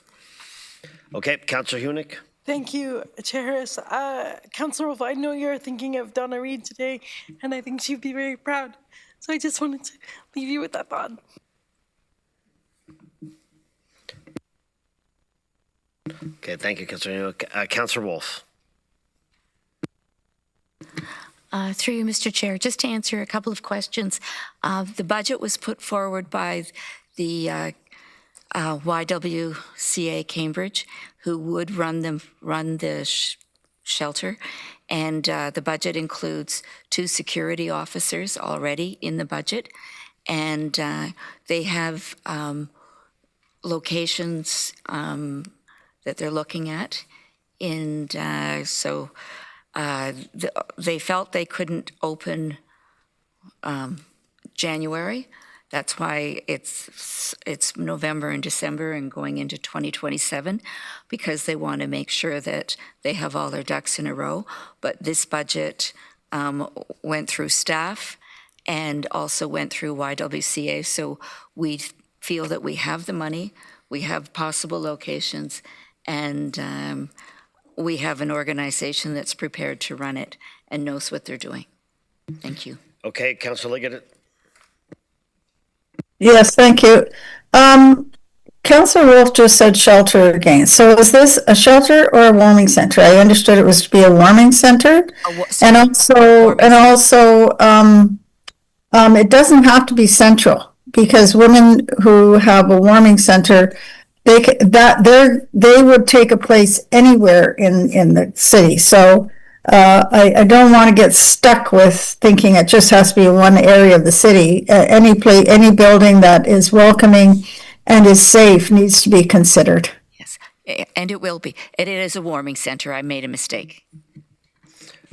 Okay, Councillor Hunick. Thank you, Chair Harris. Councillor Wolf, I know you're thinking of Donna Reid today, and I think she'd be very proud. So I just wanted to leave you with that thought. Okay, thank you, Councillor Hunick. Councillor Wolf. Through you, Mr. Chair, just to answer a couple of questions. The budget was put forward by the YWCA Cambridge, who would run the shelter, and the budget includes 2 security officers already in the budget, and they have locations that they're looking at, and so they felt they couldn't open January. That's why it's November and December and going into 2027, because they want to make sure that they have all their ducks in a row. But this budget went through staff and also went through YWCA. So we feel that we have the money, we have possible locations, and we have an organization that's prepared to run it and knows what they're doing. Thank you. Okay, Councillor Liggett. Yes, thank you. Councillor Wolf just said shelter again. So is this a shelter or a warming center? I understood it was to be a warming center. And also, it doesn't have to be central, because women who have a warming center, they would take a place anywhere in the city. So I don't want to get stuck with thinking it just has to be one area of the city. Any building that is welcoming and is safe needs to be considered. Yes, and it will be. It is a warming center. I made a mistake.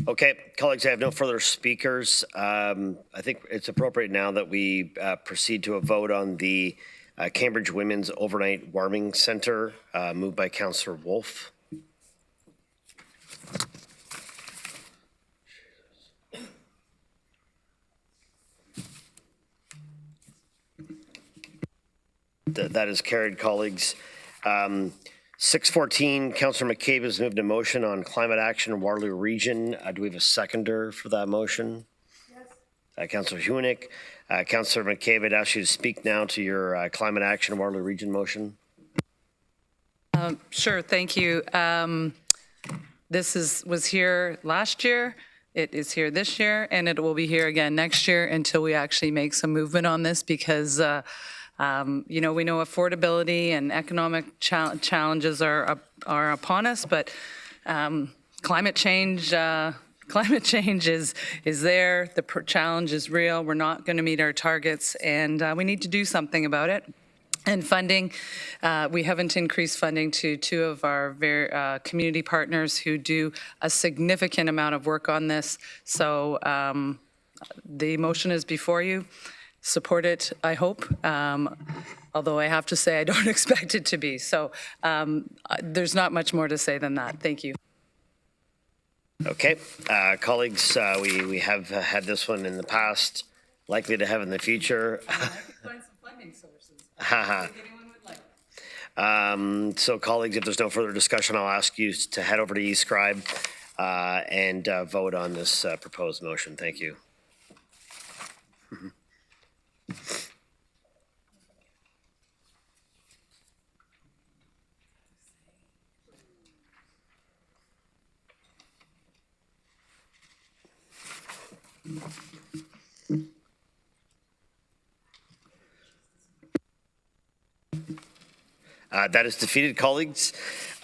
Okay, colleagues, I have no further speakers. I think it's appropriate now that we proceed to a vote on the Cambridge Women's Overnight Warming Center, moved by Councillor Wolf. That is carried, colleagues. 614, Councillor McCabe has moved a motion on climate action in Waterloo Region. Do we have a seconder for that motion? Yes. Councillor Hunick. Councillor McCabe, I'd ask you to speak now to your climate action in Waterloo Region motion. Sure, thank you. This was here last year. It is here this year, and it will be here again next year until we actually make some movement on this, because we know affordability and economic challenges are upon us, but climate change is there. The challenge is real. We're not going to meet our targets, and we need to do something about it. And funding, we haven't increased funding to 2 of our community partners who do a significant amount of work on this. So the motion is before you. support it, I hope. Although I have to say I don't expect it to be. So there's not much more to say than that. Thank you. Okay, colleagues, we have had this one in the past, likely to have in the future. So colleagues, if there's no further discussion, I'll ask you to head over to eScribe and vote on this proposed motion. Thank you. That is defeated, colleagues.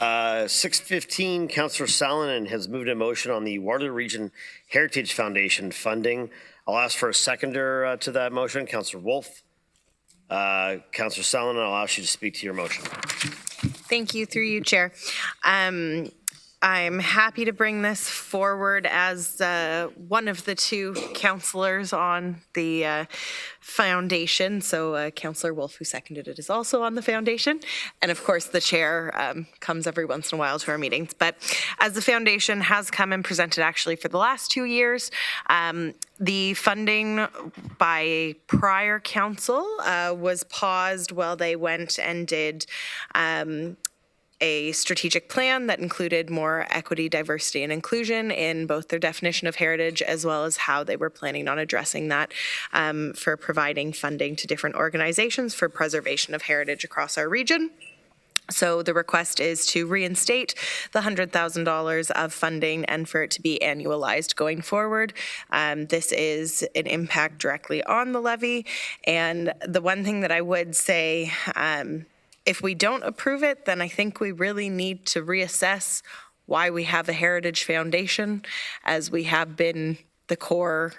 6:15, Councillor Salonen has moved a motion on the Waterloo Region Heritage Foundation funding. I'll ask for a seconder to that motion. Councillor Wolf. Councillor Salonen, I'll ask you to speak to your motion. Thank you, through you, Chair. I'm happy to bring this forward as one of the two councillors on the foundation. So Councillor Wolf, who seconded it, is also on the foundation. And of course, the chair comes every once in a while to our meetings. But as the foundation has come and presented actually for the last 2 years, the funding by prior council was paused while they went and did a strategic plan that included more equity, diversity, and inclusion in both their definition of heritage as well as how they were planning on addressing that for providing funding to different organizations for preservation of heritage across our region. So the request is to reinstate the $100,000 of funding and for it to be annualized going forward. This is an impact directly on the levy. And the one thing that I would say, if we don't approve it, then I think we really need to reassess why we have a Heritage Foundation, as we have been the core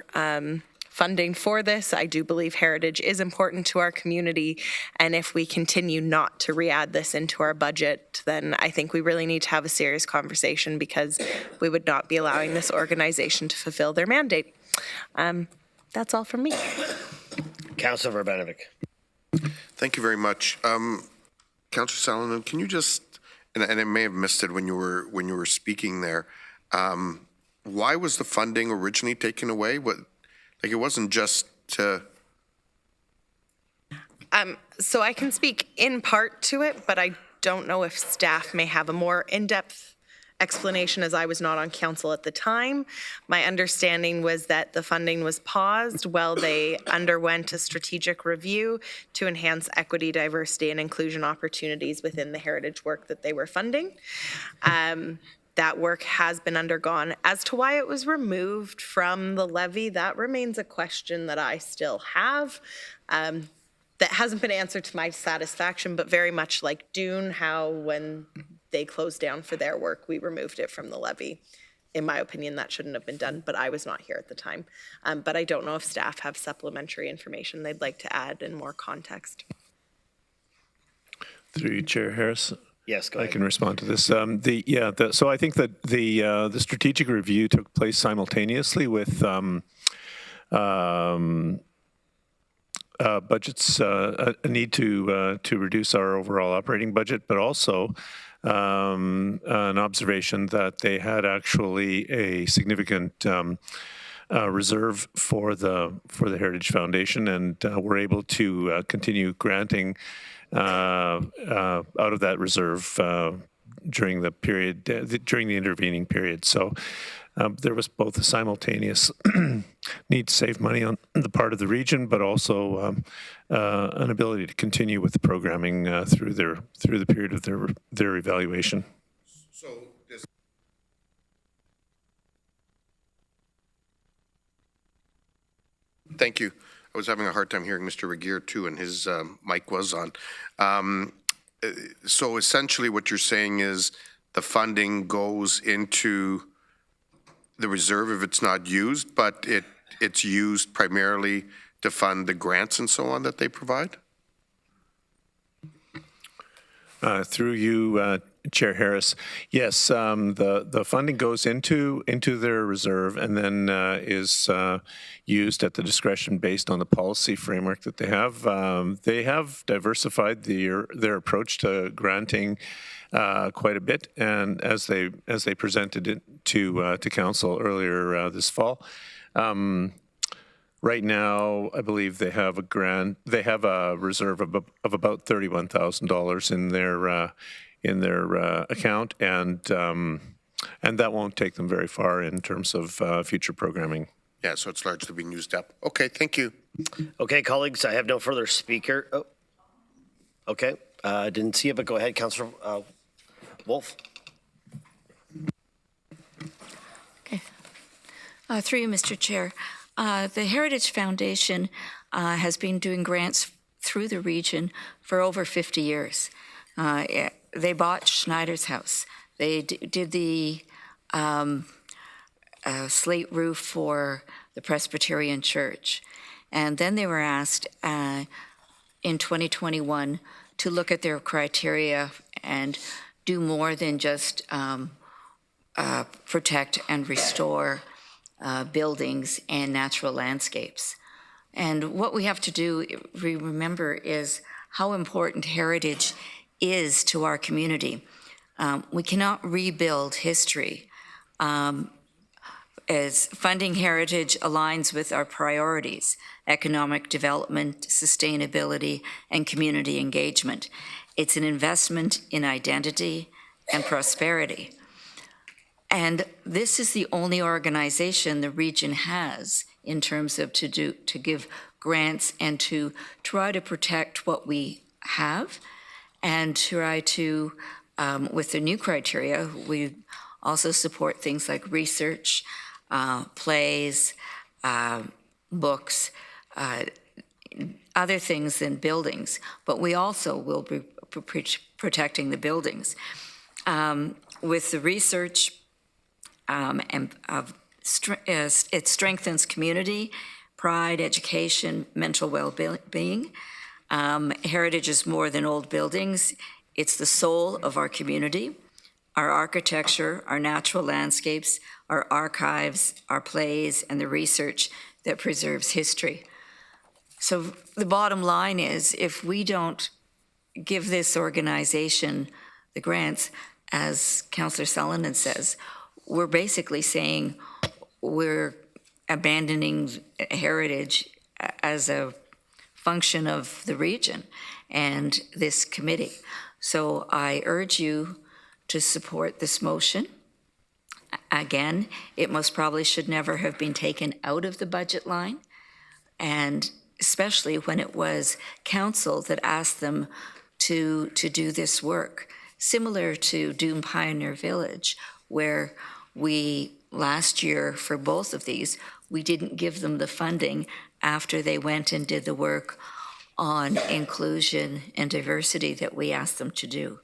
funding for this. I do believe heritage is important to our community, and if we continue not to re-add this into our budget, then I think we really need to have a serious conversation, because we would not be allowing this organization to fulfill their mandate. That's all from me. Councillor Verbanovic. Thank you very much. Councillor Salonen, can you just, and I may have missed it when you were speaking there, why was the funding originally taken away? It wasn't just to... So I can speak in part to it, but I don't know if staff may have a more in-depth explanation, as I was not on council at the time. My understanding was that the funding was paused while they underwent a strategic review to enhance equity, diversity, and inclusion opportunities within the heritage work that they were funding. That work has been undergone. As to why it was removed from the levy, that remains a question that I still have. That hasn't been answered to my satisfaction, but very much like Dune, how when they closed down for their work, we removed it from the levy. In my opinion, that shouldn't have been done, but I was not here at the time. But I don't know if staff have supplementary information they'd like to add in more context. Through you, Chair Harris. Yes, go ahead. I can respond to this. So I think that the strategic review took place simultaneously with budgets, a need to reduce our overall operating budget, but also an observation that they had actually a significant reserve for the Heritage Foundation, and were able to continue granting out of that reserve during the period, during the intervening period. So there was both a simultaneous need to save money on the part of the region, but also an ability to continue with the programming through the period of their evaluation. So this... Thank you. I was having a hard time hearing Mr. Regier too, and his mic was on. So essentially what you're saying is the funding goes into the reserve if it's not used, but it's used primarily to fund the grants and so on that they provide? Through you, Chair Harris. Yes, the funding goes into their reserve and then is used at the discretion based on the policy framework that they have. They have diversified their approach to granting quite a bit, and as they presented it to council earlier this fall. Right now, I believe they have a reserve of about $31,000 in their account, and that won't take them very far in terms of future programming. Yeah, so it's largely being used up. Okay, thank you. Okay, colleagues, I have no further speaker. Oh, okay, didn't see it, but go ahead, Councillor Wolf. Okay. Through you, Mr. Chair. The Heritage Foundation has been doing grants through the region for over 50 years. They bought Schneider's house. They did the slate roof for the Presbyterian Church. And then they were asked in 2021 to look at their criteria and do more than just protect and restore buildings and natural landscapes. And what we have to do, remember, is how important heritage is to our community. We cannot rebuild history. As funding heritage aligns with our priorities, economic development, sustainability, and community engagement. It's an investment in identity and prosperity. And this is the only organization the region has in terms of to give grants and to try to protect what we have and try to, with the new criteria, we also support things like research, plays, books, other things than buildings, but we also will be protecting the buildings. With the research, it strengthens community, pride, education, mental well-being. Heritage is more than old buildings. It's the soul of our community, our architecture, our natural landscapes, our archives, our plays, and the research that preserves history. So the bottom line is, if we don't give this organization the grants, as Councillor Sullivan says, we're basically saying we're abandoning heritage as a function of the region and this committee. So I urge you to support this motion. Again, it most probably should never have been taken out of the budget line, and especially when it was council that asked them to do this work, similar to Doom Pioneer Village, where we, last year for both of these, we didn't give them the funding after they went and did the work on inclusion and diversity that we asked them to do.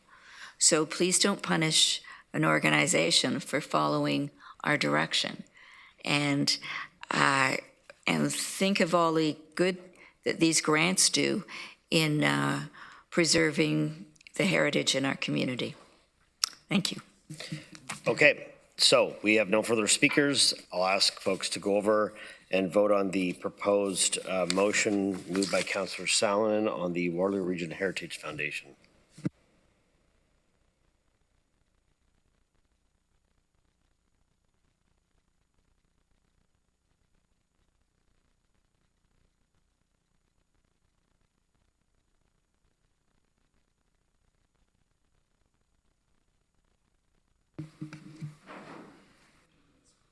So please don't punish an organization for following our direction. And think of all the good that these grants do in preserving the heritage in our community. Thank you. Okay, so we have no further speakers. I'll ask folks to go over and vote on the proposed motion moved by Councillor Salonen on the Waterloo Region Heritage Foundation.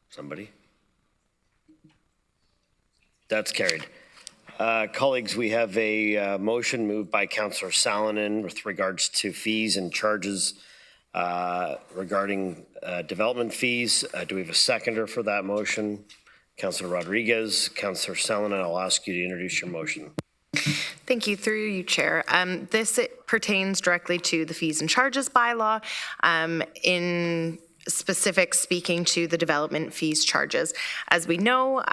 Somebody? That's carried. Colleagues, we have a motion moved by Councillor Salonen with regards to fees and charges regarding development fees. Do we have a seconder for that motion? Councillor Rodriguez. Councillor Salonen, I'll ask you to introduce your motion. Thank you. Through you, Chair. This pertains directly to the fees and charges bylaw. In specific speaking to the development fees charges. As we know,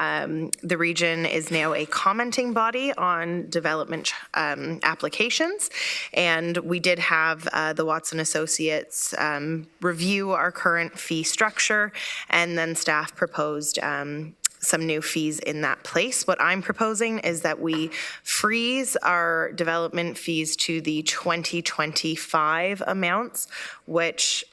the region is now a commenting body on development applications, and we did have the Watson Associates review our current fee structure, and then staff proposed some new fees in that place. What I'm proposing is that we freeze our development fees to the 2025 amounts, which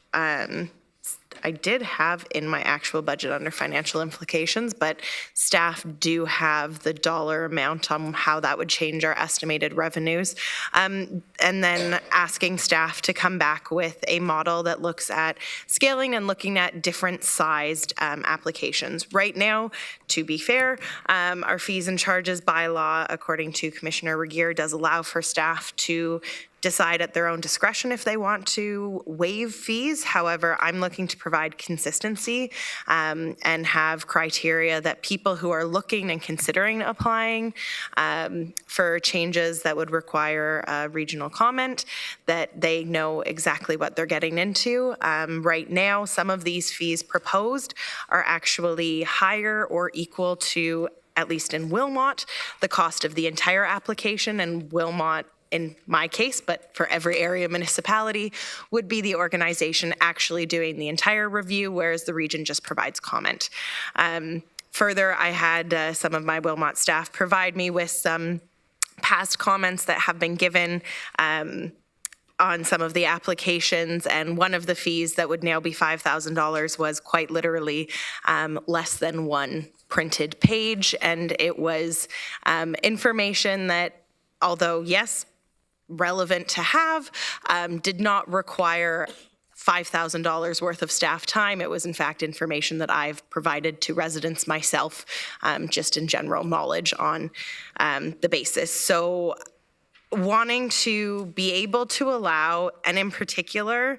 I did have in my actual budget under financial implications, but staff do have the dollar amount on how that would change our estimated revenues. And then asking staff to come back with a model that looks at scaling and looking at different sized applications. Right now, to be fair, our fees and charges bylaw, according to Commissioner Regier, does allow for staff to decide at their own discretion if they want to waive fees. However, I'm looking to provide consistency and have criteria that people who are looking and considering applying for changes that would require a regional comment, that they know exactly what they're getting into. Right now, some of these fees proposed are actually higher or equal to, at least in Wilmot, the cost of the entire application, and Wilmot, in my case, but for every area municipality, would be the organization actually doing the entire review, whereas the region just provides comment. Further, I had some of my Wilmot staff provide me with some past comments that have been given on some of the applications, and one of the fees that would now be $5,000 was quite literally less than one printed page, and it was information that, although yes, relevant to have, did not require $5,000 worth of staff time. It was in fact information that I've provided to residents myself, just in general knowledge on the basis. So wanting to be able to allow, and in particular,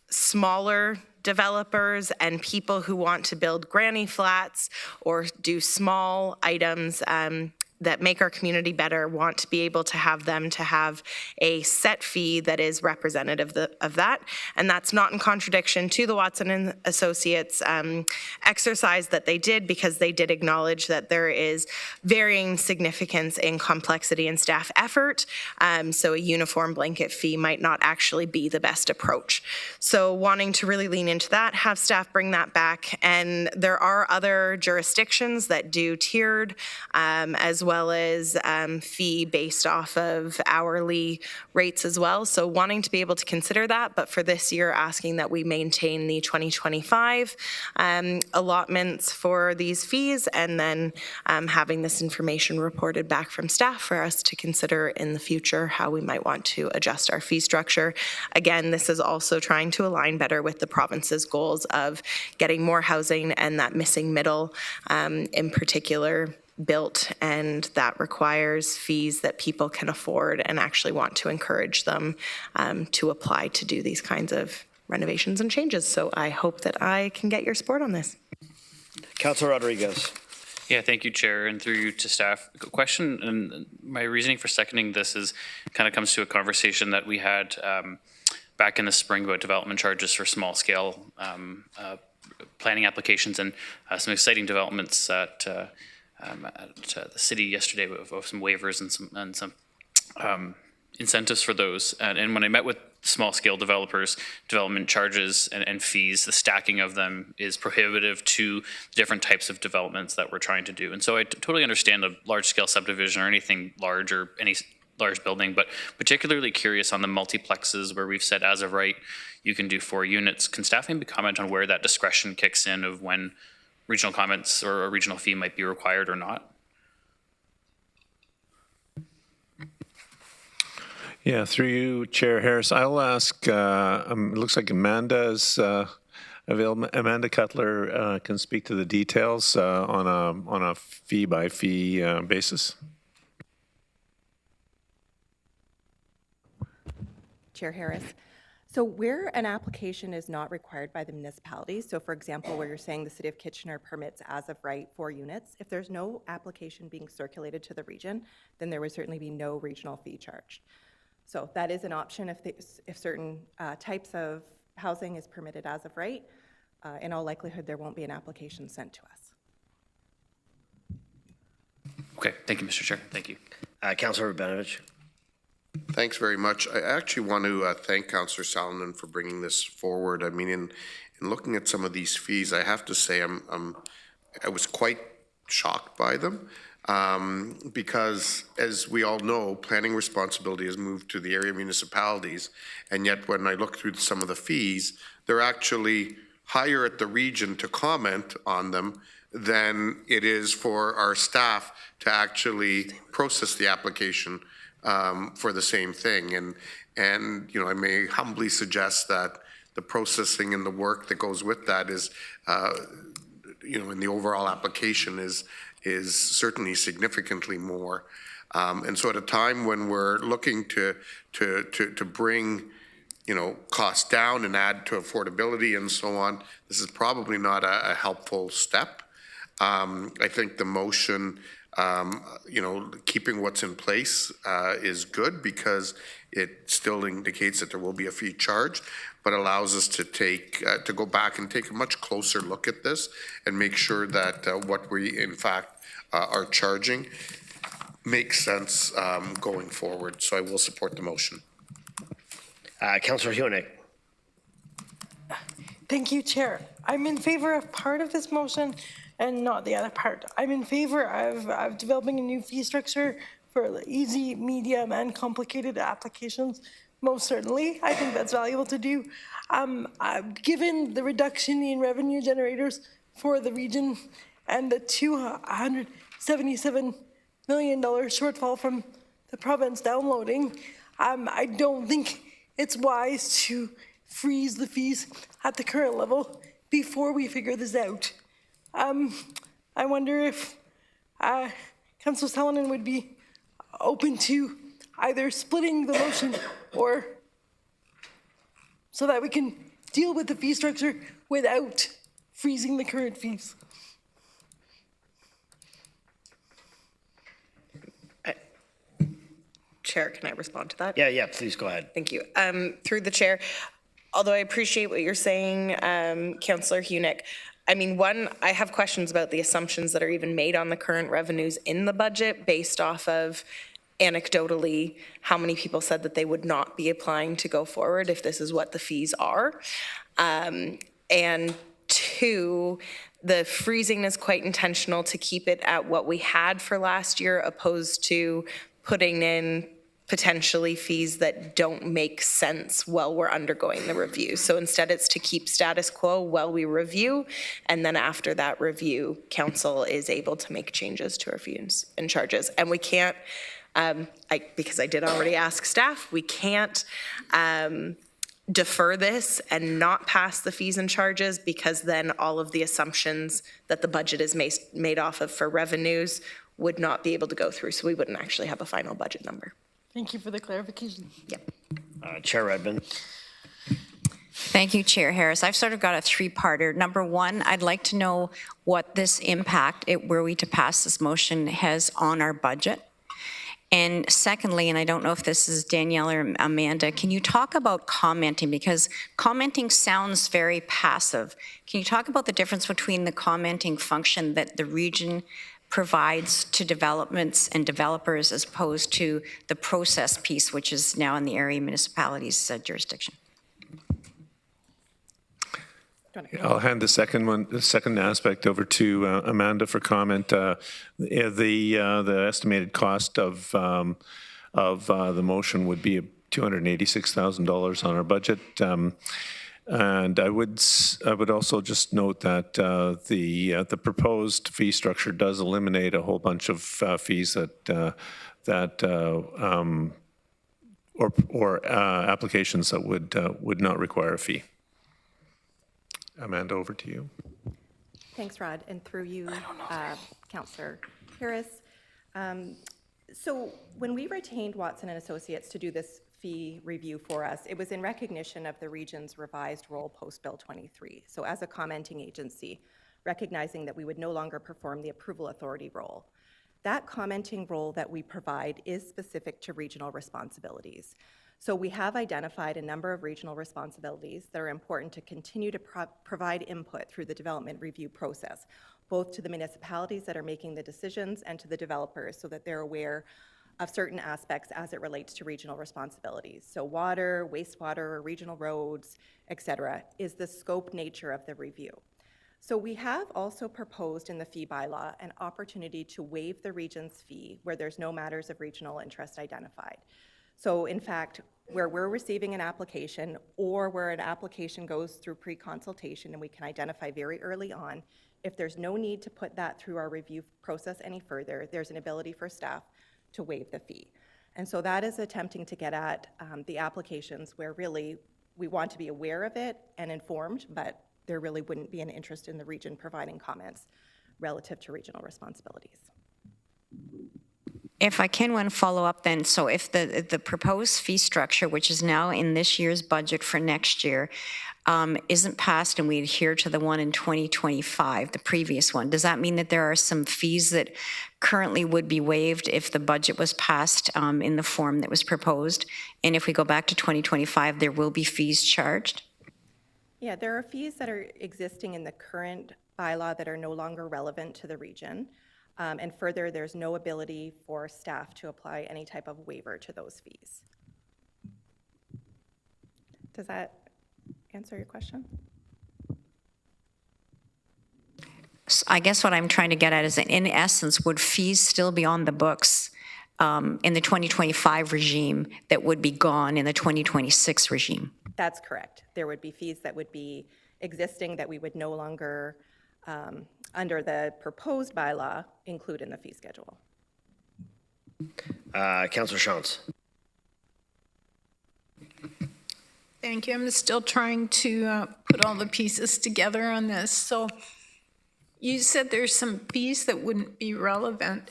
smaller developers and people who want to build granny flats or do small items that make our community better, want to be able to have them to have a set fee that is representative of that. And that's not in contradiction to the Watson and Associates exercise that they did, because they did acknowledge that there is varying significance in complexity and staff effort. So a uniform blanket fee might not actually be the best approach. So wanting to really lean into that, have staff bring that back. And there are other jurisdictions that do tiered as well as fee based off of hourly rates as well. So wanting to be able to consider that, but for this year asking that we maintain the 2025 allotments for these fees, and then having this information reported back from staff for us to consider in the future how we might want to adjust our fee structure. Again, this is also trying to align better with the province's goals of getting more housing and that missing middle in particular built, and that requires fees that people can afford and actually want to encourage them to apply to do these kinds of renovations and changes. So I hope that I can get your support on this. Councilor Rodriguez. Yeah, thank you, Chair, and through you to staff. Question, and my reasoning for seconding this is kind of comes to a conversation that we had back in the spring about development charges for small scale planning applications, and some exciting developments at the city yesterday with some waivers and some incentives for those. And when I met with small scale developers, development charges and fees, the stacking of them is prohibitive to the different types of developments that we're trying to do. And so I totally understand a large scale subdivision or anything large or any large building, but particularly curious on the multiplexes where we've said as of right, you can do 4 units. Can staff maybe comment on where that discretion kicks in of when regional comments or a regional fee might be required or not? Yeah, through you, Chair Harris. I'll ask, it looks like Amanda is available. Amanda Cutler can speak to the details on a fee-by-fee basis. Chair Harris. So where an application is not required by the municipality, so for example, where you're saying the City of Kitchener permits as of right 4 units, if there's no application being circulated to the region, then there would certainly be no regional fee charged. So that is an option if certain types of housing is permitted as of right, in all likelihood, there won't be an application sent to us. Okay, thank you, Mr. Chair. Thank you. Councilor Rabinovich. Thanks very much. I actually want to thank Councillor Salonen for bringing this forward. I mean, in looking at some of these fees, I have to say I was quite shocked by them because, as we all know, planning responsibility has moved to the area municipalities, and yet when I look through some of the fees, they're actually higher at the region to comment on them than it is for our staff to actually process the application for the same thing. And you know, I may humbly suggest that the processing and the work that goes with that is, you know, in the overall application is certainly significantly more. And so at a time when we're looking to bring, you know, costs down and add to affordability and so on, this is probably not a helpful step. I think the motion, you know, keeping what's in place is good because it still indicates that there will be a fee charge, but allows us to take, to go back and take a much closer look at this and make sure that what we in fact are charging makes sense going forward. So I will support the motion. Councillor Hunick. Thank you, Chair. I'm in favor of part of this motion and not the other part. I'm in favor of developing a new fee structure for easy, medium, and complicated applications. Most certainly, I think that's valuable to do. Given the reduction in revenue generators for the region and the $277 million shortfall from the province downloading, I don't think it's wise to freeze the fees at the current level before we figure this out. I wonder if Councillor Salonen would be open to either splitting the motion or so that we can deal with the fee structure without freezing the current fees. Chair, can I respond to that? Yeah, please go ahead. Thank you. Through the chair, although I appreciate what you're saying, Councillor Hunick, I mean, one, I have questions about the assumptions that are even made on the current revenues in the budget based off of anecdotally how many people said that they would not be applying to go forward if this is what the fees are. And two, the freezing is quite intentional to keep it at what we had for last year opposed to putting in potentially fees that don't make sense while we're undergoing the review. So instead it's to keep status quo while we review, and then after that review, council is able to make changes to our fees and charges. And we can't, because I did already ask staff, we can't defer this and not pass the fees and charges because then all of the assumptions that the budget is made off of for revenues would not be able to go through, so we wouldn't actually have a final budget number. Thank you for the clarification. Yep. Chair Redmond. Thank you, Chair Harris. I've sort of got a three-parter. Number one, I'd like to know what this impact, were we to pass this motion, has on our budget. And secondly, and I don't know if this is Danielle or Amanda, can you talk about commenting? Because commenting sounds very passive. Can you talk about the difference between the commenting function that the region provides to developments and developers as opposed to the process piece, which is now in the area municipalities' jurisdiction? I'll hand the second aspect over to Amanda for comment. The estimated cost of the motion would be $286,000 on our budget. And I would also just note that the proposed fee structure does eliminate a whole bunch of fees that applications that would not require a fee. Amanda, over to you. Thanks, Rod, and through you, Councillor Harris. So when we retained Watson and Associates to do this fee review for us, it was in recognition of the region's revised role post-Bill 23. So as a commenting agency, recognizing that we would no longer perform the approval authority role. That commenting role that we provide is specific to regional responsibilities. So we have identified a number of regional responsibilities that are important to continue to provide input through the development review process, both to the municipalities that are making the decisions and to the developers so that they're aware of certain aspects as it relates to regional responsibilities. So water, wastewater, regional roads, et cetera, is the scope nature of the review. So we have also proposed in the fee bylaw an opportunity to waive the region's fee where there's no matters of regional interest identified. So in fact, where we're receiving an application or where an application goes through pre-consultation and we can identify very early on, if there's no need to put that through our review process any further, there's an ability for staff to waive the fee. And so that is attempting to get at the applications where really we want to be aware of it and informed, but there really wouldn't be an interest in the region providing comments relative to regional responsibilities. If I can, one follow up then. So if the proposed fee structure, which is now in this year's budget for next year, isn't passed and we adhere to the one in 2025, the previous one, does that mean that there are some fees that currently would be waived if the budget was passed in the form that was proposed? And if we go back to 2025, there will be fees charged? Yeah, there are fees that are existing in the current bylaw that are no longer relevant to the region. And further, there's no ability for staff to apply any type of waiver to those fees. Does that answer your question? I guess what I'm trying to get at is that in essence, would fees still be on the books in the 2025 regime that would be gone in the 2026 regime? That's correct. There would be fees that would be existing that we would no longer, under the proposed bylaw, include in the fee schedule. Councillor Shantz. Thank you. I'm still trying to put all the pieces together on this. So you said there's some fees that wouldn't be relevant.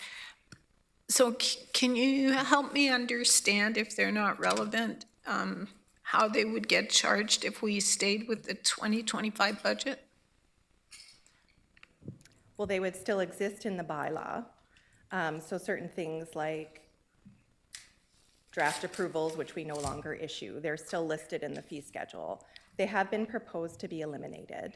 So can you help me understand, if they're not relevant, how they would get charged if we stayed with the 2025 budget? Well, they would still exist in the bylaw. So certain things like draft approvals, which we no longer issue, they're still listed in the fee schedule. They have been proposed to be eliminated.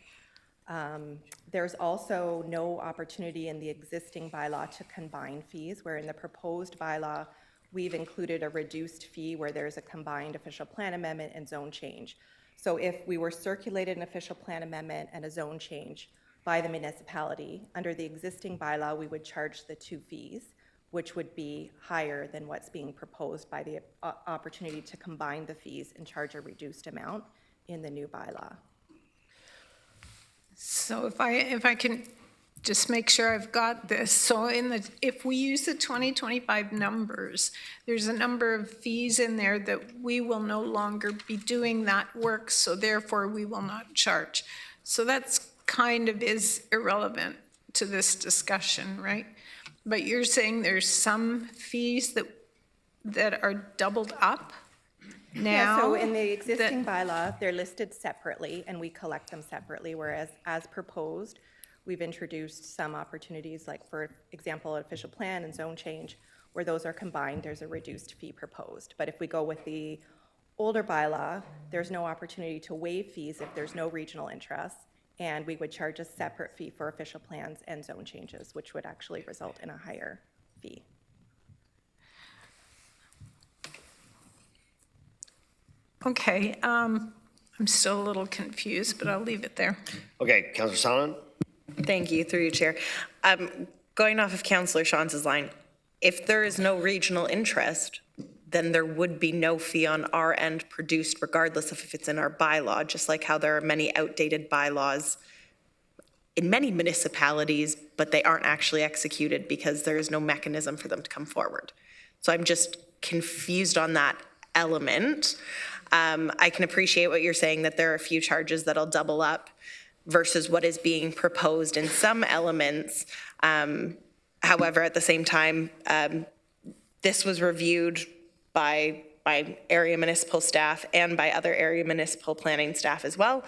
There's also no opportunity in the existing bylaw to combine fees, where in the proposed bylaw, we've included a reduced fee where there's a combined official plan amendment and zone change. So if we were circulated an official plan amendment and a zone change by the municipality, under the existing bylaw, we would charge the two fees, which would be higher than what's being proposed by the opportunity to combine the fees and charge a reduced amount in the new bylaw. So if I can just make sure I've got this. So if we use the 2025 numbers, there's a number of fees in there that we will no longer be doing that work, so therefore we will not charge. So that's kind of is irrelevant to this discussion, right? But you're saying there's some fees that are doubled up now? Yeah, so in the existing bylaw, they're listed separately and we collect them separately, whereas as proposed, we've introduced some opportunities, like for example, official plan and zone change, where those are combined, there's a reduced fee proposed. But if we go with the older bylaw, there's no opportunity to waive fees if there's no regional interest, and we would charge a separate fee for official plans and zone changes, which would actually result in a higher fee. Okay, I'm still a little confused, but I'll leave it there. Okay, Councillor Sallin. Thank you, through you, Chair. Going off of Councillor Shantz's line, if there is no regional interest, then there would be no fee on our end produced regardless of if it's in our bylaw, just like how there are many outdated bylaws in many municipalities, but they aren't actually executed because there is no mechanism for them to come forward. So I'm just confused on that element. I can appreciate what you're saying, that there are a few charges that'll double up versus what is being proposed in some elements. However, at the same time, this was reviewed by area municipal staff and by other area municipal planning staff as well,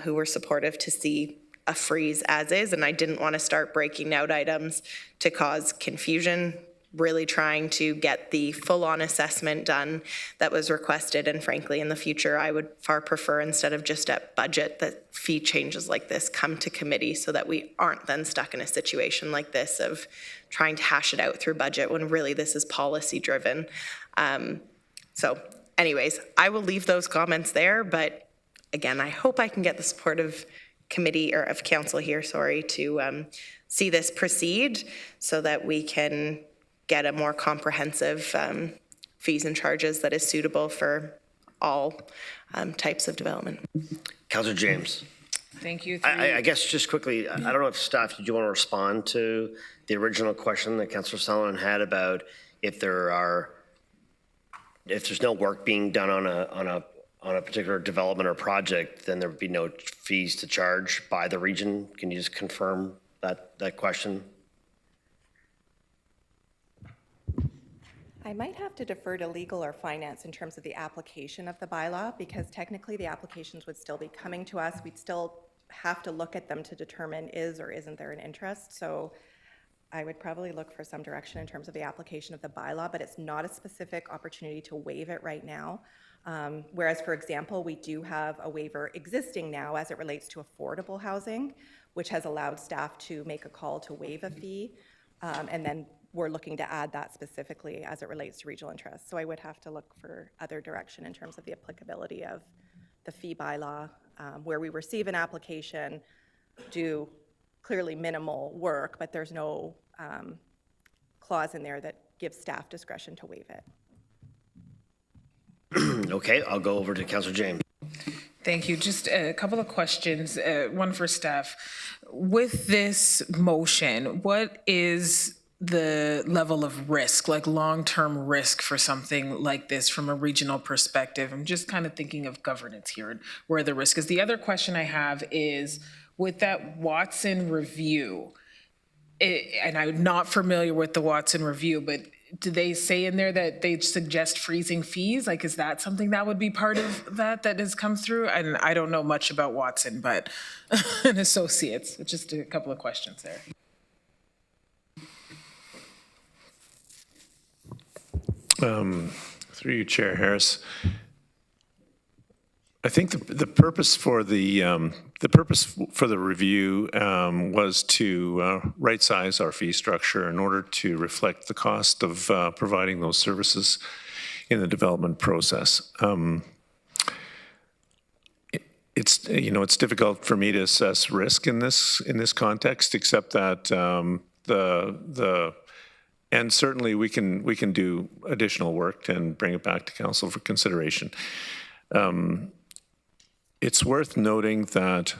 who were supportive to see a freeze as is, and I didn't want to start breaking out items to cause confusion really trying to get the full-on assessment done that was requested. And frankly, in the future, I would far prefer, instead of just at budget, that fee changes like this come to committee so that we aren't then stuck in a situation like this of trying to hash it out through budget when really this is policy driven. So anyways, I will leave those comments there, but again, I hope I can get the support of committee or of council here, sorry, to see this proceed so that we can get a more comprehensive fees and charges that is suitable for all types of development. Councillor James. Thank you. I guess just quickly, I don't know if staff, did you want to respond to the original question that Councillor Sullivan had about if there's no work being done on a particular development or project, then there would be no fees to charge by the region? Can you just confirm that question? I might have to defer to legal or finance in terms of the application of the bylaw, because technically the applications would still be coming to us. We'd still have to look at them to determine is or isn't there an interest. So I would probably look for some direction in terms of the application of the bylaw, but it's not a specific opportunity to waive it right now. Whereas, for example, we do have a waiver existing now as it relates to affordable housing, which has allowed staff to make a call to waive a fee. And then we're looking to add that specifically as it relates to regional interests. So I would have to look for other direction in terms of the applicability of the fee bylaw, where we receive an application, do clearly minimal work, but there's no clause in there that gives staff discretion to waive it. Okay, I'll go over to Councillor James. Thank you. Just a couple of questions, one for staff. With this motion, what is the level of risk, like long-term risk for something like this from a regional perspective? I'm just kind of thinking of governance here and where the risk is. The other question I have is, with that Watson review, and I'm not familiar with the Watson review, but do they say in there that they suggest freezing fees? Like, is that something that would be part of that has come through? And I don't know much about Watson, but and Associates. Just a couple of questions there. Through you, Chair Harris. I think the purpose for the review was to right-size our fee structure in order to reflect the cost of providing those services in the development process. It's difficult for me to assess risk in this context, except that and certainly we can do additional work and bring it back to council for consideration. It's worth noting that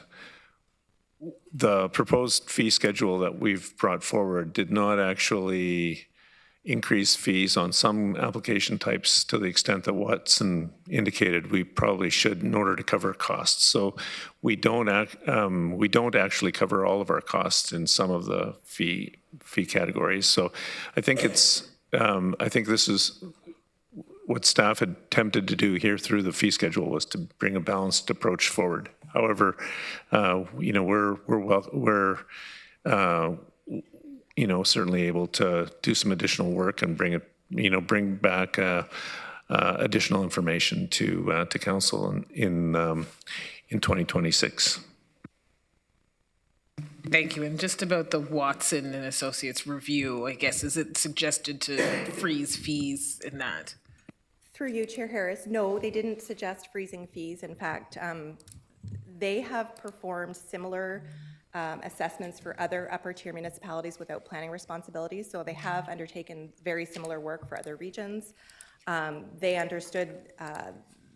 the proposed fee schedule that we've brought forward did not actually increase fees on some application types to the extent that Watson indicated we probably should in order to cover costs. So we don't actually cover all of our costs in some of the fee categories. So I think I think this is what staff had attempted to do here through the fee schedule, was to bring a balanced approach forward. However, we're certainly able to do some additional work and bring back additional information to council in 2026. Thank you. And just about the Watson and Associates review, I guess, is it suggested to freeze fees in that? Through you, Chair Harris, no, they didn't suggest freezing fees. In fact, they have performed similar assessments for other upper tier municipalities without planning responsibilities. So they have undertaken very similar work for other regions. They understood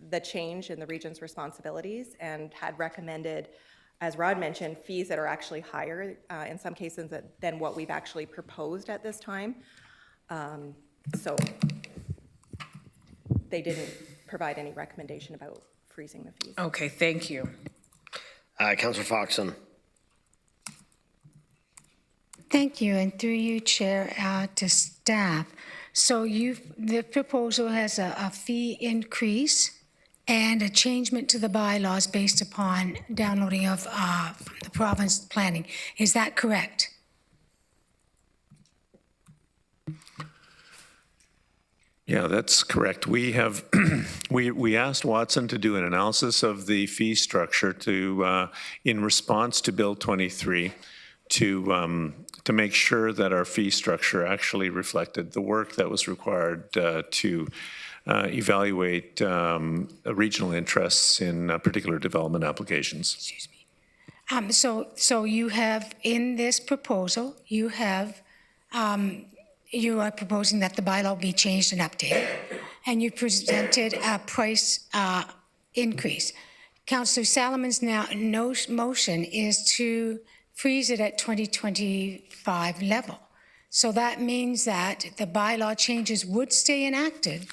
the change in the region's responsibilities and had recommended, as Rod mentioned, fees that are actually higher in some cases than what we've actually proposed at this time. So they didn't provide any recommendation about freezing the fees. Okay, thank you. Councillor Foxon. Thank you, and through you, Chair, to staff. So the proposal has a fee increase and a changement to the bylaws based upon downloading of the province planning. Is that correct? Yeah, that's correct. We have, we asked Watson to do an analysis of the fee structure to, in response to Bill 23, to make sure that our fee structure actually reflected the work that was required to evaluate regional interests in particular development applications. Excuse me. So you have, in this proposal, you have, you are proposing that the bylaw be changed and updated, and you presented a price increase. Councillor Salomon's motion is to freeze it at 2025 level. So that means that the bylaw changes would stay enacted,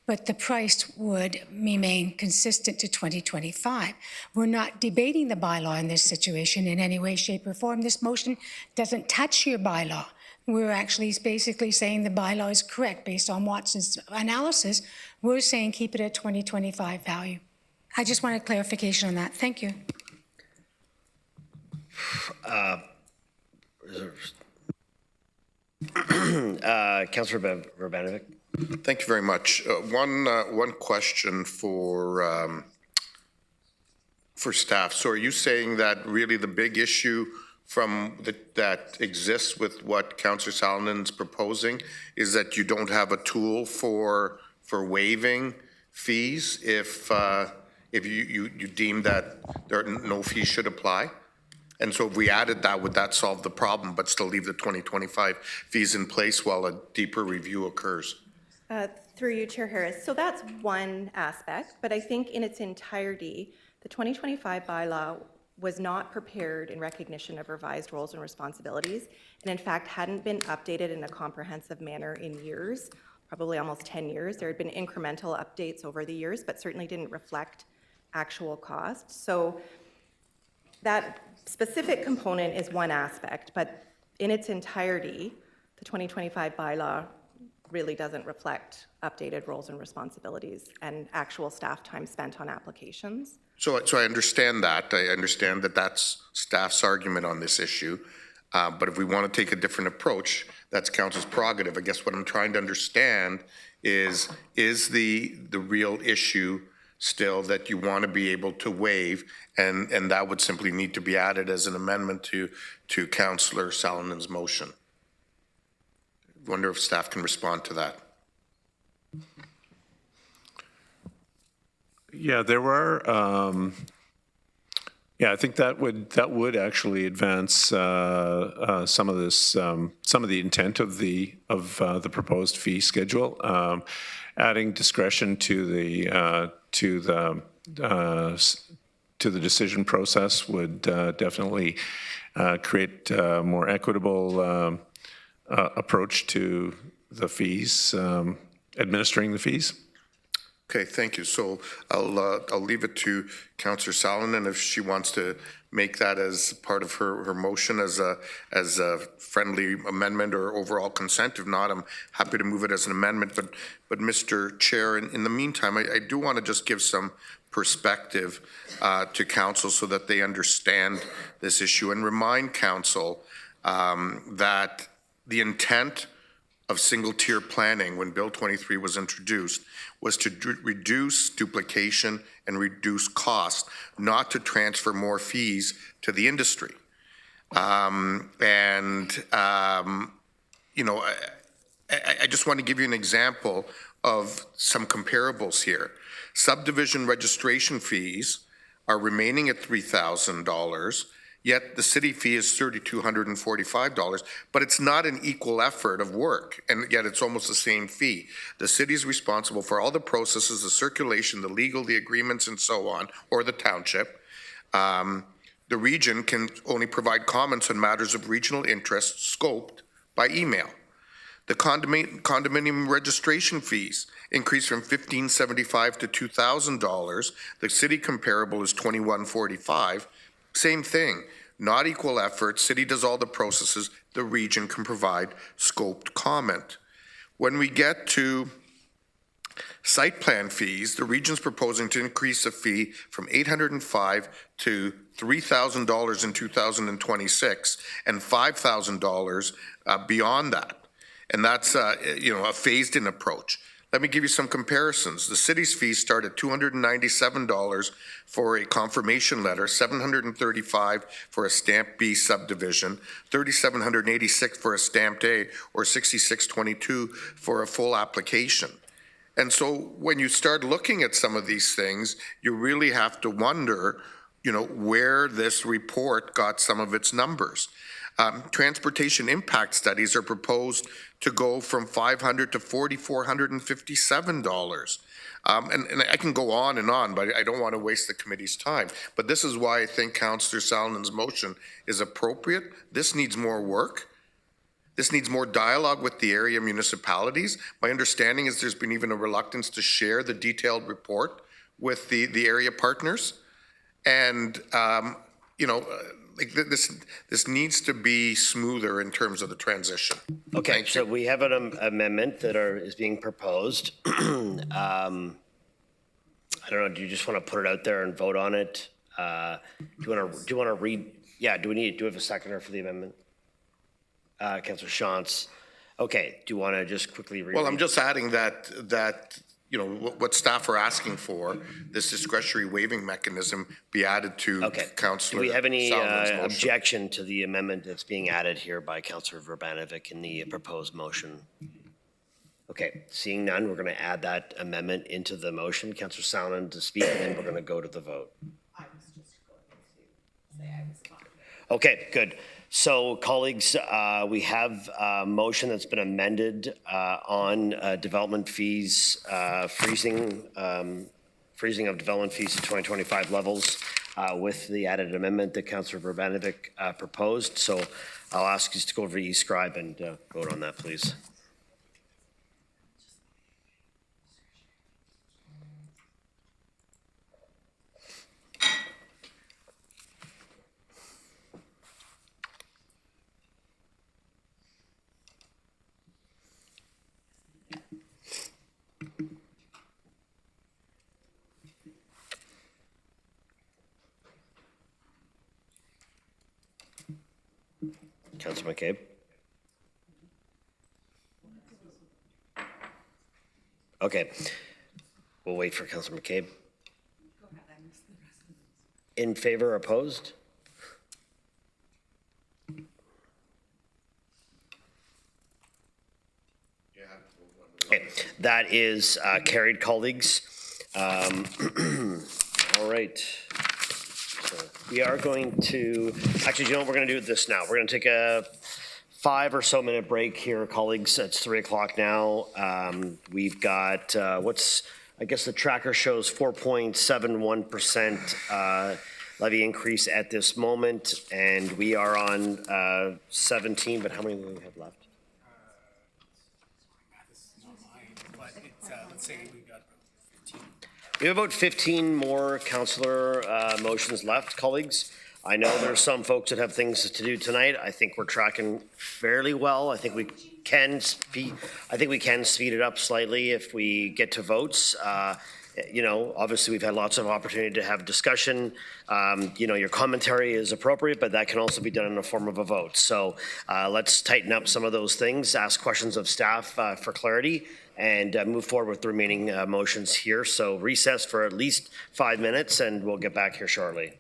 but the price would remain consistent to 2025. We're not debating the bylaw in this situation in any way, shape, or form. This motion doesn't touch your bylaw. We're actually basically saying the bylaw is correct based on Watson's analysis. We're saying keep it at 2025 value. I just want a clarification on that. Thank you. Councillor Urbanovic. Thank you very much. One question for staff. So are you saying that really the big issue that exists with what Councillor Salonen's proposing is that you don't have a tool for waiving fees if you deem that no fees should apply? And so if we added that, would that solve the problem but still leave the 2025 fees in place while a deeper review occurs? Through you, Chair Harris. So that's one aspect, but I think in its entirety, the 2025 bylaw was not prepared in recognition of revised roles and responsibilities, and in fact hadn't been updated in a comprehensive manner in years, probably almost 10 years. There had been incremental updates over the years, but certainly didn't reflect actual costs. So that specific component is one aspect, but in its entirety, the 2025 bylaw really doesn't reflect updated roles and responsibilities and actual staff time spent on applications. So I understand that. I understand that that's staff's argument on this issue. But if we want to take a different approach, that's council's prerogative. I guess what I'm trying to understand is the real issue still that you want to be able to waive, and that would simply need to be added as an amendment to Councillor Salonen's motion. I wonder if staff can respond to that. Yeah, there were. Yeah, I think that would actually advance some of this, some of the intent of the proposed fee schedule. Adding discretion to the decision process would definitely create a more equitable approach to the fees, administering the fees. Okay, thank you. So I'll leave it to Councillor Salonen if she wants to make that as part of her motion as a friendly amendment or overall consent. If not, I'm happy to move it as an amendment. But Mr. Chair, in the meantime, I do want to just give some perspective to council so that they understand this issue and remind council that the intent of single-tier planning when Bill 23 was introduced was to reduce duplication and reduce cost, not to transfer more fees to the industry. You know, I just want to give you an example of some comparables here. Subdivision registration fees are remaining at $3,000, yet the city fee is $3,245, but it's not an equal effort of work, and yet it's almost the same fee. The city is responsible for all the processes, the circulation, the legal, the agreements, and so on, or the township. The region can only provide comments on matters of regional interest scoped by email. The condominium registration fees increased from $1,575 to $2,000. The city comparable is $2,145. Same thing, not equal effort. City does all the processes. The region can provide scoped comment. When we get to site plan fees, the region's proposing to increase the fee from $805 to $3,000 in 2026 and $5,000 beyond that. And that's you know, a phased-in approach. Let me give you some comparisons. The city's fees start at $297 for a confirmation letter, $735 for a Stamp B subdivision, $3,786 for a Stamped A, or $6622 for a full application. And so when you start looking at some of these things, you really have to wonder, where this report got some of its numbers. Transportation impact studies are proposed to go from $500 to $4,457. And I can go on and on, but I don't want to waste the committee's time. But this is why I think Councillor Salanen's motion is appropriate. This needs more work. This needs more dialogue with the area municipalities. My understanding is there's been even a reluctance to share the detailed report with the area partners. And, this needs to be smoother in terms of the transition. Okay, so we have an amendment that is being proposed. I don't know, do you just want to put it out there and vote on it? Do you want to read? Yeah, do we have a seconder for the amendment? Councillor Shantz. Okay, do you want to just quickly read? Well, I'm just adding that what staff are asking for, this discretionary waiving mechanism be added to Councillor Do we have any Salanen's motion. objection to the amendment that's being added here by Councillor Verbanovic in the proposed motion? Okay, seeing none, we're going to add that amendment into the motion. Councillor Salonen to speak, and then we're going to go to the vote. Okay, good. So, colleagues, we have a motion that's been amended on development fees, freezing of development fees to 2025 levels with the added amendment that Councillor Verbanovic proposed. So I'll ask you to go over to eScribe and vote on that, please. Councillor McCabe. Okay, we'll wait for Councillor McCabe. In favor, opposed? Okay, that is carried, colleagues. All right. So we are going to, actually, we're going to do this now. We're going to take a 5 or so minute break here, colleagues. It's 3 o'clock now. We've got I guess the tracker shows 4.71% levy increase at this moment, and we are on 17, but how many do we have left? We have about 15 more councillor motions left, colleagues. I know there's some folks that have things to do tonight. I think we're tracking fairly well. I think we can speed it up slightly if we get to votes. Obviously we've had lots of opportunity to have discussion. Your commentary is appropriate, but that can also be done in the form of a vote. So let's tighten up some of those things, ask questions of staff for clarity, and move forward with the remaining motions here. So recess for at least 5 minutes, and we'll get back here shortly.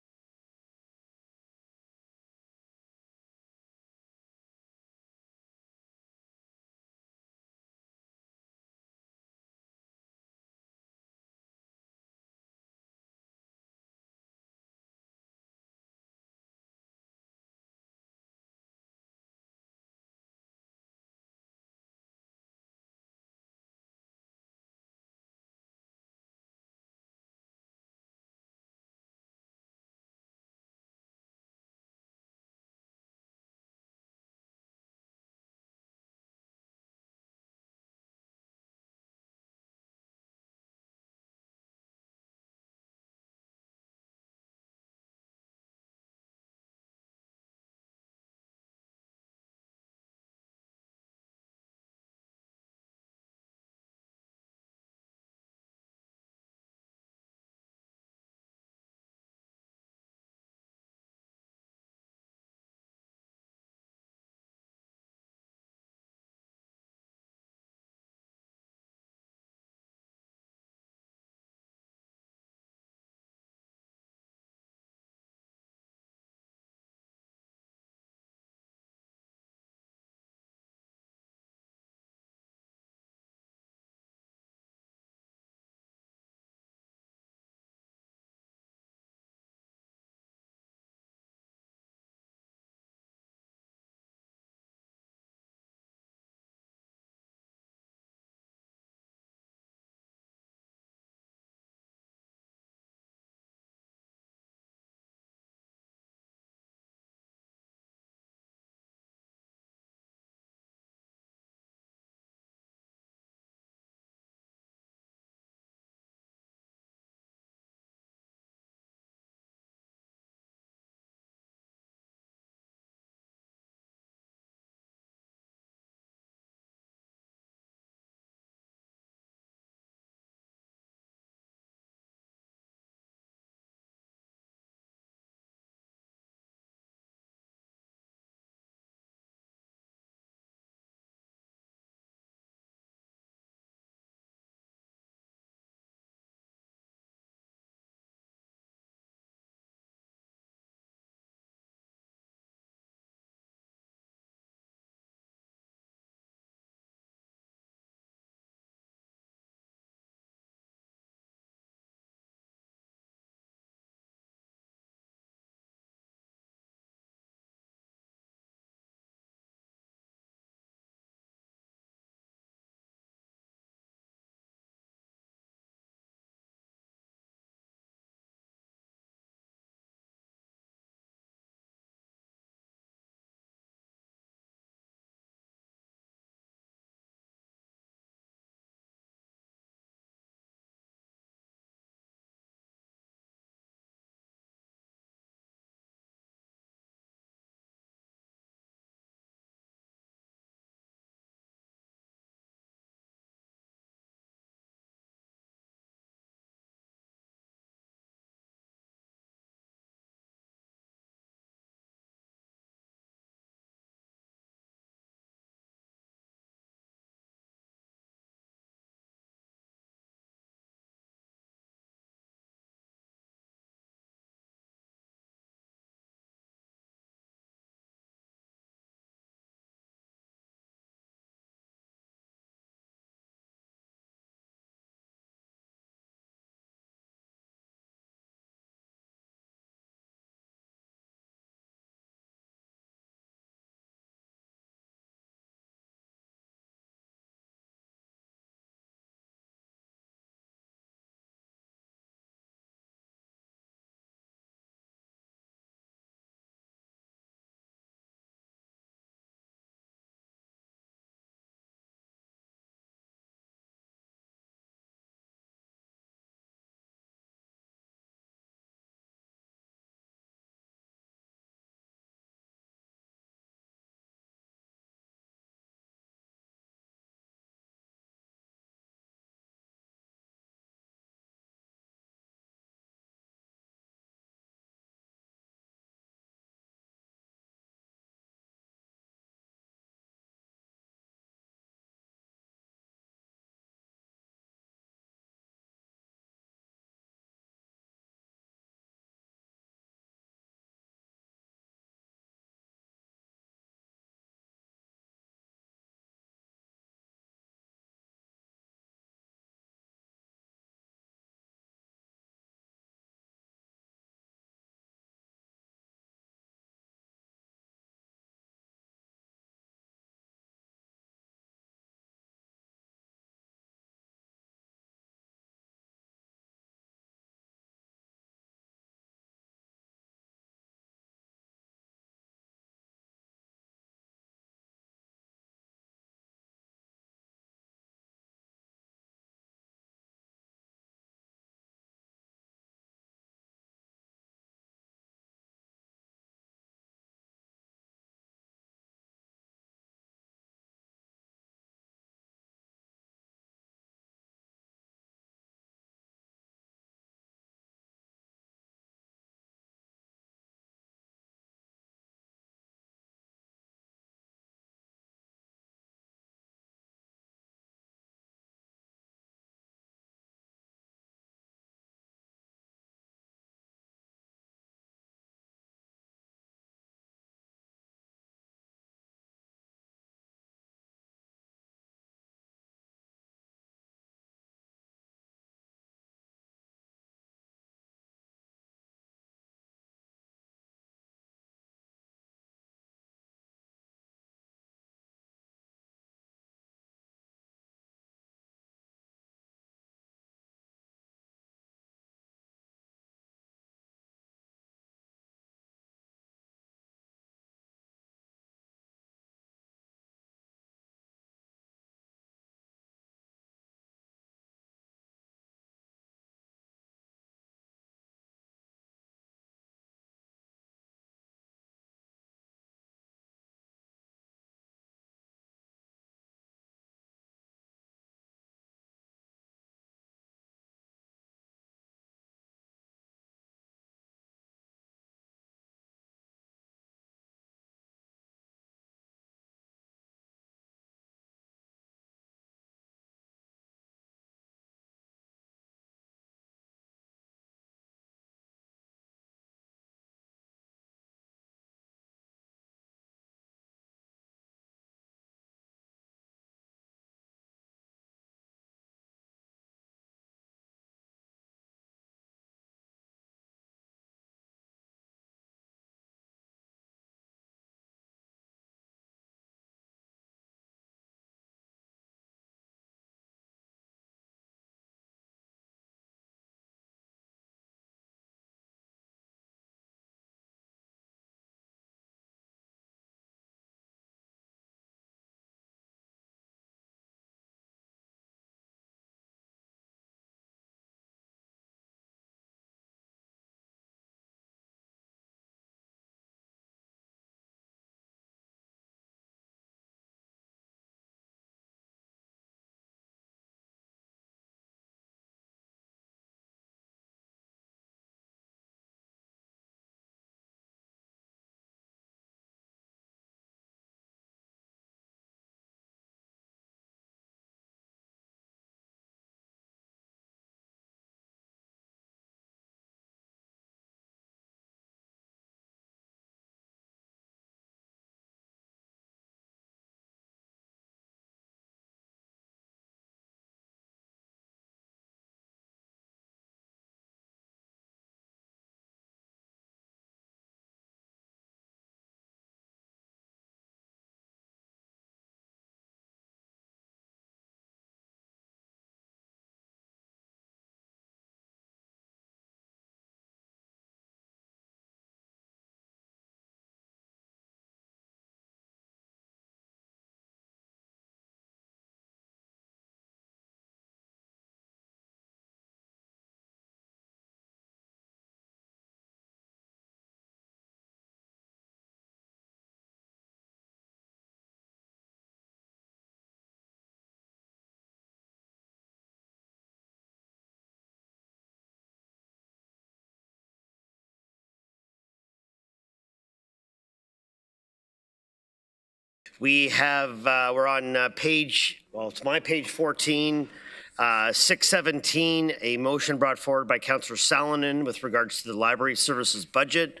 We have, we're on page, well, it's my page 14, 617, a motion brought forward by Councillor Salonen with regards to the library services budget.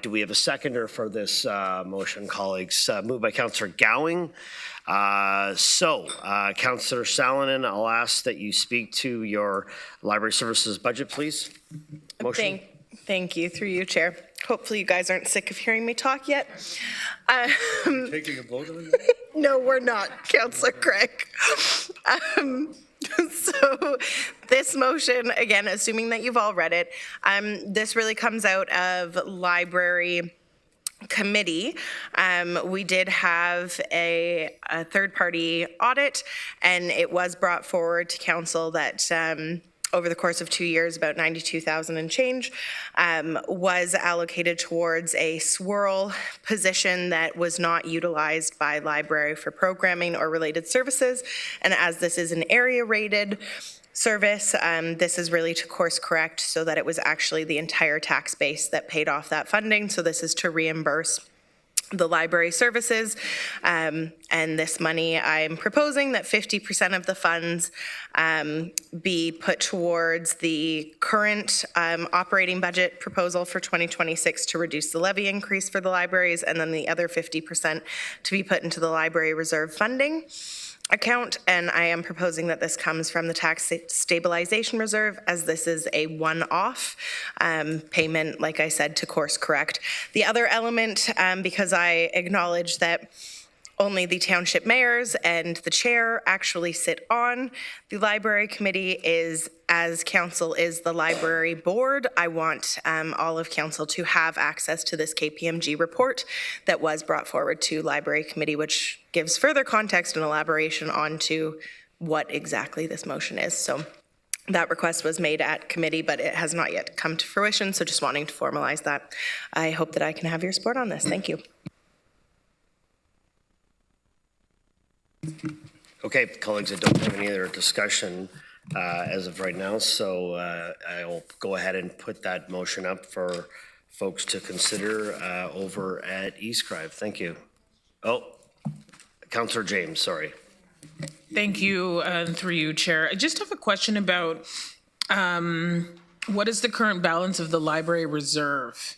Do we have a seconder for this motion, colleagues? Moved by Councillor Gowing. Councillor Salonen, I'll ask that you speak to your library services budget, please. Motion. Thank you, through you, Chair. Hopefully you guys aren't sick of hearing me talk yet. Taking a vote on it? No, we're not, Councillor Craig. So this motion, again, assuming that you've all read it, this really comes out of library committee. We did have a third-party audit, and it was brought forward to council that over the course of 2 years, about 92,000 and change was allocated towards a swirl position that was not utilized by library for programming or related services. And as this is an area rated service, this is really to course correct so that it was actually the entire tax base that paid off that funding. So this is to reimburse the library services, and this money, I'm proposing that 50% of the funds be put towards the current operating budget proposal for 2026 to reduce the levy increase for the libraries, and then the other 50% to be put into the library reserve funding account. And I am proposing that this comes from the tax stabilization reserve, as this is a one-off payment, like I said, to course correct. The other element, because I acknowledge that only the township mayors and the chair actually sit on the library committee, is as council is the library board. I want all of council to have access to this KPMG report that was brought forward to library committee, which gives further context and elaboration onto what exactly this motion is. So that request was made at committee, but it has not yet come to fruition. So just wanting to formalize that. I hope that I can have your support on this. Thank you. Okay, colleagues, I don't have any other discussion as of right now, so I will go ahead and put that motion up for folks to consider over at eScribe. Thank you. Oh, Councillor James, sorry. Thank you, through you, Chair. I just have a question about what is the current balance of the library reserve?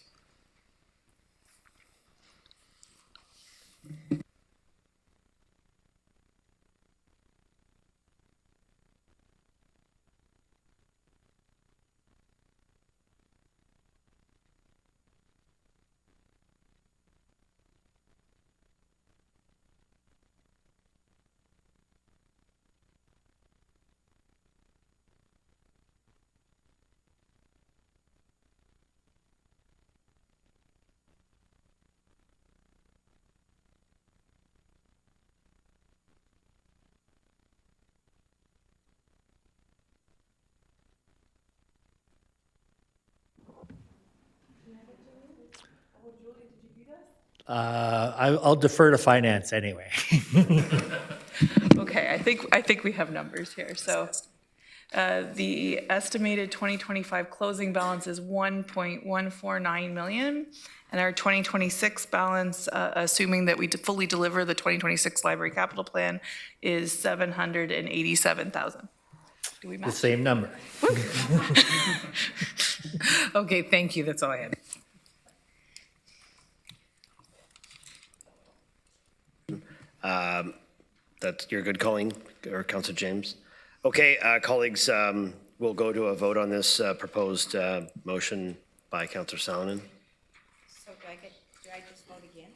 I'll defer to finance anyway. Okay, I think we have numbers here. So the estimated 2025 closing balance is 1.149 million, and our 2026 balance, assuming that we fully deliver the 2026 library capital plan, is 787,000. Do we match? The same number. Okay, thank you. That's all I had. That's your good calling, or Councillor James. Okay, colleagues, we'll go to a vote on this proposed motion by Councillor Salonen. So do I just vote again?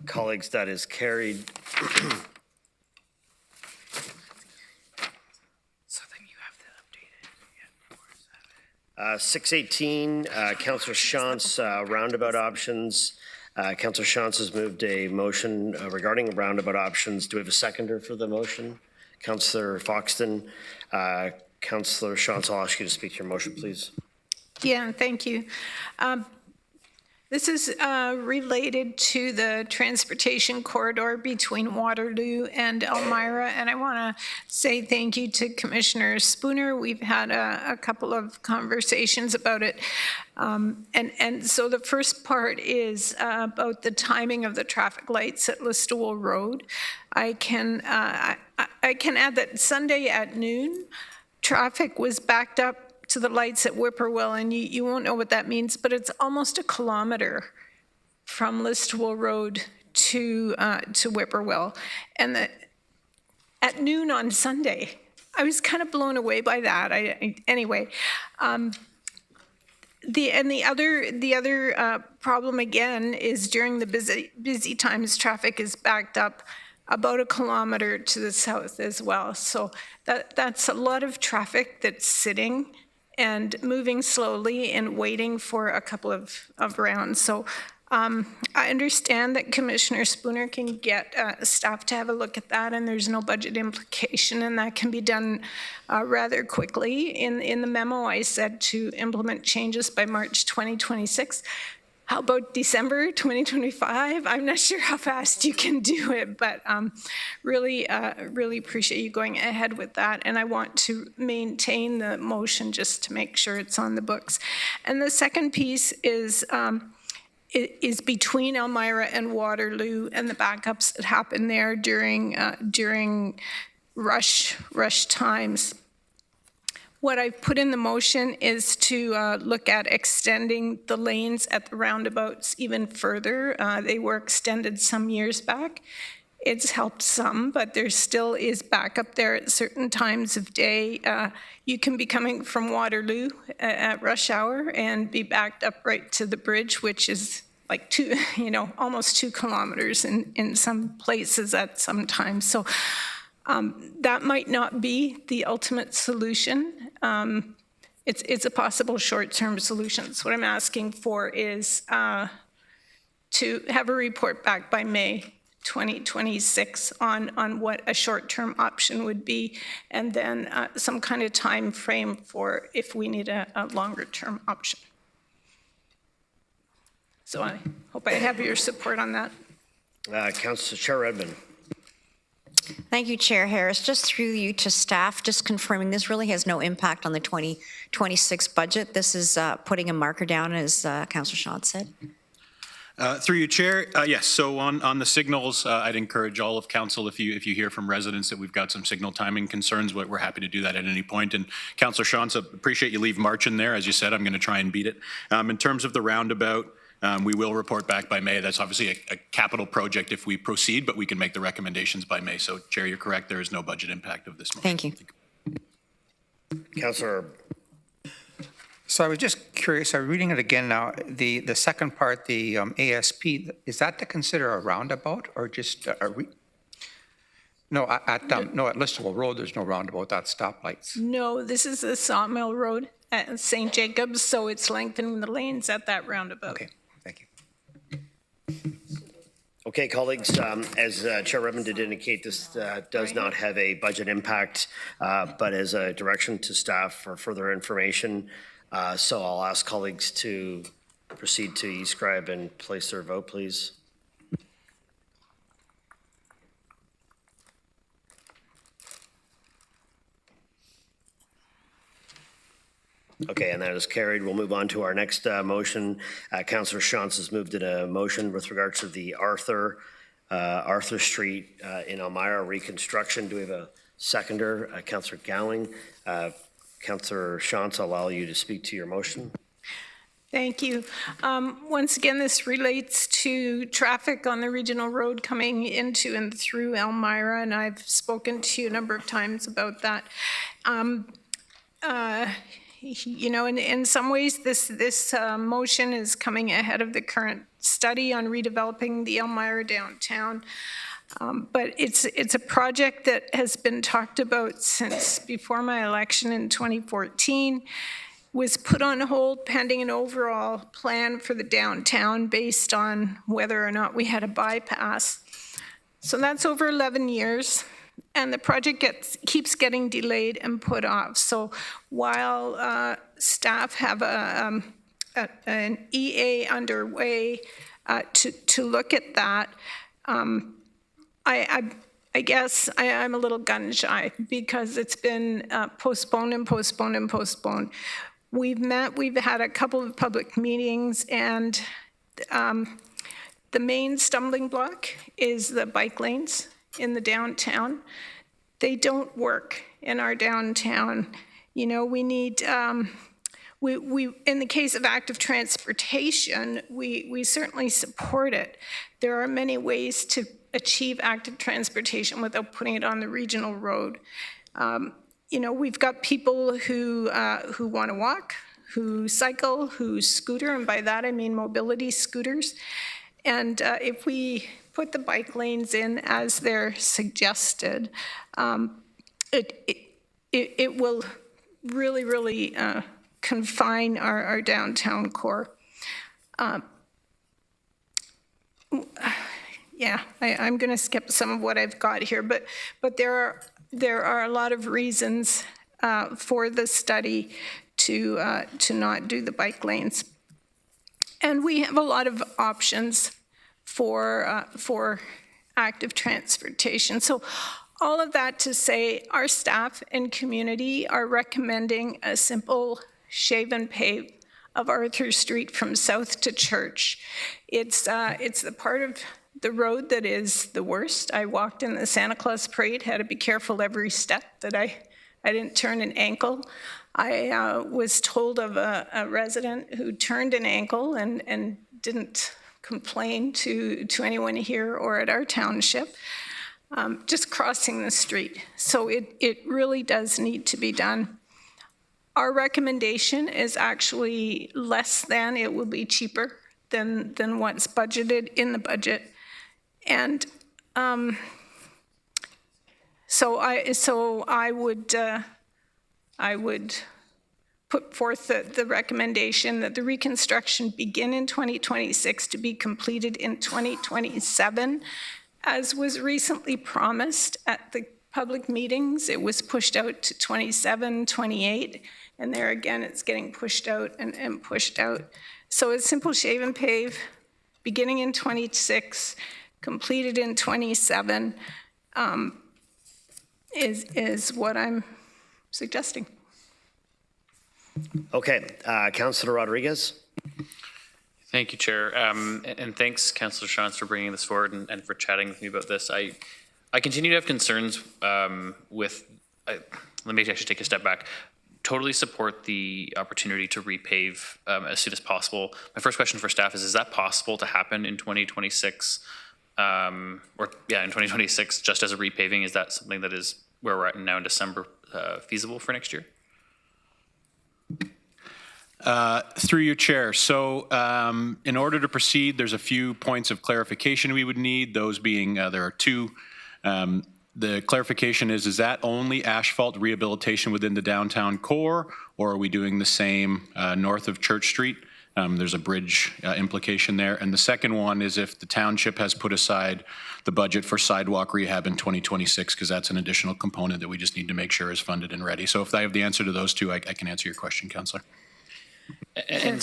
Colleagues, that is carried. So then you have the updated. 618, Councillor Shantz, roundabout options. Councillor Shantz has moved a motion regarding roundabout options. Do we have a seconder for the motion? Councillor Foxton. Councillor Shantz, I'll ask you to speak to your motion, please. Yeah, thank you. This is related to the transportation corridor between Waterloo and Elmira, and I want to say thank you to Commissioner Spooner. We've had a couple of conversations about it. And so the first part is about the timing of the traffic lights at Listowel Road. I can add that Sunday at noon, traffic was backed up to the lights at Whippoorwill, and you won't know what that means, but it's almost a kilometer from Listowel Road to Whippoorwill. And at noon on Sunday, I was kind of blown away by that. Anyway, the other problem again is during the busy times, traffic is backed up about a kilometer to the south as well. So that's a lot of traffic that's sitting and moving slowly and waiting for a couple of rounds. So I understand that Commissioner Spooner can get staff to have a look at that, and there's no budget implication, and that can be done rather quickly. In the memo, I said to implement changes by March 2026. How about December 2025? I'm not sure how fast you can do it, but really appreciate you going ahead with that. And I want to maintain the motion just to make sure it's on the books. And the second piece is between Elmira and Waterloo and the backups that happen there during rush times. What I've put in the motion is to look at extending the lanes at the roundabouts even further. They were extended some years back. It's helped some, but there still is backup there at certain times of day. You can be coming from Waterloo at rush hour and be backed up right to the bridge, which is like almost 2 kilometers in some places at some times. So that might not be the ultimate solution. It's a possible short-term solution. So what I'm asking for is to have a report back by May 2026 on what a short-term option would be, and then some kind of time frame for if we need a longer-term option. So I hope I have your support on that. Councillor Chair Redmond. Thank you, Chair Harris. Just through you to staff, just confirming this really has no impact on the 2026 budget. This is putting a marker down, as Councillor Shantz said. Through you, Chair. Yes, so on the signals, I'd encourage all of council, if you hear from residents that we've got some signal timing concerns, we're happy to do that at any point. And Councillor Shantz, appreciate you leave March in there. As you said, I'm going to try and beat it. In terms of the roundabout, we will report back by May. That's obviously a capital project if we proceed, but we can make the recommendations by May. So, Chair, you're correct. There is no budget impact of this motion. Thank you. Councillor. So I was just curious, I'm reading it again now, the second part, the ASP, is that to consider a roundabout or just No, at Listowel Road, there's no roundabout, that's stoplights. No, this is a Sawmill Road at St. Jacobs, so it's lengthening the lanes at that roundabout. Okay, thank you. Okay, colleagues, as Chair Redmond did indicate, this does not have a budget impact, but as a direction to staff for further information. So I'll ask colleagues to proceed to e-scribe and place their vote, please. Okay, and that is carried. We'll move on to our next motion. Councillor Shantz has moved in a motion with regards to the Arthur Street in Elmira reconstruction. Do we have a seconder? Councillor Gowling. Councillor Shantz, I'll allow you to speak to your motion. Thank you. Once again, this relates to traffic on the regional road coming into and through Elmira, and I've spoken to you a number of times about that. You know, in some ways, this motion is coming ahead of the current study on redeveloping the Elmira downtown. But it's a project that has been talked about since before my election in 2014. was put on hold pending an overall plan for the downtown based on whether or not we had a bypass. So that's over 11 years, and the project keeps getting delayed and put off. So while staff have an EA underway to look at that, I guess I'm a little gun shy because it's been postponed and postponed and postponed. We've had a couple of public meetings, and the main stumbling block is the bike lanes in the downtown. They don't work in our downtown. You know, we need, we in the case of active transportation, we certainly support it. There are many ways to achieve active transportation without putting it on the regional road. You know, we've got people who want to walk, who cycle, who scooter, and by that I mean mobility scooters. And if we put the bike lanes in as they're suggested, it will really confine our downtown core. Yeah, I'm going to skip some of what I've got here, but there are a lot of reasons for the study to not do the bike lanes, and we have a lot of options for active transportation. So all of that to say, our staff and community are recommending a simple shave and pave of Arthur Street from South to Church. It's the part of the road that is the worst. I walked in the Santa Claus parade, had to be careful every step that I didn't turn an ankle. I was told of a resident who turned an ankle and didn't complain to anyone here or at our township, just crossing the street. So it really does need to be done. Our recommendation is actually less than, it will be cheaper than what's budgeted in the budget. And so I would put forth the recommendation that the reconstruction begin in 2026 to be completed in 2027, as was recently promised at the public meetings. It was pushed out to 27, 28, and there again it's getting pushed out and pushed out. So a simple shave and pave beginning in 26, completed in 27 is what I'm suggesting. Okay, Councillor Rodriguez. Thank you, Chair. And thanks, Councillor Shantz, for bringing this forward and for chatting with me about this. I continue to have concerns with, let me actually take a step back. Totally support the opportunity to repave as soon as possible. My first question for staff is that possible to happen in 2026? In 2026, just as a repaving? Is that something that is where we're at now in December feasible for next year? Through you, Chair. So in order to proceed, there's a few points of clarification we would need, those being there are two. The clarification is that only asphalt rehabilitation within the downtown core, or are we doing the same north of Church Street? There's a bridge implication there. And the second one is if the township has put aside the budget for sidewalk rehab in 2026, because that's an additional component that we just need to make sure is funded and ready. So if I have the answer to those two, I can answer your question, Councillor. And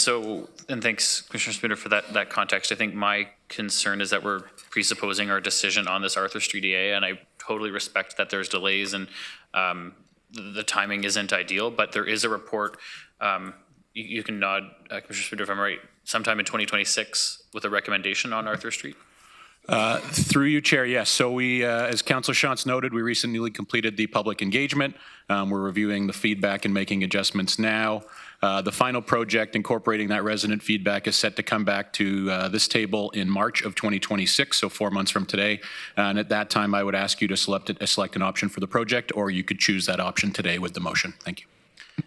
thanks, Commissioner Spooner, for that context. I think my concern is that we're presupposing our decision on this Arthur Street EA, and I totally respect that there's delays and the timing isn't ideal, but there is a report, you can nod, Commissioner Spooner, if I'm right, sometime in 2026 with a recommendation on Arthur Street? Through you, Chair, yes. So we, as Councillor Shantz noted, we recently completed the public engagement. We're reviewing the feedback and making adjustments now. The final project incorporating that resident feedback is set to come back to this table in March of 2026, so 4 months from today. And at that time, I would ask you to select an option for the project, or you could choose that option today with the motion. Thank you.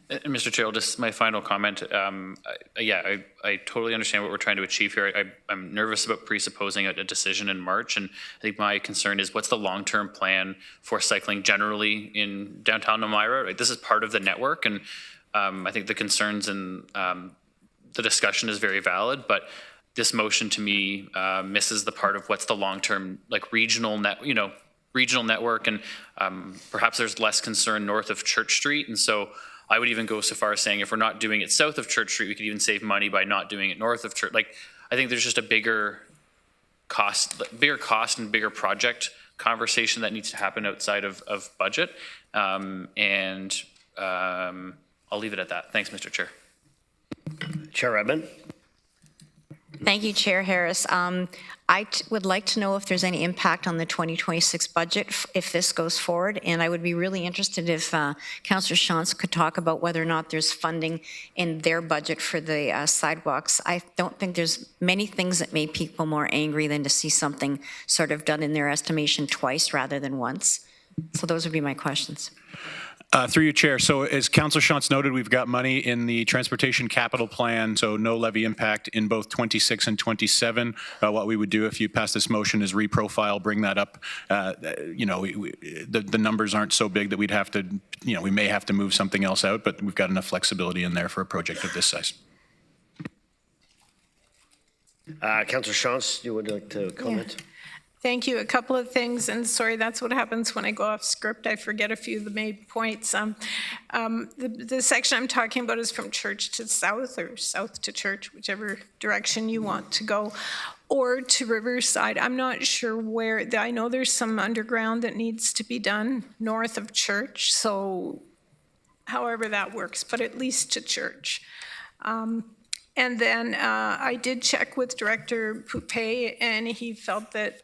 Mr. Chair, just my final comment. I totally understand what we're trying to achieve here. I'm nervous about presupposing a decision in March, and I think my concern is what's the long-term plan for cycling generally in downtown Elmira? Right? This is part of the network, and I think the concerns and the discussion is very valid, but this motion to me misses the part of what's the long-term, like regional network, and perhaps there's less concern north of Church Street. And so I would even go so far as saying if we're not doing it south of Church Street, we could even save money by not doing it north of Church. Like, I think there's just a bigger cost and bigger project conversation that needs to happen outside of budget. I'll leave it at that. Thanks, Mr. Chair. Chair Redmond. Thank you, Chair Harris. I would like to know if there's any impact on the 2026 budget if this goes forward, and I would be really interested if Councillor Shantz could talk about whether or not there's funding in their budget for the sidewalks. I don't think there's many things that make people more angry than to see something sort of done in their estimation twice rather than once. So those would be my questions. Through you, Chair. So as Councillor Shantz noted, we've got money in the Transportation Capital Plan, so no levy impact in both 26 and 27. What we would do if you pass this motion is reprofile, bring that up. The numbers aren't so big that we'd have to, we may have to move something else out, but we've got enough flexibility in there for a project of this size. Councillor Shantz, you would like to comment? Yeah. Thank you. A couple of things, and sorry, that's what happens when I go off script. I forget a few of the main points. The section I'm talking about is from Church to South, or South to Church, whichever direction you want to go, or to Riverside. I'm not sure where. I know there's some underground that needs to be done north of Church, so however that works, but at least to Church. And then I did check with Director Poupé, and he felt that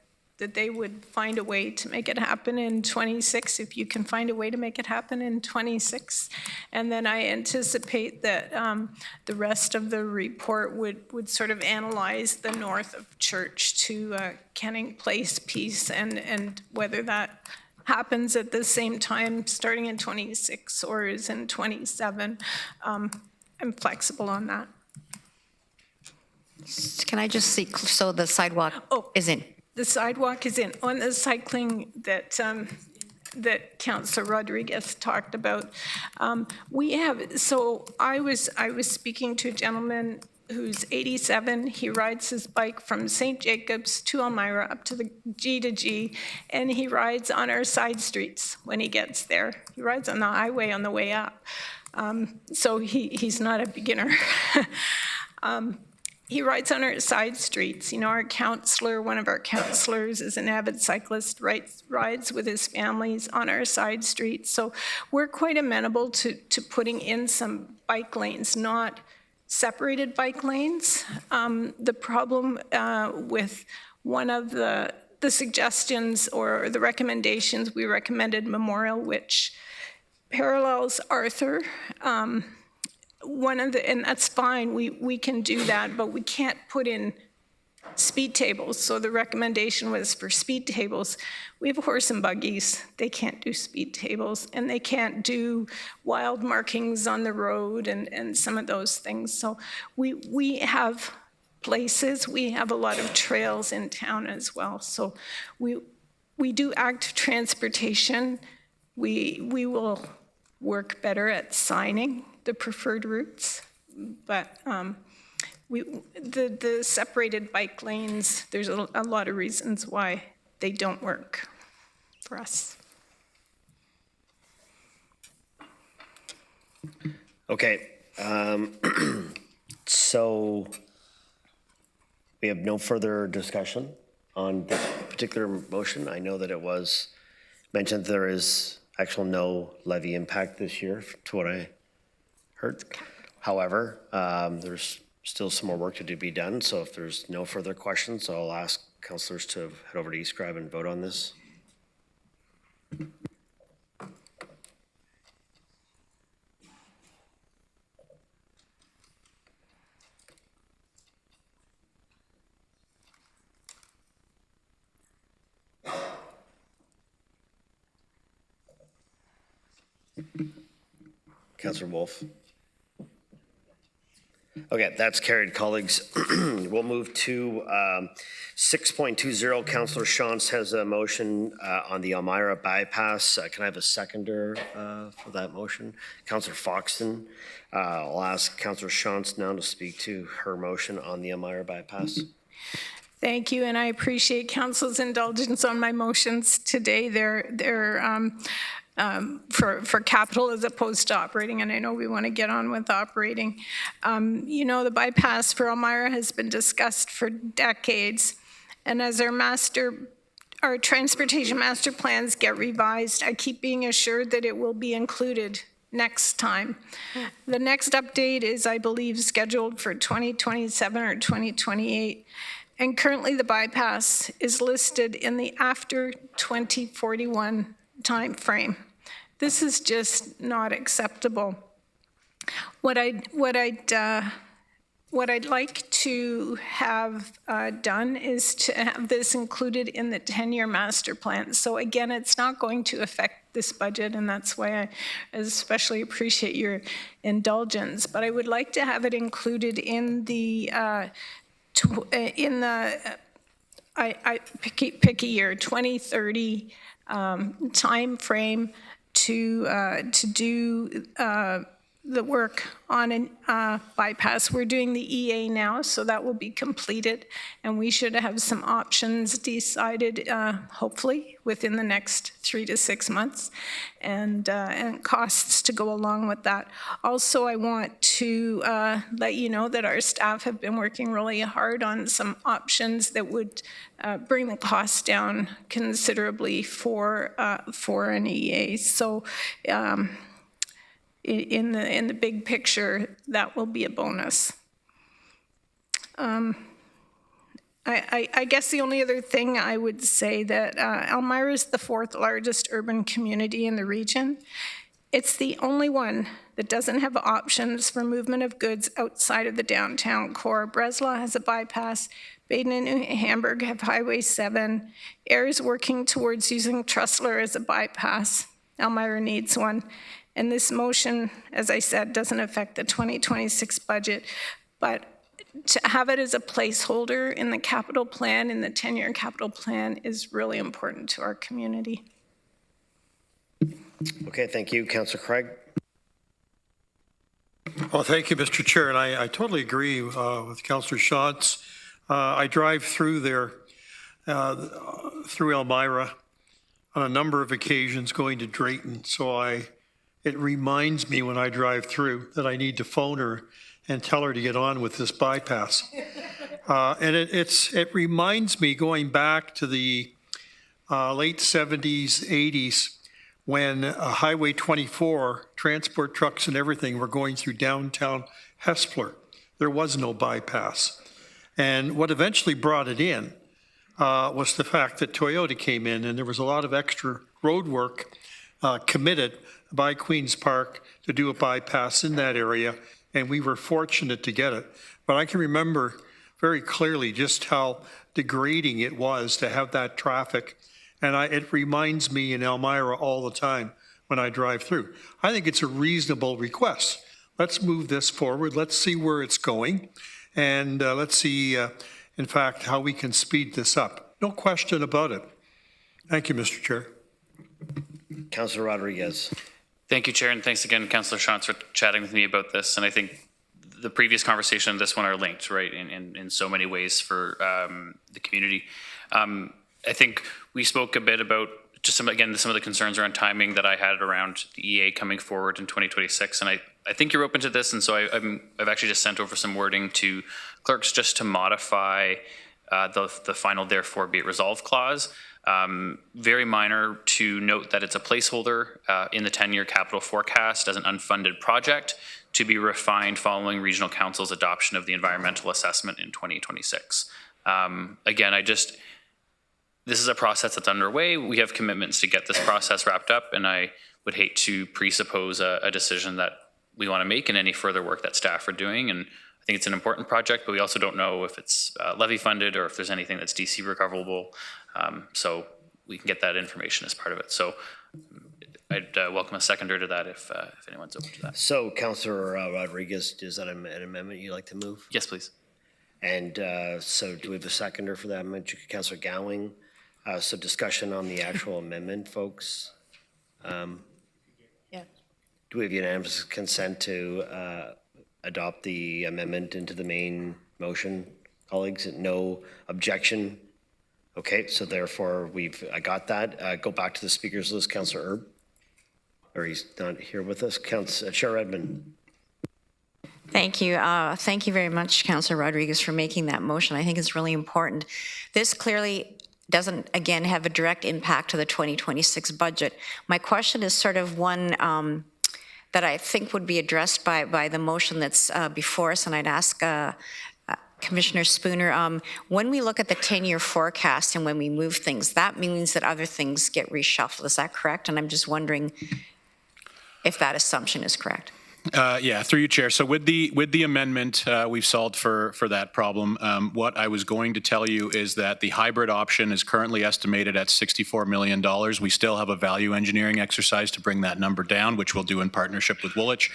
they would find a way to make it happen in 26, if you can find a way to make it happen in 26. And then I anticipate that the rest of the report would sort of analyze the north of Church to Canning Place piece, and whether that happens at the same time starting in 26 or is in 27. I'm flexible on that. Can I just see, so the sidewalk is in? The sidewalk is in. On the cycling that Councillor Rodriguez talked about, we have, so I was speaking to a gentleman who's 87. He rides his bike from St. Jacobs to Elmira up to the G to G, and he rides on our side streets when he gets there. He rides on the highway on the way up. So he's not a beginner. He rides on our side streets. Our counselor, one of our counselors is an avid cyclist, rides with his families on our side streets. So we're quite amenable to putting in some bike lanes, not separated bike lanes. The problem with one of the suggestions or the recommendations, we recommended Memorial, which parallels Arthur. And that's fine, we can do that, but we can't put in speed tables. So the recommendation was for speed tables. We have horse and buggies. They can't do speed tables, and they can't do wild markings on the road and some of those things. So we have places, we have a lot of trails in town as well. So we do active transportation. We will work better at signing the preferred routes, but the separated bike lanes, there's a lot of reasons why they don't work for us. Okay, so we have no further discussion on this particular motion. I know that it was mentioned there is actual no levy impact this year, to what I heard. However, there's still some more work to be done, so if there's no further questions, I'll ask councillors to head over to East Scribe and vote on this. Councillor Wolf. Okay, that's carried, colleagues. We'll move to 6.20. Councillor Shantz has a motion on the Elmira bypass. Can I have a seconder for that motion? Councillor Foxton. I'll ask Councillor Shantz now to speak to her motion on the Elmira bypass. Thank you, and I appreciate council's indulgence on my motions today. They're for capital as opposed to operating, and I know we want to get on with operating. You know, the bypass for Elmira has been discussed for decades, and as our transportation master plans get revised, I keep being assured that it will be included next time. The next update is, I believe, scheduled for 2027 or 2028. And currently the bypass is listed in the after 2041 time frame. This is just not acceptable. What I'd like to have done is to have this included in the 10-year master plan. So again, it's not going to affect this budget, and that's why I especially appreciate your indulgence. But I would like to have it included in the pick a year, 2030 time frame to do the work on a bypass. We're doing the EA now, so that will be completed, and we should have some options decided, hopefully, within the next 3 to 6 months, and costs to go along with that. Also, I want to let you know that our staff have been working really hard on some options that would bring the costs down considerably for an EA. So. In the big picture, that will be a bonus. I guess the only other thing I would say that Elmira is the 4th largest urban community in the region. It's the only one that doesn't have options for movement of goods outside of the downtown core. Breslau has a bypass. Baden and New Hamburg have Highway 7. Ayr is working towards using Trustler as a bypass. Elmira needs one. And this motion, as I said, doesn't affect the 2026 budget, but to have it as a placeholder in the capital plan, in the 10-year capital plan, is really important to our community. Okay, thank you. Councillor Craig. Well, thank you, Mr. Chair, and I totally agree with Councillor Shantz. I drive through there, through Elmira on a number of occasions going to Drayton, so it reminds me when I drive through that I need to phone her and tell her to get on with this bypass. And it reminds me going back to the late 70s, 80s, when Highway 24, transport trucks and everything were going through downtown Hespeler. There was no bypass. And what eventually brought it in was the fact that Toyota came in, and there was a lot of extra road work committed by Queen's Park to do a bypass in that area, and we were fortunate to get it. But I can remember very clearly just how degrading it was to have that traffic, and it reminds me in Elmira all the time when I drive through. I think it's a reasonable request. Let's move this forward. Let's see where it's going, and let's see, in fact, how we can speed this up. No question about it. Thank you, Mr. Chair. Councillor Rodriguez. Thank you, Chair, and thanks again, Councillor Shantz, for chatting with me about this. And I think the previous conversation and this one are linked, right, in so many ways for the community. I think we spoke a bit about just some of the concerns around timing that I had around the EA coming forward in 2026. And I think you're open to this, and so I've actually just sent over some wording to clerks just to modify the final therefore be it resolved clause. Very minor, to note that it's a placeholder in the 10-year capital forecast as an unfunded project to be refined following Regional Council's adoption of the environmental assessment in 2026. Again, this is a process that's underway. We have commitments to get this process wrapped up, and I would hate to presuppose a decision that we want to make in any further work that staff are doing. And I think it's an important project, but we also don't know if it's levy funded or if there's anything that's DC recoverable. So we can get that information as part of it. So I'd welcome a seconder to that if anyone's open to that. So Councillor Rodriguez, is that an amendment you'd like to move? Yes, please. And so do we have a seconder for that amendment? Councillor Gowing. So discussion on the actual amendment, folks. Yeah. Do we have unanimous consent to adopt the amendment into the main motion, colleagues? No objection? Okay, so therefore I got that. Go back to the speakers list, Councillor Erb. Or he's not here with us. Chair Edmund. Thank you. Thank you very much, Councillor Rodriguez, for making that motion. I think it's really important. This clearly doesn't, again, have a direct impact to the 2026 budget. My question is sort of one that I think would be addressed by the motion that's before us, and I'd ask Commissioner Spooner, when we look at the 10-year forecast and when we move things, that means that other things get reshuffled. Is that correct? And I'm just wondering if that assumption is correct. Yeah, through you, Chair. So with the amendment, we've solved for that problem. What I was going to tell you is that the hybrid option is currently estimated at $64 million. We still have a value engineering exercise to bring that number down, which we'll do in partnership with Woolwich.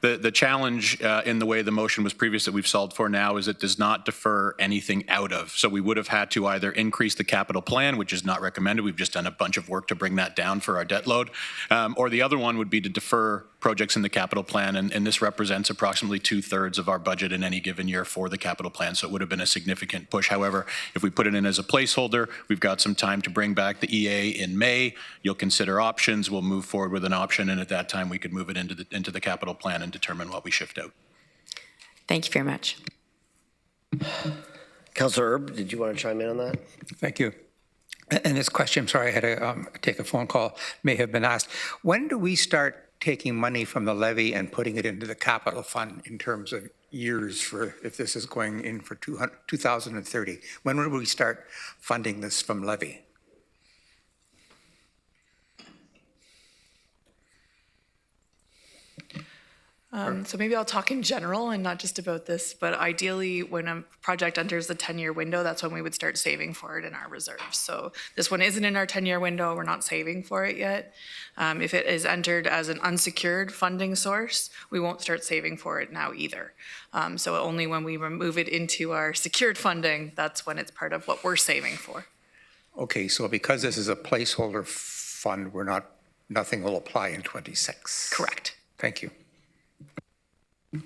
The challenge in the way the motion was previous that we've solved for now is it does not defer anything out of. So we would have had to either increase the capital plan, which is not recommended. We've just done a bunch of work to bring that down for our debt load. Or the other one would be to defer projects in the capital plan, and this represents approximately 2/3 of our budget in any given year for the capital plan, so it would have been a significant push. However, if we put it in as a placeholder, we've got some time to bring back the EA in May. You'll consider options. We'll move forward with an option, and at that time, we could move it into the capital plan and determine what we shift out. Thank you very much. Councillor Erb, did you want to chime in on that? Thank you. And this question, I'm sorry, I had to take a phone call, may have been asked. When do we start taking money from the levy and putting it into the capital fund in terms of years for, if this is going in for 2030? When will we start funding this from levy? So maybe I'll talk in general and not just about this, but ideally when a project enters the 10-year window, that's when we would start saving for it in our reserves. So this one isn't in our 10-year window, we're not saving for it yet. If it is entered as an unsecured funding source, we won't start saving for it now either. So only when we remove it into our secured funding, that's when it's part of what we're saving for. Okay, so because this is a placeholder fund, nothing will apply in 26. Correct. Thank you.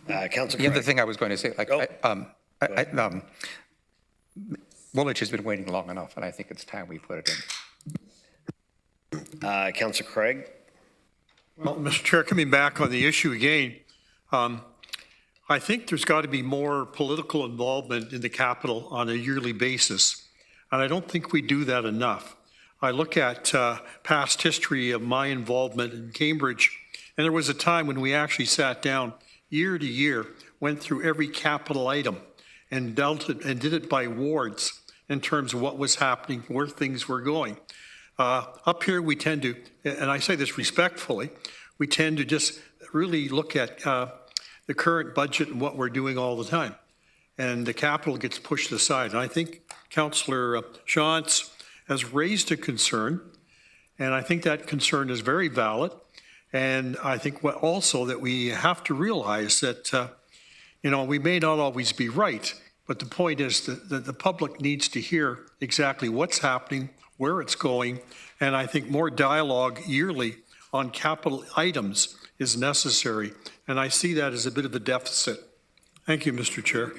Councillor The other thing I was going to say, Woolwich has been waiting long enough, and I think it's time we put it in. Councillor Craig. Well, Mr. Chair, coming back on the issue again, I think there's got to be more political involvement in the capital on a yearly basis, and I don't think we do that enough. I look at past history of my involvement in Cambridge, and there was a time when we actually sat down year to year, went through every capital item and dealt it and did it by wards in terms of what was happening, where things were going. Up here, we tend to, and I say this respectfully, we tend to just really look at the current budget and what we're doing all the time. And the capital gets pushed aside. And I think Councillor Shantz has raised a concern, and I think that concern is very valid. And I think also that we have to realize that, we may not always be right, but the point is that the public needs to hear exactly what's happening, where it's going, and I think more dialogue yearly on capital items is necessary, and I see that as a bit of a deficit. Thank you, Mr. Chair.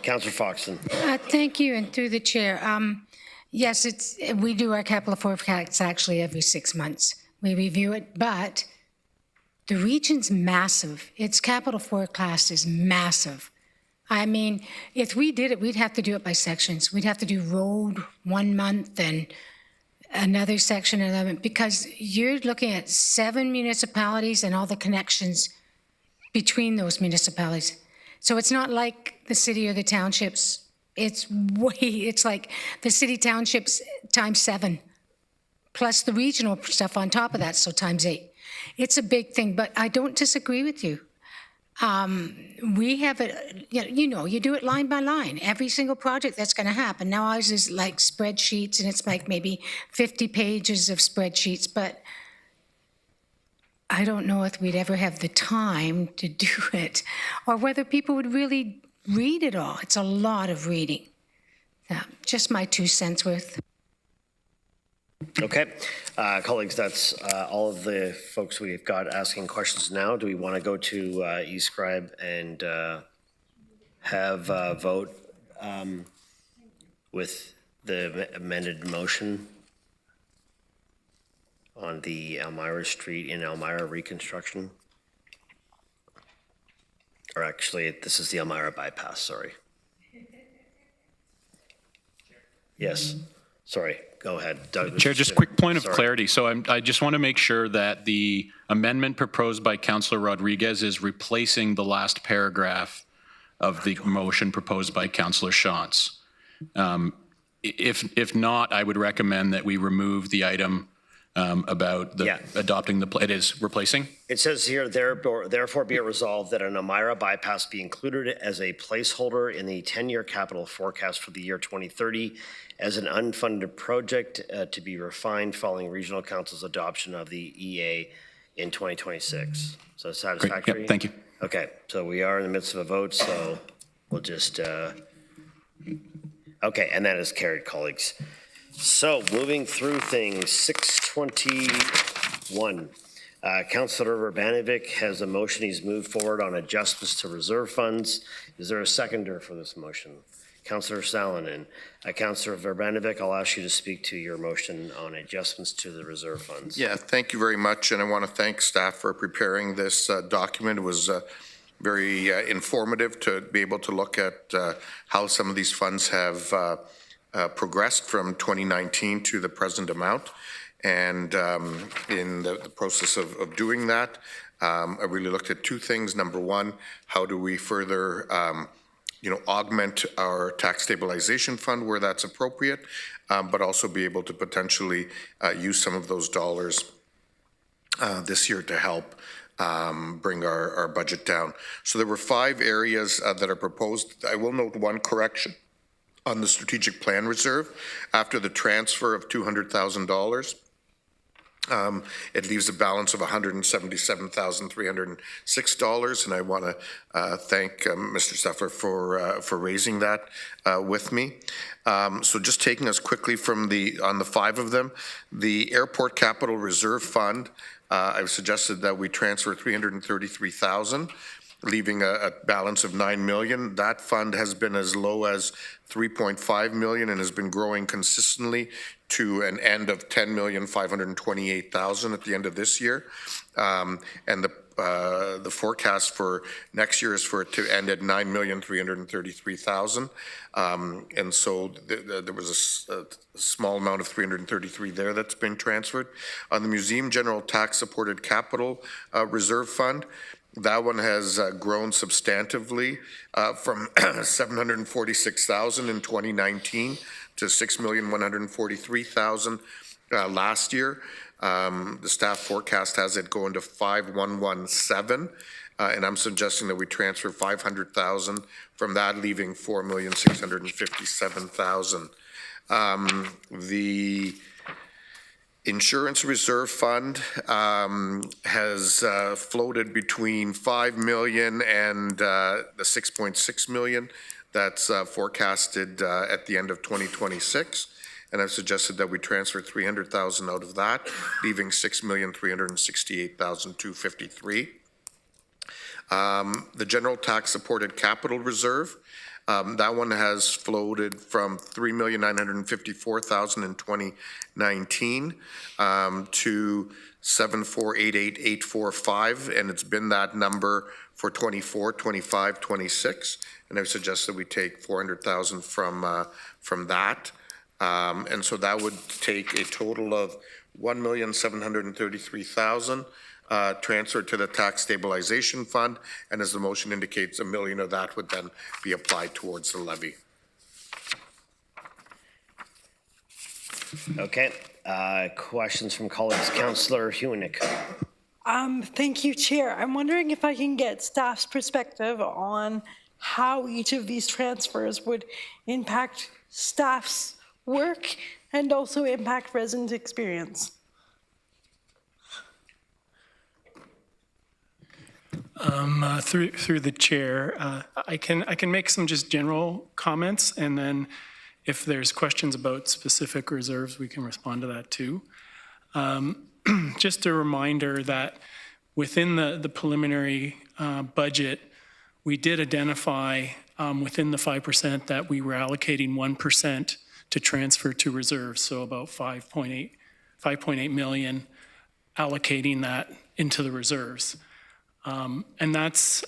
Councillor Foxton. Thank you, and through the chair. Yes, we do our capital forecasts actually every 6 months. We review it, but the region's massive. Its capital forecast is massive. I mean, if we did it, we'd have to do it by sections. We'd have to do road 1 month and another section another, because you're looking at 7 municipalities and all the connections between those municipalities. So it's not like the city or the townships. It's like the city townships times 7, plus the regional stuff on top of that, so times 8. It's a big thing, but I don't disagree with you. We have it, you do it line by line, every single project that's going to happen. Now ours is like spreadsheets, and it's like maybe 50 pages of spreadsheets, but I don't know if we'd ever have the time to do it, or whether people would really read it all. It's a lot of reading. Just my 2 cents worth. Okay, colleagues, that's all of the folks we've got asking questions now. Do we want to go to e-scribe and have a vote with the amended motion on the Elmira Street in Elmira reconstruction? Or actually, this is the Elmira bypass, sorry. Yes, sorry. Go ahead, Doug. Chair, just quick point of clarity. So I just want to make sure that the amendment proposed by Councillor Rodriguez is replacing the last paragraph of the motion proposed by Councillor Shantz. If not, I would recommend that we remove the item about adopting the, it is replacing? It says here, therefore be it resolved that an Elmira bypass be included as a placeholder in the 10-year capital forecast for the year 2030 as an unfunded project to be refined following Regional Council's adoption of the EA in 2026. So satisfactory? Great. Yep, thank you. Okay, so we are in the midst of a vote, so we'll just, okay, and that is carried, colleagues. So moving through things, 621. Councillor Urbanovic has a motion. He's moved forward on adjustments to reserve funds. Is there a seconder for this motion? Councillor Salonen. Councillor Urbanovic, I'll ask you to speak to your motion on adjustments to the reserve funds. Yeah, thank you very much, and I want to thank staff for preparing this document. It was very informative to be able to look at how some of these funds have progressed from 2019 to the present amount. And in the process of doing that, I really looked at two things. Number one, how do we further augment our tax stabilization fund where that's appropriate, but also be able to potentially use some of those dollars this year to help bring our budget down. So there were 5 areas that are proposed. I will note one correction on the strategic plan reserve. After the transfer of $200,000, it leaves a balance of $177,306, and I want to thank Mr. Stuffler for raising that with me. So just taking us quickly from on the 5 of them, the Airport Capital Reserve Fund, I've suggested that we transfer $333,000, leaving a balance of $9 million. That fund has been as low as $3.5 million and has been growing consistently to an end of $10,528,000 at the end of this year. And the forecast for next year is for it to end at $9,333,000. And so there was a small amount of 333 there that's been transferred. On the Museum General Tax Supported Capital Reserve Fund, that one has grown substantively from $746,000 in 2019 to $6,143,000 last year. The staff forecast has it going to 5,117, and I'm suggesting that we transfer 500,000 from that, leaving 4,657,000. The Insurance Reserve Fund has floated between 5 million and the 6.6 million that's forecasted at the end of 2026. And I've suggested that we transfer 300,000 out of that, leaving 6,368,253. The General Tax Supported Capital Reserve, that one has floated from 3,954,000 in 2019 to 7,488,845, and it's been that number for 24, 25, 26. And I've suggested we take 400,000 from that, and so that would take a total of 1,733,000. Transferred to the Tax Stabilization Fund, and as the motion indicates, $1 million of that would then be applied towards the levy. Okay, questions from colleagues. Councillor Hewenick. Thank you, Chair. I'm wondering if I can get staff's perspective on how each of these transfers would impact staff's work and also impact resident experience. Through the chair, I can make some just general comments, and then if there's questions about specific reserves, we can respond to that too. Just a reminder that within the preliminary budget, we did identify within the 5% that we were allocating 1% to transfer to reserves, so about 5.8 million allocating that into the reserves. And that's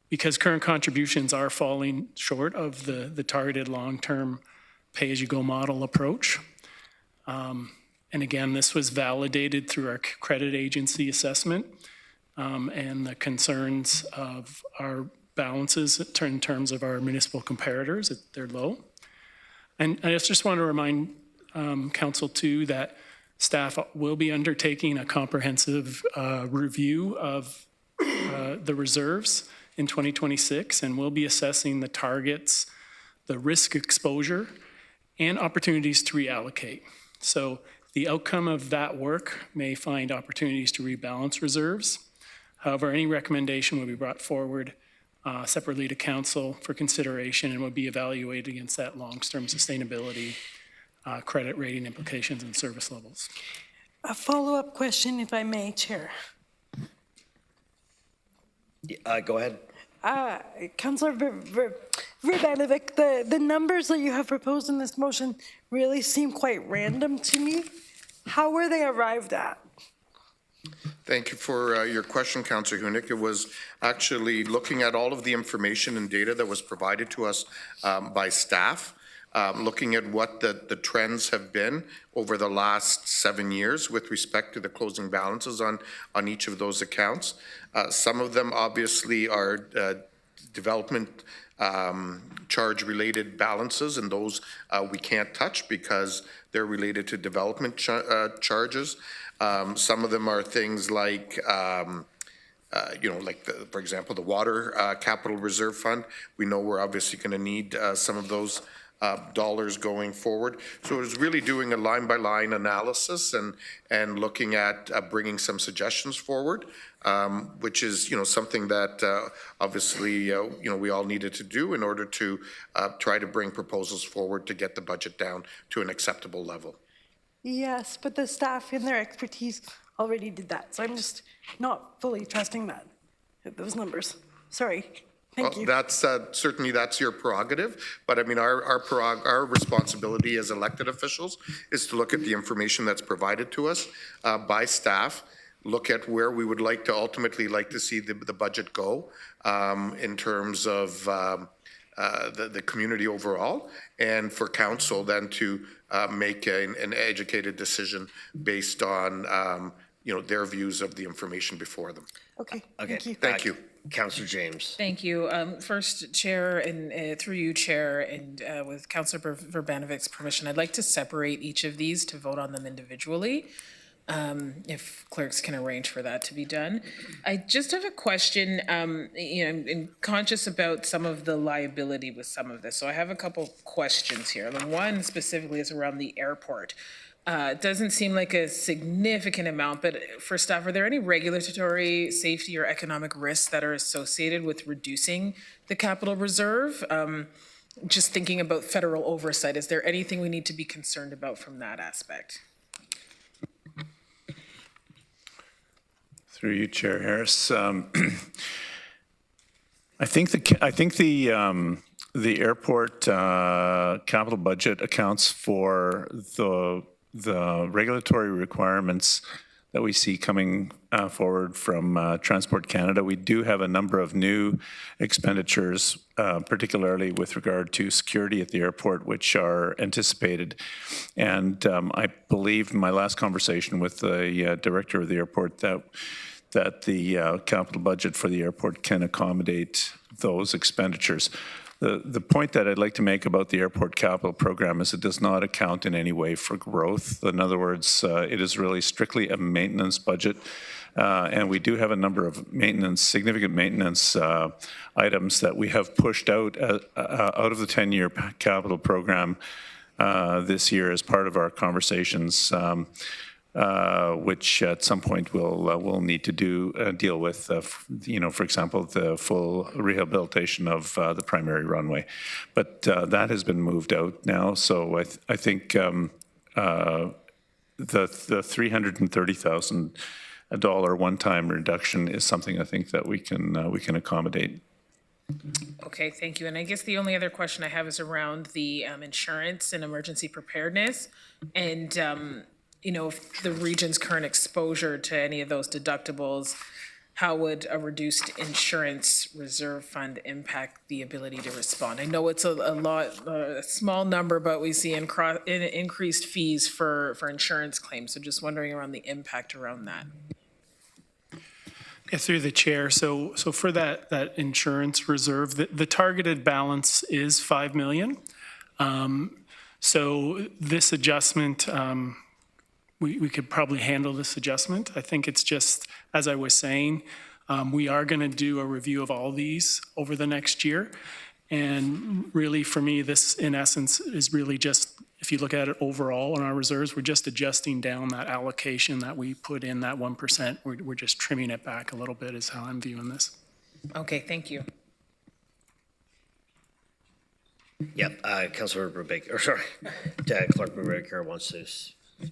because current contributions are falling short of the targeted long-term pay-as-you-go model approach. And again, this was validated through our credit agency assessment and the concerns of our balances in terms of our municipal comparators, they're low. And I just want to remind Council too that staff will be undertaking a comprehensive review of the reserves in 2026, and we'll be assessing the targets, the risk exposure, and opportunities to reallocate. So the outcome of that work may find opportunities to rebalance reserves. However, any recommendation will be brought forward separately to Council for consideration and will be evaluated against that long-term sustainability, credit rating implications, and service levels. A follow-up question, if I may, Chair. Go ahead. Councillor Verbanovic, the numbers that you have proposed in this motion really seem quite random to me. How were they arrived at? Thank you for your question, Councillor Hunick. It was actually looking at all of the information and data that was provided to us by staff, looking at what the trends have been over the last 7 years with respect to the closing balances on each of those accounts. Some of them obviously are development charge-related balances, and those we can't touch because they're related to development charges. Some of them are things like, for example, the Water Capital Reserve Fund. We know we're obviously going to need some of those dollars going forward. So it was really doing a line-by-line analysis and looking at bringing some suggestions forward, which is, something that obviously, we all needed to do in order to try to bring proposals forward to get the budget down to an acceptable level. Yes, but the staff in their expertise already did that. So I'm just not fully trusting those numbers. Sorry. Thank you. That's certainly that's your prerogative, but I mean our responsibility as elected officials is to look at the information that's provided to us by staff, look at where we would like to ultimately see the budget go in terms of the community overall, and for council then to make an educated decision based on their views of the information before them. Okay. Thank you. Thank you. Councillor James. Thank you. First, Chair, and through you, Chair, and with Councillor Verbanovic's permission, I'd like to separate each of these to vote on them individually, if clerks can arrange for that to be done. I just have a question, I'm conscious about some of the liability with some of this, so I have a couple questions here. The one specifically is around the airport. It doesn't seem like a significant amount, but for staff, are there any regulatory, safety, or economic risks that are associated with reducing the capital reserve? Just thinking about federal oversight, is there anything we need to be concerned about from that aspect? Through you, Chair Harris. I think the airport capital budget accounts for the regulatory requirements that we see coming forward from Transport Canada. We do have a number of new expenditures, particularly with regard to security at the airport, which are anticipated. And I believe in my last conversation with the director of the airport that the capital budget for the airport can accommodate those expenditures. The point that I'd like to make about the airport capital program is it does not account in any way for growth. In other words, it is really strictly a maintenance budget And we do have a number of significant maintenance items that we have pushed out of the 10-year capital program this year as part of our conversations, which at some point we'll need to deal with, for example, the full rehabilitation of the primary runway. But that has been moved out now, so I think the $330,000 one-time reduction is something I think that we can accommodate. Okay, thank you. And I guess the only other question I have is around the insurance and emergency preparedness. And, if the region's current exposure to any of those deductibles, how would a reduced insurance reserve fund impact the ability to respond? I know it's a small number, but we see increased fees for insurance claims. So just wondering around the impact around that. Yeah, through the chair. So for that insurance reserve, the targeted balance is $5 million. So this adjustment, we could probably handle this adjustment. I think it's just, as I was saying, we are going to do a review of all these over the next year. And really, for me, this, in essence, is really just, if you look at it overall in our reserves, we're just adjusting down that allocation that we put in, that 1%. We're just trimming it back a little bit is how I'm viewing this. Okay, thank you. Yep, Councilor Brubaker, Clerk Brubaker wants to.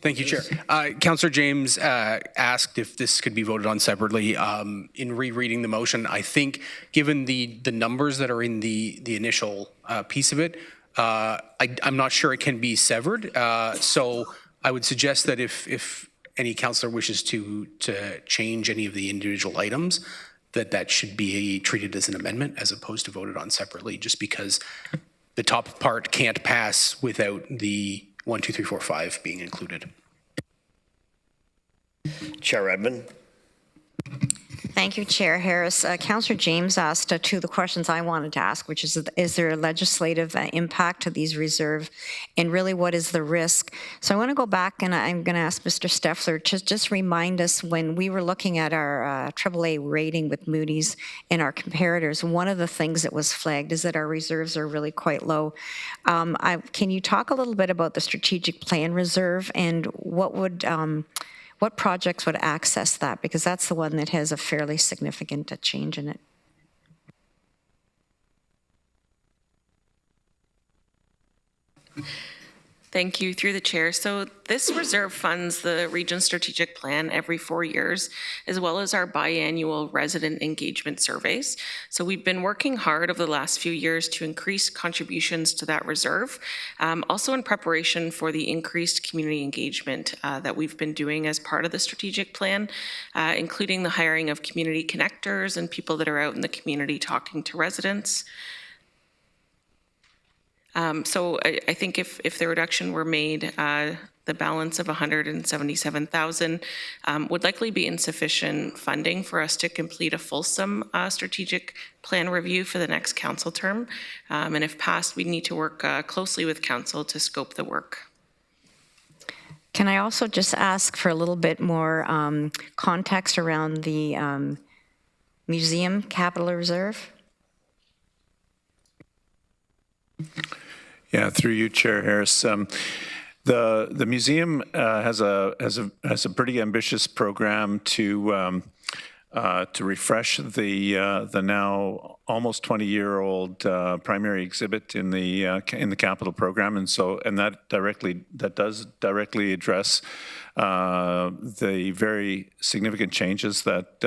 Thank you, Chair. Councillor James asked if this could be voted on separately. In rereading the motion, I think given the numbers that are in the initial piece of it, I'm not sure it can be severed. So I would suggest that if any councillor wishes to change any of the individual items, that should be treated as an amendment as opposed to voted on separately, just because the top part can't pass without the 1, 2, 3, 4, 5 being included. Chair Redmond. Thank you, Chair Harris. Councillor James asked two of the questions I wanted to ask, which is there a legislative impact to these reserve, and really what is the risk? So I want to go back, and I'm going to ask Mr. Steffler to just remind us, when we were looking at our AAA rating with Moody's and our comparators, one of the things that was flagged is that our reserves are really quite low. Can you talk a little bit about the strategic plan reserve and what projects would access that? Because that's the one that has a fairly significant change in it. Thank you, through the chair. So this reserve funds the region's strategic plan every 4 years, as well as our biannual resident engagement surveys. So we've been working hard over the last few years to increase contributions to that reserve, also in preparation for the increased community engagement that we've been doing as part of the strategic plan, including the hiring of community connectors and people that are out in the community talking to residents. So I think if the reduction were made, the balance of $177,000 would likely be insufficient funding for us to complete a fulsome strategic plan review for the next council term. And if passed, we need to work closely with council to scope the work. Can I also just ask for a little bit more context around the museum capital reserve? Yeah, through you, Chair Harris. The museum has a pretty ambitious program to refresh the now almost 20-year-old primary exhibit in the capital program, and that does directly address the very significant changes that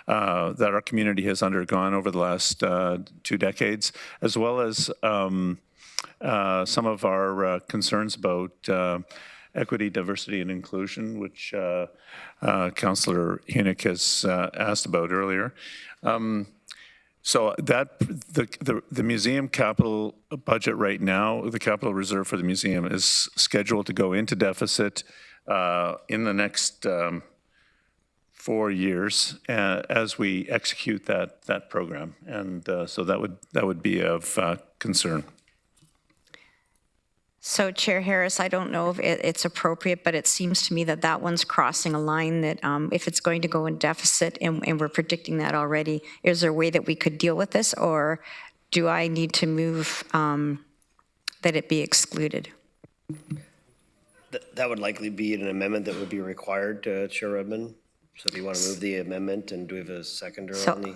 our community has undergone over the last 2 decades, as well as some of our concerns about equity, diversity, and inclusion, which Councillor Hunick has asked about earlier. So that the museum capital budget right now, the capital reserve for the museum is scheduled to go into deficit in the next 4 years as we execute that program, and so that would be of concern. So Chair Harris, I don't know if it's appropriate, but it seems to me that that one's crossing a line that if it's going to go in deficit, and we're predicting that already, is there a way that we could deal with this, or do I need to move that it be excluded? That would likely be an amendment that would be required, Chair Redmond. So if you want to move the amendment, and do we have a seconder on the?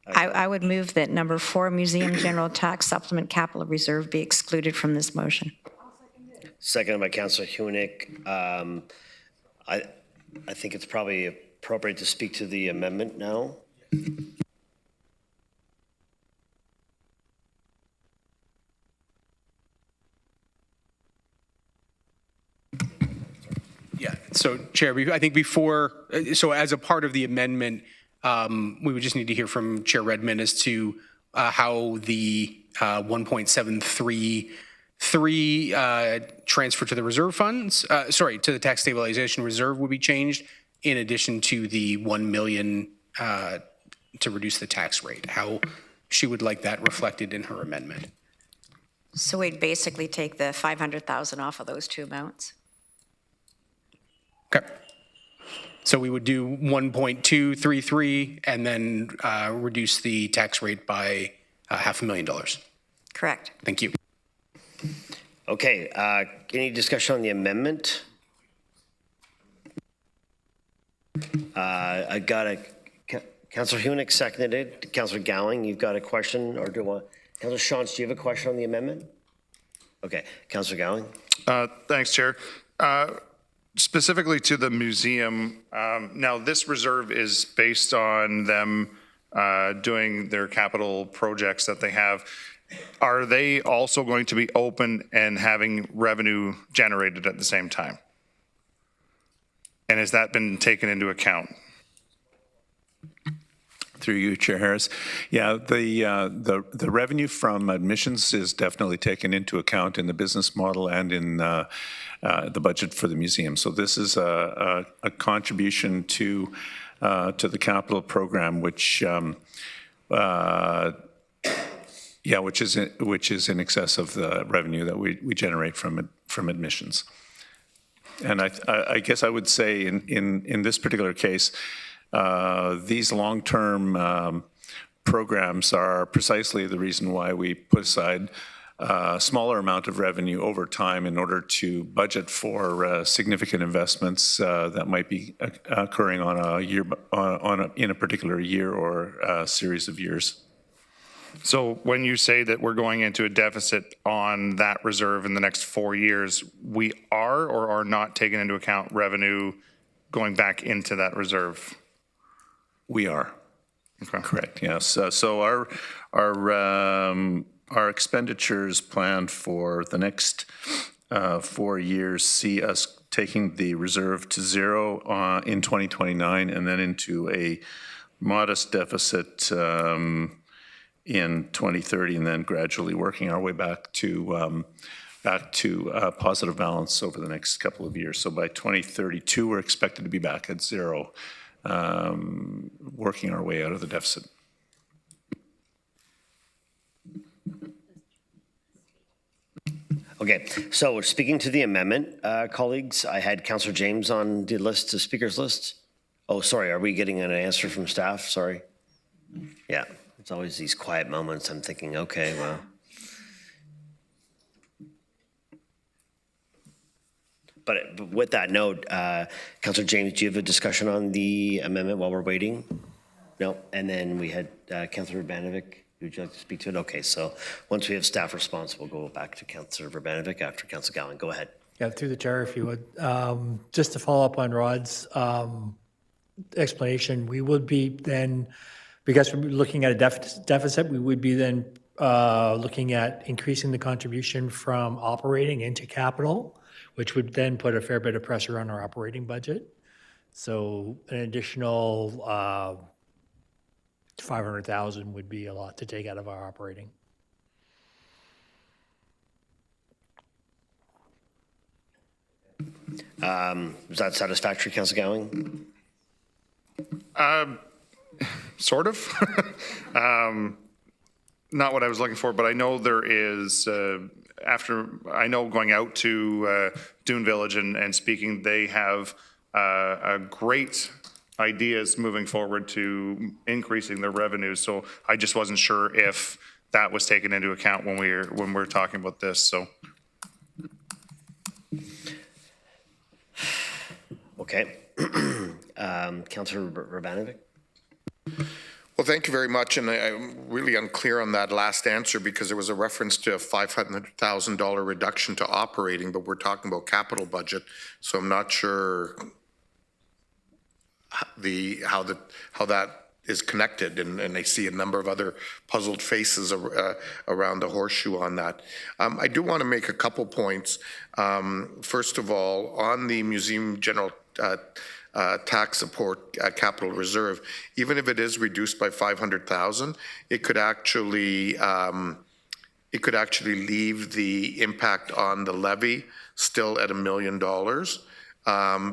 I would move that number 4, Museum General Tax Supplement Capital Reserve, be excluded from this motion. Seconded by Councillor Hunick. I think it's probably appropriate to speak to the amendment now. Yeah, so Chair, I think before, so as a part of the amendment, we would just need to hear from Chair Redmond as to how the 1.733 transfer to the reserve funds, to the tax stabilization reserve would be changed, in addition to the 1 million to reduce the tax rate, how she would like that reflected in her amendment. So we'd basically take the 500,000 off of those two amounts. Okay. So we would do 1.233 and then reduce the tax rate by $500,000. Correct. Thank you. Okay, any discussion on the amendment? I got a, Councillor Hunick seconded it. Councillor Gowling, you've got a question, or do you want, Councillor Shantz, do you have a question on the amendment? Okay, Councillor Gowling. Thanks, Chair. Specifically to the museum, now this reserve is based on them doing their capital projects that they have. Are they also going to be open and having revenue generated at the same time? And has that been taken into account? Through you, Chair Harris. Yeah, the revenue from admissions is definitely taken into account in the business model and in the budget for the museum. So this is a contribution to the capital program, which is in excess of the revenue that we generate from admissions. And I guess I would say in this particular case, these long-term programs are precisely the reason why we put aside a smaller amount of revenue over time in order to budget for significant investments that might be occurring on a year in a particular year or a series of years. So when you say that we're going into a deficit on that reserve in the next 4 years, we are or are not taking into account revenue going back into that reserve? We are. Okay. Correct, yes. So our expenditures planned for the next 4 years see us taking the reserve to zero in 2029 and then into a modest deficit in 2030, and then gradually working our way back to positive balance over the next couple of years. So by 2032, we're expected to be back at zero, working our way out of the deficit. Okay, so speaking to the amendment, colleagues, I had Councillor James on the list, the speakers list. Oh, sorry, are we getting an answer from staff? Sorry. Yeah, it's always these quiet moments. I'm thinking, okay, well. But with that note, Councillor James, do you have a discussion on the amendment while we're waiting? No, and then we had Councillor Urbanovic. Would you like to speak to it? Okay, so once we have staff response, we'll go back to Councillor Urbanovic after Councillor Gowling. Go ahead. Yeah, through the chair, if you would. Just to follow up on Rod's explanation, we would be then, because we're looking at a deficit, we would be then looking at increasing the contribution from operating into capital, which would then put a fair bit of pressure on our operating budget. So an additional 500,000 would be a lot to take out of our operating. Is that satisfactory, Councillor Gowling? Sort of. not what I was looking for, but I know there is, I know going out to Dune Village and speaking, they have a great ideas moving forward to increasing their revenues. So I just wasn't sure if that was taken into account when we're talking about this, so. Okay. Councillor Urbanovic? Well, thank you very much, and I'm really unclear on that last answer because there was a reference to a $500,000 reduction to operating, but we're talking about capital budget, so I'm not sure how that is connected, and I see a number of other puzzled faces around the horseshoe on that. I do want to make a couple points. First of all, on the museum general tax support capital reserve, even if it is reduced by 500,000, it could actually leave the impact on the levy still at $1 million,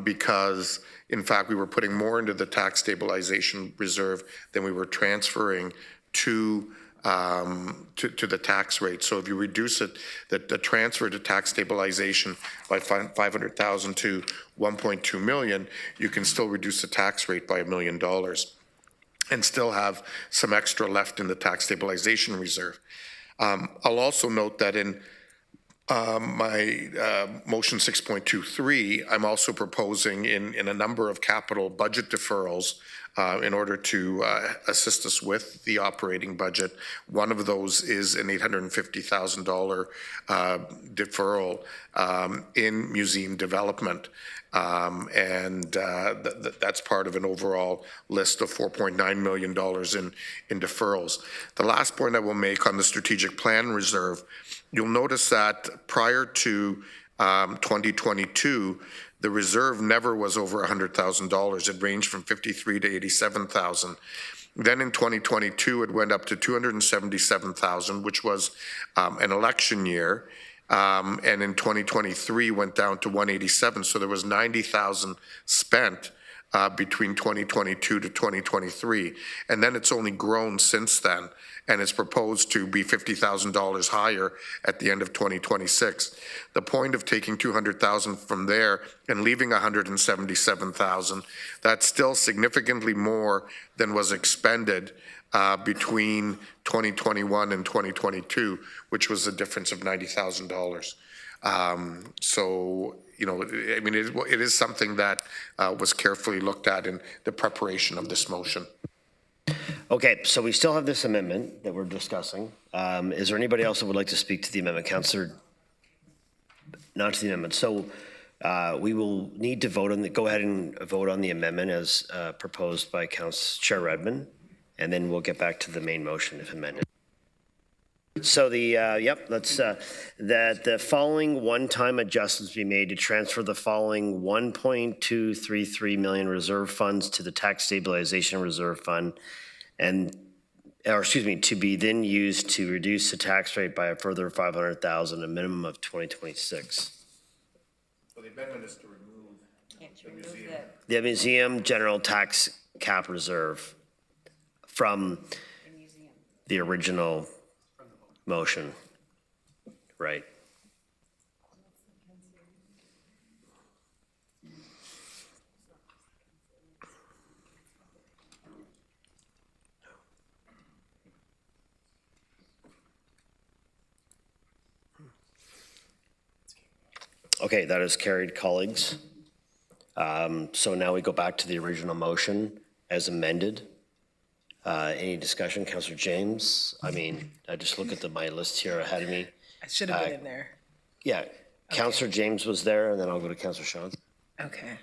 because in fact we were putting more into the tax stabilization reserve than we were transferring to the tax rate. So if you reduce it, the transfer to tax stabilization by 500,000 to 1.2 million, you can still reduce the tax rate by $1 million and still have some extra left in the tax stabilization reserve. I'll also note that in my motion 6.23, I'm also proposing in a number of capital budget deferrals in order to assist us with the operating budget. One of those is an $850,000 deferral in museum development. That's part of an overall list of $4.9 million in deferrals. The last point I will make on the strategic plan reserve, you'll notice that prior to 2022, the reserve never was over $100,000. It ranged from 53 to 87,000. Then in 2022, it went up to 277,000, which was an election year. And in 2023, went down to 187. So there was 90,000 spent between 2022 to 2023. And then it's only grown since then. And it's proposed to be $50,000 higher at the end of 2026. The point of taking 200,000 from there and leaving 177,000, that's still significantly more than was expended between 2021 and 2022, which was a difference of $90,000. So, you know, I mean, it is something that was carefully looked at in the preparation of this motion. Okay, so we still have this amendment that we're discussing. Is there anybody else that would like to speak to the amendment? Councillor, not to the amendment. So we will need to vote on go ahead and vote on the amendment as proposed by Chair Redmond, and then we'll get back to the main motion if amended. So that the following one-time adjustments be made to transfer the following 1.233 million reserve funds to the tax stabilization reserve fund, to be then used to reduce the tax rate by a further 500,000, a minimum of 2026. Well, the amendment is to remove the museum general tax cap reserve from the original motion, right? Okay, that is carried, colleagues. So now we go back to the original motion as amended. Any discussion, Councillor James? I mean, I just look at my list here ahead of me. I should have been in there. Yeah, Councillor James was there, and then I'll go to Councillor Shantz. Okay.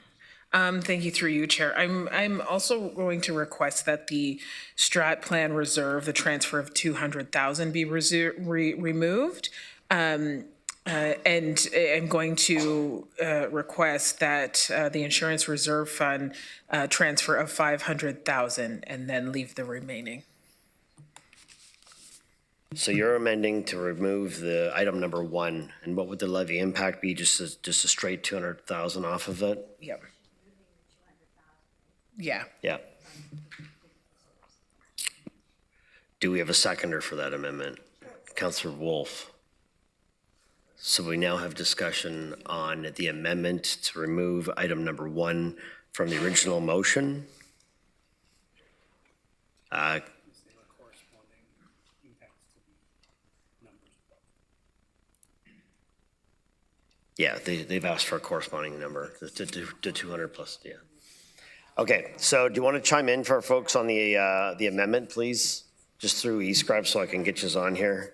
Thank you, through you, Chair. I'm also going to request that the strat plan reserve, the transfer of 200,000 be removed. And I'm going to request that the insurance reserve fund transfer of 500,000 and then leave the remaining. So you're amending to remove the item number 1, and what would the levy impact be? Just a straight 200,000 off of it? Yep. Yeah. Yeah. Do we have a seconder for that amendment? Councillor Wolf. So we now have discussion on the amendment to remove item number 1 from the original motion. Yeah, they've asked for a corresponding number, the 200 plus, yeah. Okay, so do you want to chime in for our folks on the amendment, please? Just through eScribe so I can get you on here.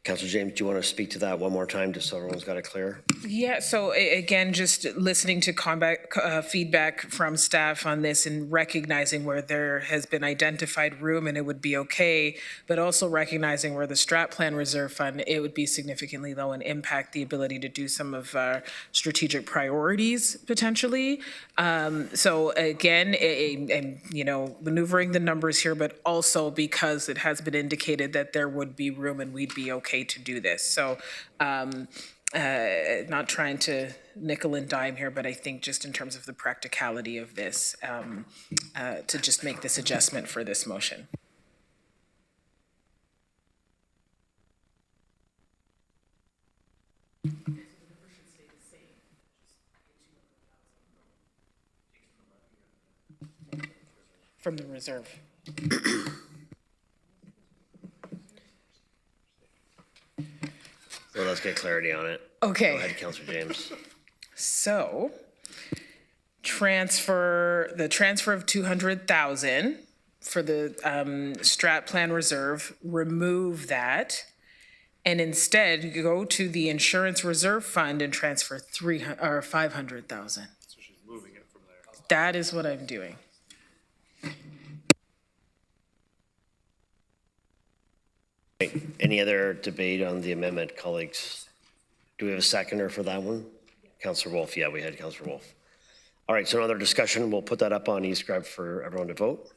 Councillor James, do you want to speak to that one more time just so everyone's got it clear? Yeah, so again, just listening to feedback from staff on this and recognizing where there has been identified room and it would be okay, but also recognizing where the strat plan reserve fund, it would be significantly low and impact the ability to do some of our strategic priorities potentially. So again, and maneuvering the numbers here, but also because it has been indicated that there would be room and we'd be okay to do this. So not trying to nickel and dime here, but I think just in terms of the practicality of this, to just make this adjustment for this motion. From the reserve. Well, let's get clarity on it. Okay. Go ahead, Councillor James. So, the transfer of 200,000 for the strat plan reserve, remove that, and instead go to the insurance reserve fund and transfer 500,000. So she's moving it from there. That is what I'm doing. Any other debate on the amendment, colleagues? Do we have a seconder for that one? Councillor Wolf, yeah, we had Councillor Wolf. All right, so another discussion. We'll put that up on eScribe for everyone to vote.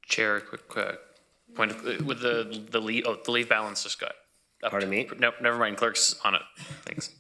Chair, quick point with the leave balance just got up. Pardon me? No, never mind. Clerk's on it. Thanks.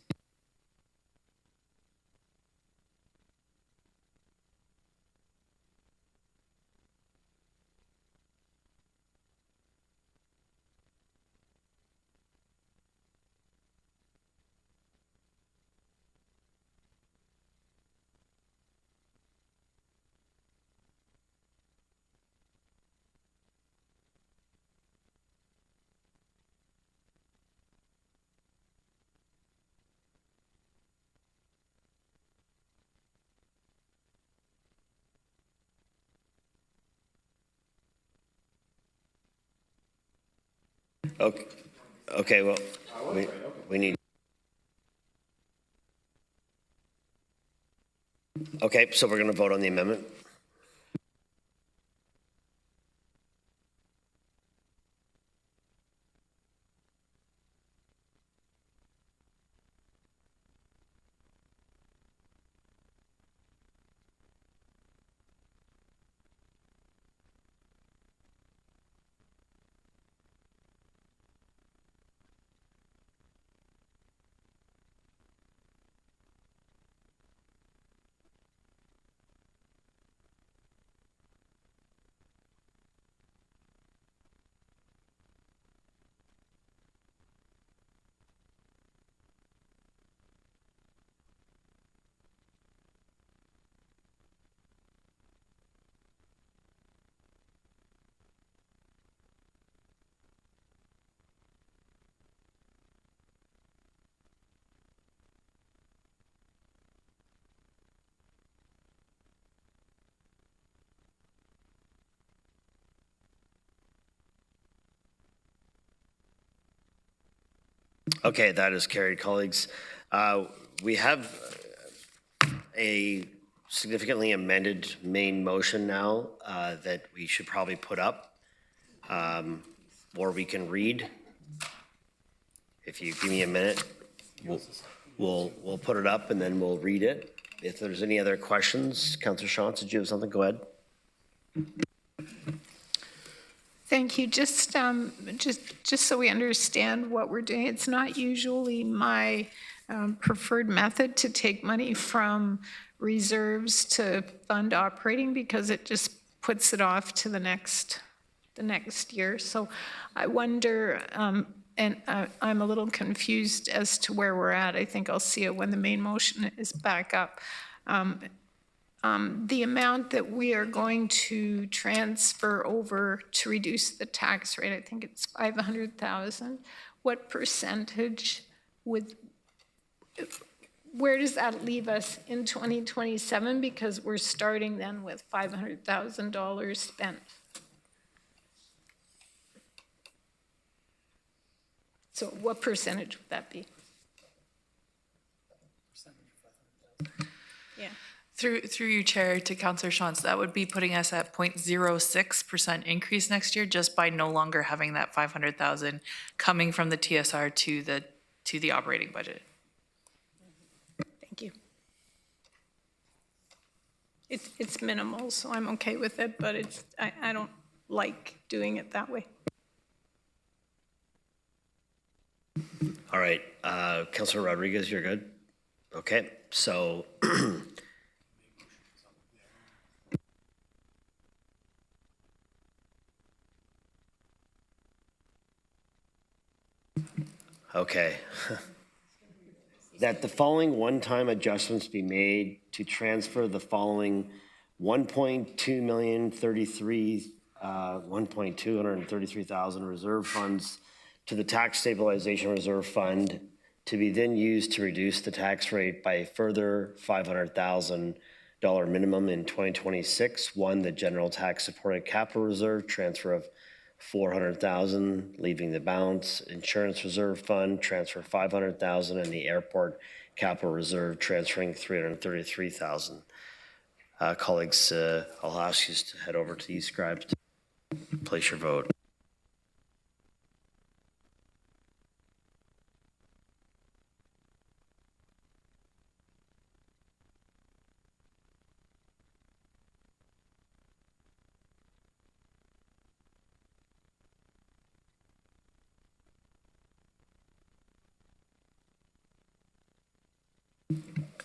Okay, well, we need. Okay, so we're going to vote on the amendment. Okay, that is carried, colleagues. We have a significantly amended main motion now that we should probably put up, or we can read. If you give me a minute, we'll put it up and then we'll read it. If there's any other questions, Councillor Shantz, did you have something? Go ahead. Thank you. Just so we understand what we're doing, it's not usually my preferred method to take money from reserves to fund operating because it just puts it off to the next year. So I wonder, and I'm a little confused as to where we're at. I think I'll see it when the main motion is back up. The amount that we are going to transfer over to reduce the tax rate, I think it's 500,000. What percentage where does that leave us in 2027? Because we're starting then with $500,000 spent. So what percentage would that be? Yeah. Through you, Chair, to Councillor Shantz, that would be putting us at 0.06% increase next year just by no longer having that 500,000 coming from the TSR to the operating budget. Thank you. It's minimal, so I'm okay with it, but I don't like doing it that way. All right, Councillor Rodriguez, you're good? Okay, so okay. That the following one-time adjustments be made to transfer the following 1,233,000 reserve funds to the tax stabilization reserve fund to be then used to reduce the tax rate by a further $500,000 minimum in 2026. One, the general tax supported capital reserve transfer of 400,000, leaving the balance. Insurance reserve fund transfer 500,000, and the airport capital reserve transferring 333,000. Colleagues, I'll ask you to head over to these scribes to place your vote.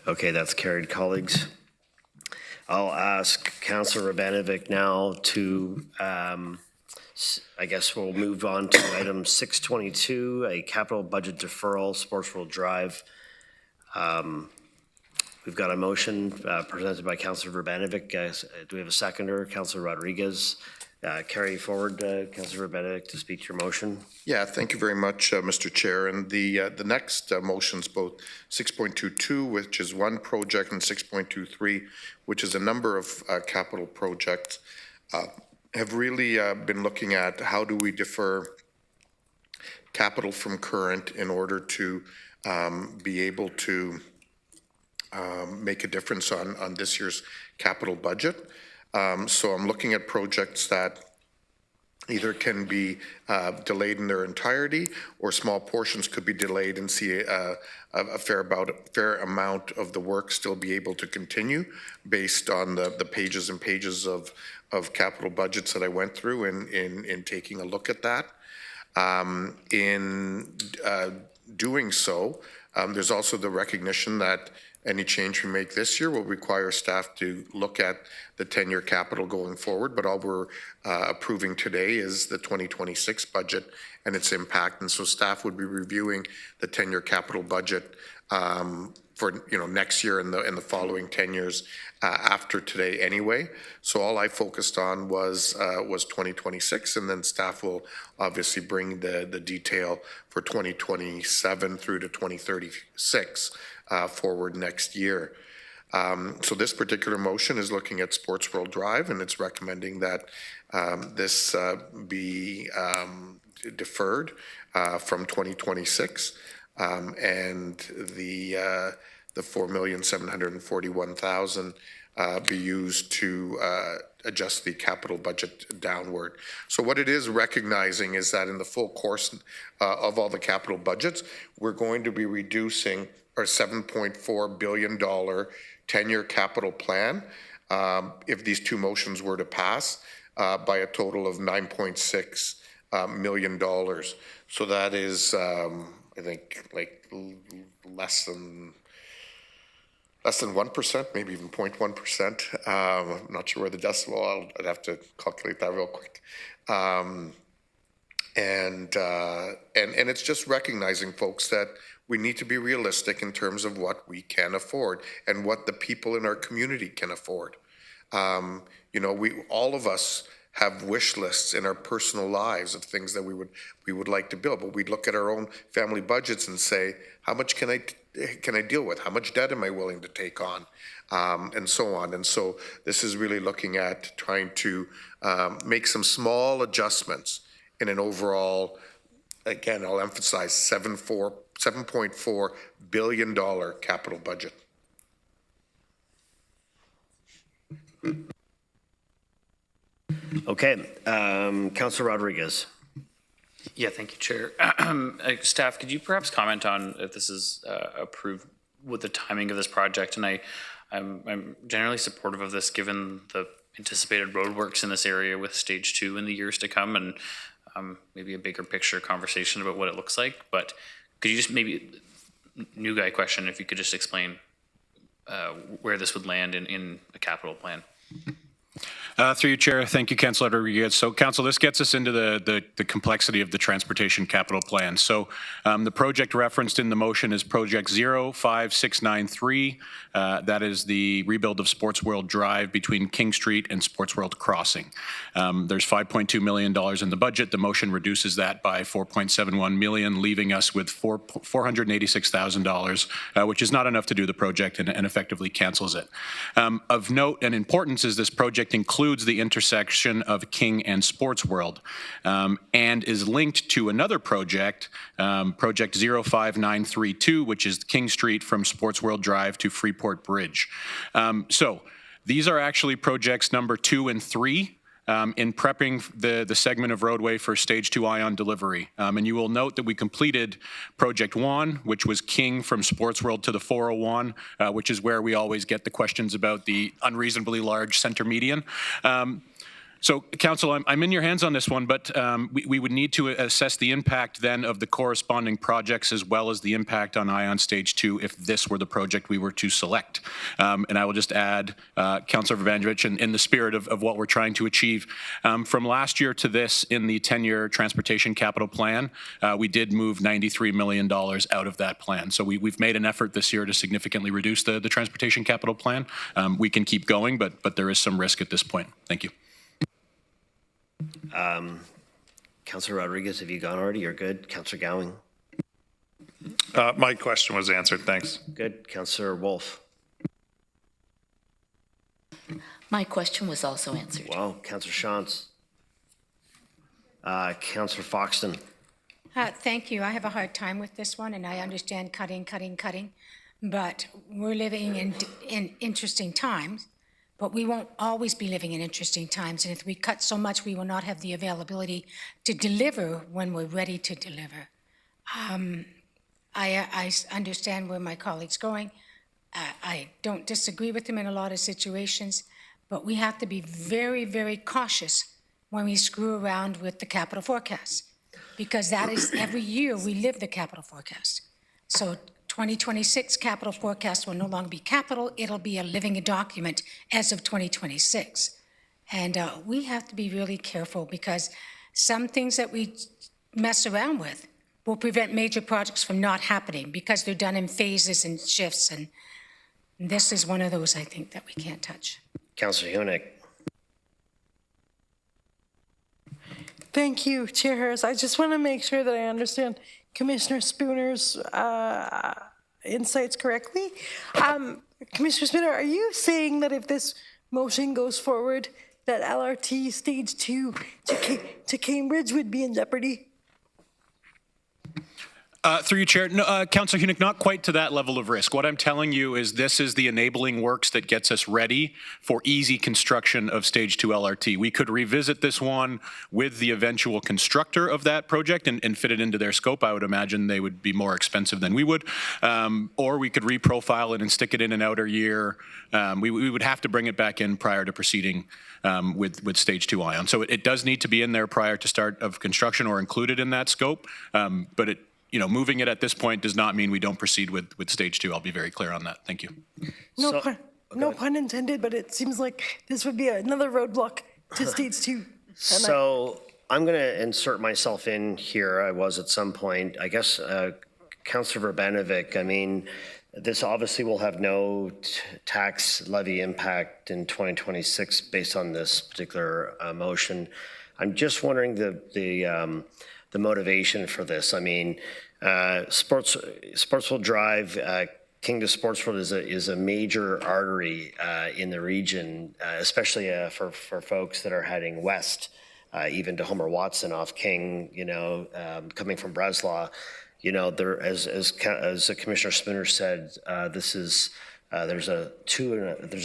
Okay, that's carried, colleagues. I'll ask Councillor Rabanovic now to, I guess we'll move on to item 622, a capital budget deferral, Sports World Drive. We've got a motion presented by Councillor Rabanovic. Do we have a seconder? Councillor Rodriguez. Carry forward, Councillor Rabanovic, to speak to your motion. Yeah, thank you very much, Mr. Chair. And the next motions, both 6.22, which is one project, and 6.23, which is a number of capital projects, have really been looking at how do we defer capital from current in order to be able to make a difference on this year's capital budget. So I'm looking at projects that either can be delayed in their entirety, or small portions could be delayed and see a fair amount of the work still be able to continue based on the pages and pages of capital budgets that I went through in taking a look at that. In doing so, there's also the recognition that any change we make this year will require staff to look at the 10-year capital going forward, but all we're approving today is the 2026 budget and its impact. And so staff would be reviewing the 10-year capital budget for next year and the following 10 years after today anyway. So all I focused on was 2026, and then staff will obviously bring the detail for 2027 through to 2036 forward next year. So this particular motion is looking at Sports World Drive, and it's recommending that this be deferred from 2026, and the $4,741,000 be used to adjust the capital budget downward. So what it is recognizing is that in the full course of all the capital budgets, we're going to be reducing or $7.4 billion 10-year capital plan if these two motions were to pass by a total of $9.6 million. So that is, I think, like less than 1%, maybe even 0.1%. I'm not sure where the decimal, I'd have to calculate that real quick. And it's just recognizing, folks, that we need to be realistic in terms of what we can afford and what the people in our community can afford. You know, all of us have wish lists in our personal lives of things that we would like to build, but we look at our own family budgets and say, how much can I deal with? How much debt am I willing to take on? And so on. And so this is really looking at trying to make some small adjustments in an overall, again, I'll emphasize $7.4 billion capital budget. Okay, Councilor Rodriguez. Yeah, thank you, Chair. Staff, could you perhaps comment on if this is approved with the timing of this project? And I'm generally supportive of this given the anticipated roadworks in this area with stage 2 in the years to come, and maybe a bigger picture conversation about what it looks like. But could you just maybe, new guy question, if you could just explain where this would land in a capital plan? Through you, Chair. Thank you, Councilor Rodriguez. So, Council, this gets us into the complexity of the transportation capital plan. So, the project referenced in the motion is Project 05693. That is the rebuild of Sports World Drive between King Street and Sports World Crossing. There's $5.2 million in the budget. The motion reduces that by $4.71 million, leaving us with $486,000, which is not enough to do the project and effectively cancels it. Of note and importance is this project includes the intersection of King and Sports World, and is linked to another project, Project 05932, which is King Street from Sports World Drive to Freeport Bridge. So these are actually projects number 2 and 3 in prepping the segment of roadway for Stage 2 ion delivery. And you will note that we completed Project 1, which was King from Sports World to the 401, which is where we always get the questions about the unreasonably large center median. So, Council, I'm in your hands on this one, but we would need to assess the impact then of the corresponding projects as well as the impact on ION Stage 2 if this were the project we were to select. And I will just add, Councilor Vavanovich, in the spirit of what we're trying to achieve, from last year to this in the 10-year transportation capital plan, we did move $93 million out of that plan. So we've made an effort this year to significantly reduce the transportation capital plan. We can keep going, but there is some risk at this point. Thank you. Councilor Rodriguez, have you gone already? You're good. Councilor Gowing? My question was answered. Thanks. Good. Councilor Wolf? My question was also answered. Wow. Councilor Shantz? Councilor Foxton? Thank you. I have a hard time with this one, and I understand cutting, but we're living in interesting times. But we won't always be living in interesting times. And if we cut so much, we will not have the availability to deliver when we're ready to deliver. I understand where my colleague's going. I don't disagree with him in a lot of situations, but we have to be very, very cautious when we screw around with the capital forecast, because that is every year we live the capital forecast. So 2026 capital forecast will no longer be capital, it'll be a living document as of 2026. And we have to be really careful because some things that we mess around with will prevent major projects from not happening because they're done in phases and shifts. And this is one of those, I think, that we can't touch. Councilor Hunick. Thank you, Chair Harris. I just want to make sure that I understand Commissioner Spooner's insights correctly. Commissioner Spooner, are you saying that if this motion goes forward, that LRT Stage 2 to Cambridge would be in jeopardy? Through you, Chair. No, Councillor Hunick, not quite to that level of risk. What I'm telling you is this is the enabling works that gets us ready for easy construction of Stage 2 LRT. We could revisit this one with the eventual constructor of that project and fit it into their scope. I would imagine they would be more expensive than we would. Or we could reprofile it and stick it in an outer year. We would have to bring it back in prior to proceeding with Stage 2 ION. So it does need to be in there prior to start of construction or included in that scope. But moving it at this point does not mean we don't proceed with Stage 2. I'll be very clear on that. Thank you. No pun intended, but it seems like this would be another roadblock to Stage 2. So I'm going to insert myself in here. I was at some point. I guess Councillor Verbanovic, I mean, this obviously will have no tax levy impact in 2026 based on this particular motion. I'm just wondering the motivation for this. I mean, Sportsville Drive, King to Sportsville is a major artery in the region, especially for folks that are heading west, even to Homer Watson off King, coming from Breslau. There, as Commissioner Spooner said, this is there's a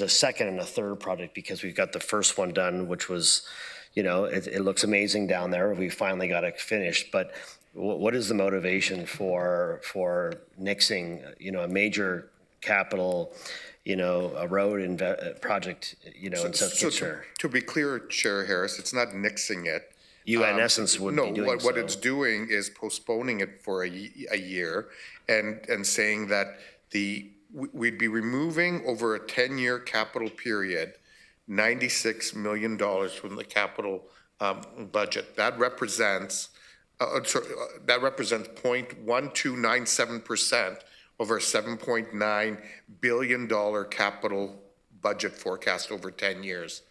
second and a third project because we've got the first one done, which was, it looks amazing down there. We finally got it finished, but what is the motivation for nixing, a major capital, a road project, in South Kitchener? To be clear, Chair Harris, it's not nixing it. You, in essence, would be doing what it's doing is postponing it for a year and saying that we'd be removing over a 10-year capital period $96 million from the capital budget. That represents 0.1297% of our $7.9 billion capital budget forecast over 10 years.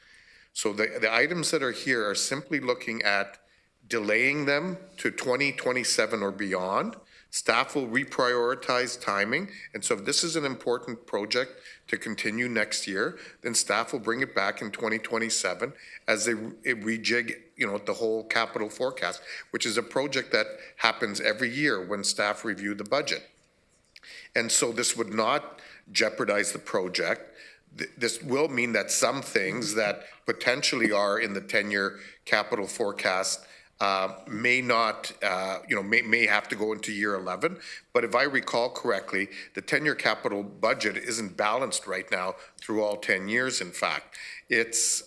So the items that are here are simply looking at delaying them to 2027 or beyond. Staff will reprioritize timing. And so if this is an important project to continue next year, then staff will bring it back in 2027 as they rejig, the whole capital forecast, which is a project that happens every year when staff review the budget. And so this would not jeopardize the project. This will mean that some things that potentially are in the 10-year capital forecast may not, may have to go into year 11. But if I recall correctly, the 10-year capital budget isn't balanced right now through all 10 years, in fact. It's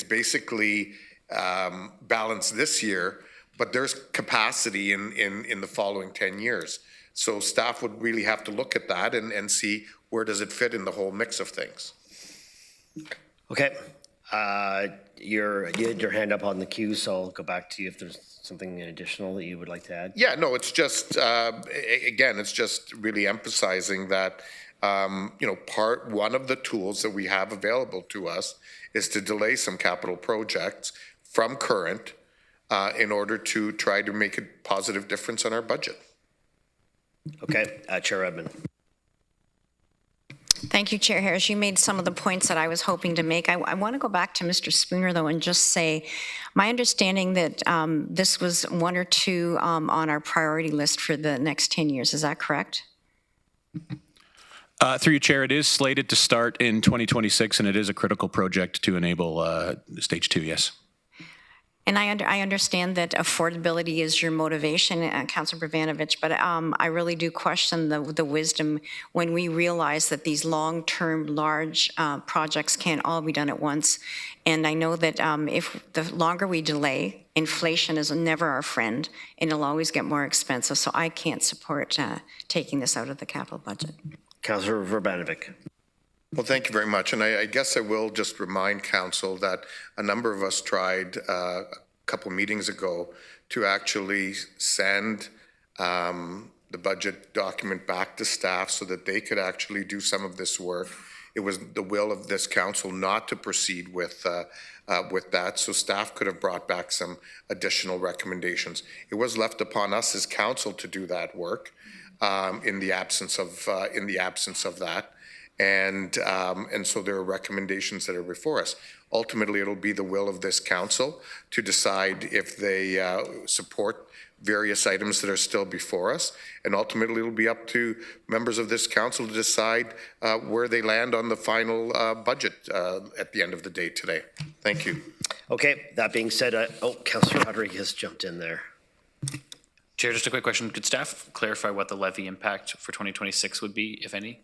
basically balanced this year, but there's capacity in the following 10 years. So staff would really have to look at that and see where does it fit in the whole mix of things. Okay. You had your hand up on the queue, so I'll go back to you if there's something additional that you would like to add. Yeah, no, it's just, again, it's just really emphasizing that, part one of the tools that we have available to us is to delay some capital projects from current in order to try to make a positive difference on our budget. Okay, Chair Redmond. Thank you, Chair Harris. You made some of the points that I was hoping to make. I want to go back to Mr. Spooner, though, and just say, my understanding that this was one or two on our priority list for the next 10 years. Is that correct? Through you, Chair, it is slated to start in 2026, and it is a critical project to enable Stage 2, yes. And I understand that affordability is your motivation, Councilor Bravanovich, but I really do question the wisdom when we realize that these long-term, large projects can't all be done at once. And I know that if the longer we delay, inflation is never our friend, and it'll always get more expensive. So I can't support taking this out of the capital budget. Councilor Verbanovic. Well, thank you very much. And I guess I will just remind Council that a number of us tried a couple meetings ago to actually send the budget document back to staff so that they could actually do some of this work. It was the will of this Council not to proceed with that, so staff could have brought back some additional recommendations. It was left upon us as Council to do that work in the absence of that. And so there are recommendations that are before us. Ultimately, it'll be the will of this council to decide if they support various items that are still before us. And ultimately, it'll be up to members of this council to decide where they land on the final budget at the end of the day today. Thank you. Okay, that being said, Councillor Rodriguez jumped in there. Chair, just a quick question. Could staff clarify what the levy impact for 2026 would be, if any?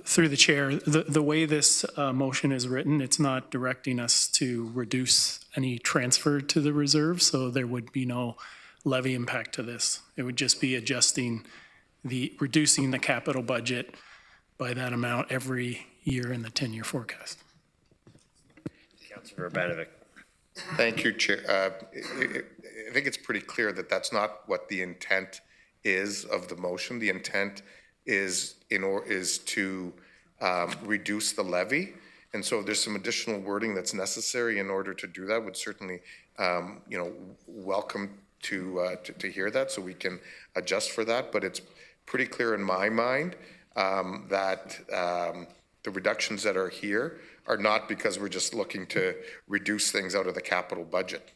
Through the chair, the way this motion is written, it's not directing us to reduce any transfer to the reserve, so there would be no levy impact to this. It would just be reducing the capital budget by that amount every year in the 10-year forecast. Councillor Urbanovic. Thank you, Chair. I think it's pretty clear that that's not what the intent is of the motion. The intent is to reduce the levy. And so if there's some additional wording that's necessary in order to do that, would certainly, welcome to hear that so we can adjust for that. But it's pretty clear in my mind that the reductions that are here are not because we're just looking to reduce things out of the capital budget.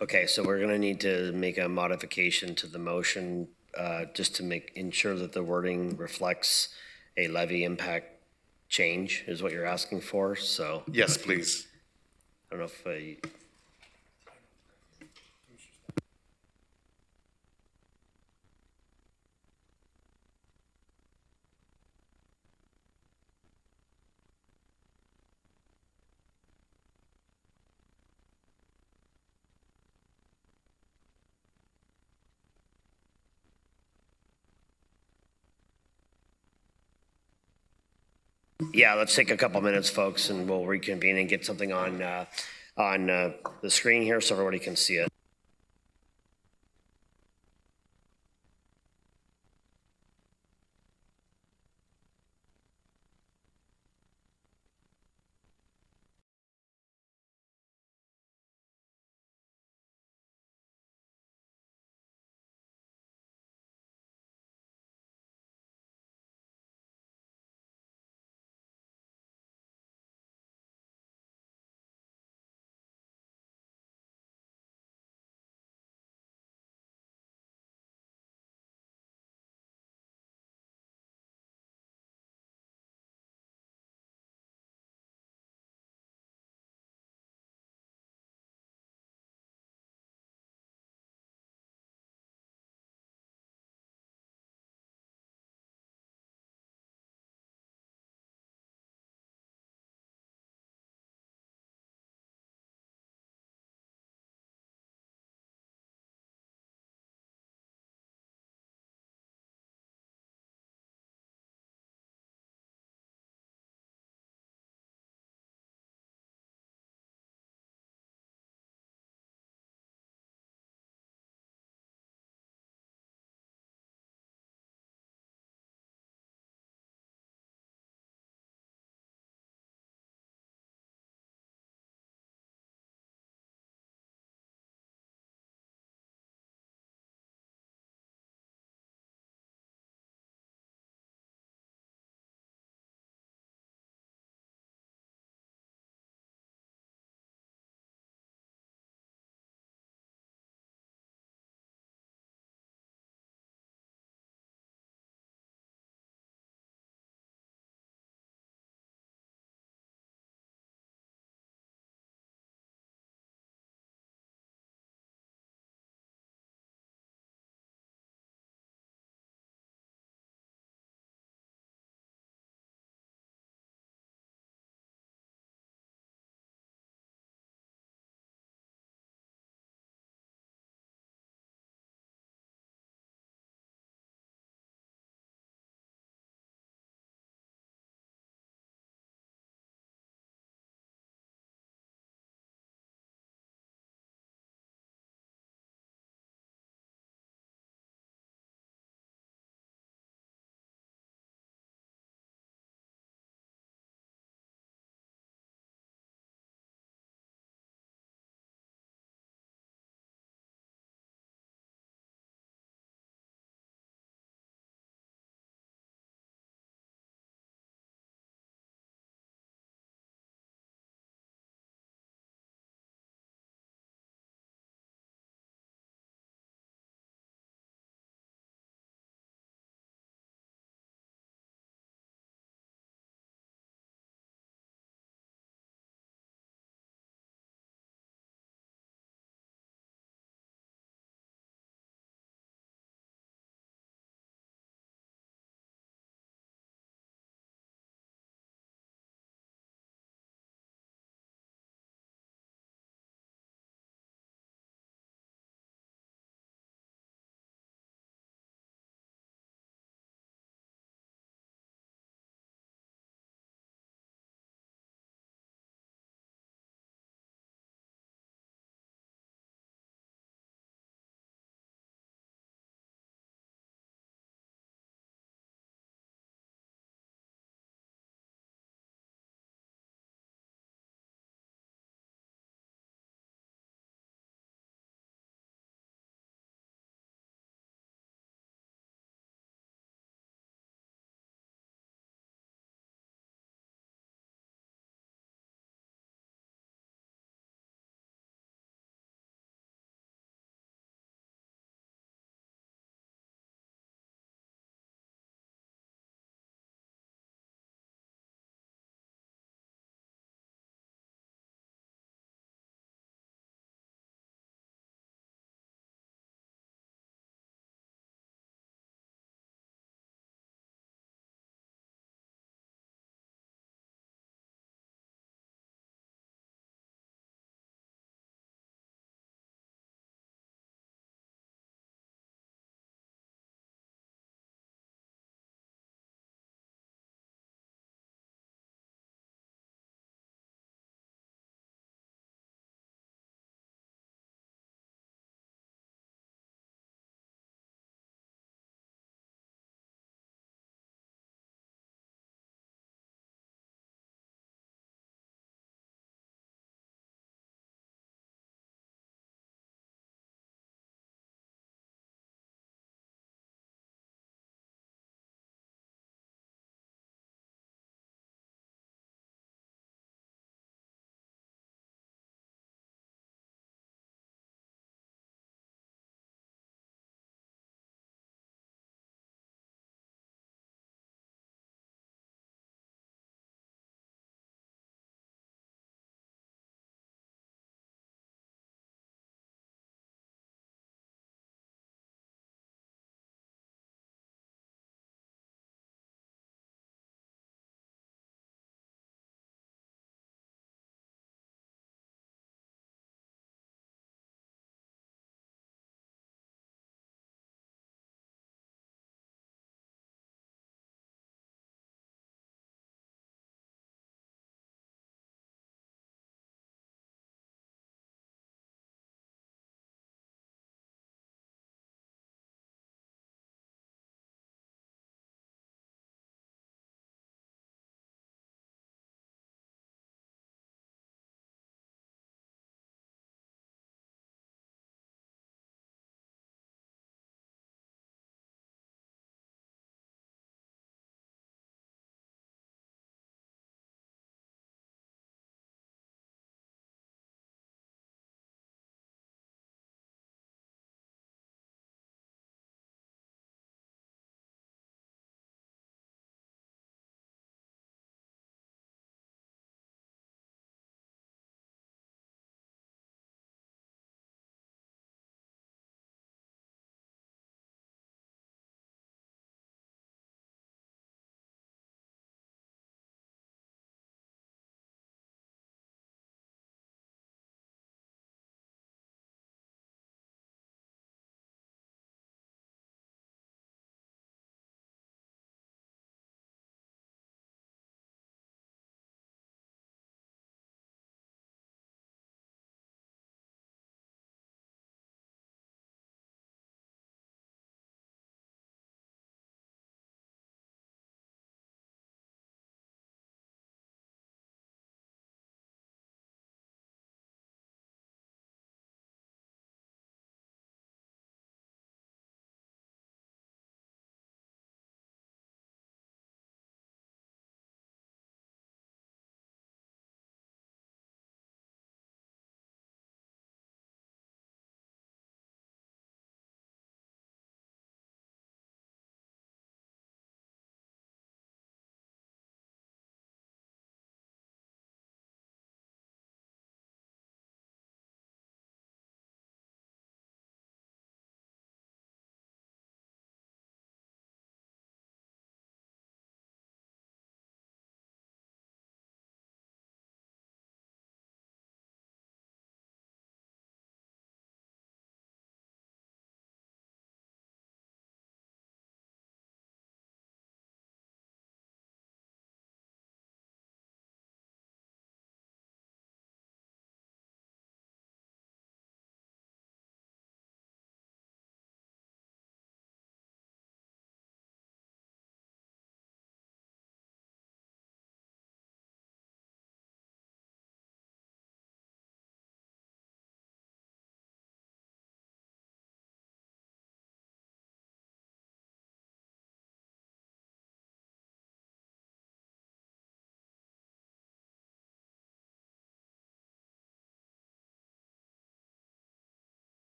Okay, so we're going to need to make a modification to the motion just to ensure that the wording reflects a levy impact change is what you're asking for. So yes, please. I don't know if yeah, let's take a couple minutes, folks, and we'll reconvene and get something on the screen here so everybody can see it.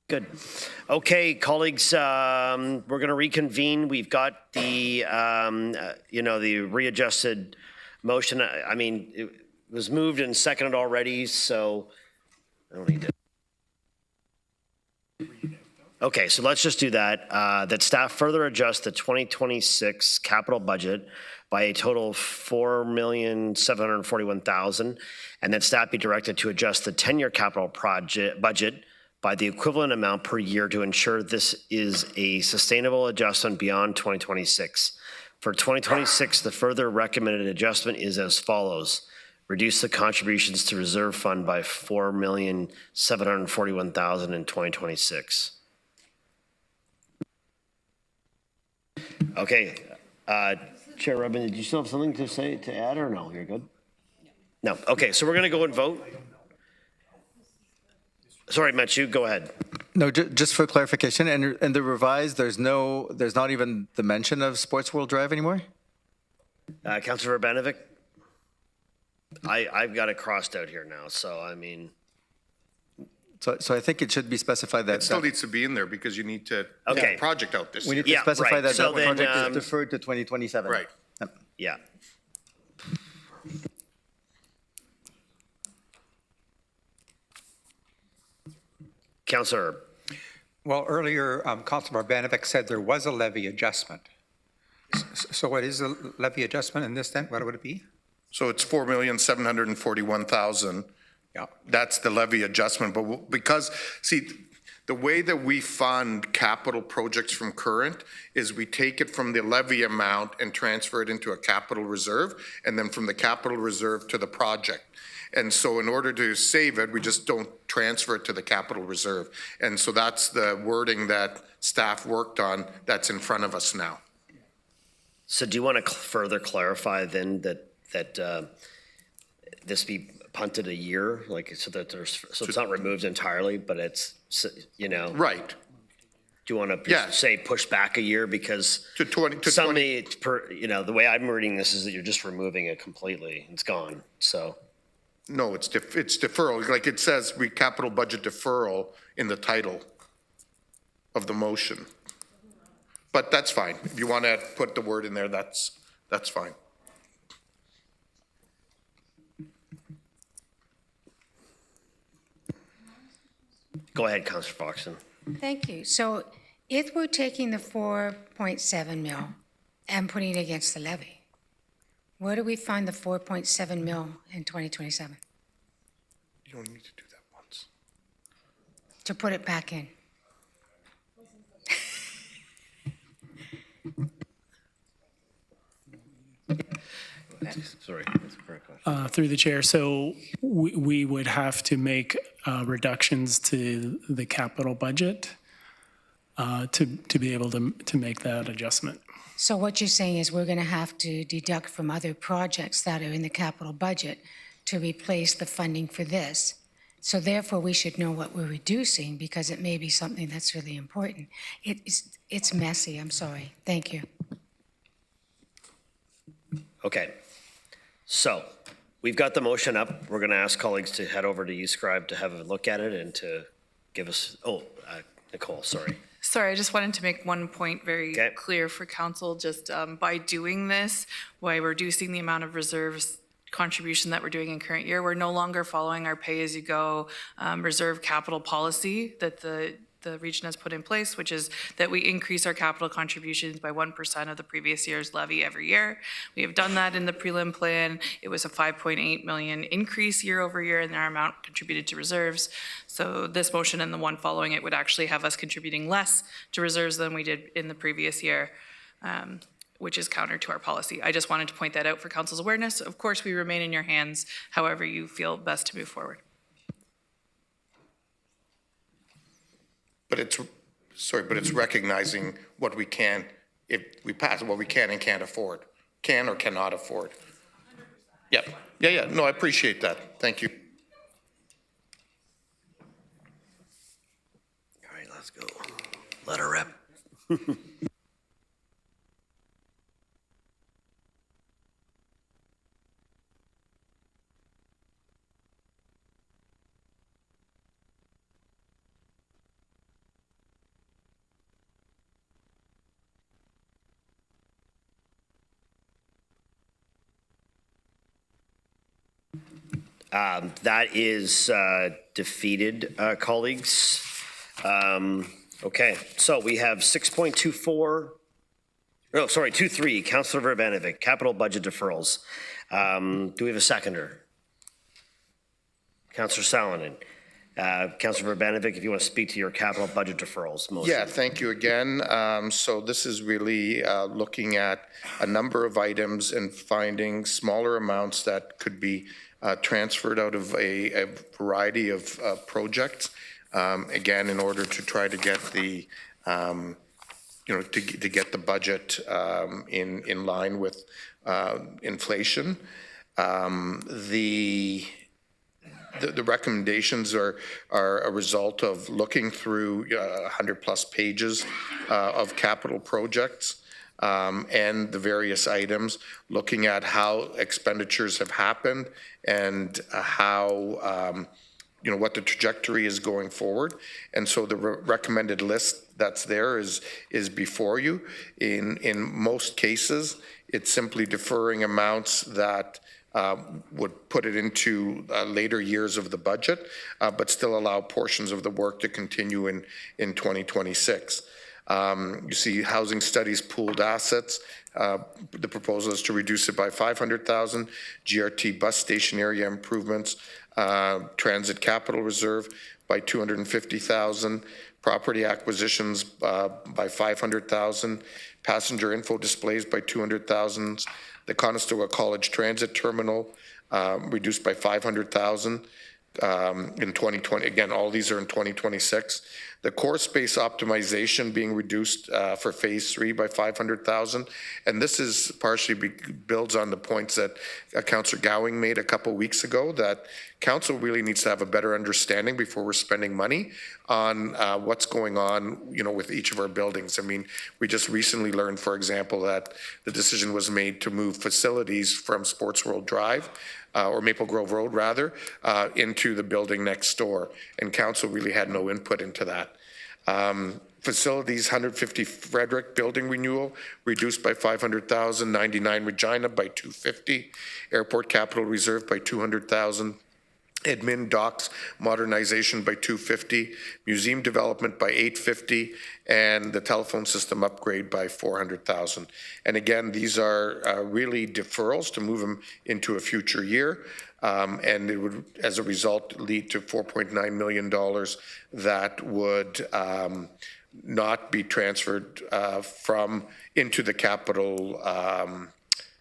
Good. Okay, colleagues, we're going to reconvene. We've got the, the readjusted motion. I mean, it was moved and seconded already, so I don't need to. Okay, so let's just do that. That staff further adjust the 2026 capital budget by a total of $4,741,000, and that staff be directed to adjust the 10-year capital budget by the equivalent amount per year to ensure this is a sustainable adjustment beyond 2026. For 2026, the further recommended adjustment is as follows. Reduce the contributions to reserve fund by $4,741,000 in 2026. Okay, Chair Rubin, did you still have something to add or no? You're good? No. Okay, so we're going to go and vote. Sorry, Matthew, go ahead. No, just for clarification, and the revised, there's not even the mention of Sports World Drive anymore? Councilor Urbanovic? I've got it crossed out here now, so I mean. So I think it should be specified that. It still needs to be in there because you need to get the project out this We year. need to specify that So that then, project is deferred to 2027. Right. Yeah. Councilor. Well, earlier, Councilor Banovic said there was a levy adjustment. So what is the levy adjustment in this then? What would it be? So it's $4,741,000. Yeah. That's the levy adjustment, but because, see, the way that we fund capital projects from current is we take it from the levy amount and transfer it into a capital reserve, and then from the capital reserve to the project. And so in order to save it, we just don't transfer it to the capital reserve. And so that's the wording that staff worked on that's in front of us now. So do you want to further clarify then that this be punted a year, like so that it's not removed entirely, but it's right. Do you want to say push back a year because to 20 the way I'm reading this is that you're just removing it completely. It's gone. So no, it's deferral. Like it says, capital budget deferral in the title of the motion. But that's fine. If you want to put the word in there, that's fine. Go ahead, Councillor Foxton. Thank you. So if we're taking the 4.7 mil and putting it against the levy, where do we find the 4.7 mil in 2027? You don't need to do that once. To put it back in? Sorry, that's a correct question. Through the chair, so we would have to make reductions to the capital budget to be able to make that adjustment. So what you're saying is we're going to have to deduct from other projects that are in the capital budget to replace the funding for this. So therefore, we should know what we're reducing because it may be something that's really important. It's messy, I'm sorry. Thank you. Okay. So we've got the motion up. We're going to ask colleagues to head over to eScribe to have a look at it and to give us, Nicole, sorry. Sorry, I just wanted to make one point very clear for council. Just by doing this, by reducing the amount of reserves contribution that we're doing in current year, we're no longer following our pay-as-you-go reserve capital policy that the region has put in place, which is that we increase our capital contributions by 1% of the previous year's levy every year. We have done that in the prelim plan. It was a 5.8 million increase year over year in our amount contributed to reserves. So this motion and the one following it would actually have us contributing less to reserves than we did in the previous year, which is counter to our policy. I just wanted to point that out for council's awareness. Of course, we remain in your hands, however you feel best to move forward. But it's recognizing what we can, if we pass what we can and can't afford, can or cannot afford. Yep. Yeah. No, I appreciate that. Thank you. All right, let's go. Let her rip. That is defeated, colleagues. Okay, so we have 6.24. Oh, sorry, 2.3, Councillor Verbanovic, capital budget deferrals. Do we have a seconder? Councillor Salonen. Councillor Verbanovic, if you want to speak to your capital budget deferrals motion. Yeah, thank you again. So this is really looking at a number of items and finding smaller amounts that could be transferred out of a variety of projects. Again, in order to try to get the, to get the budget in line with inflation. The recommendations are a result of looking through 100+ pages of capital projects and the various items, looking at how expenditures have happened and how what the trajectory is going forward. And so the recommended list that's there is before you. In most cases, it's simply deferring amounts that would put it into later years of the budget, but still allow portions of the work to continue in 2026. You see housing studies pooled assets. The proposal is to reduce it by 500,000. GRT bus station area improvements, transit capital reserve by 250,000. Property acquisitions by 500,000. Passenger info displays by 200,000. The Conestoga College Transit Terminal reduced by 500,000 in 2020. Again, all these are in 2026. The core space optimization being reduced for phase 3 by 500,000. And this is partially builds on the points that Councillor Gowing made a couple weeks ago, that council really needs to have a better understanding before we're spending money on what's going on, with each of our buildings. I mean, we just recently learned, for example, that the decision was made to move facilities from Sports World Drive or Maple Grove Road rather, into the building next door. And council really had no input into that. Facilities, 150 Frederick building renewal, reduced by 500,000, 99 Regina by 250, Airport Capital Reserve by 200,000, admin docks modernization by 250, museum development by 850, and the telephone system upgrade by 400,000. And again, these are really deferrals to move them into a future year. And it would, as a result, lead to $4.9 million that would not be transferred into the capital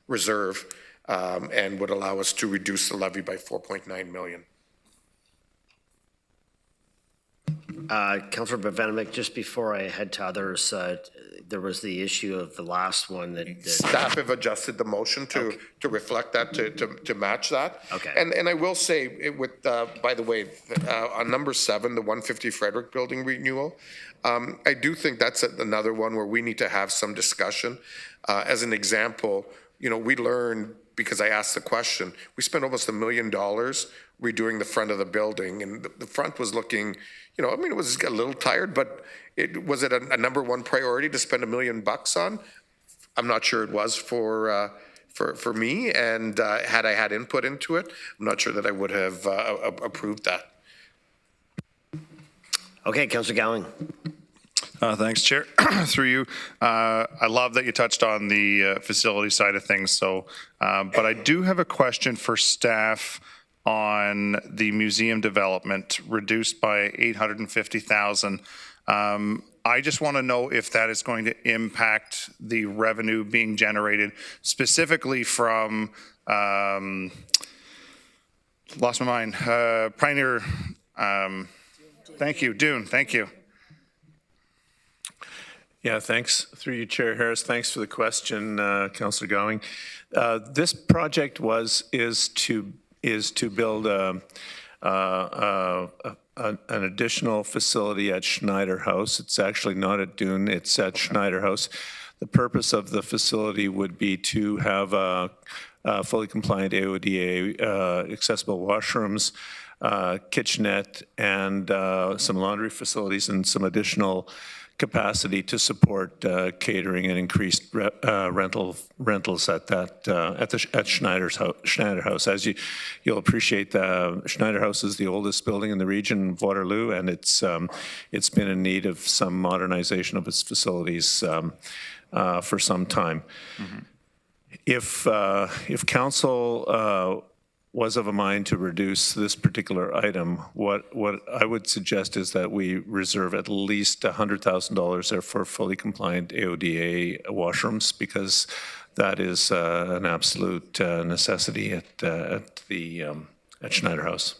reserve and would allow us to reduce the levy by $4.9 million. Councillor Bavanovic, just before I head to others, there was the issue of the last one that staff have adjusted the motion to reflect that, to match that. Okay. And I will say, with by the way, on number 7, the 150 Frederick building renewal, I do think that's another one where we need to have some discussion. As an example, we learned, because I asked the question, we spent almost $1 million redoing the front of the building, and the front was looking, it was a little tired, but was it a number one priority to spend $1 million on? I'm not sure it was for me, and had I had input into it, I'm not sure that I would have approved that. Okay, Councillor Gowing. Thanks, Chair. Through you. I love that you touched on the facility side of things. So, but I do have a question for staff on the museum development, reduced by 850,000. I just want to know if that is going to impact the revenue being generated, specifically from, lost my mind, Pioneer, thank you, Dune, thank you. Yeah, thanks. Through you, Chair Harris. Thanks for the question, Councillor Gowing. This project is to build an additional facility at Schneider House. It's actually not at Dune, it's at Schneider House. The purpose of the facility would be to have a fully compliant AODA, accessible washrooms, kitchenette, and some laundry facilities and some additional capacity to support catering and increased rentals at Schneider House. As you'll appreciate, Schneider House is the oldest building in the region of Waterloo, and it's been in need of some modernization of its facilities for some time. If council was of a mind to reduce this particular item, what I would suggest is that we reserve at least $100,000 there for fully compliant AODA washrooms, because that is an absolute necessity at Schneider House.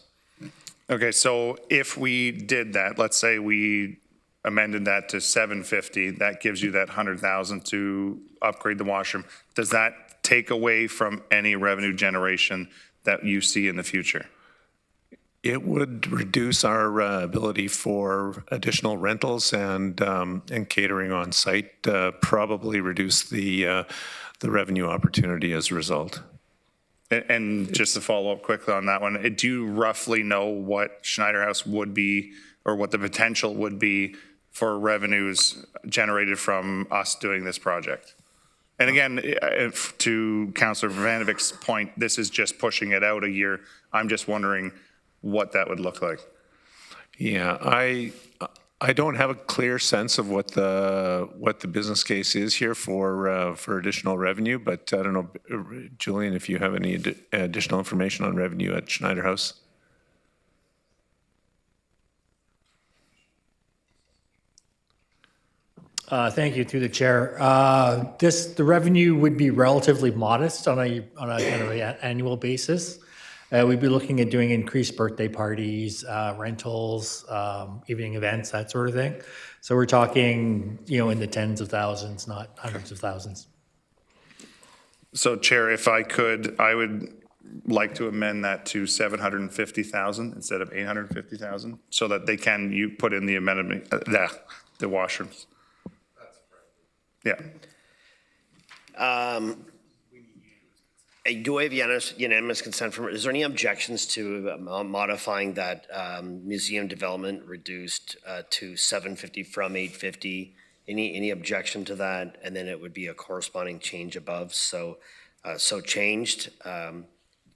Okay, so if we did that, let's say we amended that to 750, that gives you that 100,000 to upgrade the washroom. Does that take away from any revenue generation that you see in the future? It would reduce our ability for additional rentals and catering on site, probably reduce the revenue opportunity as a result. And just to follow up quickly on that one, do you roughly know what Schneider House would be, or what the potential would be for revenues generated from us doing this project? And again, to Councillor Vanovich's point, this is just pushing it out a year. I'm just wondering what that would look like. Yeah, I don't have a clear sense of what the business case is here for additional revenue, but I don't know, Julian, if you have any additional information on revenue at Schneider House. Thank you, through the chair. The revenue would be relatively modest on a kind of an annual basis. We'd be looking at doing increased birthday parties, rentals, evening events, that sort of thing. So we're talking, in the tens of thousands, not hundreds of thousands. So, Chair, if I could, I would like to amend that to 750,000 instead of 850,000, so that they can put in the amendment, the washrooms. Yeah. Do I have unanimous consent from, is there any objections to modifying that museum development reduced to 750 from 850? Any objection to that? And then it would be a corresponding change above. So changed.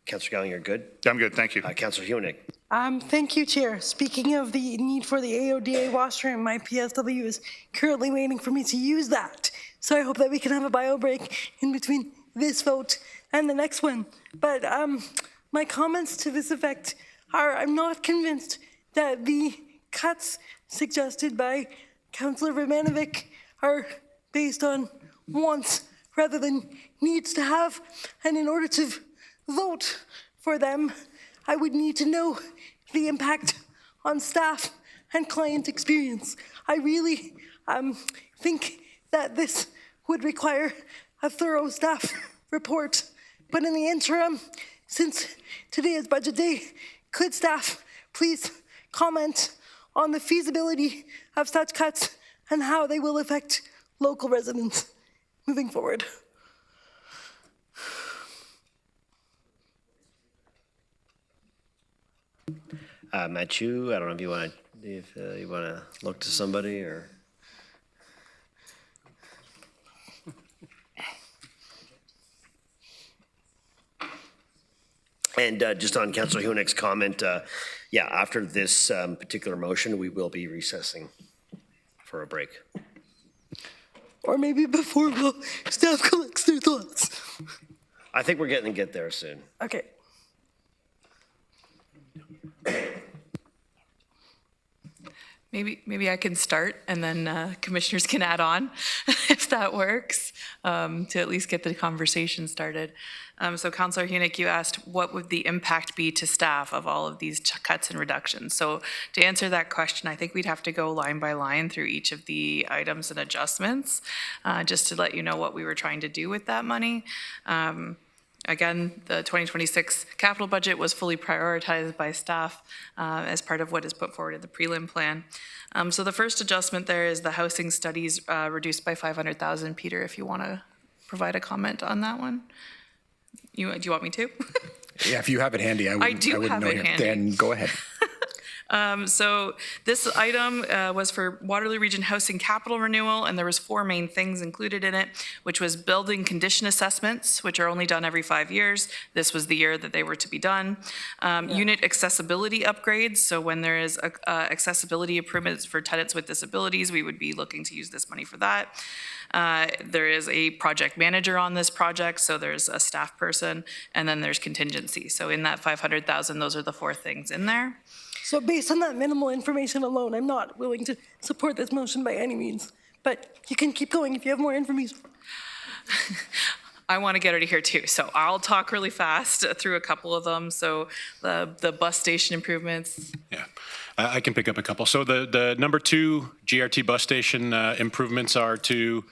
Councillor Gowling, you're good? I'm good, thank you. Councillor Hunick. Thank you, Chair. Speaking of the need for the AODA washroom, my PSW is currently waiting for me to use that. So I hope that we can have a bio break in between this vote and the next one. But my comments to this effect are, I'm not convinced that the cuts suggested by Councillor Vanovic are based on wants rather than needs to have. And in order to vote for them, I would need to know the impact on staff and client experience. I really think that this would require a thorough staff report. But in the interim, since today is budget day, could staff please comment on the feasibility of such cuts and how they will affect local residents moving forward? Mathieu, I don't know if you want to look to somebody or. And just on Councillor Hunick's comment, after this particular motion, we will be recessing for a break. Or maybe before staff collects their thoughts. I think we're getting to get there soon. Okay. Maybe I can start, and then commissioners can add on if that works, to at least get the conversation started. So Councillor Hunick, you asked what would the impact be to staff of all of these cuts and reductions. So to answer that question, I think we'd have to go line by line through each of the items and adjustments, just to let you know what we were trying to do with that money. Again, the 2026 capital budget was fully prioritized by staff as part of what is put forward in the prelim plan. So the first adjustment there is the housing studies reduced by 500,000. Peter, if you want to provide a comment on that one. Do you want me to? Yeah, if you have it handy, I wouldn't know here. handy. Then go ahead. So this item was for Waterloo Region Housing Capital Renewal, and there was 4 main things included in it, which was building condition assessments, which are only done every 5 years. This was the year that they were to be done. Unit accessibility upgrades, so when there is accessibility improvements for tenants with disabilities, we would be looking to use this money for that. There is a project manager on this project, so there's a staff person, and then there's contingency. So in that 500,000, those are the 4 things in there. So based on that minimal information alone, I'm not willing to support this motion by any means. But you can keep going if you have more information. I want to get out of here too, so I'll talk really fast through a couple of them. So the bus station improvements. Yeah, I can pick up a couple. So the number 2 GRT bus station improvements are to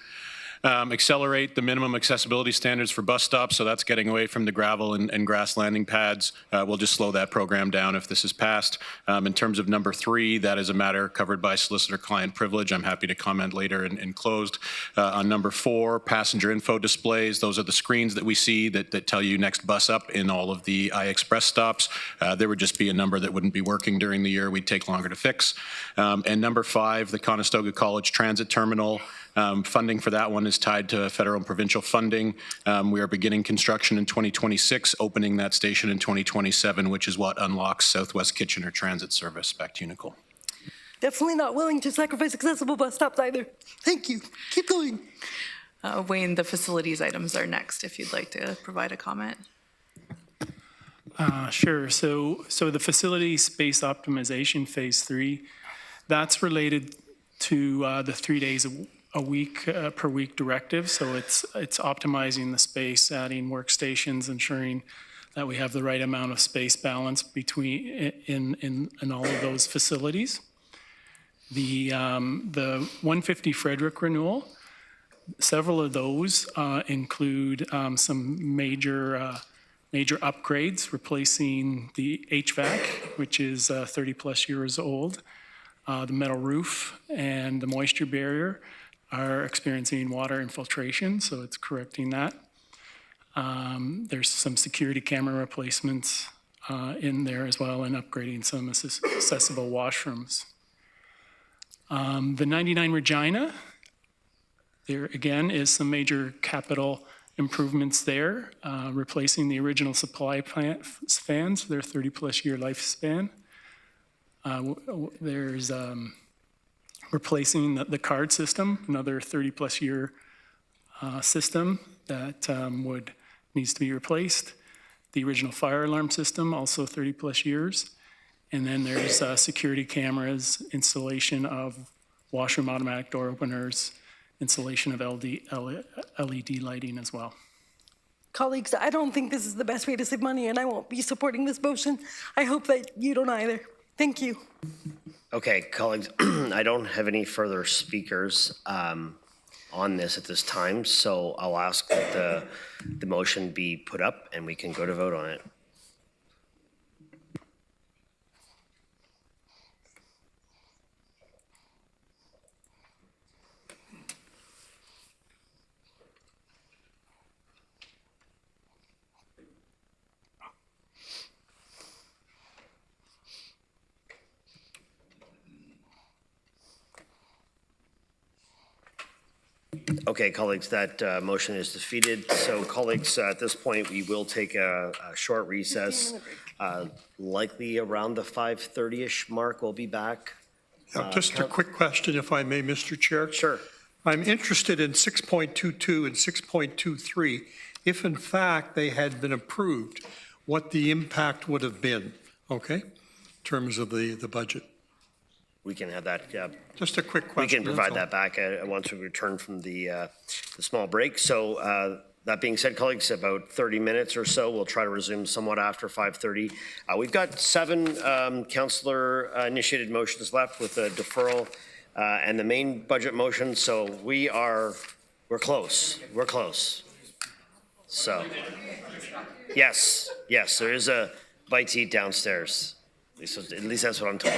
accelerate the minimum accessibility standards for bus stops. So that's getting away from the gravel and grass landing pads. We'll just slow that program down if this is passed. In terms of number 3, that is a matter covered by solicitor-client privilege. I'm happy to comment later in closed. On number 4, passenger info displays. Those are the screens that we see that tell you next bus up in all of the iExpress stops. There would just be a number that wouldn't be working during the year. We'd take longer to fix. And number 5, the Conestoga College Transit Terminal. Funding for that one is tied to federal and provincial funding. We are beginning construction in 2026, opening that station in 2027, which is what unlocks Southwest Kitchener Transit Service. Back to you, Nicole. Definitely not willing to sacrifice accessible bus stops either. Thank you. Keep going. Wayne, the facilities items are next, if you'd like to provide a comment. Sure. So the facility space optimization phase 3, that's related to the 3 days a week per week directive. So it's optimizing the space, adding workstations, ensuring that we have the right amount of space balance between in all of those facilities. The 150 Frederick renewal, several of those include some major upgrades, replacing the HVAC, which is 30 plus years old. The metal roof and the moisture barrier are experiencing water infiltration, so it's correcting that. There's some security camera replacements in there as well, and upgrading some accessible washrooms. The 99 Regina, there again is some major capital improvements there, replacing the original supply plant fans, their 30 plus year lifespan. There's replacing the card system, another 30 plus year system that needs to be replaced. The original fire alarm system, also 30 plus years. And then there's security cameras, installation of washroom automatic door openers, installation of LED lighting as well. Colleagues, I don't think this is the best way to save money, and I won't be supporting this motion. I hope that you don't either. Thank you. Okay, colleagues, I don't have any further speakers on this at this time, so I'll ask that the motion be put up and we can go to vote on it. Okay, colleagues, that motion is defeated. So colleagues, at this point, we will take a short recess. Likely around the 5:30-ish mark, we'll be back. Just a quick question, if I may, Mr. Chair. Sure. I'm interested in 6.22 and 6.23. If in fact they had been approved, what the impact would have been, okay, in terms of the budget. We can have that. Just a quick question. We can provide that back once we return from the small break. So that being said, colleagues, about 30 minutes or so, we'll try to resume somewhat after 5:30. We've got 7 councillor-initiated motions left with a deferral and the main budget motion. So we're close. We're close. So yes, there is a bite to eat downstairs. At least that's what I'm told.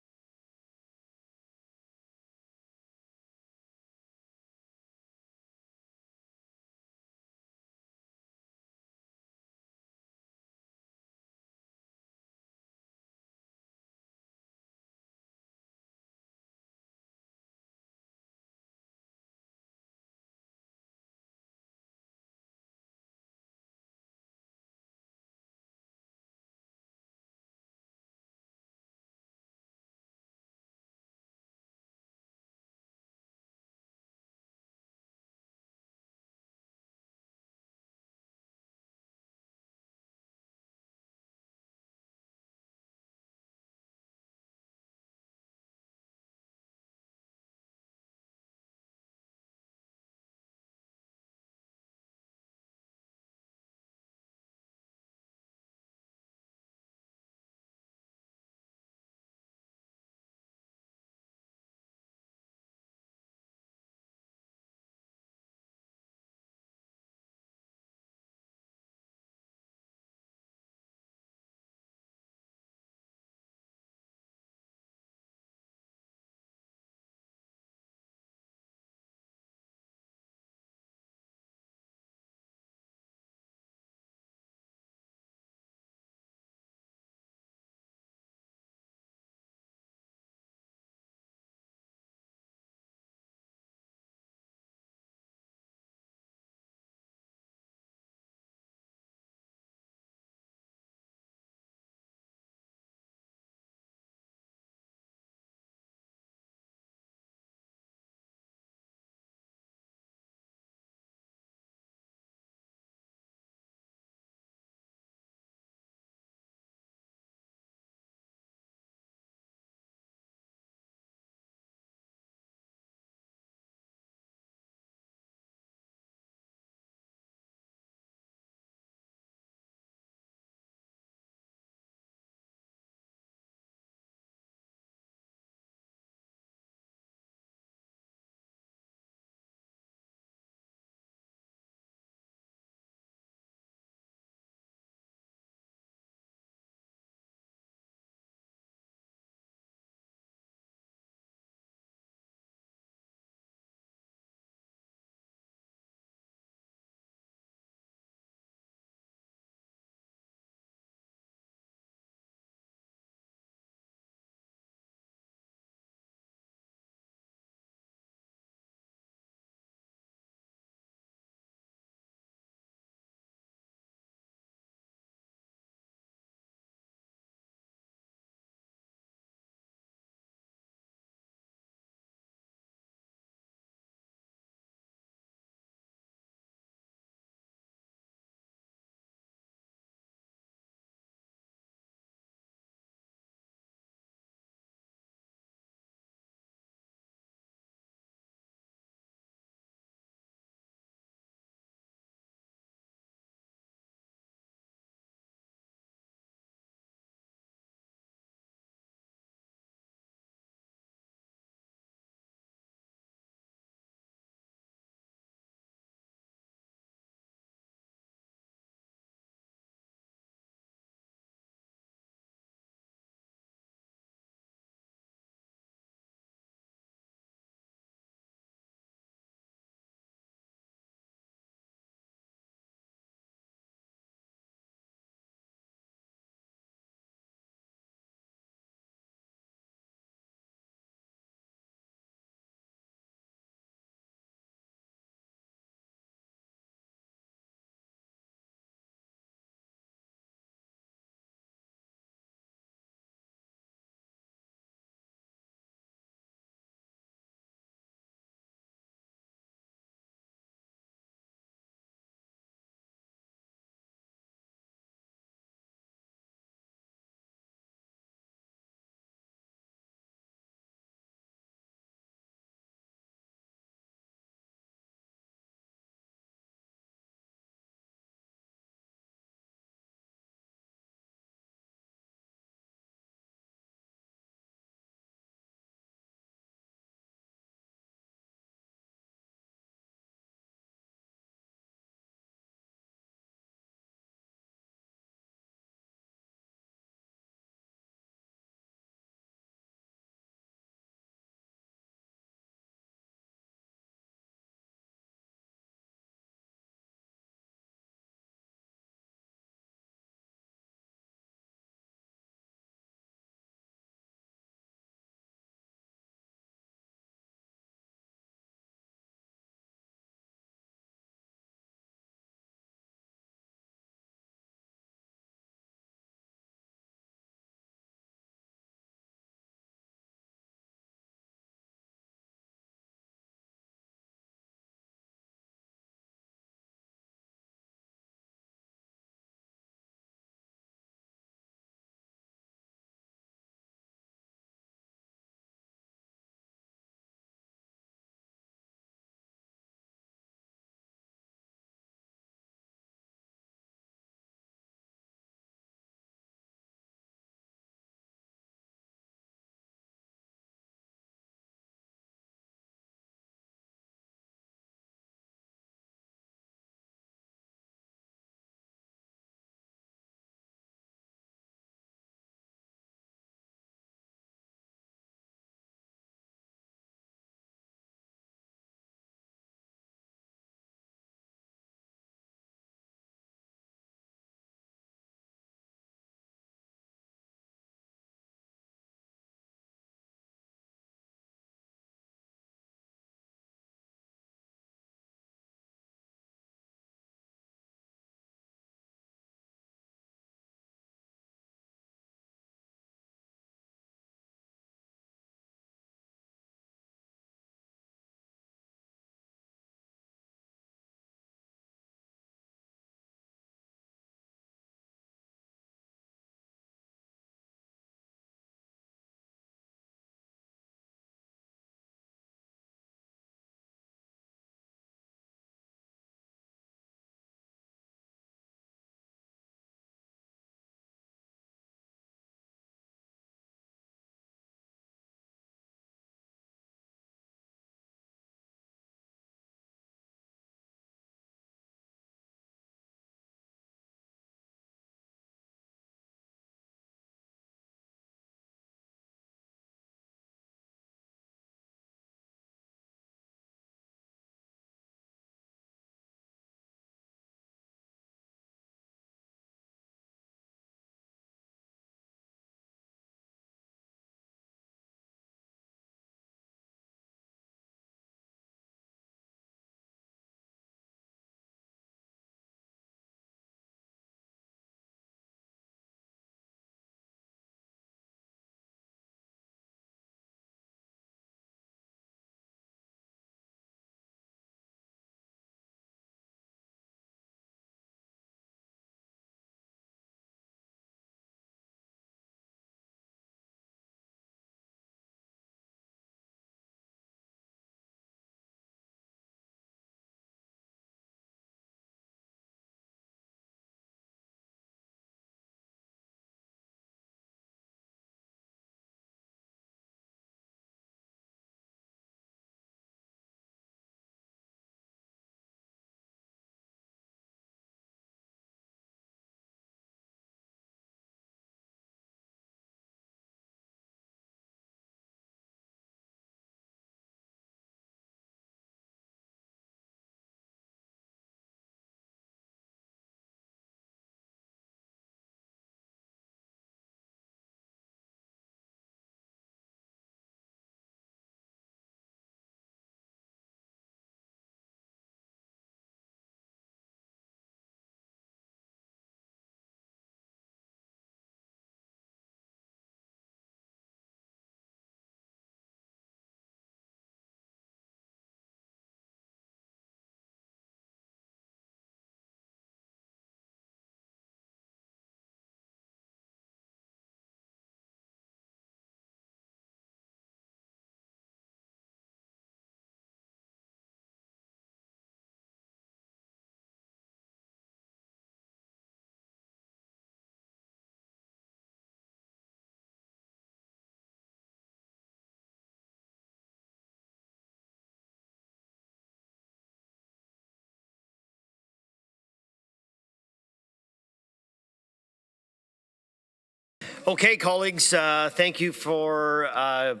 Okay, colleagues, thank you for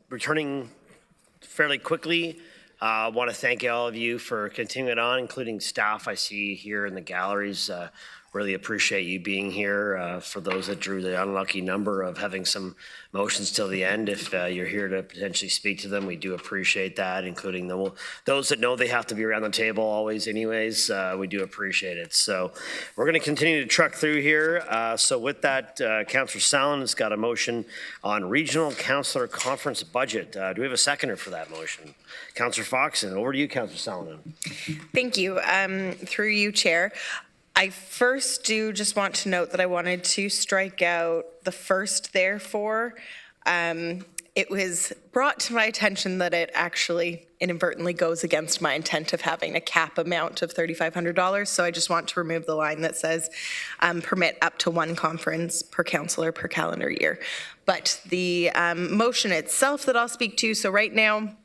returning fairly quickly. I want to thank all of you for continuing on, including staff I see here in the galleries. Really appreciate you being here. For those that drew the unlucky number of having some motions till the end, if you're here to potentially speak to them, we do appreciate that, including those that know they have to be around the table always anyways. We do appreciate it. So we're going to continue to truck through here. So with that, Councillor Sallin has got a motion on Regional Councillor Conference budget. Do we have a seconder for that motion? Councillor Foxon, over to you, Councillor Sallin. Thank you. Through you, Chair. I first do just want to note that I wanted to strike out the first therefore. It was brought to my attention that it actually inadvertently goes against my intent of having a cap amount of $3,500. So I just want to remove the line that says permit up to one conference per councillor per calendar year. But the motion itself that I'll speak to, so right now,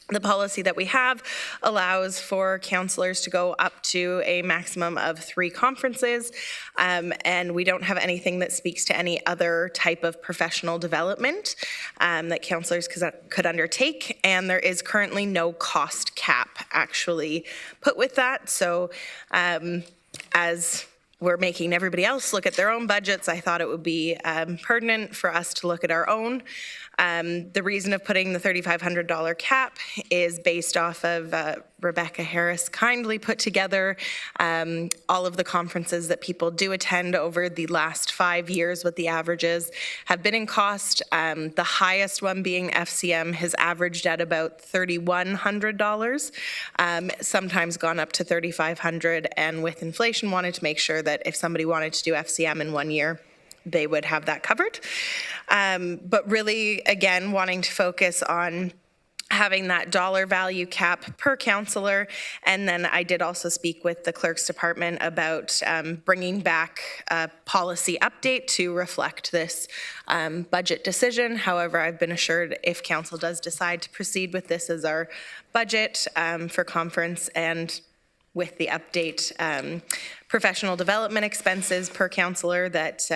the policy that we have allows for councillors to go up to a maximum of 3 conferences, and we don't have anything that speaks to any other type of professional development that councillors could undertake, and there is currently no cost cap actually put with that. So as we're making everybody else look at their own budgets, I thought it would be pertinent for us to look at our own. The reason of putting the $3,500 cap is based off of Rebecca Harris kindly put together all of the conferences that people do attend over the last 5 years, what the averages have been in cost. The highest one being FCM has averaged at about $3,100, sometimes gone up to $3,500, and with inflation wanted to make sure that if somebody wanted to do FCM in 1 year, they would have that covered. But really, again, wanting to focus on having that dollar value cap per councillor. And then I did also speak with the clerk's department about bringing back a policy update to reflect this budget decision. However, I've been assured if council does decide to proceed with this as our budget for conference, and with the update professional development expenses per councillor, that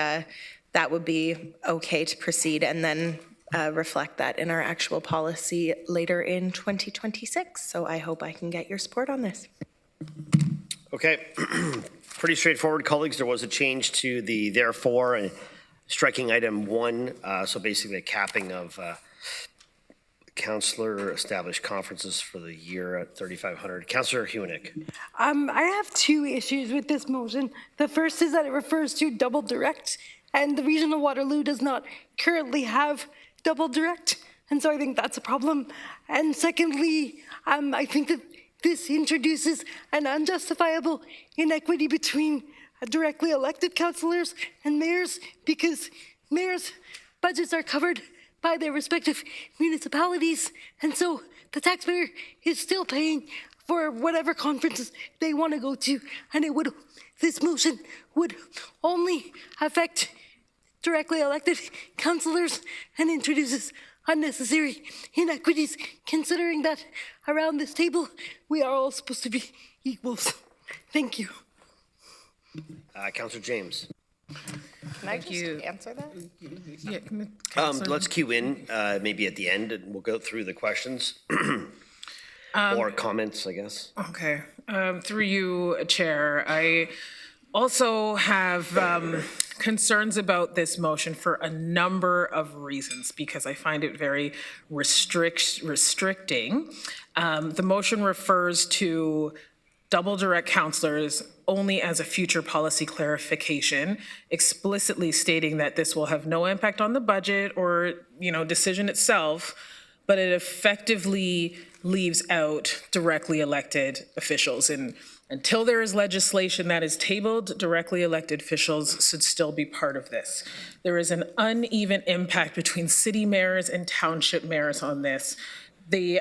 that would be okay to proceed, and then reflect that in our actual policy later in 2026. So I hope I can get your support on this. Okay, pretty straightforward, colleagues. There was a change to the therefore and striking item 1. So basically a capping of councillor established conferences for the year at 3,500. Councillor Hunick. I have 2 issues with this motion. The first is that it refers to double direct, and the region of Waterloo does not currently have double direct, and so I think that's a problem. And secondly, I think that this introduces an unjustifiable inequity between directly elected councillors and mayors, because mayors' budgets are covered by their respective municipalities, and so the taxpayer is still paying for whatever conferences they want to go to, and this motion would only affect directly elected councillors and introduces unnecessary inequities, considering that around this table we are all supposed to be equals. Thank you. Councillor James. Can I just answer that? Yeah, let's queue in maybe at the end, and we'll go through the questions or comments, I guess. Okay. Through you, Chair, I also have concerns about this motion for a number of reasons, because I find it very restricting. The motion refers to double direct councillors only as a future policy clarification, explicitly stating that this will have no impact on the budget or, decision itself, but it effectively leaves out directly elected officials. And until there is legislation that is tabled, directly elected officials should still be part of this. There is an uneven impact between city mayors and township mayors on this. The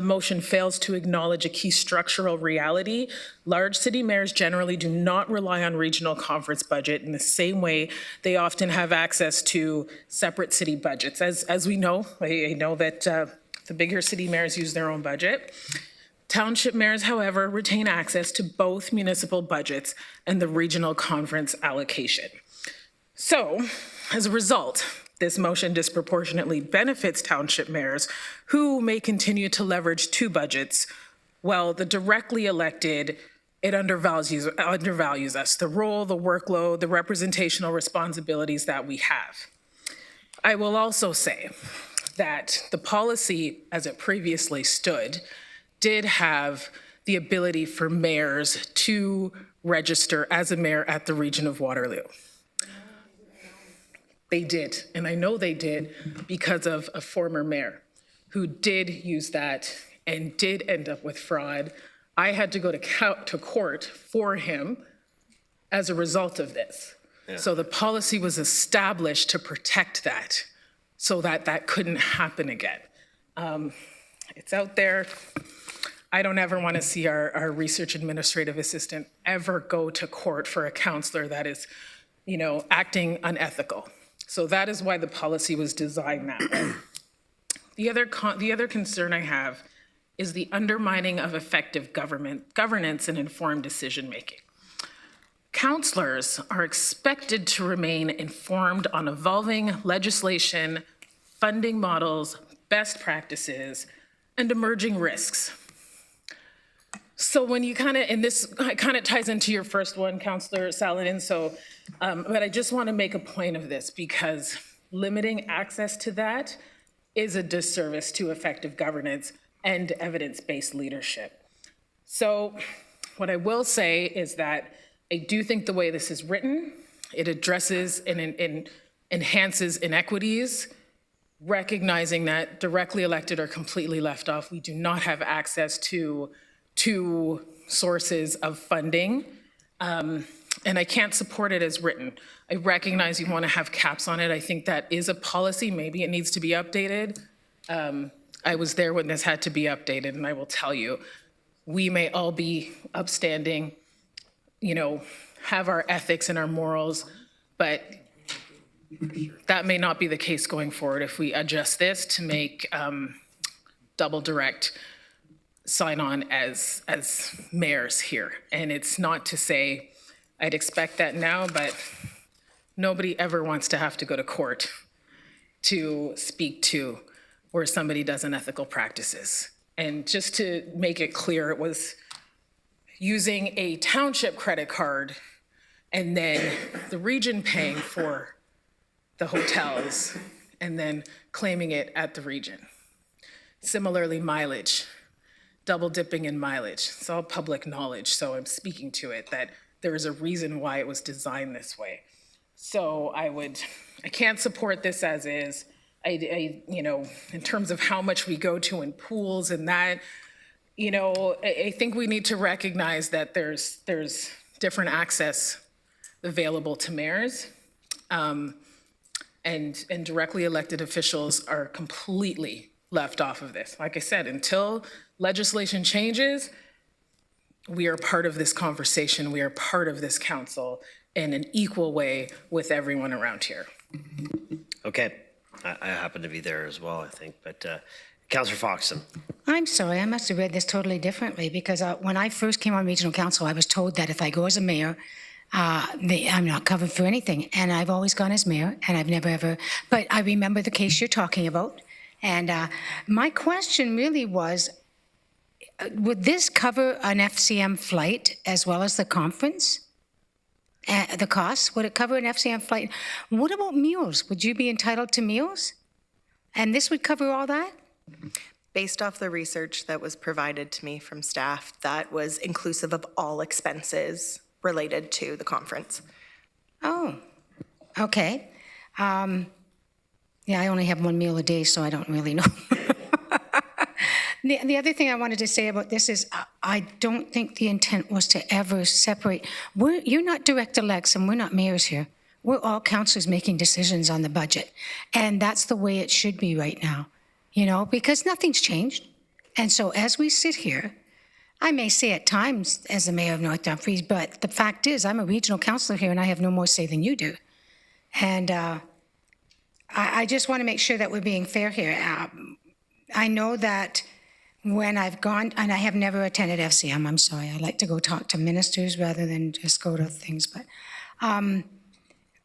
motion fails to acknowledge a key structural reality. Large city mayors generally do not rely on regional conference budget in the same way they often have access to separate city budgets. As we know, I know that the bigger city mayors use their own budget. Township mayors, however, retain access to both municipal budgets and the regional conference allocation. So, as a result, this motion disproportionately benefits township mayors who may continue to leverage two budgets, while the directly elected, it undervalues us, the role, the workload, the representational responsibilities that we have. I will also say that the policy, as it previously stood, did have the ability for mayors to register as a mayor at the region of Waterloo. They did, and I know they did because of a former mayor who did use that and did end up with fraud. I had to go to court for him as a result of this. Yeah. So the policy was established to protect that so that that couldn't happen again. It's out there. I don't ever want to see our research administrative assistant ever go to court for a counselor that is, acting unethical. So that is why the policy was designed that way. The other concern I have is the undermining of effective governance and informed decision-making. Counselors are expected to remain informed on evolving legislation, funding models, best practices, and emerging risks. So when you and this kind of ties into your first one, Councillor Saladin, but I just want to make a point of this because limiting access to that is a disservice to effective governance and evidence-based leadership. So what I will say is that I do think the way this is written, it addresses and enhances inequities, recognizing that directly elected are completely left off. We do not have access to sources of funding, and I can't support it as written. I recognize you want to have caps on it. I think that is a policy. Maybe it needs to be updated. I was there when this had to be updated, and I will tell you, we may all be upstanding, have our ethics and our morals, but that may not be the case going forward if we adjust this to make double direct sign on as mayors here. And it's not to say I'd expect that now, but nobody ever wants to have to go to court to speak to where somebody does unethical practices. And just to make it clear, it was using a township credit card and then the region paying for the hotels and then claiming it at the region. Similarly, mileage, double dipping in mileage. It's all public knowledge, so I'm speaking to it, that there is a reason why it was designed this way. So I can't support this as is. In terms of how much we go to in pools and that, I think we need to recognize that there's different access available to mayors, and directly elected officials are completely left off of this. Like I said, until legislation changes, we are part of this conversation. We are part of this council in an equal way with everyone around here. Okay. I happen to be there as well, I think, but Councillor Foxton. I'm sorry, I must have read this totally differently because when I first came on regional council, I was told that if I go as a mayor, I'm not covered for anything. And I've always gone as mayor and I've never ever, but I remember the case you're talking about. And my question really was, would this cover an FCM flight as well as the conference? The cost, would it cover an FCM flight? What about meals? Would you be entitled to meals? And this would cover all that? Based off the research that was provided to me from staff, that was inclusive of all expenses related to the conference. Oh, okay. Yeah, I only have one meal a day, so I don't really know. The other thing I wanted to say about this is I don't think the intent was to ever separate. You're not direct elects and we're not mayors here. We're all councillors making decisions on the budget. And that's the way it should be right now, because nothing's changed. And so as we sit here, I may say at times as the mayor of North Dumfries, but the fact is I'm a regional councillor here and I have no more say than you do. And I just want to make sure that we're being fair here. I know that when I've gone, and I have never attended FCM, I'm sorry, I like to go talk to ministers rather than just go to things, but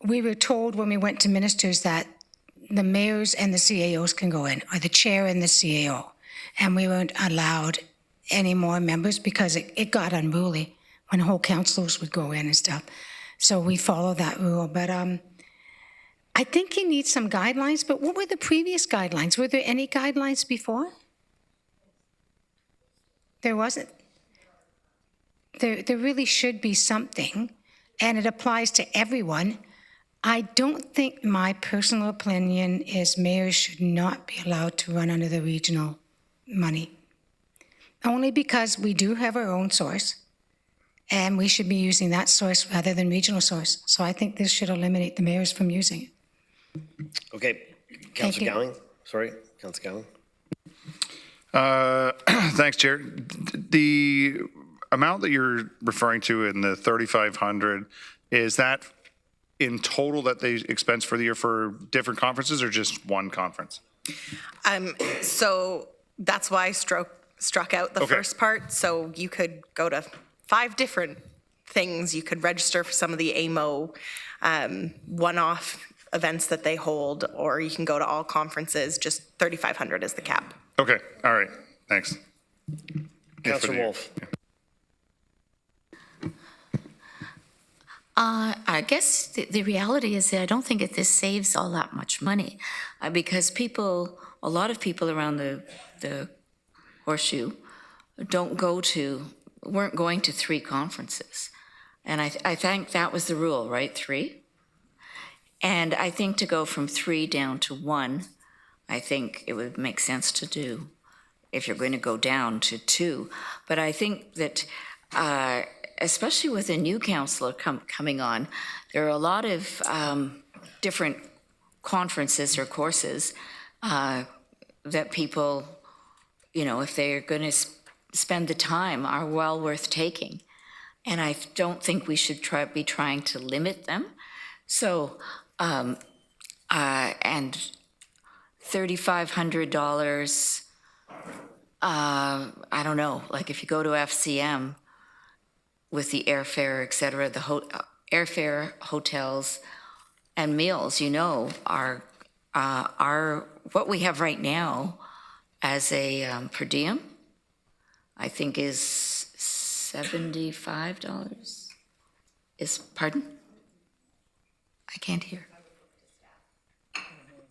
we were told when we went to ministers that the mayors and the CAOs can go in, or the chair and the CAO. And we weren't allowed any more members because it got unruly when whole councils would go in and stuff. So we followed that rule. But I think you need some guidelines. But what were the previous guidelines? Were there any guidelines before? There wasn't. There really should be something, and it applies to everyone. I don't think, my personal opinion is mayors should not be allowed to run under the regional money. Only because we do have our own source, and we should be using that source rather than regional source. So I think this should eliminate the mayors from using it. Okay, Councillor Gowing. Sorry, Councillor Gowing. Thanks, Chair. The amount that you're referring to in the 3,500, is that in total that they expense for the year for different conferences or just one conference? So that's why I struck out the first part. So you could go to 5 different things. You could register for some of the AMO one-off events that they hold, or you can go to all conferences. Just 3,500 is the cap. Okay, all right, thanks. Councillor Wolf. I guess the reality is that I don't think that this saves all that much money because a lot of people around the Horseshoe weren't going to 3 conferences. And I think that was the rule, right? 3? And I think to go from 3 down to 1, I think it would make sense to do if you're going to go down to 2. But I think that especially with a new councillor coming on, there are a lot of different conferences or courses that people, if they're going to spend the time, are well worth taking. And I don't think we should be trying to limit them. So, and $3,500, I don't know, like if you go to FCM, with the airfare, et cetera, the airfare, hotels, and meals, are what we have right now as a per diem, I think is $75. Pardon? I can't hear.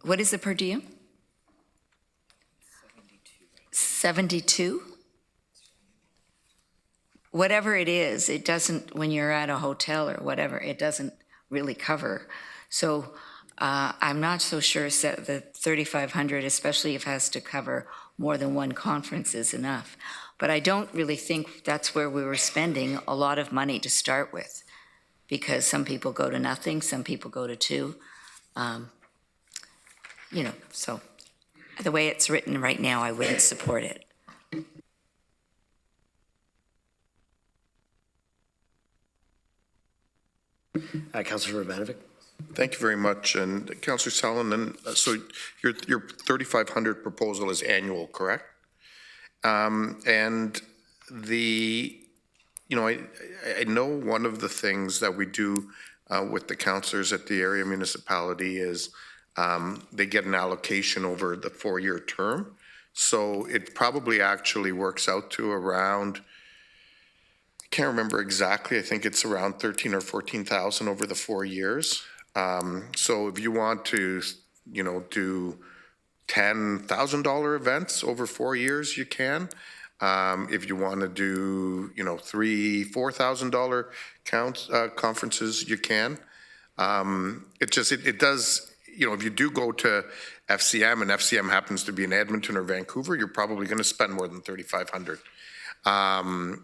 What is the per diem? 72? Whatever it is, it doesn't, when you're at a hotel or whatever, it doesn't really cover. So I'm not so sure that the 3,500, especially if it has to cover more than one conference, is enough. But I don't really think that's where we were spending a lot of money to start with, because some people go to nothing, some people go to 2. So the way it's written right now, I wouldn't support it. Councillor Ivanovic. Thank you very much. And Councillor Salonen, so your 3,500 proposal is annual, correct? And I know one of the things that we do with the councillors at the area municipality is they get an allocation over the 4-year term. So it probably actually works out to around, I can't remember exactly, I think it's around 13 or 14,000 over the 4 years. So if you want to, do $10,000 events over 4 years, you can. If you want to do, $3,000, $4,000 conferences, you can. It does, if you do go to FCM and FCM happens to be in Edmonton or Vancouver, you're probably going to spend more than $3,500.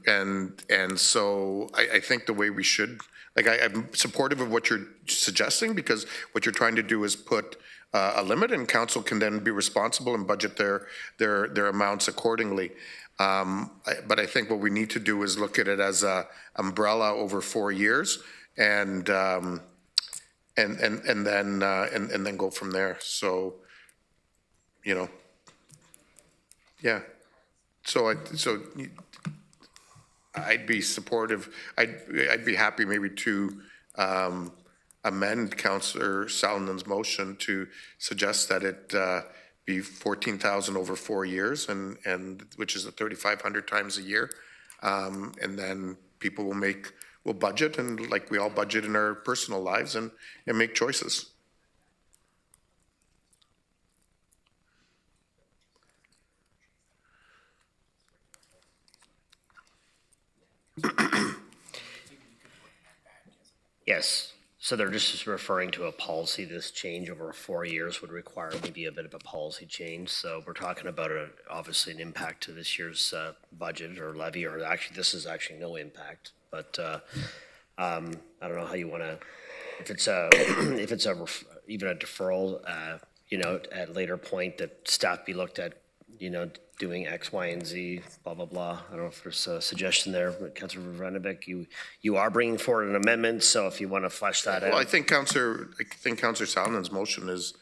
And so I think the way we should, I'm supportive of what you're suggesting, because what you're trying to do is put a limit, and council can then be responsible and budget their amounts accordingly. But I think what we need to do is look at it as a umbrella over 4 years, and then go from there. So, yeah. So I'd be supportive. I'd be happy maybe to amend Councillor Salinan's motion to suggest that it be 14,000 over 4 years, and which is 3,500 times a year, and then people will budget, and like we all budget in our personal lives, and make choices. Yes, so they're just referring to a policy. This change over 4 years would require maybe a bit of a policy change. So we're talking about obviously an impact to this year's budget or levy, or actually this is actually no impact. But I don't know how you want to, if it's even a deferral, you know, at a later point that staff be looked at, you know, doing X, Y, and Z, blah, blah, blah. I don't know if there's a suggestion there, but Councillor Vranovic, you are bringing forward an amendment, so if you want to flesh that out. Well, I think Councillor Salinan's motion is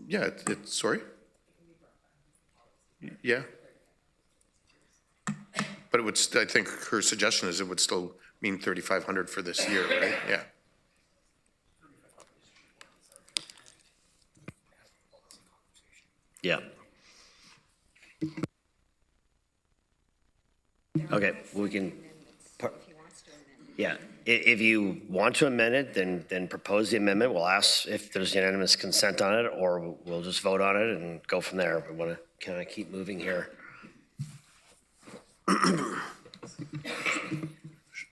yeah, it's sorry? Yeah. But it would, I think her suggestion is it would still mean 3,500 for this year, right? Yeah. Yeah. Okay, we can, yeah, if you want to amend it, then propose the amendment. We'll ask if there's unanimous consent on it, or we'll just vote on it and go from there. We want to kind of keep moving here.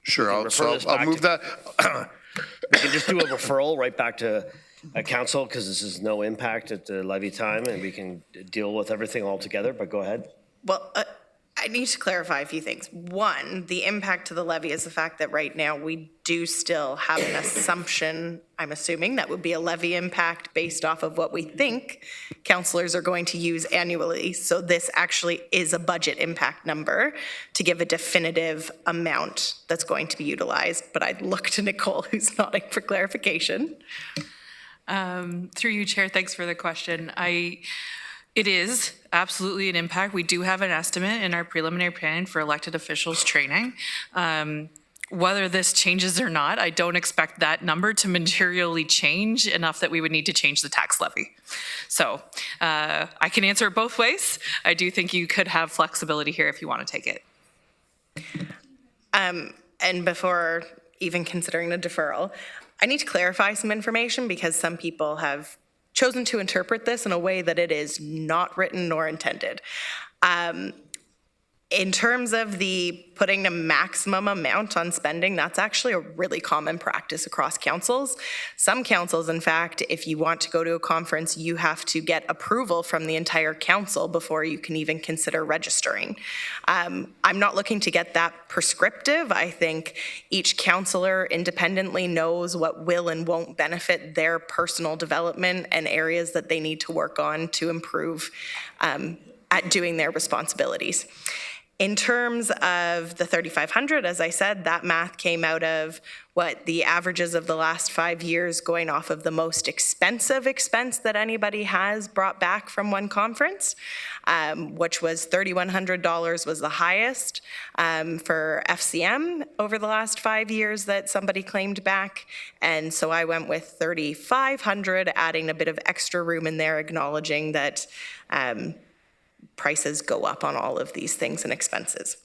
Sure, I'll move that. We can just do a referral right back to council, because this is no impact at the levy time, and we can deal with everything all together, but go ahead. Well, I need to clarify a few things. One, the impact to the levy is the fact that right now we do still have an assumption, I'm assuming, that would be a levy impact based off of what we think councillors are going to use annually. So this actually is a budget impact number to give a definitive amount that's going to be utilized. But I'd look to Nicole, who's nodding for clarification. Through you, Chair, thanks for the question. It is absolutely an impact. We do have an estimate in our preliminary plan for elected officials training. Whether this changes or not, I don't expect that number to materially change enough that we would need to change the tax levy. So I can answer it both ways. I do think you could have flexibility here if you want to take it. And before even considering the deferral, I need to clarify some information because some people have chosen to interpret this in a way that it is not written nor intended. In terms of the putting a maximum amount on spending, that's actually a really common practice across councils. Some councils, in fact, if you want to go to a conference, you have to get approval from the entire council before you can even consider registering. I'm not looking to get that prescriptive. I think each councillor independently knows what will and won't benefit their personal development and areas that they need to work on to improve at doing their responsibilities. In terms of the 3,500, as I said, that math came out of what the averages of the last 5 years going off of the most expensive expense that anybody has brought back from one conference, which was $3,100 was the highest for FCM over the last 5 years that somebody claimed back. And so I went with 3,500, adding a bit of extra room in there, acknowledging that prices go up on all of these things and expenses.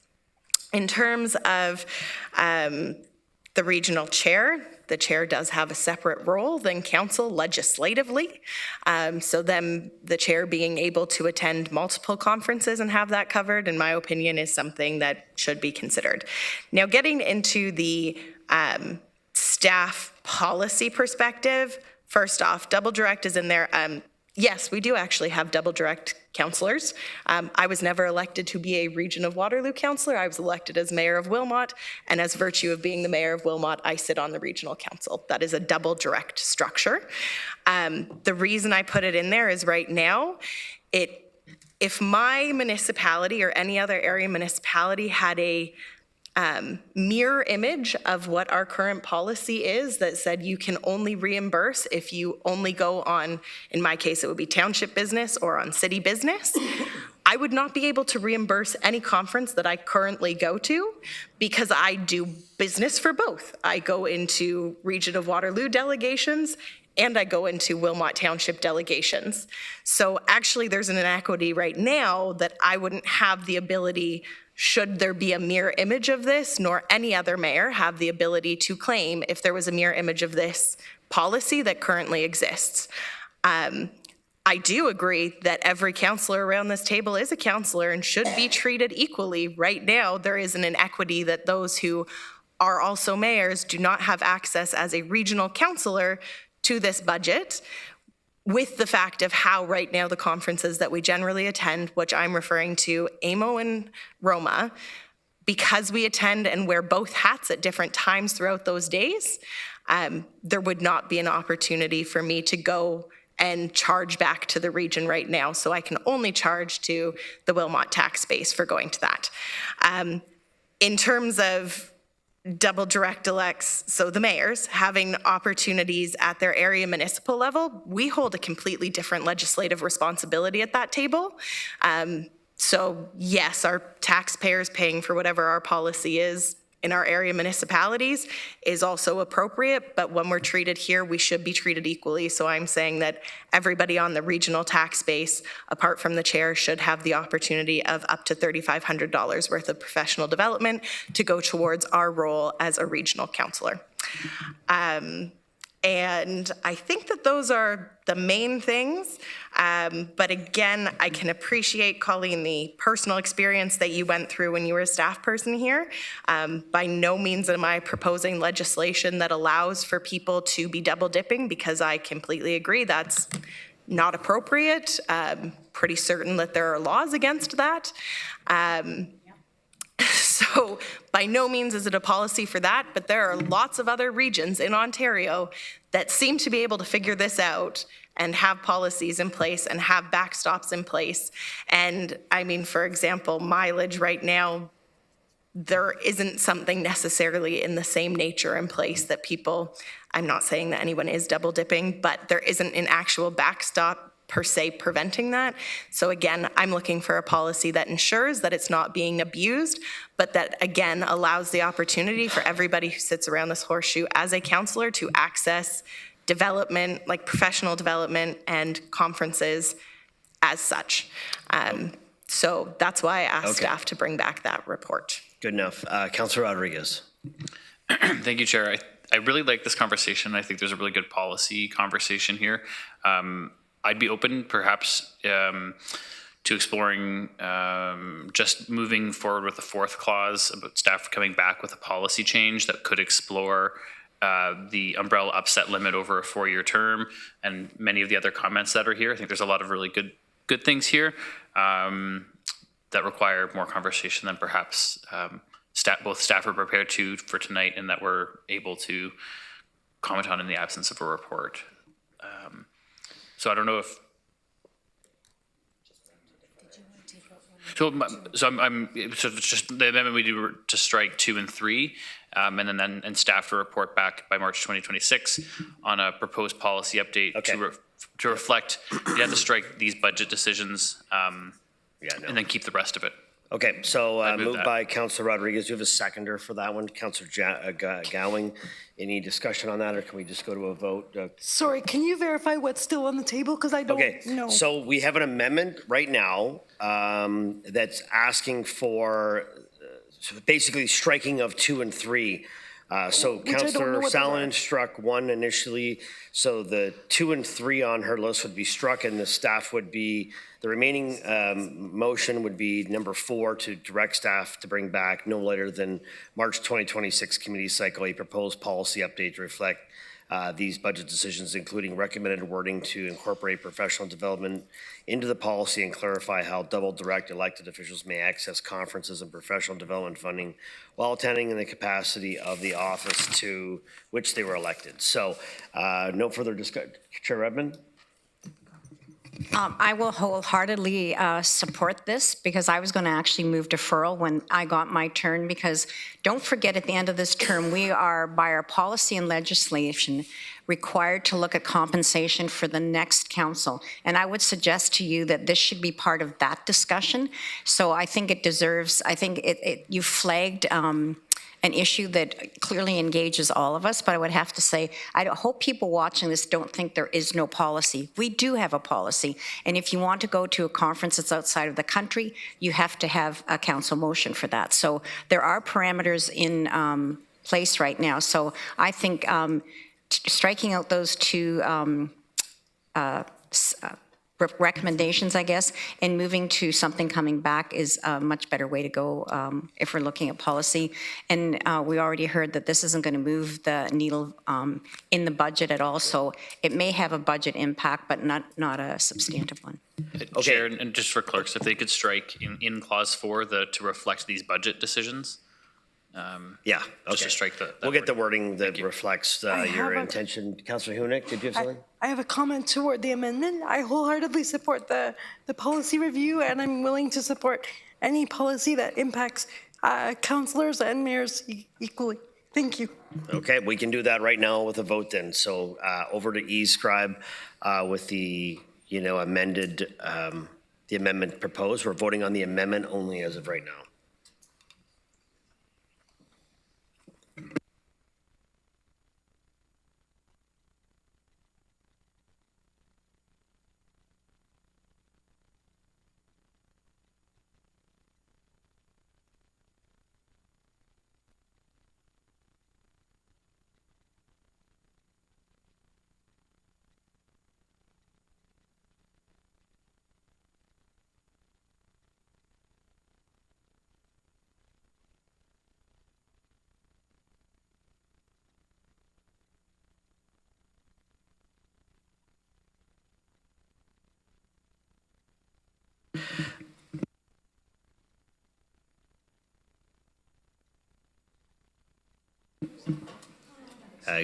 In terms of the regional chair, the chair does have a separate role than council legislatively. So then the chair being able to attend multiple conferences and have that covered, in my opinion, is something that should be considered. Now, getting into the staff policy perspective, first off, double direct is in there. Yes, we do actually have double direct councillors. I was never elected to be a Region of Waterloo councillor. I was elected as Mayor of Wilmot, and as virtue of being the Mayor of Wilmot, I sit on the Regional Council. That is a double direct structure. The reason I put it in there is right now, if my municipality or any other area municipality had a mirror image of what our current policy is that said you can only reimburse if you only go on, in my case, it would be township business or on city business, I would not be able to reimburse any conference that I currently go to because I do business for both. I go into Region of Waterloo delegations and I go into Wilmot Township delegations. So actually there's an inequity right now that I wouldn't have the ability, should there be a mirror image of this, nor any other mayor have the ability to claim if there was a mirror image of this policy that currently exists. I do agree that every councillor around this table is a councillor and should be treated equally. Right now, there is an inequity that those who are also mayors do not have access as a regional councillor to this budget, with the fact of how right now the conferences that we generally attend, which I'm referring to AMO and Roma, because we attend and wear both hats at different times throughout those days, there would not be an opportunity for me to go and charge back to the region right now. So I can only charge to the Wilmot tax base for going to that. In terms of double direct elects, so the mayors having opportunities at their area municipal level, we hold a completely different legislative responsibility at that table. So yes, our taxpayers paying for whatever our policy is in our area municipalities is also appropriate, but when we're treated here, we should be treated equally. So I'm saying that everybody on the regional tax base, apart from the chair, should have the opportunity of up to $3,500 worth of professional development to go towards our role as a regional councillor. And I think that those are the main things. But again, I can appreciate, Colleen, the personal experience that you went through when you were a staff person here. By no means am I proposing legislation that allows for people to be double dipping, because I completely agree that's not appropriate. Pretty certain that there are laws against that. So by no means is it a policy for that, but there are lots of other regions in Ontario that seem to be able to figure this out and have policies in place and have backstops in place. And I mean, for example, mileage right now, there isn't something necessarily in the same nature in place that people, I'm not saying that anyone is double dipping, but there isn't an actual backstop per se preventing that. So again, I'm looking for a policy that ensures that it's not being abused, but that again allows the opportunity for everybody who sits around this horseshoe as a councillor to access development, like professional development and conferences as such. So that's why I asked staff to bring back that report. Good enough. Councillor Rodriguez. Thank you, Chair. I really like this conversation. I think there's a really good policy conversation here. I'd be open perhaps to exploring just moving forward with the fourth clause about staff coming back with a policy change that could explore the umbrella upset limit over a 4-year term and many of the other comments that are here. I think there's a lot of really good things here that require more conversation than perhaps both staff are prepared to for tonight and that we're able to comment on in the absence of a report. So I don't know if. So it's just the amendment we do to strike 2 and 3, and staff to report back by March 2026 on a proposed policy update to reflect. You have to strike these budget decisions, and then keep the rest of it. Okay, so moved by Councillor Rodriguez. Do you have a seconder for that one, Councillor Gowing? Any discussion on that, or can we just go to a vote? Sorry, can you verify what's still on the table? Because I don't know. So we have an amendment right now that's asking for basically striking of 2 and 3. So Councillor Salonen struck 1 initially, so the 2 and 3 on her list would be struck, and the staff would be, the remaining motion would be number 4, to direct staff to bring back no later than March 2026 committee cycle a proposed policy update to reflect these budget decisions, including recommended wording to incorporate professional development into the policy and clarify how double direct elected officials may access conferences and professional development funding while attending in the capacity of the office to which they were elected. So no further discussion. Chair Redmond? I will wholeheartedly support this because I was going to actually move deferral when I got my turn, because don't forget, at the end of this term, we are, by our policy and legislation, required to look at compensation for the next council. And I would suggest to you that this should be part of that discussion. So I think it deserves, I think you flagged an issue that clearly engages all of us, but I would have to say, I hope people watching this don't think there is no policy. We do have a policy, and if you want to go to a conference that's outside of the country, you have to have a council motion for that. So there are parameters in place right now. So I think striking out those two recommendations, I guess, and moving to something coming back is a much better way to go if we're looking at policy. And we already heard that this isn't going to move the needle in the budget at all, so it may have a budget impact, but not a substantive one. Chair, and just for clerks, if they could strike in clause 4 to reflect these budget decisions. Yeah, okay. Just to strike that. We'll get the wording that reflects your intention. Councillor Hunick, did you have something? I have a comment toward the amendment. I wholeheartedly support the policy review, and I'm willing to support any policy that impacts councillors and mayors equally. Thank you. Okay, we can do that right now with a vote then. So over to E-Scribe with the amended, the amendment proposed. We're voting on the amendment only as of right now.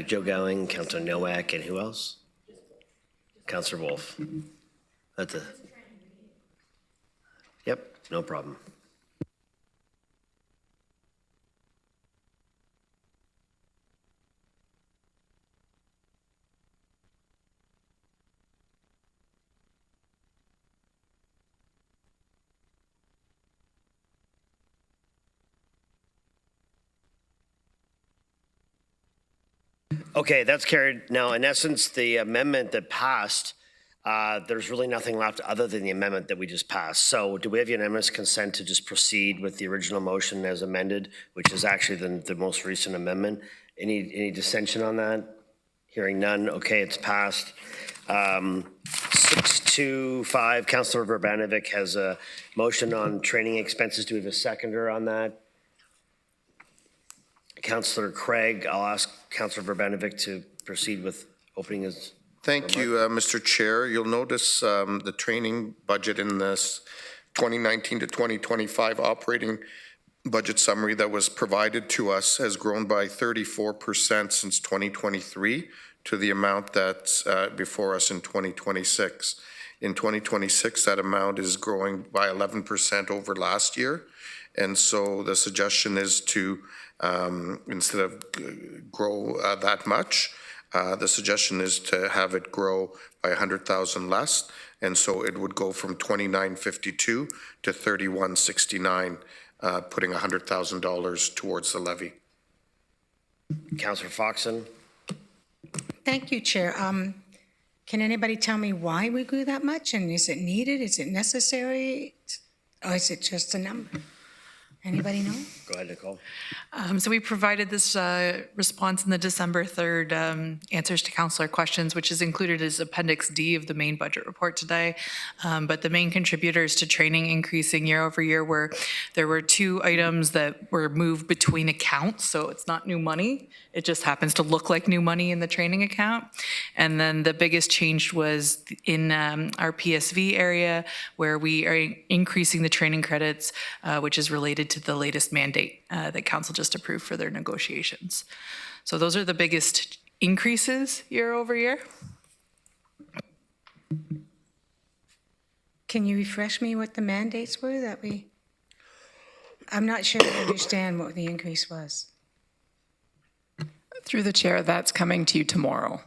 Joe Gowing, Councillor Nowak, and who else? Councillor Wolf. That's a. Yep, no problem. Okay, that's carried. Now, in essence, the amendment that passed, there's really nothing left other than the amendment that we just passed. So do we have unanimous consent to just proceed with the original motion as amended, which is actually the most recent amendment? Any dissension on that? Hearing none. Okay, it's passed. 625, Councillor Verbanovic has a motion on training expenses. Do we have a seconder on that? Councillor Craig, I'll ask Councillor Verbanovic to proceed with opening his. Thank you, Mr. Chair. You'll notice the training budget in this 2019 to 2025 operating budget summary that was provided to us has grown by 34% since 2023 to the amount that's before us in 2026. In 2026, that amount is growing by 11% over last year. And so the suggestion is to, instead of grow that much, the suggestion is to have it grow by 100,000 less. And so it would go from 2952 to 3169, putting $100,000 towards the levy. Councillor Foxon. Thank you, Chair. Can anybody tell me why we grew that much? And is it needed? Is it necessary? Or is it just a number? Anybody know? Go ahead, Nicole. So we provided this response in the December 3rd answers to councillor questions, which is included as Appendix D of the main budget report today. But the main contributors to training increasing year over year were, there were two items that were moved between accounts. So it's not new money. It just happens to look like new money in the training account. And then the biggest change was in our PSV area, where we are increasing the training credits, which is related to the latest mandate that council just approved for their negotiations. So those are the biggest increases year over year. Can you refresh me what the mandates were that I'm not sure I understand what the increase was. Through the chair, that's coming to you tomorrow.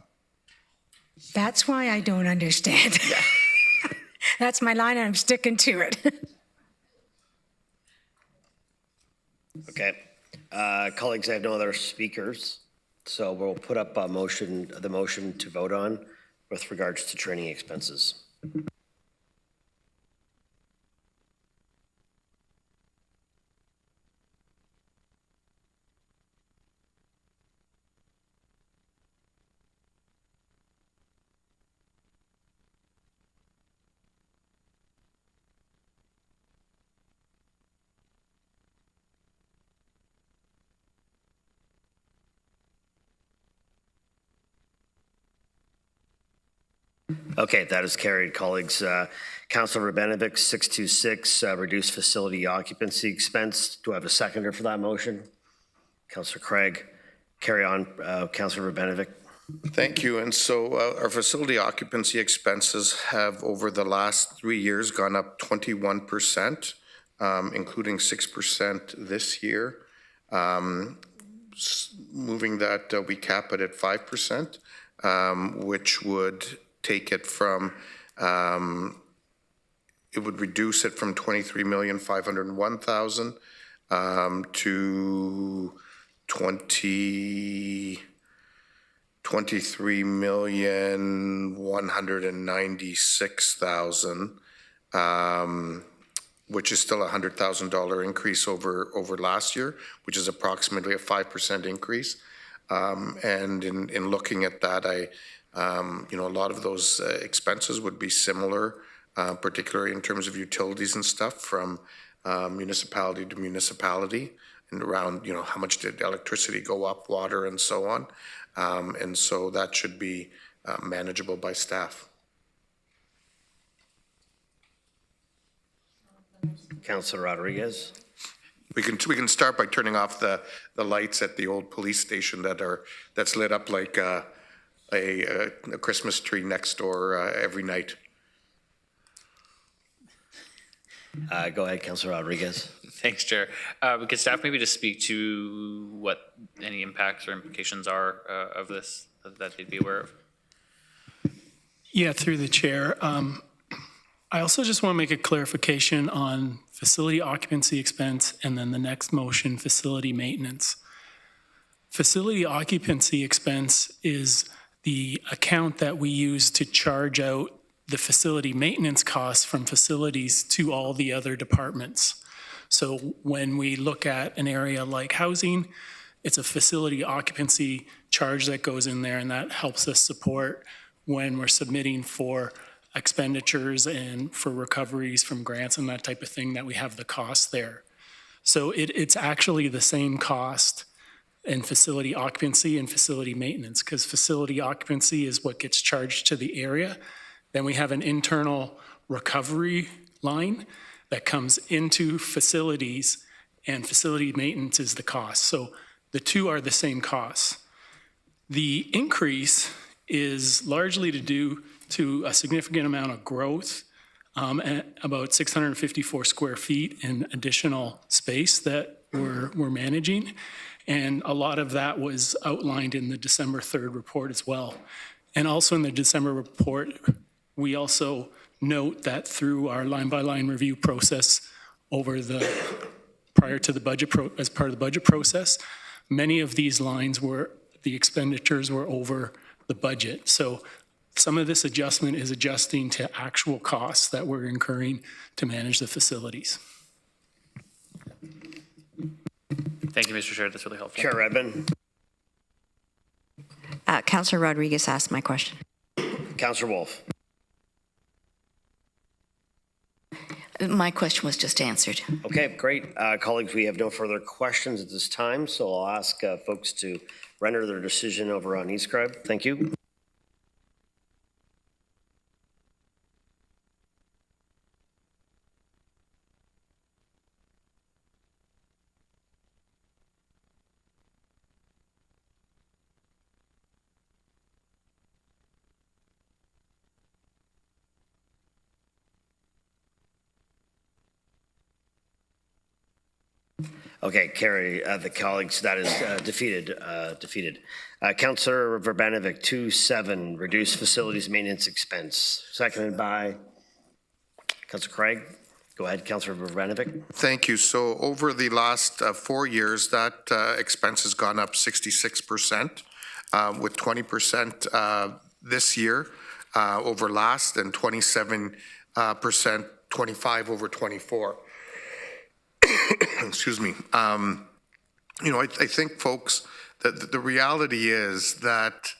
That's why I don't understand. That's my line and I'm sticking to it. Okay. Colleagues, I have no other speakers, so we'll put up the motion to vote on with regards to training expenses. Okay, that is carried, colleagues. Councilor Rabinovic, 626, reduce facility occupancy expense. Do I have a seconder for that motion? Councilor Craig. Carry on, Councilor Rabinovic. Thank you. And so our facility occupancy expenses have over the last 3 years gone up 21%, including 6% this year. Moving that, we cap it at 5%, which would take it from, it would reduce it from 23,501,000 to 23,196,000, which is still a $100,000 increase over last year, which is approximately a 5% increase. And in looking at that, a lot of those expenses would be similar, particularly in terms of utilities and stuff from municipality to municipality, and around, how much did electricity go up, water, and so on. And so that should be manageable by staff. Councilor Rodriguez. We can start by turning off the lights at the old police station that's lit up like a Christmas tree next door every night. Go ahead, Councilor Rodriguez. Thanks, Chair. Could staff maybe just speak to what any impacts or implications are of this that they'd be aware of? Yeah, through the chair. I also just want to make a clarification on facility occupancy expense and then the next motion, facility maintenance. Facility occupancy expense is the account that we use to charge out the facility maintenance costs from facilities to all the other departments. So when we look at an area like housing, it's a facility occupancy charge that goes in there, and that helps us support when we're submitting for expenditures and for recoveries from grants and that type of thing, that we have the cost there. So it's actually the same cost in facility occupancy and facility maintenance, because facility occupancy is what gets charged to the area. Then we have an internal recovery line that comes into facilities, and facility maintenance is the cost. So the two are the same costs. The increase is largely due to a significant amount of growth, about 654 square feet in additional space that we're managing. And a lot of that was outlined in the December 3rd report as well. And also in the December report, we also note that through our line-by-line review process prior to the budget, as part of the budget process, many of these lines the expenditures were over the budget. So some of this adjustment is adjusting to actual costs that we're incurring to manage the facilities. Thank you, Mr. Chair. That's really helpful. Chair Redmond. Councilor Rodriguez asked my question. Councilor Wolf. My question was just answered. Okay, great. Colleagues, we have no further questions at this time, so I'll ask folks to render their decision over on eScribe. Thank you. Okay, carry the colleagues. That is defeated. Councillor Verbanovic, 2-7, reduce facilities maintenance expense. Seconded by Councillor Craig. Go ahead, Councillor Verbanovic. Thank you. So over the last 4 years, that expense has gone up 66%, with 20% this year over last, and 27%, 25 over 24. Excuse me. You know, I think, folks, that the reality is that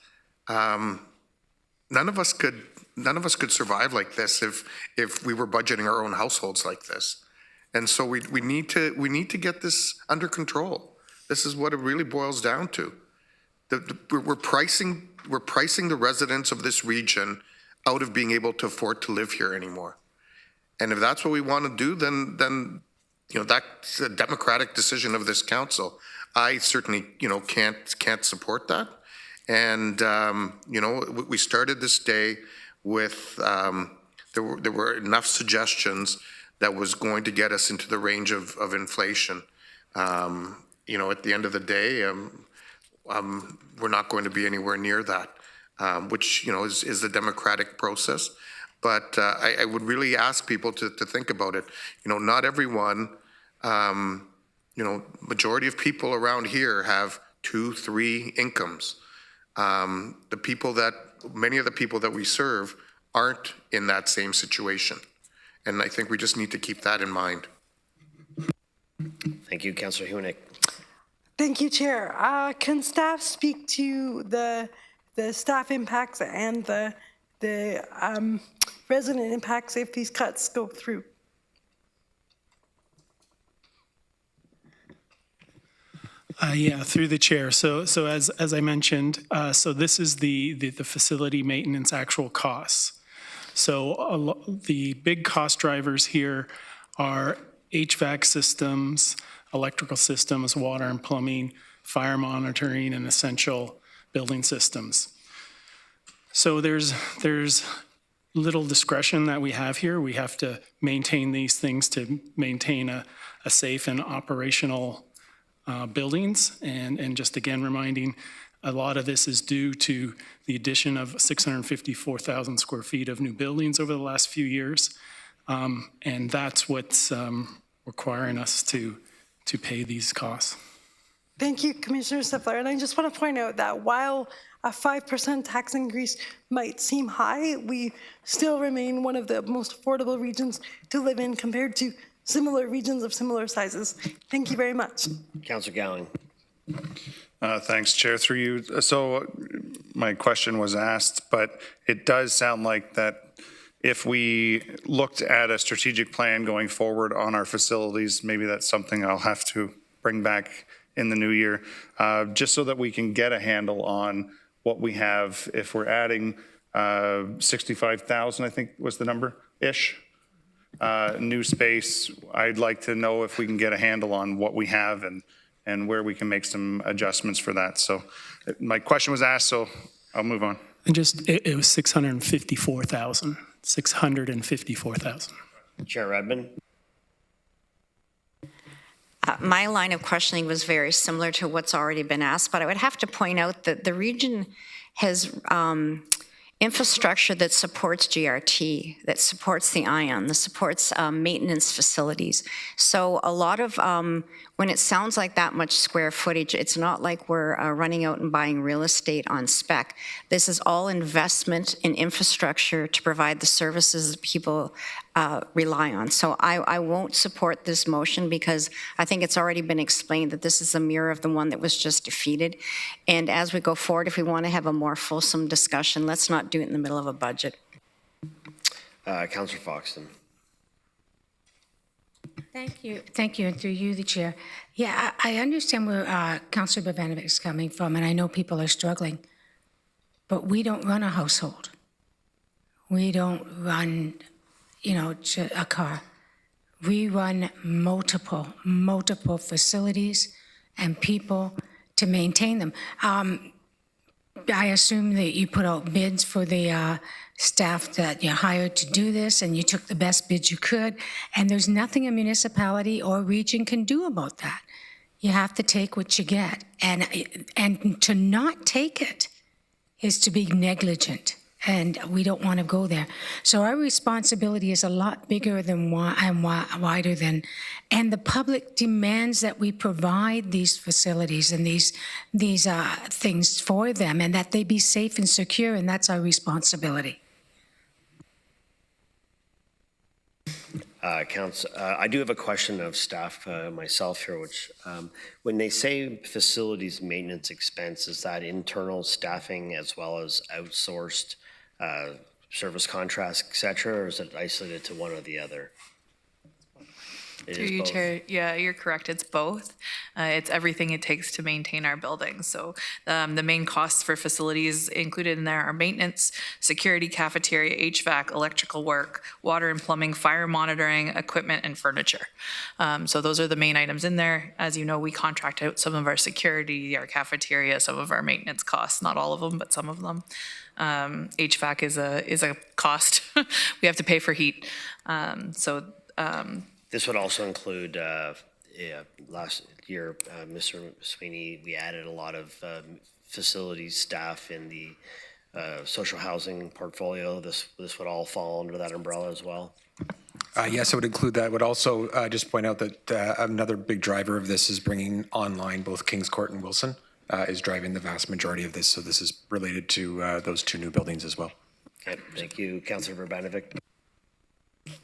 none of us could survive like this if we were budgeting our own households like this. And so we need to get this under control. This is what it really boils down to. We're pricing the residents of this region out of being able to afford to live here anymore. And if that's what we want to do, then you know, that's a democratic decision of this council. I certainly, you know, can't support that. And you know, we started this day with there were enough suggestions that was going to get us into the range of inflation. You know, at the end of the day, we're not going to be anywhere near that, which, you know, is the democratic process. But I would really ask people to think about it. You know, not everyone, you know, majority of people around here have 2-3 incomes. Many of the people that we serve aren't in that same situation. And I think we just need to keep that in mind. Thank you, Councillor Hunick. Thank you, Chair. Can staff speak to the staff impacts and the resident impacts if these cuts go through? Yeah, through the chair. So as I mentioned, so this is the facility maintenance actual costs. So the big cost drivers here are HVAC systems, electrical systems, water and plumbing, fire monitoring, and essential building systems. So there's little discretion that we have here. We have to maintain these things to maintain a safe and operational buildings. And just again reminding, a lot of this is due to the addition of 654,000 square feet of new buildings over the last few years. And that's what's requiring us to pay these costs. Thank you, Commissioner Stifler. And I just want to point out that while a 5% tax increase might seem high, we still remain one of the most affordable regions to live in compared to similar regions of similar sizes. Thank you very much. Councillor Gowing. Thanks, Chair, through you. So my question was asked, but it does sound like that if we looked at a strategic plan going forward on our facilities, maybe that's something I'll have to bring back in the new year, just so that we can get a handle on what we have. If we're adding 65,000, I think was the number-ish, new space, I'd like to know if we can get a handle on what we have and where we can make some adjustments for that. So my question was asked, so I'll move on. And just, it was 654,000. 654,000. Chair Redmond. My line of questioning was very similar to what's already been asked, but I would have to point out that the region has infrastructure that supports GRT, that supports the ION, that supports maintenance facilities. So a lot of, when it sounds like that much square footage, it's not like we're running out and buying real estate on spec. This is all investment in infrastructure to provide the services that people rely on. So I won't support this motion because I think it's already been explained that this is a mirror of the one that was just defeated. And as we go forward, if we want to have a more fulsome discussion, let's not do it in the middle of a budget. Councillor Foxton. Thank you, and through you, the chair. Yeah, I understand where Councillor Bogdanovic is coming from, and I know people are struggling, but we don't run a household. We don't run, a car. We run multiple facilities and people to maintain them. I assume that you put out bids for the staff that you hired to do this, and you took the best bids you could, and there's nothing a municipality or region can do about that. You have to take what you get, and to not take it is to be negligent, and we don't want to go there. So our responsibility is a lot bigger than wider than, and the public demands that we provide these facilities and these things for them, and that they be safe and secure, and that's our responsibility. I do have a question of staff myself here, which when they say facilities maintenance expense, is that internal staffing as well as outsourced service contracts, et cetera, or is it isolated to one or the other? It Through is you, both. Chair. Yeah, you're correct. It's both. It's everything it takes to maintain our buildings. So the main costs for facilities included in there are maintenance, security, cafeteria, HVAC, electrical work, water and plumbing, fire monitoring, equipment, and furniture. So those are the main items in there. As you know, we contract out some of our security, our cafeteria, some of our maintenance costs, not all of them, but some of them. HVAC is a cost. We have to pay for heat. This would also include, last year, Mr. Sweeney, we added a lot of facilities staff in the social housing portfolio. This would all fall under that umbrella as well. Yes, I would include that. I would also just point out that another big driver of this is bringing online both Kings Court and Wilson is driving the vast majority of this. So this is related to those two new buildings as well. Okay, thank you. Councillor Verbanovic.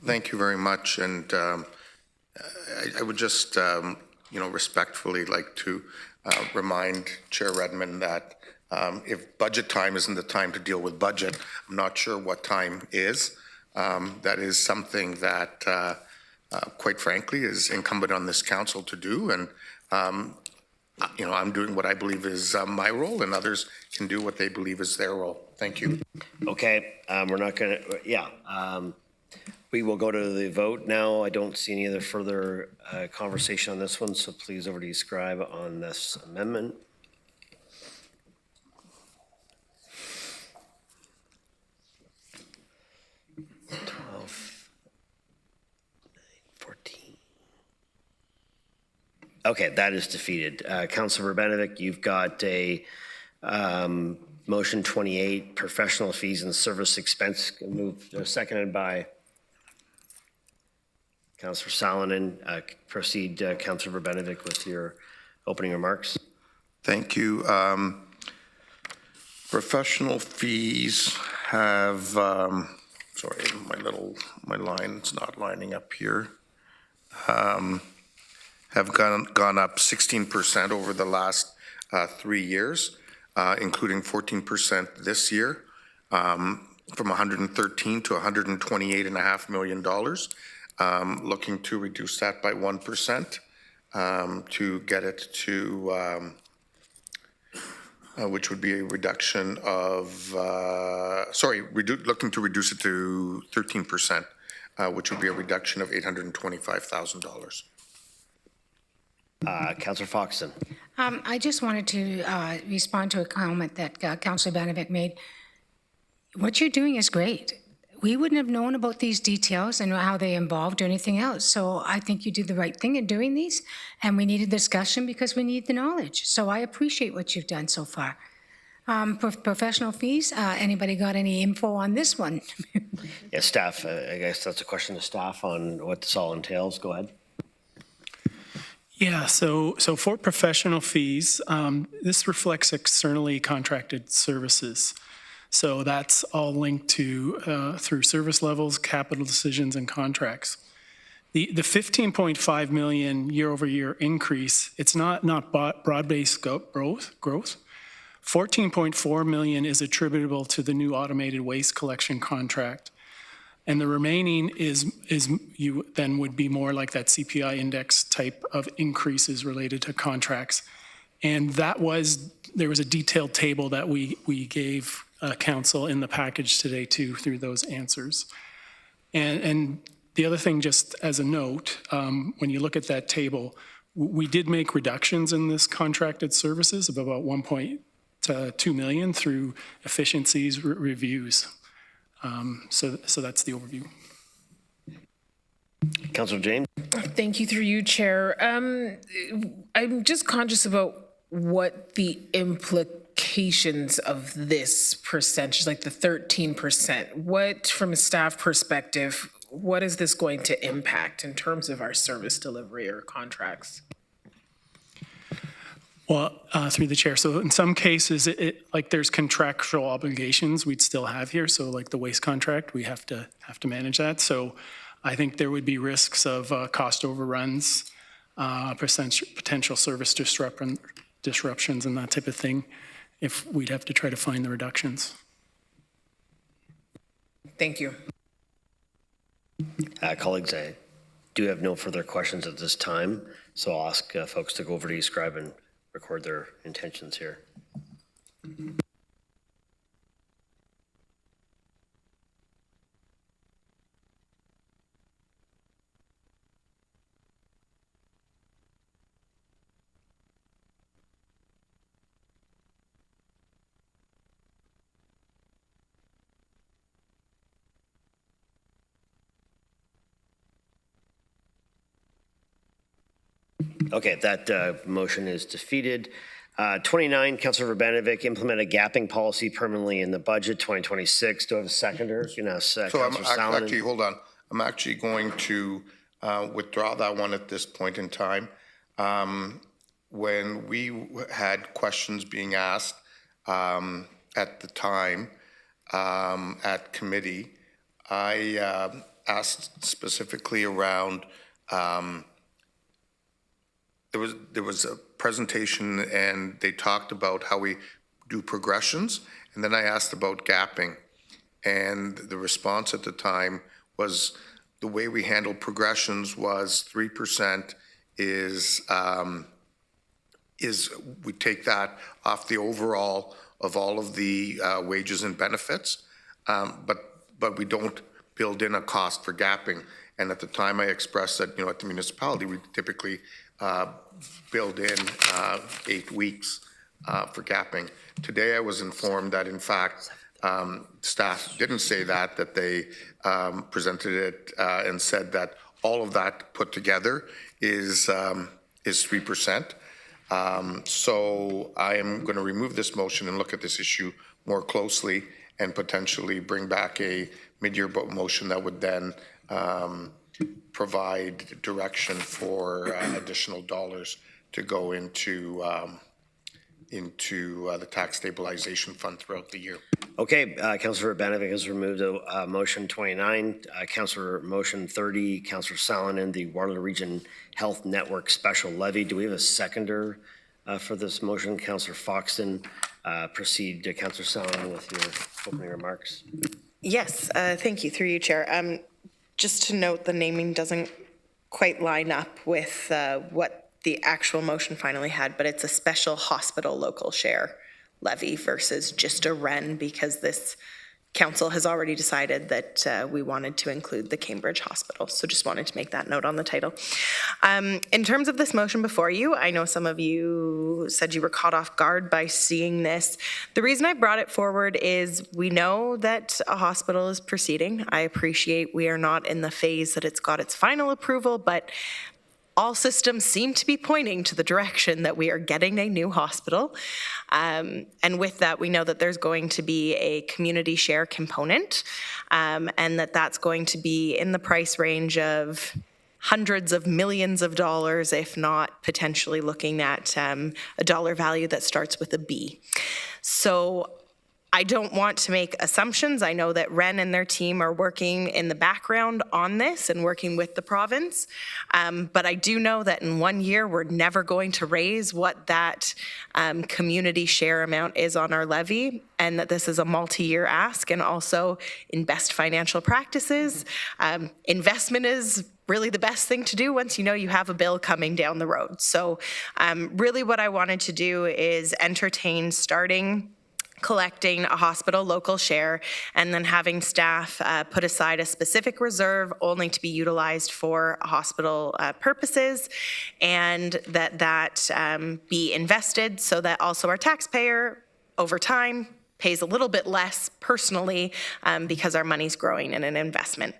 Thank you very much. And I would just, respectfully like to remind Chair Redmond that if budget time isn't the time to deal with budget, I'm not sure what time is. That is something that, quite frankly, is incumbent on this council to do. And, I'm doing what I believe is my role, and others can do what they believe is their role. Thank you. Okay, we're not going to, we will go to the vote now. I don't see any other further conversation on this one, so please over to you, Scribe, on this amendment. Okay, that is defeated. Councilor Verbanovic, you've got a motion 28, professional fees and service expense, moved, seconded by Councilor Salonen. Proceed, Councilor Verbanovic, with your opening remarks. Thank you. Professional fees have, sorry, my line's not lining up here. Have gone up 16% over the last 3 years, including 14% this year, from 113 to $128.5 million. Looking to reduce that by 1% to get it to, which would be a reduction of, looking to reduce it to 13%, which would be a reduction of $825,000. Councillor Foxton. I just wanted to respond to a comment that Councillor Banovic made. What you're doing is great. We wouldn't have known about these details and how they involved or anything else. So I think you did the right thing in doing these, and we need a discussion because we need the knowledge. So I appreciate what you've done so far. Professional fees, anybody got any info on this one? Yes, staff. I guess that's a question to staff on what this all entails. Go ahead. Yeah, so for professional fees, this reflects externally contracted services. So that's all linked to through service levels, capital decisions, and contracts. The 15.5 million year-over-year increase, it's not broad-based growth. 14.4 million is attributable to the new automated waste collection contract. And the remaining is you then would be more like that CPI index type of increases related to contracts. And there was a detailed table that we gave council in the package today too through those answers. And the other thing, just as a note, when you look at that table, we did make reductions in this contracted services of about 2 million through efficiencies reviews. So that's the overview. Councillor James. Thank you through you, Chair. I'm just conscious about what the implications of this percentage, like the 13%, what, from a staff perspective, what is this going to impact in terms of our service delivery or contracts? Well, through the chair, so in some cases, like there's contractual obligations we'd still have here. So like the waste contract, we have to manage that. So I think there would be risks of cost overruns, potential service disruptions and that type of thing if we'd have to try to find the reductions. Thank you. Colleagues, I do have no further questions at this time, so I'll ask folks to go over to eScribe and record their intentions here. Okay, that motion is defeated. 29, Councillor Urbanovic, implement a gapping policy permanently in the budget 2026. Do I have a seconder? You know, So Councillor Salonen. actually, hold on. I'm actually going to withdraw that one at this point in time. When we had questions being asked at the time at committee, I asked specifically around there was a presentation and they talked about how we do progressions, and then I asked about gapping, and the response at the time was the way we handle progressions was 3% is we take that off the overall of all of the wages and benefits, but we don't build in a cost for gapping. And at the time I expressed that, you know, at the municipality, we typically build in 8 weeks for gapping. Today I was informed that in fact staff didn't say that they presented it and said that all of that put together is 3%. So I am going to remove this motion and look at this issue more closely and potentially bring back a mid-year motion that would then provide direction for additional dollars to go into the tax stabilization fund throughout the year. Okay, Councillor Urbanovic has removed motion 29. Councillor motion 30, Councillor Salonen, the Waterloo Region Health Network Special Levy. Do we have a seconder for this motion? Councillor Foxton, proceed to Councillor Salonen with your opening remarks. Yes, thank you, through you, Chair. Just to note, the naming doesn't quite line up with what the actual motion finally had, but it's a special hospital local share levy versus just a REN, because this council has already decided that we wanted to include the Cambridge Hospital. So just wanted to make that note on the title. In terms of this motion before you, I know some of you said you were caught off guard by seeing this. The reason I brought it forward is we know that a hospital is proceeding. I appreciate we are not in the phase that it's got its final approval, but all systems seem to be pointing to the direction that we are getting a new hospital. And with that, we know that there's going to be a community share component, and that's going to be in the price range of hundreds of millions of dollars, if not potentially looking at a dollar value that starts with a B. So I don't want to make assumptions. I know that Ren and their team are working in the background on this and working with the province. But I do know that in 1 year, we're never going to raise what that community share amount is on our levy, and that this is a multi-year ask. And also, in best financial practices, investment is really the best thing to do once you know you have a bill coming down the road. So really what I wanted to do is entertain starting collecting a hospital local share and then having staff put aside a specific reserve only to be utilized for hospital purposes, and that be invested so that also our taxpayer over time pays a little bit less personally because our money's growing in an investment.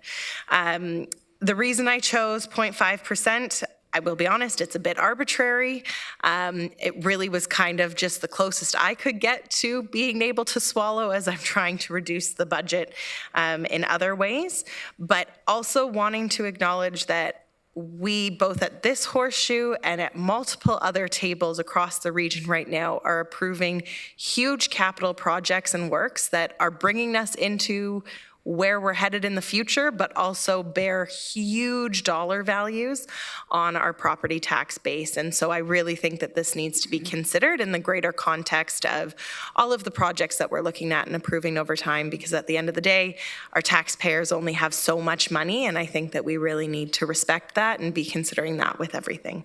The reason I chose 0.5%, I will be honest, it's a bit arbitrary. It really was kind of just the closest I could get to being able to swallow as I'm trying to reduce the budget in other ways, but also wanting to acknowledge that we, both at this horseshoe and at multiple other tables across the region right now, are approving huge capital projects and works that are bringing us into where we're headed in the future, but also bear huge dollar values on our property tax base. And so I really think that this needs to be considered in the greater context of all of the projects that we're looking at and approving over time, because at the end of the day, our taxpayers only have so much money, and I think that we really need to respect that and be considering that with everything.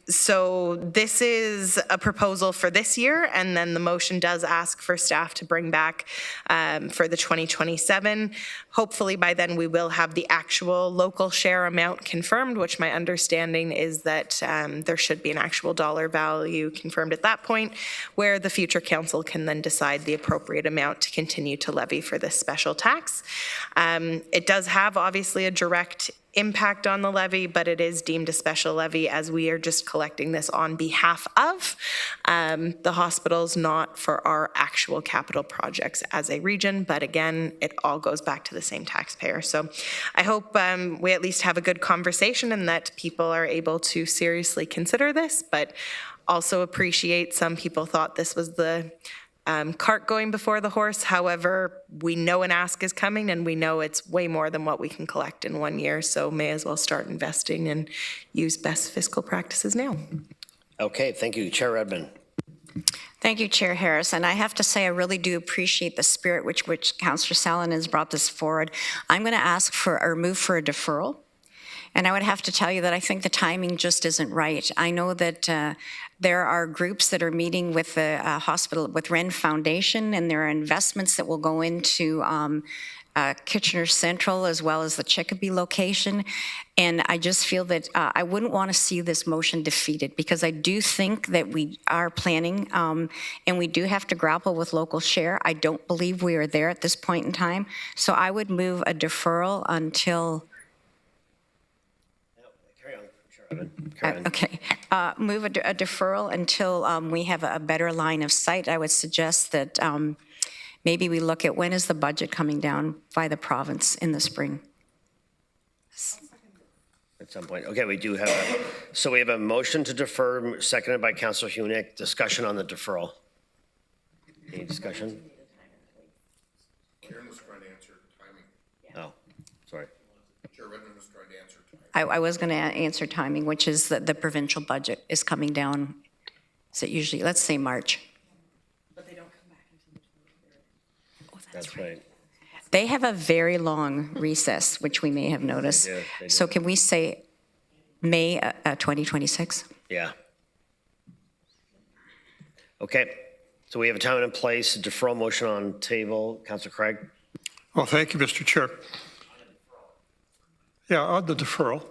So this is a proposal for this year, and then the motion does ask for staff to bring back for the 2027. Hopefully by then we will have the actual local share amount confirmed, which my understanding is that there should be an actual dollar value confirmed at that point, where the future council can then decide the appropriate amount to continue to levy for this special tax. It does have obviously a direct impact on the levy, but it is deemed a special levy as we are just collecting this on behalf of the hospitals, not for our actual capital projects as a region. But again, it all goes back to the same taxpayer. So I hope we at least have a good conversation and that people are able to seriously consider this, but also appreciate some people thought this was the cart going before the horse. However, we know an ask is coming and we know it's way more than what we can collect in 1 year. So may as well start investing and use best fiscal practices now. Okay, thank you. Chair Redmond. Thank you, Chair Harris. And I have to say, I really do appreciate the spirit which Councillor Sallin has brought this forward. I'm going to ask for or move for a deferral. And I would have to tell you that I think the timing just isn't right. I know that there are groups that are meeting with the hospital, with Wren Foundation, and there are investments that will go into Kitchener Central as well as the Chicopee location. And I just feel that I wouldn't want to see this motion defeated, because I do think that we are planning and we do have to grapple with local share. I don't believe we are there at this point in time. So I would move a deferral until... Okay, move a deferral until we have a better line of sight. I would suggest that maybe we look at when is the budget coming down by the province in the spring. At some point. Okay, we do have so we have a motion to defer, seconded by Councillor Hunick. Discussion on the deferral. Any discussion? Chair was trying to answer timing. Oh, sorry. Chair Redmond was trying to answer timing. I was going to answer timing, which is that the provincial budget is coming down. Is it usually, let's say March. But they don't come back until the 23rd. Oh, That's right. They have a very long recess, which we may have noticed. They do. So can we say May 2026? Yeah. Okay. So we have a time and place, a deferral motion on table. Councillor Craig. Well, thank you, Mr. Chair. Yeah, on the deferral,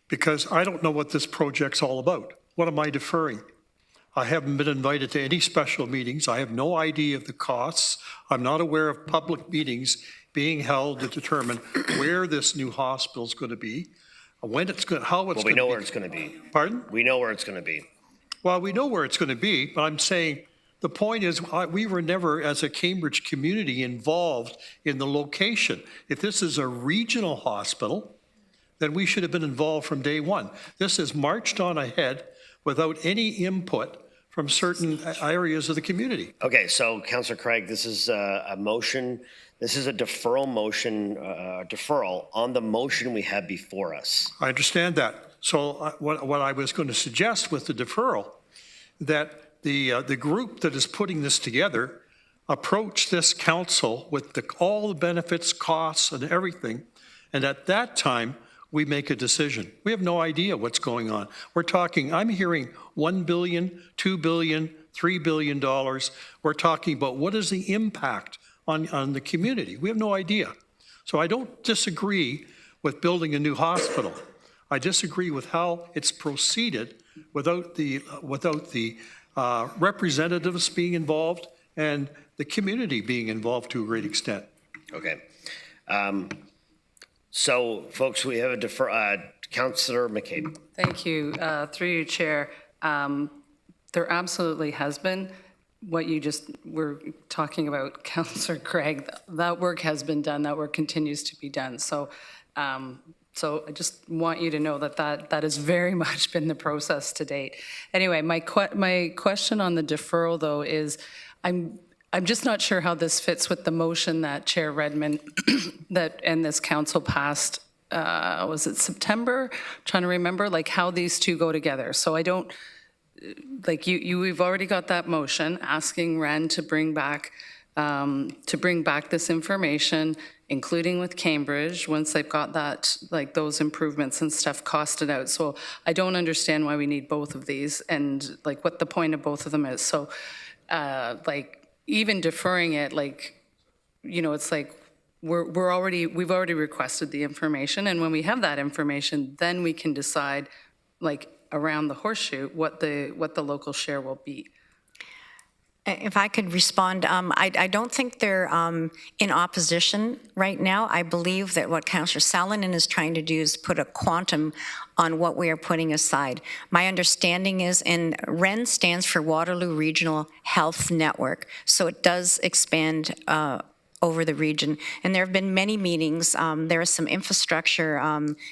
because I don't know what this project's all about. What am I deferring? I haven't been invited to any special meetings. I have no idea of the costs. I'm not aware of public meetings being held to determine where this new hospital is going to be, when it's going, how it's going to be. Well, we know where it's going to be. Pardon? We know where it's going to be. Well, we know where it's going to be, but I'm saying the point is we were never, as a Cambridge community, involved in the location. If this is a regional hospital, then we should have been involved from day one. This has marched on ahead without any input from certain areas of the community. Okay, so Councillor Craig, this is a motion. This is a deferral motion, deferral on the motion we have before us. I understand that. So what I was going to suggest with the deferral, that the group that is putting this together approach this council with all the benefits, costs, and everything, and at that time, we make a decision. We have no idea what's going on. We're talking, I'm hearing $1 billion, $2 billion, $3 billion. We're talking about what is the impact on the community. We have no idea. So I don't disagree with building a new hospital. I disagree with how it's proceeded without the representatives being involved, and the community being involved to a great extent. Okay. So, folks, we have a Councillor McCabe. Thank you. Through you, Chair. There absolutely has been what you just were talking about, Councillor Craig. That work has been done. That work continues to be done. So I just want you to know that has very much been the process to date. Anyway, my question on the deferral, though, is I'm just not sure how this fits with the motion that Chair Redmond and this council passed. Was it September? I'm trying to remember, like, how these two go together. So I don't, like, we've already got that motion asking Ren to bring back this information, including with Cambridge, once they've got that, like, those improvements and stuff costed out. So I don't understand why we need both of these and, like, what the point of both of them is. So, like, even deferring it, like, you know, it's like we've already requested the information, and when we have that information, then we can decide, like, around the horseshoe what the local share will be. If I could respond, I don't think they're in opposition right now. I believe that what Councillor Salonen is trying to do is put a quantum on what we are putting aside. My understanding is, and REN stands for Waterloo Regional Health Network, so it does expand over the region. And there have been many meetings. There are some infrastructure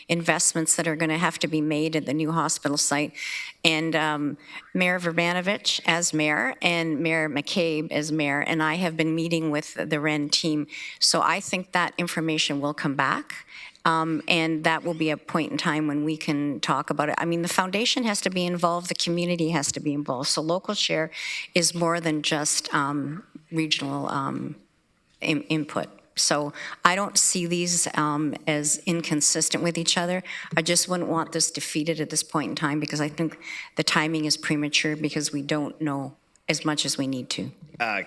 investments that are going to have to be made at the new hospital site. And Mayor Verbanovich as mayor and Mayor McCabe as mayor and I have been meeting with the REN team. So I think that information will come back. And that will be a point in time when we can talk about it. I mean, the foundation has to be involved, the community has to be involved. So local share is more than just regional input. So I don't see these as inconsistent with each other. I just wouldn't want this defeated at this point in time because I think the timing is premature because we don't know as much as we need to.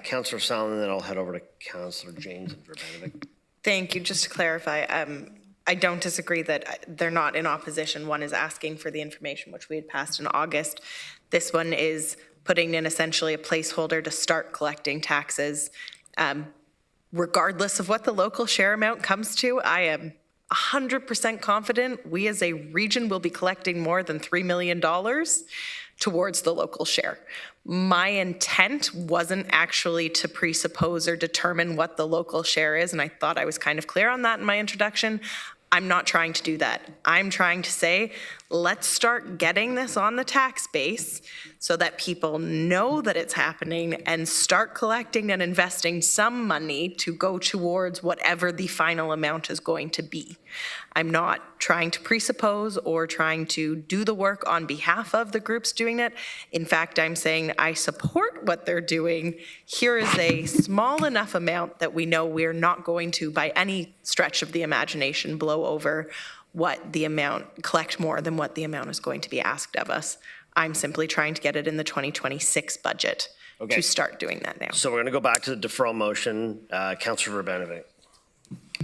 Councillor Salonen, then I'll head over to Councillor James and Verbanovic. Thank you. Just to clarify, I don't disagree that they're not in opposition. One is asking for the information, which we had passed in August. This one is putting in essentially a placeholder to start collecting taxes. Regardless of what the local share amount comes to, I am 100% confident we as a region will be collecting more than $3 million towards the local share. My intent wasn't actually to presuppose or determine what the local share is, and I thought I was kind of clear on that in my introduction. I'm not trying to do that. I'm trying to say, let's start getting this on the tax base so that people know that it's happening and start collecting and investing some money to go towards whatever the final amount is going to be. I'm not trying to presuppose or trying to do the work on behalf of the groups doing it. In fact, I'm saying I support what they're doing. Here is a small enough amount that we know we're not going to, by any stretch of the imagination, blow over what the amount, collect more than what the amount is going to be asked of us. I'm simply trying to get it in the 2026 budget to start doing that now. So we're going to go back to the deferral motion. Councillor Verbanovic.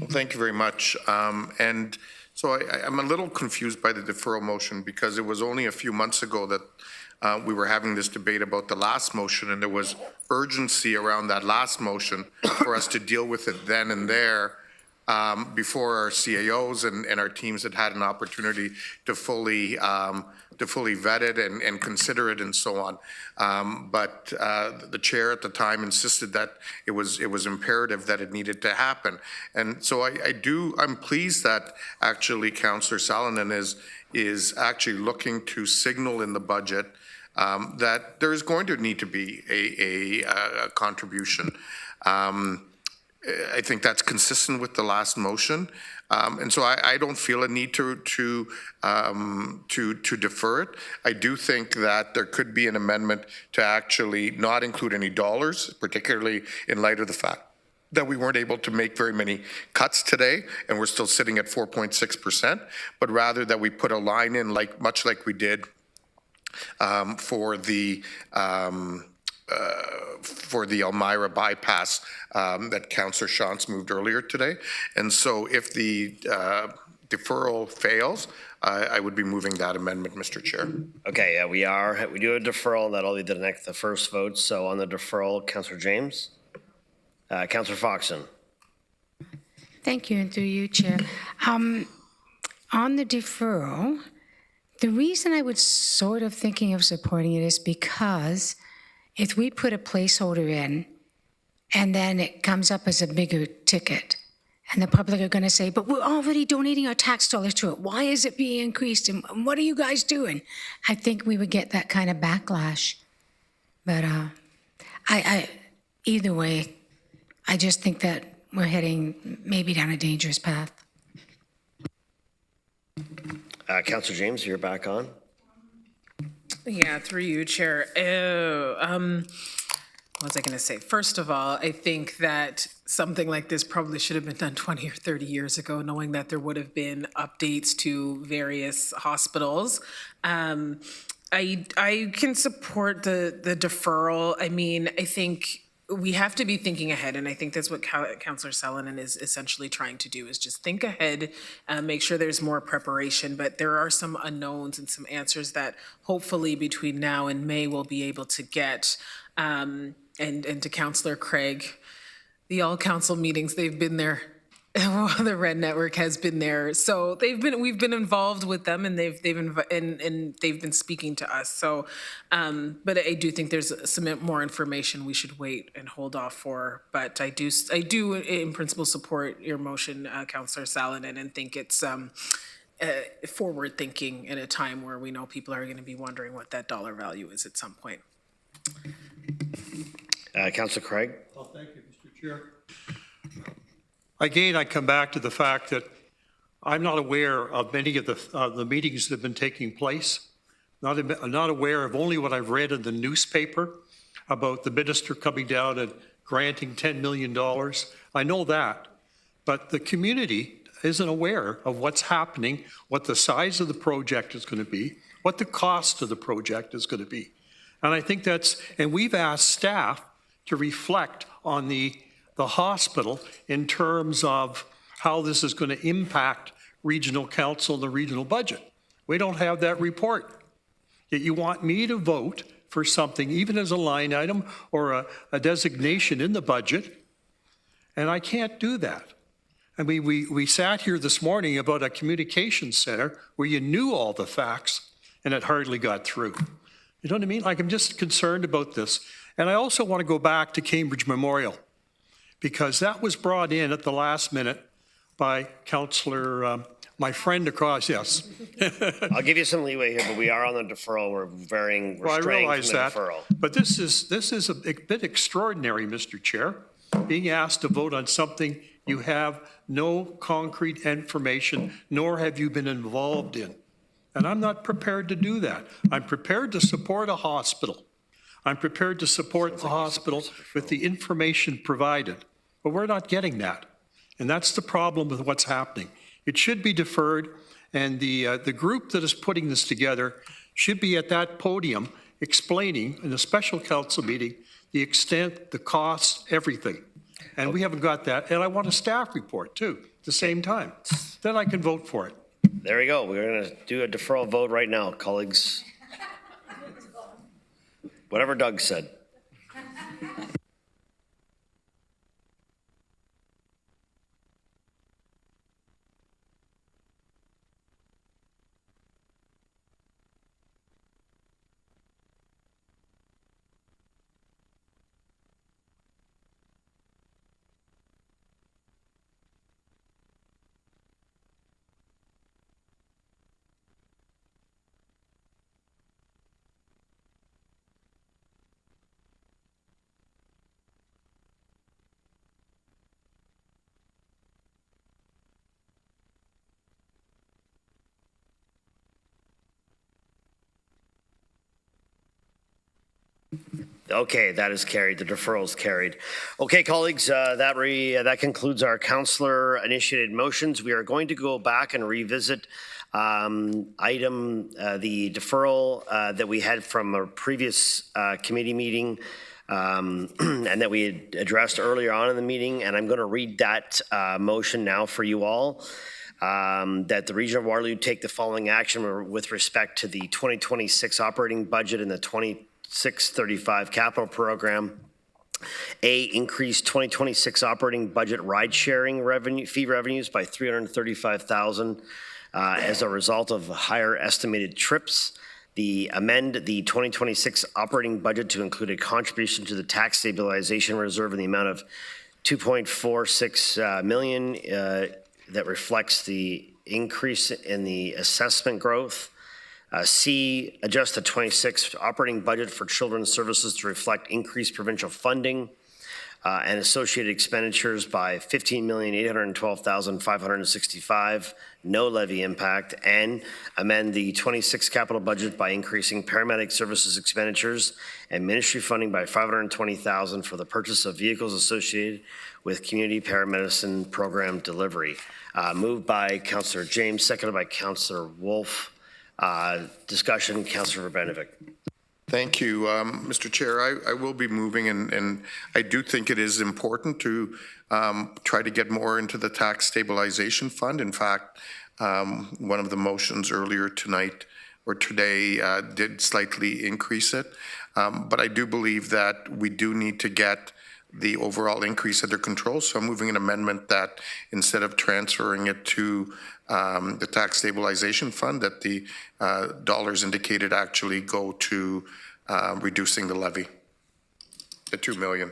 Well, thank you very much. And so I'm a little confused by the deferral motion because it was only a few months ago that we were having this debate about the last motion, and there was urgency around that last motion for us to deal with it then and there before our CAOs and our teams had an opportunity to fully vet it and consider it and so on. But the chair at the time insisted that it was imperative that it needed to happen. And so I'm pleased that actually Councillor Salonen is actually looking to signal in the budget that there is going to need to be a contribution. I think that's consistent with the last motion. And so I don't feel a need to defer it. I do think that there could be an amendment to actually not include any dollars, particularly in light of the fact that we weren't able to make very many cuts today, and we're still sitting at 4.6%, but rather that we put a line in, much like we did for the Elmira bypass that Councillor Shantz moved earlier today. And so if the deferral fails, I would be moving that amendment, Mr. Chair. Okay, we do a deferral, and that'll be the first vote. So on the deferral, Councillor James. Councillor Foxon. Thank you, and through you, Chair. On the deferral, the reason I was sort of thinking of supporting it is because if we put a placeholder in and then it comes up as a bigger ticket, and the public are going to say, but we're already donating our tax dollars to it. Why is it being increased? And what are you guys doing? I think we would get that kind of backlash. But either way, I just think that we're heading maybe down a dangerous path. Councillor James, you're back on. Yeah, through you, Chair. What was I going to say? First of all, I think that something like this probably should have been done 20 or 30 years ago, knowing that there would have been updates to various hospitals. I can support the deferral. I mean, I think we have to be thinking ahead, and I think that's what Councillor Salonen is essentially trying to do, is just think ahead, make sure there's more preparation, but there are some unknowns and some answers that hopefully between now and May we'll be able to get. And to Councillor Craig, the all-council meetings, they've been there. The Red Network has been there, so we've been involved with them, and they've been speaking to us. So, but I do think there's some more information we should wait and hold off for. But I do in principle support your motion, Councillor Salonen, and think it's forward thinking in a time where we know people are going to be wondering what that dollar value is at some point. Councillor Craig. Well, thank you, Mr. Chair. Again, I come back to the fact that I'm not aware of many of the meetings that have been taking place. Not aware of only what I've read in the newspaper about the minister coming down and granting $10 million. I know that, but the community isn't aware of what's happening, what the size of the project is going to be, what the cost of the project is going to be. And I think and we've asked staff to reflect on the hospital in terms of how this is going to impact regional council and the regional budget. We don't have that report. Yet you want me to vote for something, even as a line item or a designation in the budget, and I can't do that. I mean, we sat here this morning about a communications center where you knew all the facts and it hardly got through. You know what I mean? Like, I'm just concerned about this. And I also want to go back to Cambridge Memorial, because that was brought in at the last minute by Councillor, my friend across, yes. I'll give you some leeway here, but we are on the deferral. We're straying from the deferral. But this is a bit extraordinary, Mr. Chair, being asked to vote on something you have no concrete information, nor have you been involved in. And I'm not prepared to do that. I'm prepared to support a hospital. I'm prepared to support the hospital with the information provided, but we're not getting that. And that's the problem with what's happening. It should be deferred, and the group that is putting this together should be at that podium explaining in a special council meeting the extent, the costs, everything. And we haven't got that. And I want a staff report too, at the same time. Then I can vote for it. There we go. We're going to do a deferral vote right now, colleagues. Whatever Doug said. Okay, that is carried. The deferral is carried. Okay, colleagues, that concludes our councillor-initiated motions. We are going to go back and revisit the deferral that we had from a previous committee meeting and that we had addressed earlier on in the meeting. And I'm going to read that motion now for you all. that the Region of Waterloo take the following action with respect to the 2026 operating budget and the 2635 capital program. A, increase 2026 operating budget ride-sharing fee revenues by $335,000 as a result of higher estimated trips. Amend the 2026 operating budget to include a contribution to the tax stabilization reserve in the amount of $2.46 million that reflects the increase in the assessment growth. C, adjust the 26 operating budget for children's services to reflect increased provincial funding and associated expenditures by $15,812,565, no levy impact, and amend the 26 capital budget by increasing paramedic services expenditures and ministry funding by $520,000 for the purchase of vehicles associated with community paramedicine program delivery. Moved by Councillor James, seconded by Councillor Wolf. Discussion, Councillor Urbanovic. Thank you, Mr. Chair. I will be moving, and I do think it is important to try to get more into the tax stabilization fund. In fact, one of the motions earlier tonight or today did slightly increase it. But I do believe that we do need to get the overall increase under control. So I'm moving an amendment that instead of transferring it to the tax stabilization fund, that the dollars indicated actually go to reducing the levy, the $2 million.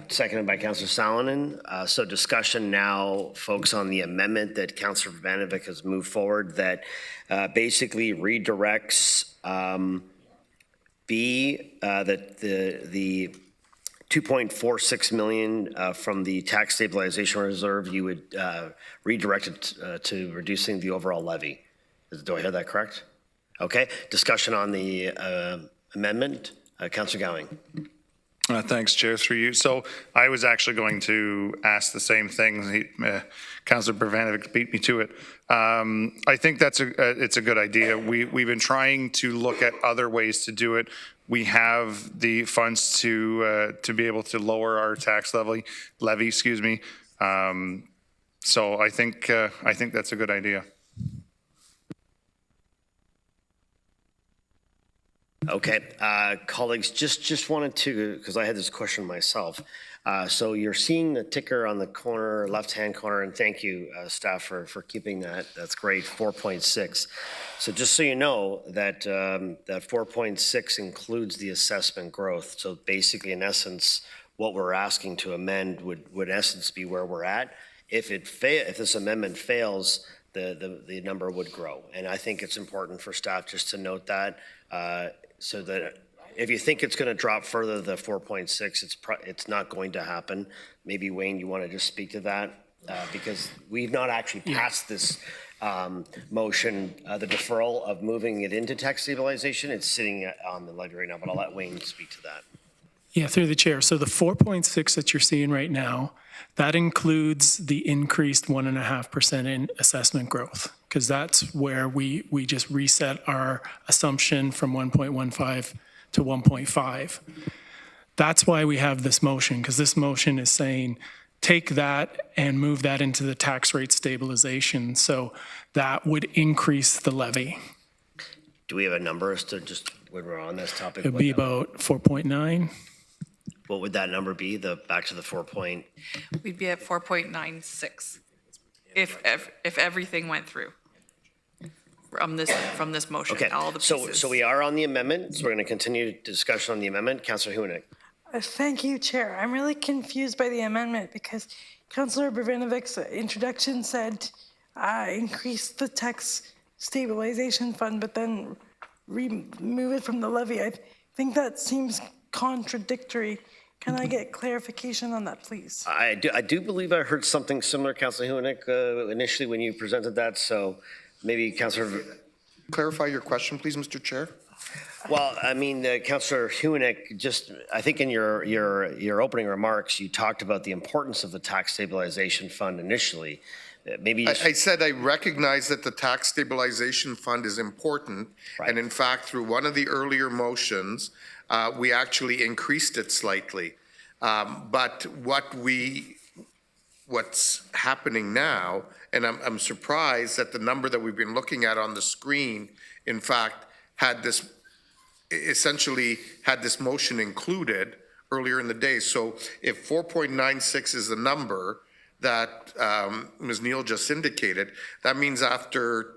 Seconded by Councillor Salonen. So discussion now, folks, on the amendment that Councillor Urbanovic has moved forward that basically redirects B, that the 2.46 million from the tax stabilization reserve, you would redirect it to reducing the overall levy. Do I hear that correct? Okay. Discussion on the amendment. Councillor Gowing. Thanks, Chair, through you. So I was actually going to ask the same thing. Councillor Urbanovic beat me to it. I think it's a good idea. We've been trying to look at other ways to do it. We have the funds to be able to lower our tax levy. So I think that's a good idea. Okay, colleagues, just wanted to, because I had this question myself. So you're seeing the ticker on the corner, left-hand corner, and thank you, staff, for keeping that. That's great, 4.6. So just so you know, that 4.6 includes the assessment growth. So basically, in essence, what we're asking to amend would in essence be where we're at. If this amendment fails, the number would grow. And I think it's important for staff just to note that. So that if you think it's going to drop further, the 4.6, it's not going to happen. Maybe Wayne, you want to just speak to that because we've not actually passed this motion, the deferral of moving it into tax stabilization. It's sitting on the ledger right now, but I'll let Wayne speak to that. Yeah, through the chair. So the 4.6 that you're seeing right now, that includes the increased 1.5% in assessment growth, because that's where we just reset our assumption from 1.15 to 1.5. That's why we have this motion, because this motion is saying take that and move that into the tax rate stabilization. So that would increase the levy. Do we have a number as to just when we're on this topic? It would be about 4.9. What would that number be? Back to the 4 point? We'd be at 4.96 if everything went through from this motion. Okay, all the pieces. So we are on the amendment. So we're going to continue discussion on the amendment. Councillor Huenick. Thank you, Chair. I'm really confused by the amendment because Councillor Urbanovic introduction said increase the tax stabilization fund, but then remove it from the levy. I think that seems contradictory. Can I get clarification on that, please? I do believe I heard something similar, Councillor Huenick, initially when you presented that. So maybe Councillor. Clarify your question, please, Mr. Chair. Well, I mean, Councillor Huenick, just I think in your opening remarks, you talked about the importance of the tax stabilization fund initially. Maybe I said I recognize that the tax stabilization fund is important, right. And in fact, through one of the earlier motions, we actually increased it slightly. But what we what's happening now, and I'm surprised that the number that we've been looking at on the screen, in fact, essentially had this motion included earlier in the day. So if 4.96 is the number that Ms. Neal just indicated, that means after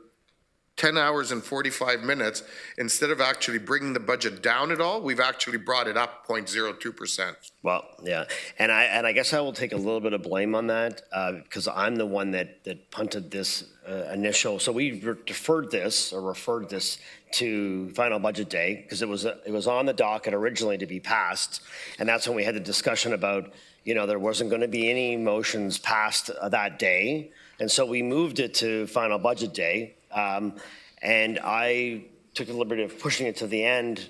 10 hours and 45 minutes, instead of actually bringing the budget down at all, we've actually brought it up 0.02%. Well, yeah, and I guess I will take a little bit of blame on that because I'm the one that punted this initial. So we referred this to final budget day because it was on the docket originally to be passed, and that's when we had the discussion about there wasn't going to be any motions passed that day, and so we moved it to final budget day. And I took the liberty of pushing it to the end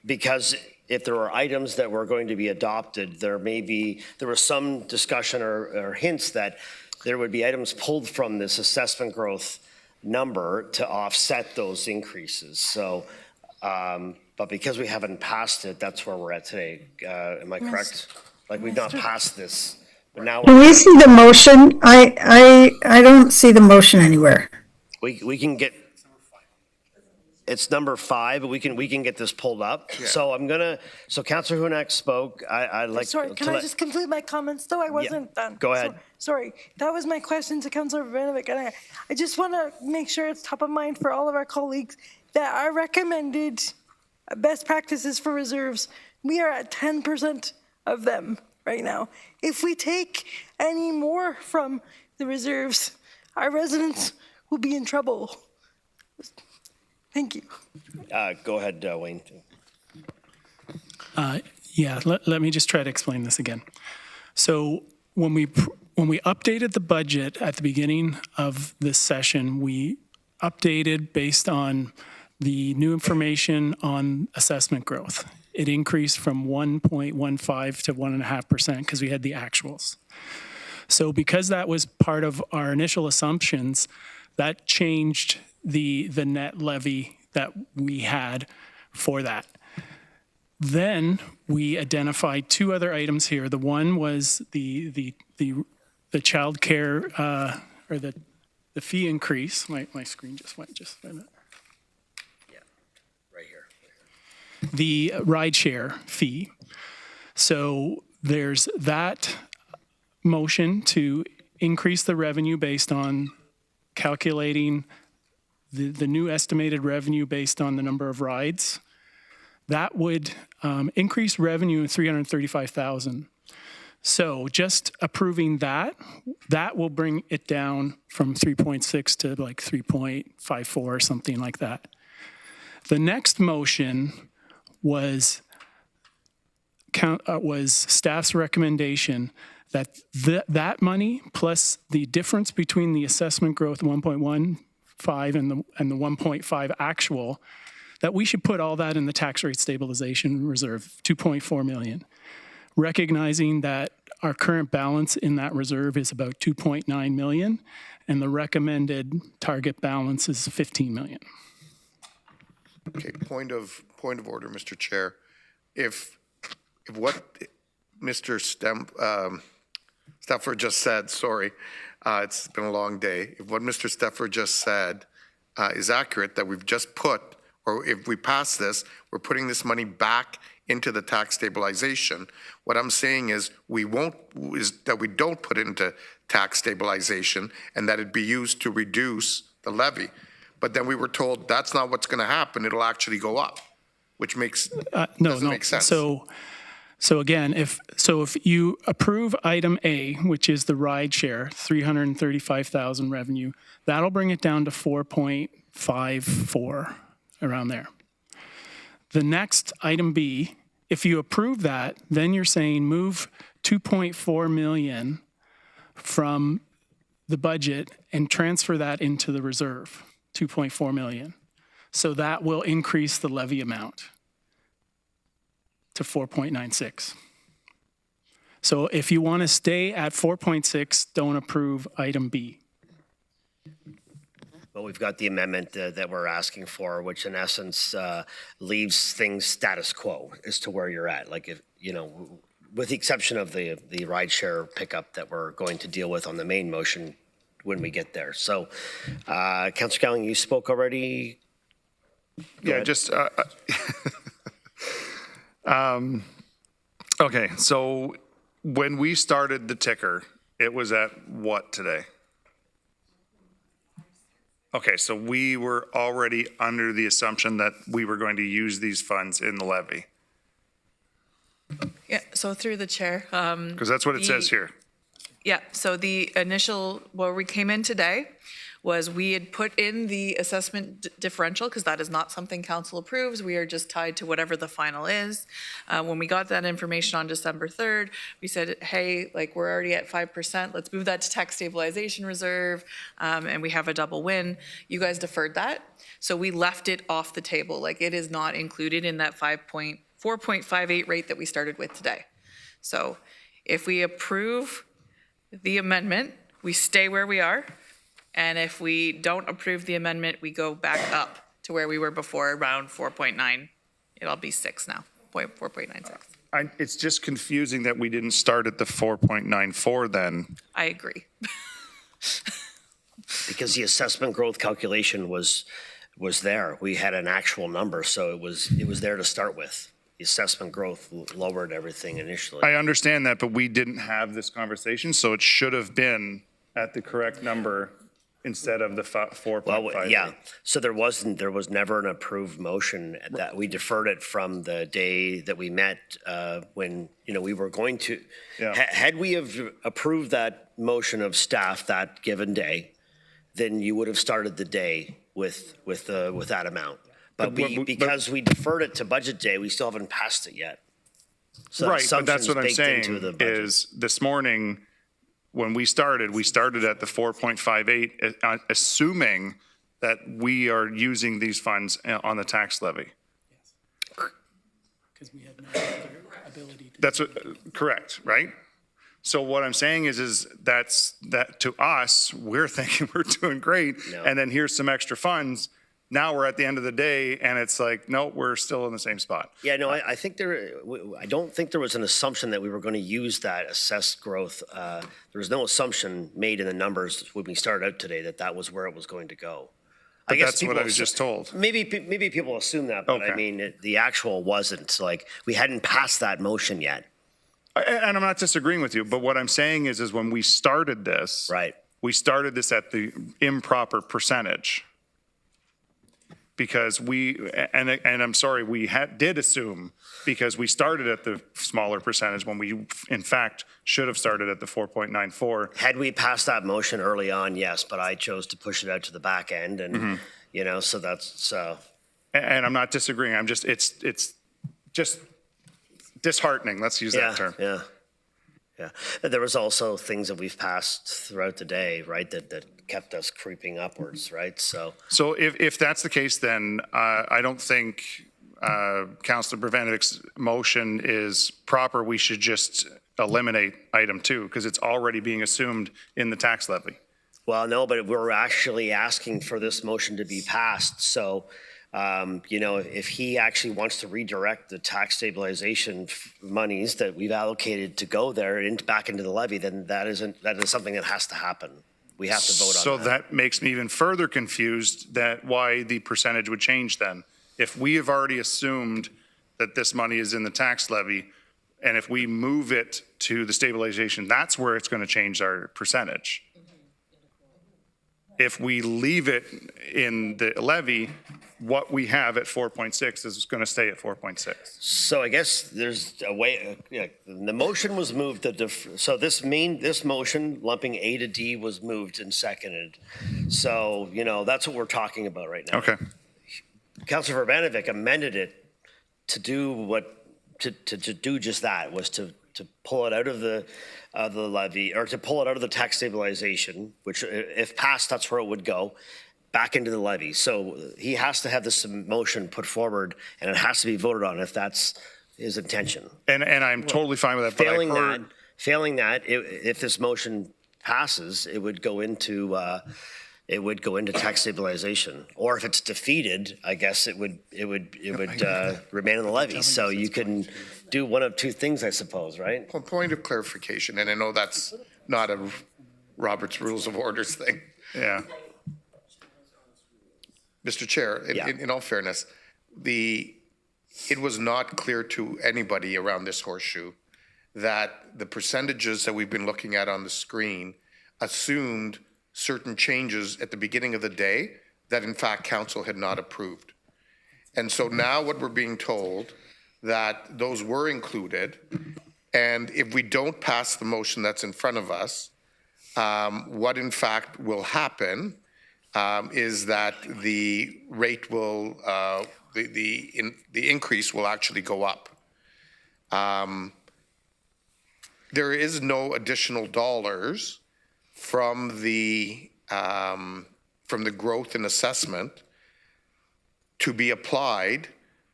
because if there were items that were going to be adopted, there was some discussion or hints that there would be items pulled from this assessment growth number to offset those increases. So, but because we haven't passed it, that's where we're at today. Am I correct? Like we've not passed this. But now can we see the motion? I don't see the motion anywhere. We can get, it's number 5, but we can get this pulled up. Yeah. So Councillor Hunak spoke. I'd like Sorry, can I just complete my comments though? I wasn't done. Go ahead. Sorry, that was my question to Councillor Vanovic, and I just want to make sure it's top of mind for all of our colleagues that our recommended best practices for reserves, we are at 10% of them right now. If we take any more from the reserves, our residents will be in trouble. Thank you. Go ahead, Wayne. Let me just try to explain this again. So when we updated the budget at the beginning of this session, we updated based on the new information on assessment growth. It increased from 1.15 to 1.5% because we had the actuals. So because that was part of our initial assumptions, that changed the net levy that we had for that. Then we identified 2 other items here. The one was the child care or the fee increase. My screen just went just a minute. Yeah, right here. The ride share fee. So there's that motion to increase the revenue based on calculating the new estimated revenue based on the number of rides. That would increase revenue of $335,000. So just approving that will bring it down from 3.6 to like 3.54 or something like that. The next motion was staff's recommendation that that money plus the difference between the assessment growth 1.15 and the 1.5 actual, that we should put all that in the tax rate stabilization reserve, 2.4 million, recognizing that our current balance in that reserve is about 2.9 million, and the recommended target balance is 15 million. Okay, point of order, Mr. Chair. If what Mr. Steffer just said, sorry, it's been a long day. If what Mr. Steffer just said is accurate, that we've just put, or if we pass this, we're putting this money back into the tax stabilization. What I'm saying is we don't put it into tax stabilization and that it be used to reduce the levy. But then we were told that's not what's going to happen. It'll actually go up, which doesn't make sense. So again, if you approve item A, which is the ride share, 335,000 revenue, that'll bring it down to 4.54, around there. The next item B, if you approve that, then you're saying move 2.4 million from the budget and transfer that into the reserve, 2.4 million. So that will increase the levy amount to 4.96. So if you want to stay at 4.6, don't approve item B. But we've got the amendment that we're asking for, which in essence leaves things status quo as to where you're at. Like if, with the exception of the rideshare pickup that we're going to deal with on the main motion when we get there. So, Councillor Cowling, you spoke already. Yeah, just, okay, so when we started the ticker, it was at what today? Okay, so we were already under the assumption that we were going to use these funds in the levy, Yeah, so through the chair. because that's what it says here. Yeah, so the initial, where we came in today was we had put in the assessment differential, because that is not something council approves. We are just tied to whatever the final is. When we got that information on December 3rd, we said, hey, like, we're already at 5%. Let's move that to tax stabilization reserve, and we have a double win. You guys deferred that. So we left it off the table. Like, it is not included in that 4.58 rate that we started with today. So if we approve the amendment, we stay where we are. And if we don't approve the amendment, we go back up to where we were before, around 4.9. It'll be 6 now, 4.96. It's just confusing that we didn't start at the 4.94 then. I agree. Because the assessment growth calculation was there. We had an actual number, so it was there to start with. The assessment growth lowered everything initially. I understand that, but we didn't have this conversation, so it should have been at the correct number instead of the 4.5. Well, yeah, so there was never an approved motion that we deferred it from the day that we met when, we were going to, had we have approved that motion of staff that given day, then you would have started the day with that amount. But because we deferred it to budget day, we still haven't passed it yet. So right, but that's what I'm saying is this morning, when we started at the 4.58, assuming that we are using these funds on the tax levy. Because we have no other ability to. That's correct, right? So what I'm saying is that to us, we're thinking we're doing great, and then here's some extra funds. Now we're at the end of the day, and it's like, no, we're still in the same spot. Yeah, no, I don't think there was an assumption that we were going to use that assessed growth. There was no assumption made in the numbers when we started out today that was where it was going to go. But that's what I was just told. Maybe people assume that, but I mean, the actual wasn't. Like, we hadn't passed that motion yet. And I'm not disagreeing with you, but what I'm saying is when we started this, right, we started this at the improper percentage. Because I'm sorry, we did assume, because we started at the smaller percentage when we, in fact, should have started at the 4.94. Had we passed that motion early on, yes, but I chose to push it out to the back end, and so that's. And I'm not disagreeing. I'm just it's just disheartening. Let's use that term. Yeah. There was also things that we've passed throughout the day, right, that kept us creeping upwards, right? So if that's the case, then I don't think Councillor Brevanovich's motion is proper. We should just eliminate item 2 because it's already being assumed in the tax levy. Well, no, but we're actually asking for this motion to be passed. So, if he actually wants to redirect the tax stabilization monies that we've allocated to go there back into the levy, then that is something that has to happen. We have to vote on that. So that makes me even further confused that why the percentage would change then. If we have already assumed that this money is in the tax levy, and if we move it to the stabilization, that's where it's going to change our percentage. If we leave it in the levy, what we have at 4.6 is going to stay at 4.6. So I guess there's a way, the motion was moved, so this motion lumping A to D was moved and seconded. So, that's what we're talking about right now. Okay. Councillor Verbanovic amended it to do to do just that, was to pull it out of the levy, or to pull it out of the tax stabilization, which if passed, that's where it would go, back into the levy. So he has to have this motion put forward, and it has to be voted on if that's his intention. And I'm totally fine with that. Failing that, if this motion passes, it would go into it would go into tax stabilization. Or if it's defeated, I guess it would remain in the levy. So you can do one of two things, I suppose, right? Well, point of clarification, and I know that's not a Robert's Rules of Orders thing. Yeah. Mr. Chair, in all fairness, it was not clear to anybody around this horseshoe that the percentages that we've been looking at on the screen assumed certain changes at the beginning of the day that in fact council had not approved. And so now what we're being told that those were included, and if we don't pass the motion that's in front of us, what in fact will happen is that the rate will, the increase will actually go up. There is no additional dollars from the growth and assessment to be applied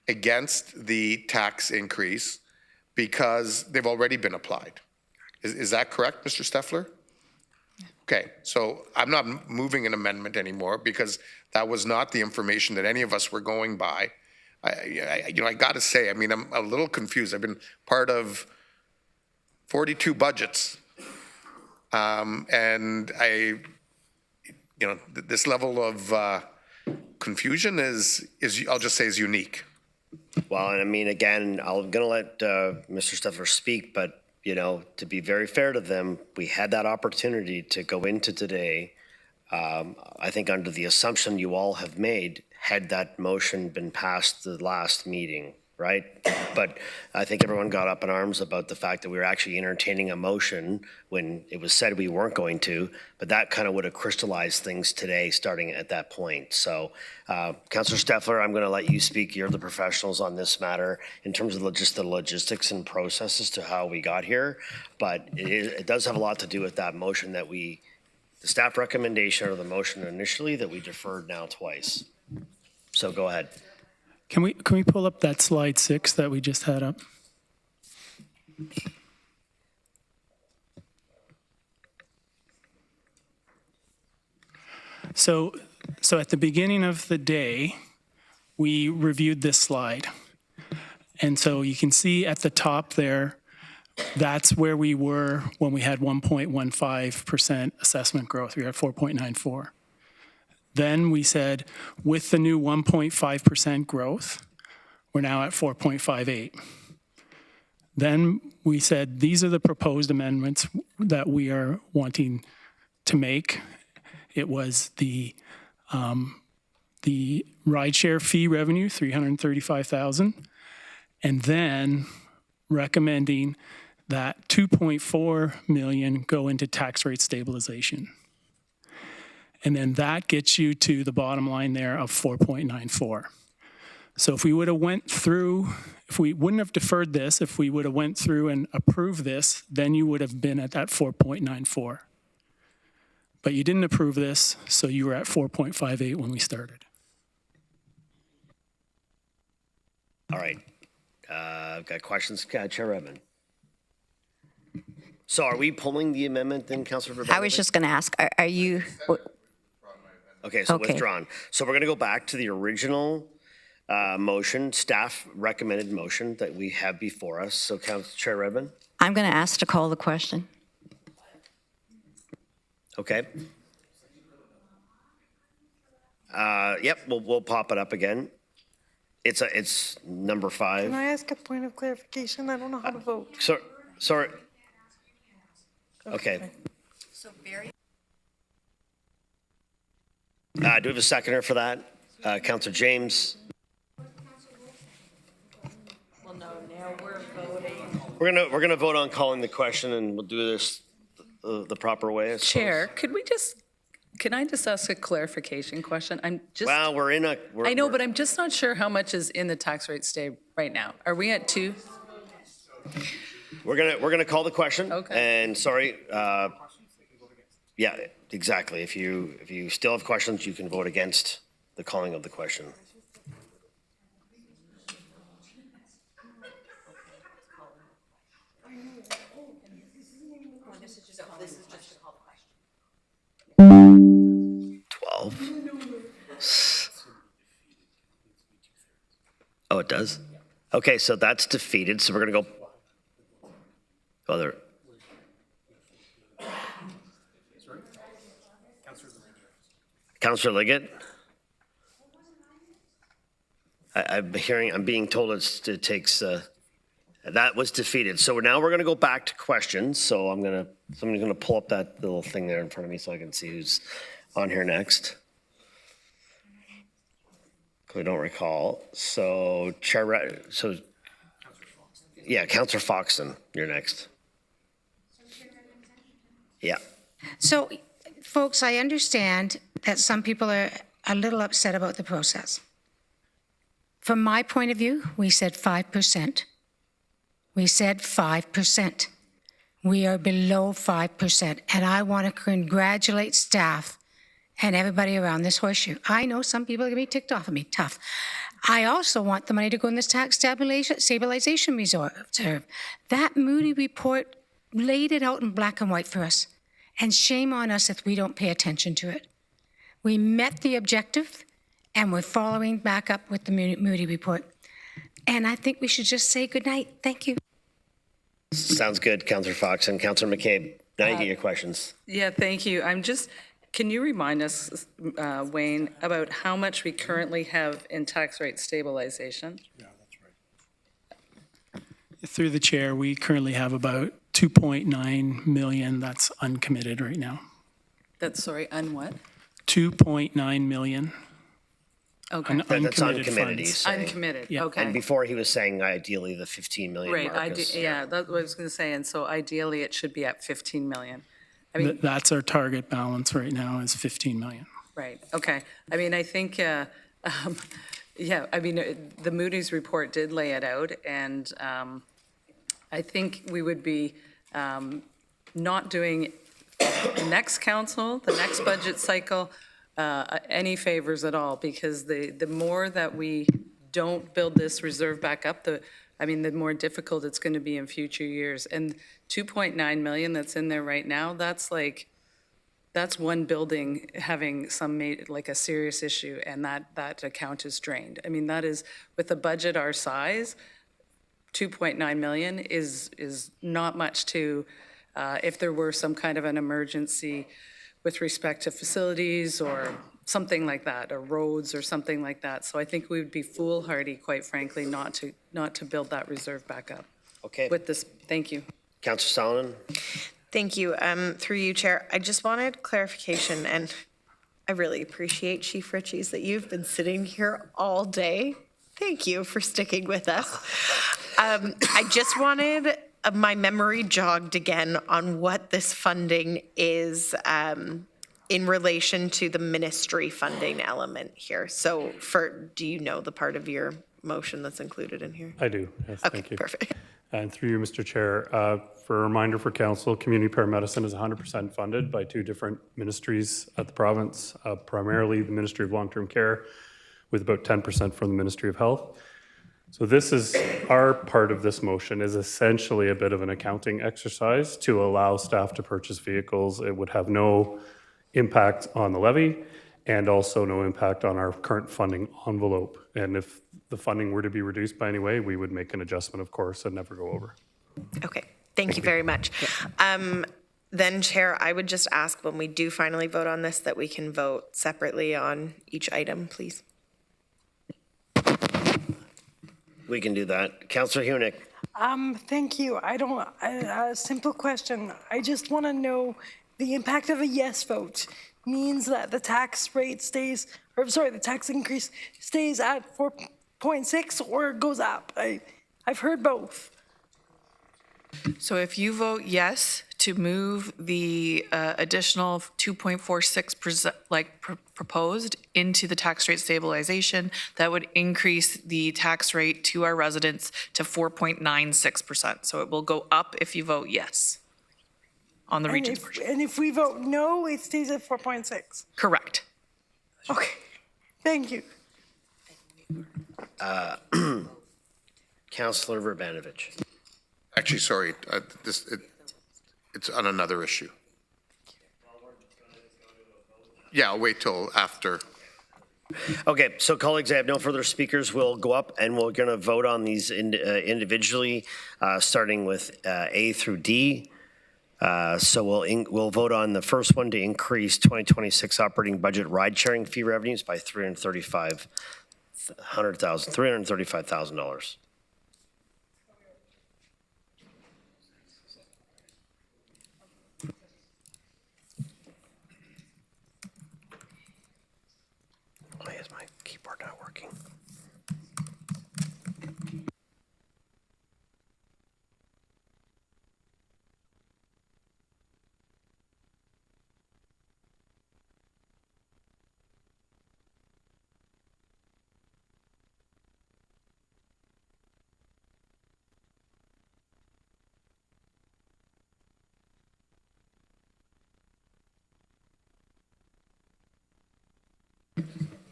against the tax increase because they've already been applied. Is that correct, Mr. Steffler? Okay, so I'm not moving an amendment anymore because that was not the information that any of us were going by. I got to say, I mean, I'm a little confused. I've been part of 42 budgets, and this level of confusion is I'll just say is unique. Well, and I mean, again, I'm going to let Mr. Steffler speak, but to be very fair to them, we had that opportunity to go into today, I think under the assumption you all have made, had that motion been passed the last meeting, right? But I think everyone got up in arms about the fact that we were actually entertaining a motion when it was said we weren't going to, but that kind of would have crystallized things today starting at that point. So, Councillor Steffler, I'm going to let you speak. You're the professionals on this matter in terms of just the logistics and processes to how we got here. But it does have a lot to do with that motion that the staff recommendation or the motion initially that we deferred now twice. So go ahead. Can we pull up that slide 6 that we just had up? So at the beginning of the day, we reviewed this slide. And so you can see at the top there, that's where we were when we had 1.15% assessment growth. We were at 4.94. Then we said, with the new 1.5% growth, we're now at 4.58. Then we said, these are the proposed amendments that we are wanting to make. It was the rideshare fee revenue, $335,000, and then recommending that $2.4 million go into tax rate stabilization. And then that gets you to the bottom line there of 4.94. So if we would have went through, if we wouldn't have deferred this, if we would have went through and approved this, then you would have been at that 4.94. But you didn't approve this, so you were at 4.58 when we started. All right. I've got questions. Chair Redmond. So are we pulling the amendment then, Councillor Verbanovic? I was just going to ask, are you? Okay, so withdrawn. So we're going to go back to the original motion, staff recommended motion that we have before us. So Chair Redmond? I'm going to ask to call the question. Okay. Yep, we'll pop it up again. It's number 5. Can I ask a point of clarification? I don't know how to vote. Sorry. Okay. So Barry. Do we have a seconder for that? Councillor James. Well, no, now we're voting. We're gonna vote on calling the question, and we'll do this the proper way. I suppose. Chair, can I just ask a clarification question? Well, I know, but I'm just not sure how much is in the tax rate stay right now. Are we at 2? We're gonna call the question. Okay. And sorry, yeah, exactly. If you still have questions, you can vote against the calling of the question. Oh, it does? Okay, so that's defeated, so we're gonna go. Other. Councillor Liggett? I'm being told it takes, that was defeated. So now we're gonna go back to questions. So somebody's gonna pull up that little thing there in front of me so I can see who's on here next. I don't recall. So yeah, Councillor Foxton, you're next. Yeah. So, folks, I understand that some people are a little upset about the process. From my point of view, we said 5%. We said 5%. We are below 5%. And I want to congratulate staff and everybody around this horseshoe. I know some people are going to be ticked off at me, tough. I also want the money to go in this tax stabilization reserve. That Moody report laid it out in black and white for us. And shame on us if we don't pay attention to it. We met the objective, and we're following back up with the Moody report. And I think we should just say good night. Thank you. Sounds good, Councillor Fox and Councillor McCabe. Now you get your questions. Yeah, thank you. Can you remind us, Wayne, about how much we currently have in tax rate stabilization? Yeah, that's right. Through the chair, we currently have about 2.9 million that's uncommitted right now. Sorry, what? 2.9 million. Okay. That's uncommitted, funds. he's saying. Uncommitted, Yeah. okay. And before he was saying ideally the 15 million Right, mark. yeah, that's what I was going to say. And so ideally, it should be at 15 million. I mean, That's our target balance right now is 15 million. right, okay. I mean, I think, yeah, I mean, the Moody's report did lay it out, and I think we would be not doing the next council, the next budget cycle, any favors at all, because the more that we don't build this reserve back up, the more difficult it's going to be in future years. And 2.9 million that's in there right now, that's one building having like a serious issue, and that account is drained. I mean, that is, with a budget our size, 2.9 million is not much to, if there were some kind of an emergency with respect to facilities or something like that, or roads or something like that. So I think we would be foolhardy, quite frankly, not to build that reserve back up. Okay. With this, thank you. Councillor Solomon? Thank you. Through you, Chair, I just wanted clarification, and I really appreciate, Chief Ritchie's, that you've been sitting here all day. Thank you for sticking with us. I just wanted my memory jogged again on what this funding is in relation to the ministry funding element here. So do you know the part of your motion that's included in here? I do, yes, Okay, thank you. perfect. And through you, Mr. Chair, for a reminder for council, community paramedicine is 100% funded by two different ministries at the province, primarily the Ministry of Long-Term Care, with about 10% from the Ministry of Health. So this is, our part of this motion is essentially a bit of an accounting exercise to allow staff to purchase vehicles. It would have no impact on the levy and also no impact on our current funding envelope. And if the funding were to be reduced by any way, we would make an adjustment, of course, and never go over. Okay, thank you very much. Then, Chair, I would just ask when we do finally vote on this that we can vote separately on each item, please. We can do that. Councillor Hunick? Thank you. A simple question. I just want to know the impact of a yes vote means that the tax rate stays, the tax increase stays at 4.6 or goes up. I've heard both. So if you vote yes to move the additional 2.46% proposed into the tax rate stabilization, that would increase the tax rate to our residents to 4.96%. So it will go up if you vote yes on the region's portion. And if we vote no, it stays at 4.6. Correct. Okay, thank you. Councillor Verbanovich. Actually, sorry, it's on another issue. Yeah, I'll wait till after Okay, so colleagues, I have no further speakers. We'll go up and we're going to vote on these individually, starting with A through D. So we'll vote on the first one to increase 2026 operating budget ride-sharing fee revenues by $335,000. Why is my keyboard not working?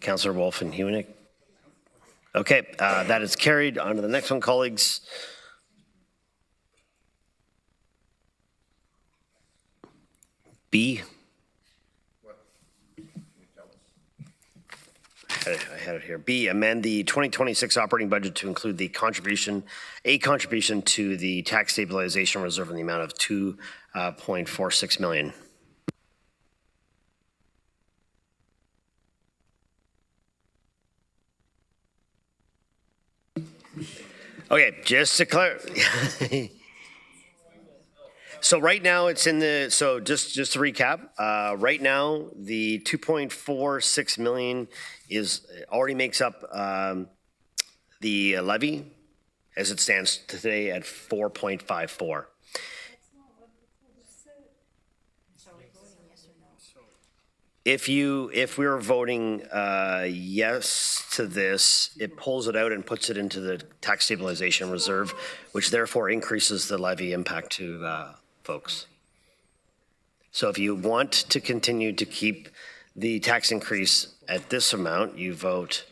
Councillor Wolf and Hewnick. Okay, that is carried. On to the next one, colleagues. B. I had it here. B, amend the 2026 operating budget to include a contribution to the tax stabilization reserve in the amount of $2.46 million. Okay, just to clarify. So right now it's in the, so just to recap, right now the 2.46 million already makes up the levy as it stands today at 4.54. If we're voting yes to this, it pulls it out and puts it into the tax stabilization reserve, which therefore increases the levy impact to folks. So if you want to continue to keep the tax increase at this amount, you vote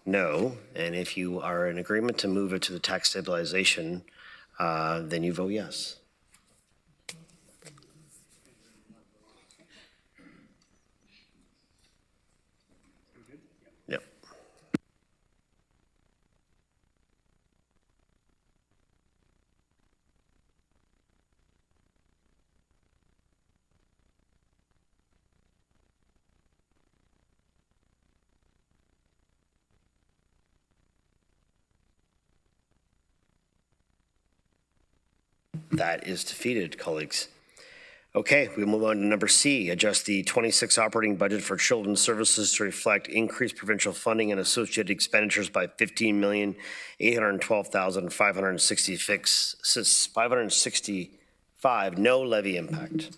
no. And if you are in agreement to move it to the tax stabilization, then you vote yes. Yep. That is defeated, colleagues. Okay, we move on to number C, adjust the 26 operating budget for children's services to reflect increased provincial funding and associated expenditures by $15,812,565, no levy impact.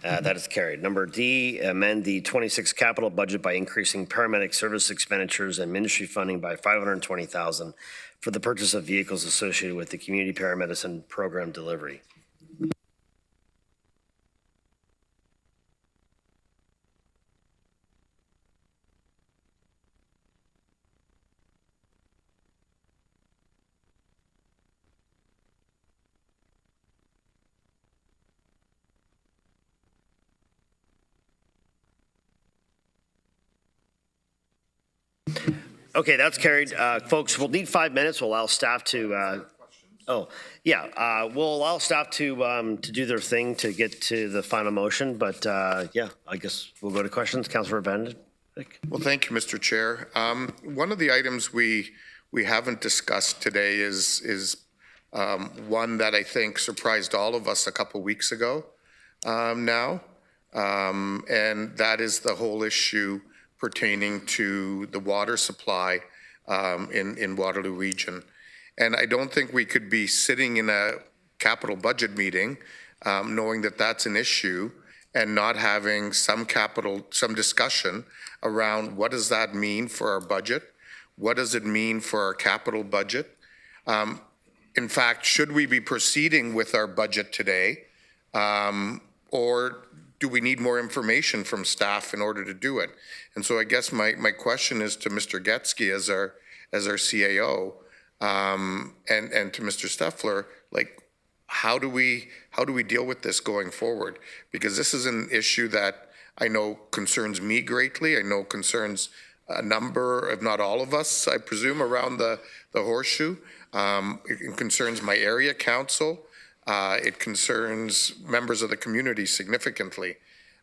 That is carried. Number D, amend the 26 capital budget by increasing paramedic service expenditures and ministry funding by $520,000 for the purchase of vehicles associated with the community paramedicine program delivery. Okay, that's carried. Folks, we'll need 5 minutes. We'll allow staff to, we'll allow staff to do their thing to get to the final motion. But yeah, I guess we'll go to questions. Councillor Benedict. Well, thank you, Mr. Chair. One of the items we haven't discussed today is one that I think surprised all of us a couple weeks ago now, and that is the whole issue pertaining to the water supply in Waterloo region. And I don't think we could be sitting in a capital budget meeting knowing that that's an issue and not having some discussion around what does that mean for our budget? What does it mean for our capital budget? In fact, should we be proceeding with our budget today Or do we need more information from staff in order to do it? And so I guess my question is to Mr. Getsky as our CAO, and to Mr. Steffler, like, how do we deal with this going forward? Because this is an issue that I know concerns me greatly. I know concerns a number, if not all of us, I presume, around the horseshoe. It concerns my area council. It concerns members of the community significantly.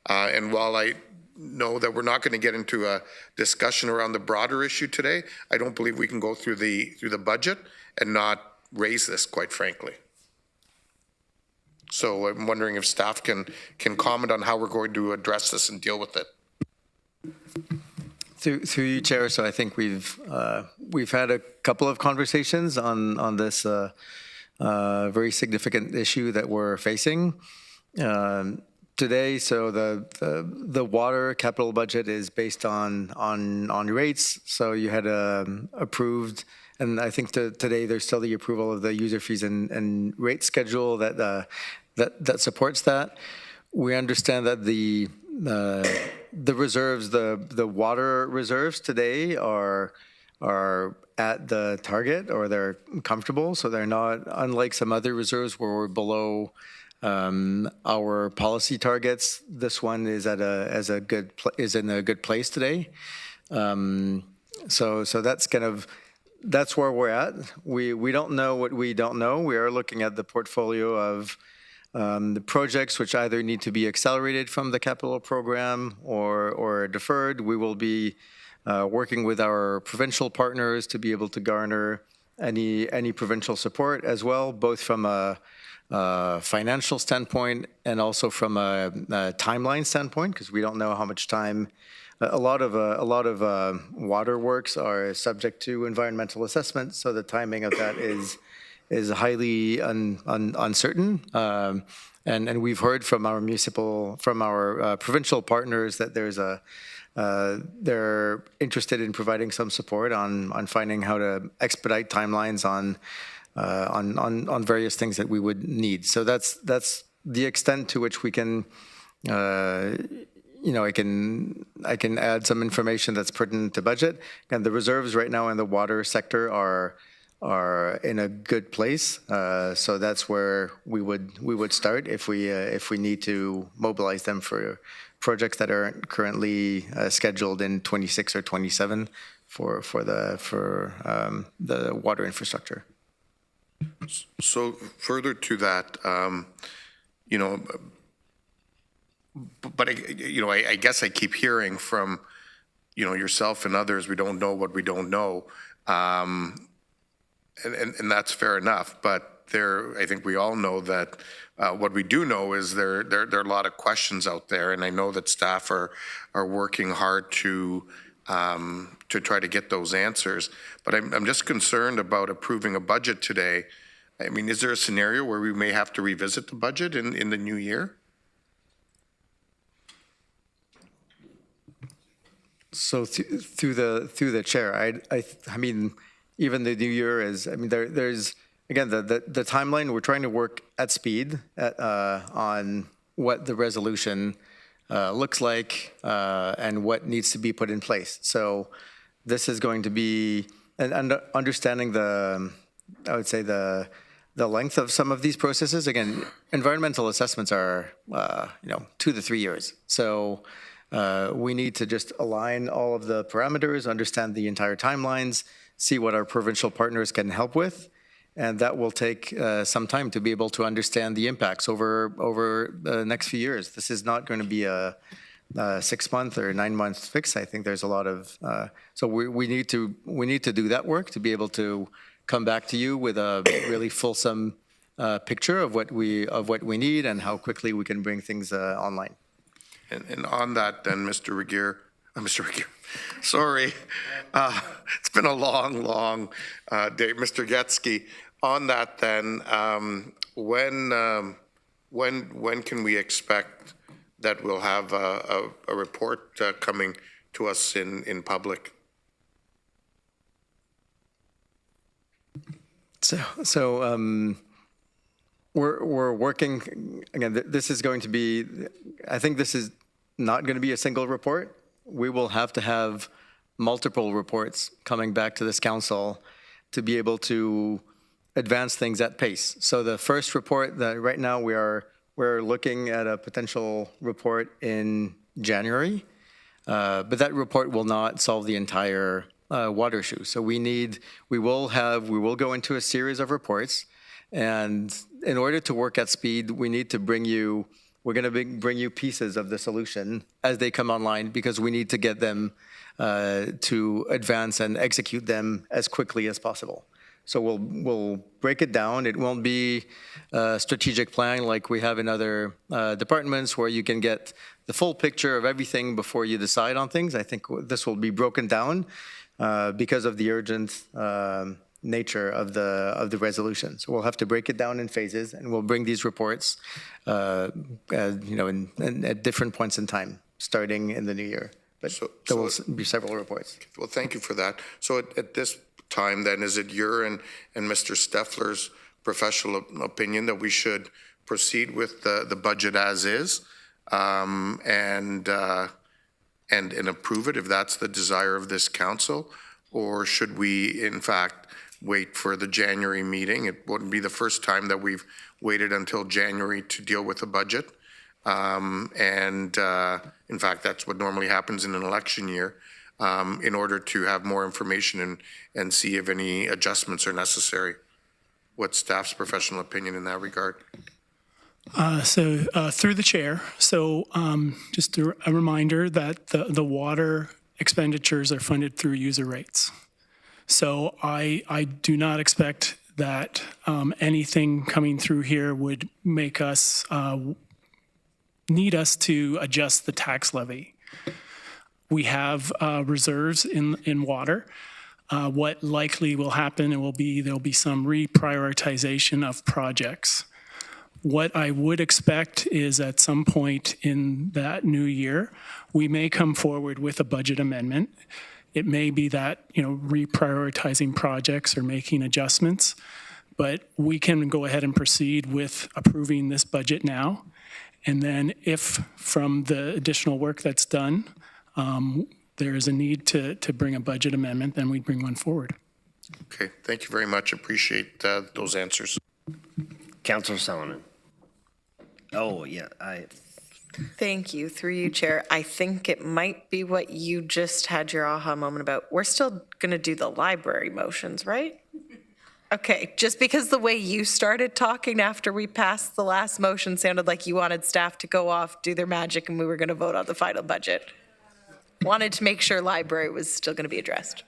And while I know that we're not going to get into a discussion around the broader issue today, I don't believe we can go through the budget and not raise this, quite frankly. So I'm wondering if staff can comment on how we're going to address this and deal with it. Through you, Chair. So I think we've had a couple of conversations on this very significant issue that we're facing today. So the water capital budget is based on rates. So you had approved, and I think today there's still the approval of the user fees and rate schedule that supports that. We understand that the reserves, the water reserves today are at the target, or they're comfortable. So they're not, unlike some other reserves where we're below our policy targets. This one is in a good place today. So that's where we're at. We don't know what we don't know. We are looking at the portfolio of the projects which either need to be accelerated from the capital program or deferred. We will be working with our provincial partners to be able to garner any provincial support as well, both from a financial standpoint and also from a timeline standpoint, because we don't know how much time. A lot of water works are subject to environmental assessment, so the timing of that is highly uncertain. And we've heard from our provincial partners that they're interested in providing some support on finding how to expedite timelines on various things that we would need. So that's the extent to which we can. I can add some information that's pertinent to budget. And the reserves right now in the water sector are in a good place. So that's where we would start if we need to mobilize them for projects that aren't currently scheduled in 26 or 27 for the water infrastructure. So further to that, but I guess I keep hearing from, yourself and others, we don't know what we don't know, and that's fair enough. But I think we all know that what we do know is there are a lot of questions out there, and I know that staff are working hard to try to get those answers. But I'm just concerned about approving a budget today. I mean, is there a scenario where we may have to revisit the budget in the new year? So through the chair, I mean, even the new year is. I mean, there's again the timeline. We're trying to work at speed on what the resolution looks like and what needs to be put in place. So this is going to be and understanding I would say the length of some of these processes. Again, environmental assessments are 2 to 3 years. So. We need to just align all of the parameters, understand the entire timelines, see what our provincial partners can help with, and that will take some time to be able to understand the impacts over the next few years. This is not going to be a 6-month or 9-month fix. I think there's a lot of so we need to do that work to be able to come back to you with a really fulsome picture of what we need and how quickly we can bring things online. And on that, then, Mr. Regier, sorry, it's been a long day, Mr. Getsky. On that, then, when can we expect that we'll have a report coming to us in public? we're working, again, this is going to be, I think this is not going to be a single report. We will have to have multiple reports coming back to this council to be able to advance things at pace. So the first report that right now we're looking at a potential report in January, but that report will not solve the entire water issue. So we will go into a series of reports, and in order to work at speed, we need to bring you pieces of the solution as they come online, because we need to get them to advance and execute them as quickly as possible. So we'll break it down. It won't be a strategic plan like we have in other departments where you can get the full picture of everything before you decide on things. I think this will be broken down because of the urgent nature of the resolution. So we'll have to break it down in phases, and we'll bring these reports, at different points in time, starting in the new year. But there will be several reports. Well, thank you for that. So at this time, then, is it your and Mr. Steffler's professional opinion that we should proceed with the budget as is, and approve it if that's the desire of this council, or should we, in fact, wait for the January meeting? It wouldn't be the first time that we've waited until January to deal with the budget. In fact, that's what normally happens in an election year, in order to have more information and see if any adjustments are necessary. What's staff's professional opinion in that regard? Through the chair, just a reminder that the water expenditures are funded through user rates. So I do not expect that anything coming through here would make us need us to adjust the tax levy. We have reserves in water. What likely will happen there'll be some reprioritization of projects. What I would expect is at some point in that new year, we may come forward with a budget amendment. It may be that, reprioritizing projects or making adjustments, but we can go ahead and proceed with approving this budget now. And then if from the additional work that's done, there is a need to bring a budget amendment, then we'd bring one forward. Okay, thank you very much. Appreciate those answers. Councillor Salonen. Oh, yeah, Thank you. Through you, Chair. I think it might be what you just had your aha moment about. We're still going to do the library motions, right? Okay, just because the way you started talking after we passed the last motion sounded like you wanted staff to go off, do their magic, and we were going to vote on the final budget. Wanted to make sure library was still going to be addressed.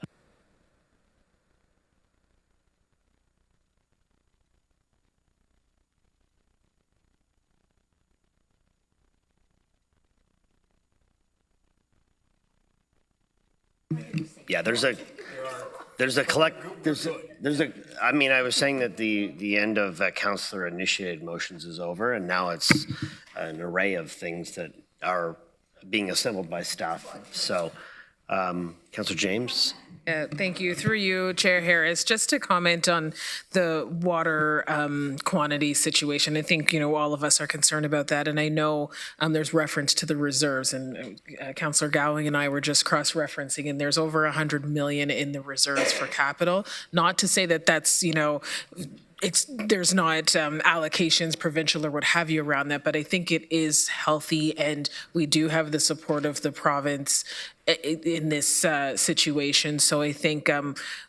Yeah, I was saying that the end of councillor initiated motions is over, and now it's an array of things that are being assembled by staff. So, Councillor James. Thank you. Through you, Chair Harris, just to comment on the water quantity situation. I think, all of us are concerned about that. And I know there's reference to the reserves, and Councillor Gowing and I were just cross-referencing, and there's over 100 million in the reserves for capital. Not to say that that's, there's not allocations, provincial or what have you around that, but I think it is healthy, and we do have the support of the province in this situation. So I think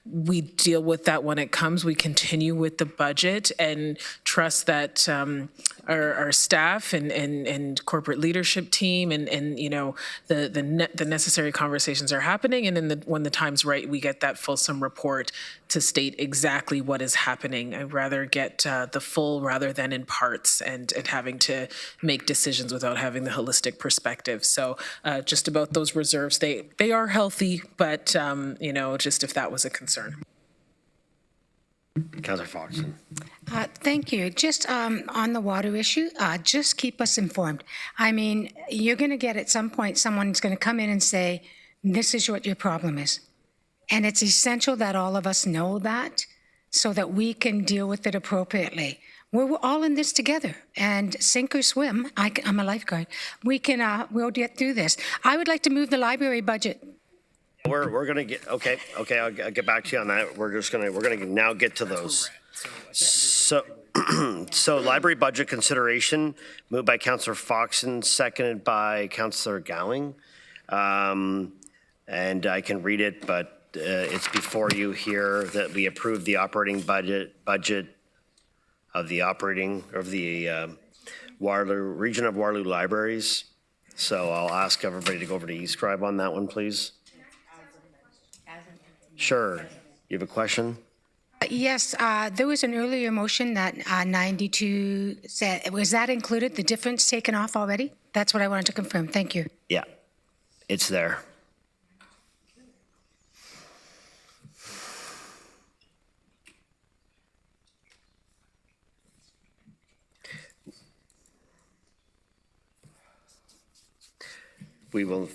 we deal with that when it comes. We continue with the budget and trust that our staff and corporate leadership team and the necessary conversations are happening. And when the time's right, we get that fulsome report to state exactly what is happening. I'd rather get the full rather than in parts and having to make decisions without having the holistic perspective. So just about those reserves, they are healthy, but just if that was a concern. Councillor Foxton. Thank you. Just on the water issue, just keep us informed. I mean, you're going to get at some point, someone's going to come in and say, this is what your problem is. And it's essential that all of us know that so that we can deal with it appropriately. we're all in this together, and sink or swim. I'm a lifeguard. We'll get through this. I would like to move the library budget. We're gonna get, okay, I'll get back to you on that. We're gonna now get to those. So, so library budget consideration, moved by Councillor Foxon, seconded by Councillor Gowing. And I can read it, but it's before you here that we approve the operating budget of the Waterloo, Region of Waterloo Libraries. So I'll ask everybody to go over to eScribe on that one, please. Sure. You have a question? Yes, there was an earlier motion that 92 said, was that included, the difference taken off already? That's what I wanted to confirm. Thank you. Yeah, it's there. We will.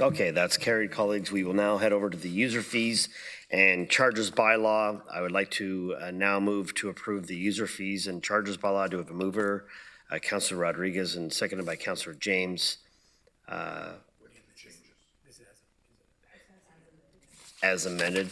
Okay, that's carried, colleagues. We will now head over to the user fees and charges bylaw. I would like to now move to approve the user fees and charges bylaw. Do we have a mover? Councillor Rodriguez, and seconded by Councillor James. As amended.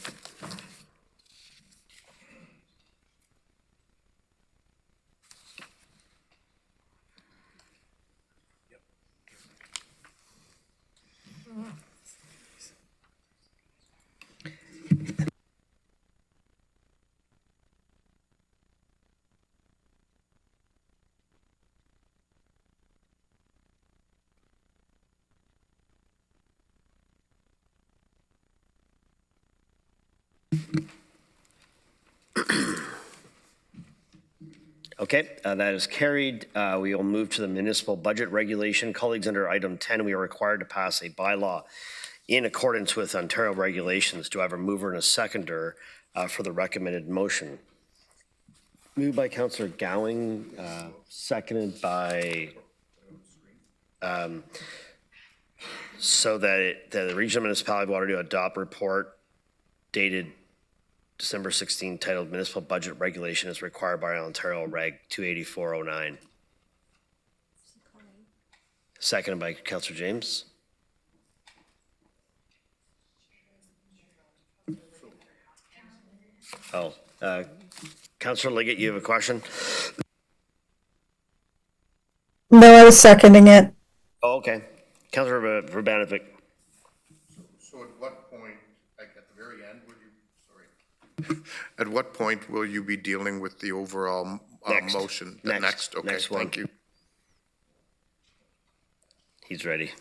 Okay, that is carried. We will move to the municipal budget regulation. Colleagues, under item 10, we are required to pass a bylaw in accordance with Ontario regulations. Do I have a mover and a seconder for the recommended motion? Moved by Councillor Gowing, seconded by, so that the Regional Municipality of Waterloo adopt report dated December 16, titled Municipal Budget Regulation is required by Ontario Reg 28409. Seconded by Councillor James. Oh, Councillor Liggett, you have a question? No, I was seconding it. Oh, okay. Councillor Urbanovic. So at what point, like at the very end, will you, sorry. At what point will you be dealing with the overall motion? Next. Okay, Next one. thank you. He's ready.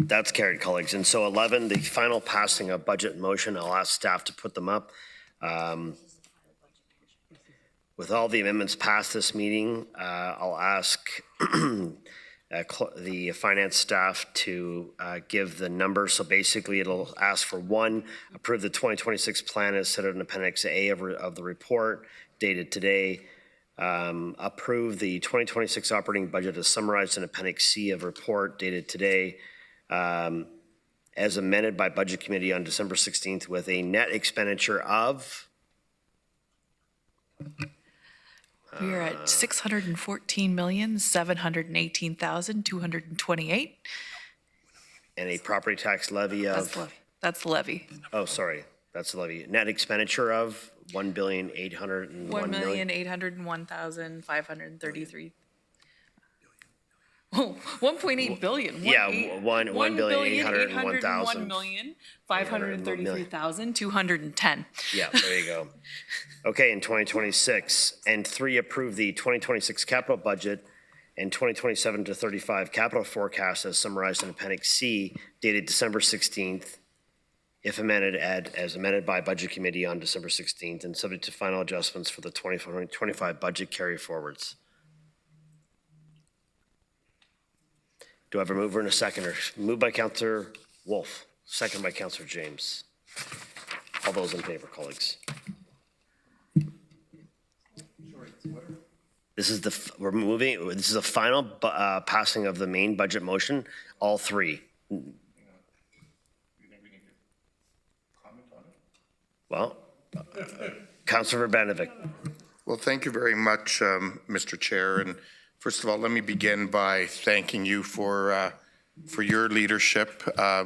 That's carried, colleagues. And so 11, the final passing of budget motion, I'll ask staff to put them up. With all the amendments passed this meeting, I'll ask the finance staff to give the numbers. So basically it'll ask for 1, approve the 2026 plan as set out in Appendix A of the report dated today. Approve the 2026 operating budget as summarized in Appendix C of report dated today. As amended by Budget Committee on December 16th with a net expenditure of? We are at 614,718,228. And a property tax levy of? That's the levy. Oh, sorry, that's the levy. Net expenditure of 1,801,000,000. 1,801,533. Oh, 1.8 billion. Yeah, 1,801,000. 1,533,210. Yeah, there you go. Okay, in 2026. And 3, approve the 2026 capital budget and 2027 to 35 capital forecast as summarized in Appendix C dated December 16th, if amended, as amended by Budget Committee on December 16th and subject to final adjustments for the 2025 budget carry forwards. Do I have a mover and a seconder? Moved by Councillor Wolf, second by Councillor James. All those in favor, colleagues. This is this is a final passing of the main budget motion, all three. Well, Councillor Urbanovic. Well, thank you very much, Mr. Chair. And first of all, let me begin by thanking you for your leadership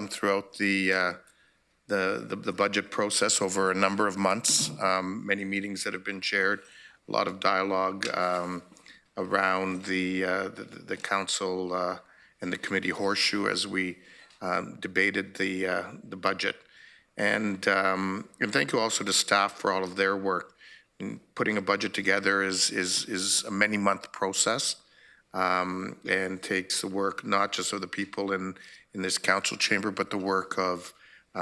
throughout the budget process over a number of months. Many meetings that have been chaired, a lot of dialogue around the council and the committee horseshoe as we debated the budget. And thank you also to staff for all of their work. And putting a budget together is a many-month process and takes the work not just of the people in this council chamber, but the work of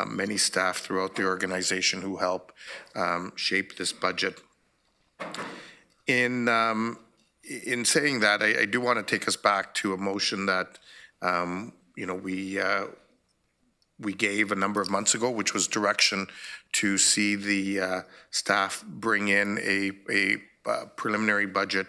many staff throughout the organization who help shape this budget. In saying that, I do want to take us back to a motion that we gave a number of months ago, which was direction to see the staff bring in a preliminary budget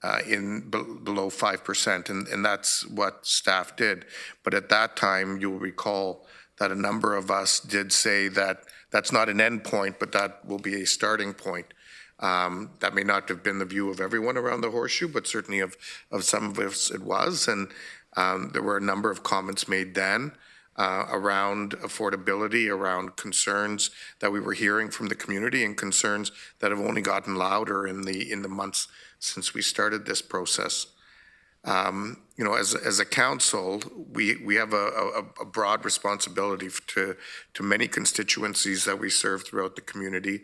below 5%, and that's what staff did. But at that time, you'll recall that a number of us did say that that's not an end point, but that will be a starting point. That may not have been the view of everyone around the horseshoe, but certainly of some of us it was, and there were a number of comments made then around affordability, around concerns that we were hearing from the community and concerns that have only gotten louder in the months since we started this process. As a council, we have a broad responsibility to many constituencies that we serve throughout the community,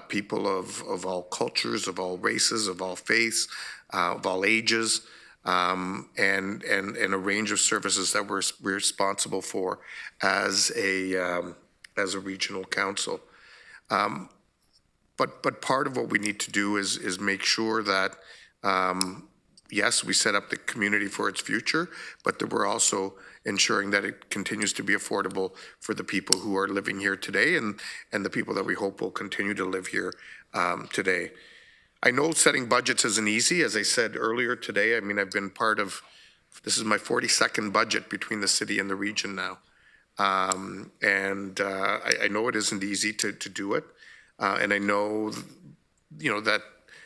people of all cultures, of all races, of all faiths, of all ages, and a range of services that we're responsible for as a regional council. But part of what we need to do is make sure that yes, we set up the community for its future, but that we're also ensuring that it continues to be affordable for the people who are living here today and the people that we hope will continue to live here today. I know setting budgets isn't easy. As I said earlier today, I mean, I've been part of, this is my 42nd budget between the city and the region now. I know it isn't easy to do it. And I know, that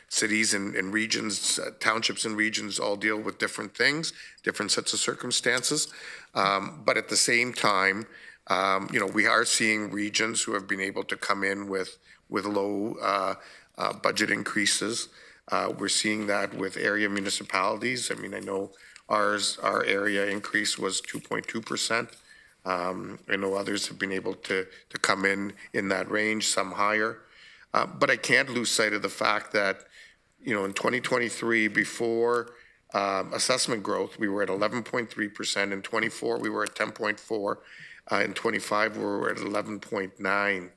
cities and regions, townships and regions all deal with different things, different sets of circumstances. But at the same time, we are seeing regions who have been able to come in with low budget increases. We're seeing that with area municipalities. I mean, I know our area increase was 2.2%. I know others have been able to come in that range, some higher. But I can't lose sight of the fact that, in 2023, before assessment growth, we were at 11.3%. In 24, we were at 10.4. In 25, we were at 11.9.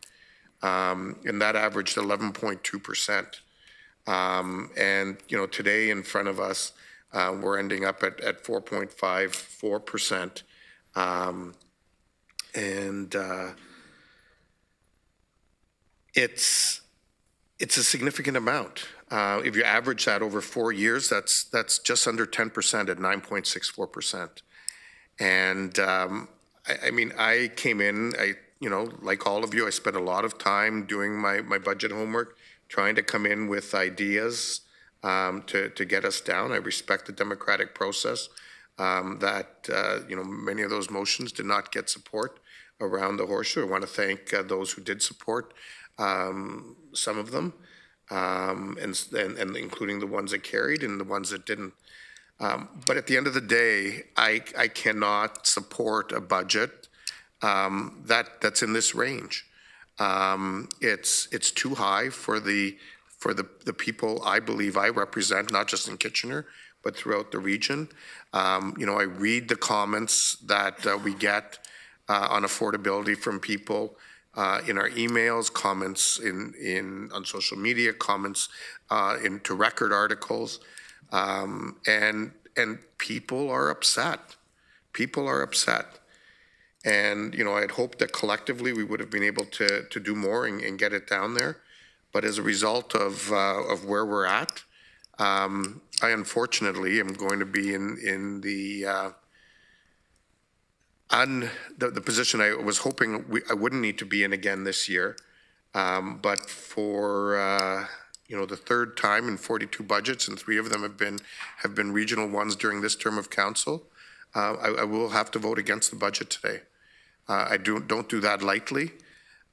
And that averaged 11.2%. And, today in front of us, we're ending up at 4.54%. It's a significant amount. If you average that over 4 years, that's just under 10% at 9.64%. And I mean, I came in, like all of you, I spent a lot of time doing my budget homework, trying to come in with ideas to get us down. I respect the democratic process that, many of those motions did not get support around the horseshoe. I want to thank those who did support some of them, and including the ones that carried and the ones that didn't. But at the end of the day, I cannot support a budget that's in this range. It's too high for the people I believe I represent, not just in Kitchener, but throughout the region. You know, I read the comments that we get on affordability from people in our emails, comments on social media, comments into record articles, and people are upset. People are upset. And, you know, I'd hoped that collectively we would have been able to do more and get it down there. But as a result of where we're at, I unfortunately am going to be in the position I was hoping I wouldn't need to be in again this year. But for, you know, the third time in 42 budgets, and 3 of them have been regional ones during this term of council, I will have to vote against the budget today. I don't do that lightly,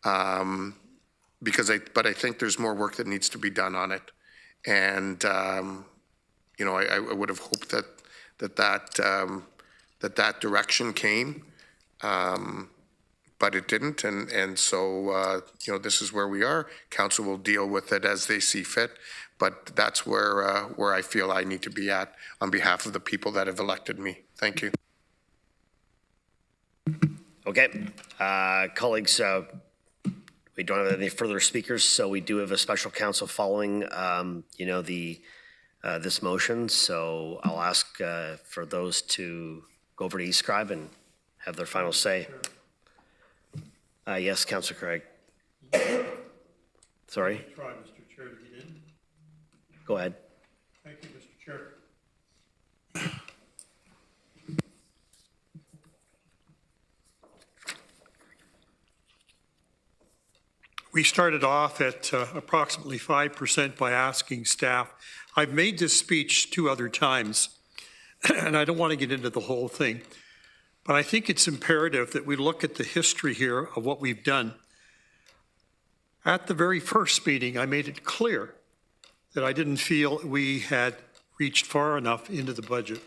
but I think there's more work that needs to be done on it. And, you know, I would have hoped that direction came, but it didn't. And so, you know, this is where we are. Council will deal with it as they see fit. But that's where I feel I need to be at on behalf of the people that have elected me. Thank you. Okay, colleagues, we don't have any further speakers, so we do have a special counsel following, you know, this motion. So I'll ask for those to go over to eScribe and have their final say. Yes, Councillor Craig. Sorry. Try, Mr. Chair, to get in. Go ahead. Thank you, Mr. Chair. We started off at approximately 5% by asking staff. I've made this speech 2 other times, and I don't want to get into the whole thing, but I think it's imperative that we look at the history here of what we've done. At the very first meeting, I made it clear that I didn't feel we had reached far enough into the budget.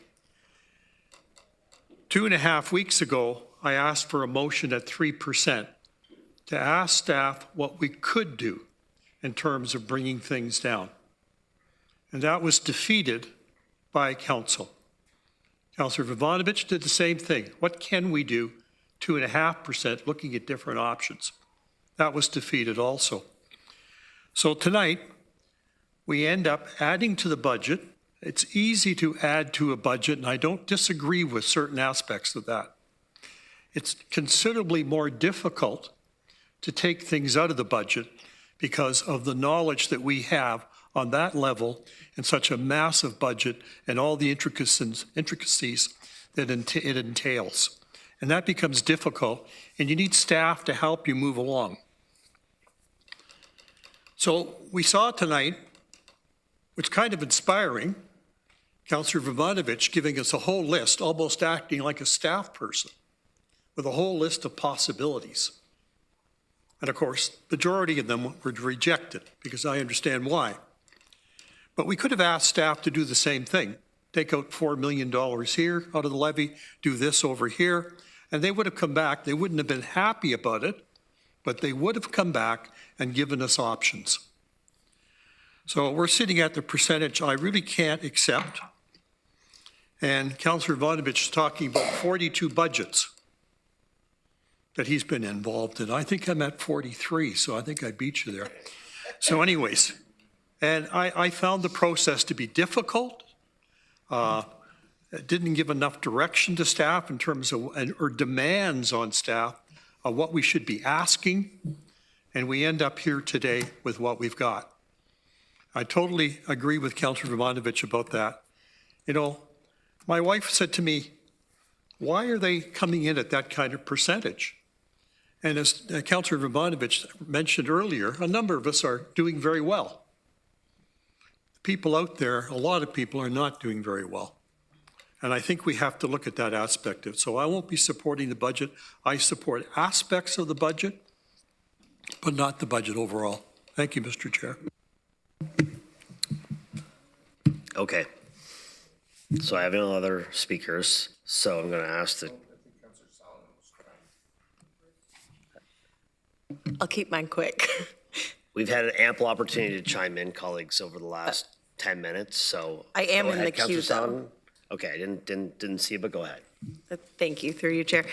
2.5 weeks ago, I asked for a motion at 3%. to ask staff what we could do in terms of bringing things down. And that was defeated by council. Councillor Vivanovic did the same thing. What can we do? 2.5%, looking at different options. That was defeated also. So tonight, we end up adding to the budget. It's easy to add to a budget, and I don't disagree with certain aspects of that. It's considerably more difficult to take things out of the budget because of the knowledge that we have on that level in such a massive budget and all the intricacies that it entails. And that becomes difficult, and you need staff to help you move along. So we saw tonight, which is kind of inspiring, Councillor Vivanovic giving us a whole list, almost acting like a staff person, with a whole list of possibilities. And of course, the majority of them were rejected, because I understand why. But we could have asked staff to do the same thing. Take out $4 million here out of the levy, do this over here, and they would have come back. They wouldn't have been happy about it, but they would have come back and given us options. So we're sitting at the percentage I really can't accept. And Councillor Vivanovic is talking about 42 budgets that he's been involved in. I think I'm at 43, so I think I beat you there. So anyways, and I found the process to be difficult. It didn't give enough direction to staff in terms of, or demands on staff of what we should be asking. And we end up here today with what we've got. I totally agree with Councillor Vivanovic about that. You know, my wife said to me, why are they coming in at that kind of percentage? And as Councillor Vivanovic mentioned earlier, a number of us are doing very well. People out there, a lot of people are not doing very well. And I think we have to look at that aspect of it. So I won't be supporting the budget. I support aspects of the budget, but not the budget overall. Thank you, Mr. Chair. Okay. So I have no other speakers, so I'm going to ask the... I'll keep mine quick. We've had an ample opportunity to chime in, colleagues, over the last 10 minutes, so. I am go in ahead, the queue, Councillor though. Sullivan. Okay, I didn't see it, but go ahead. Thank you, through you, Chair.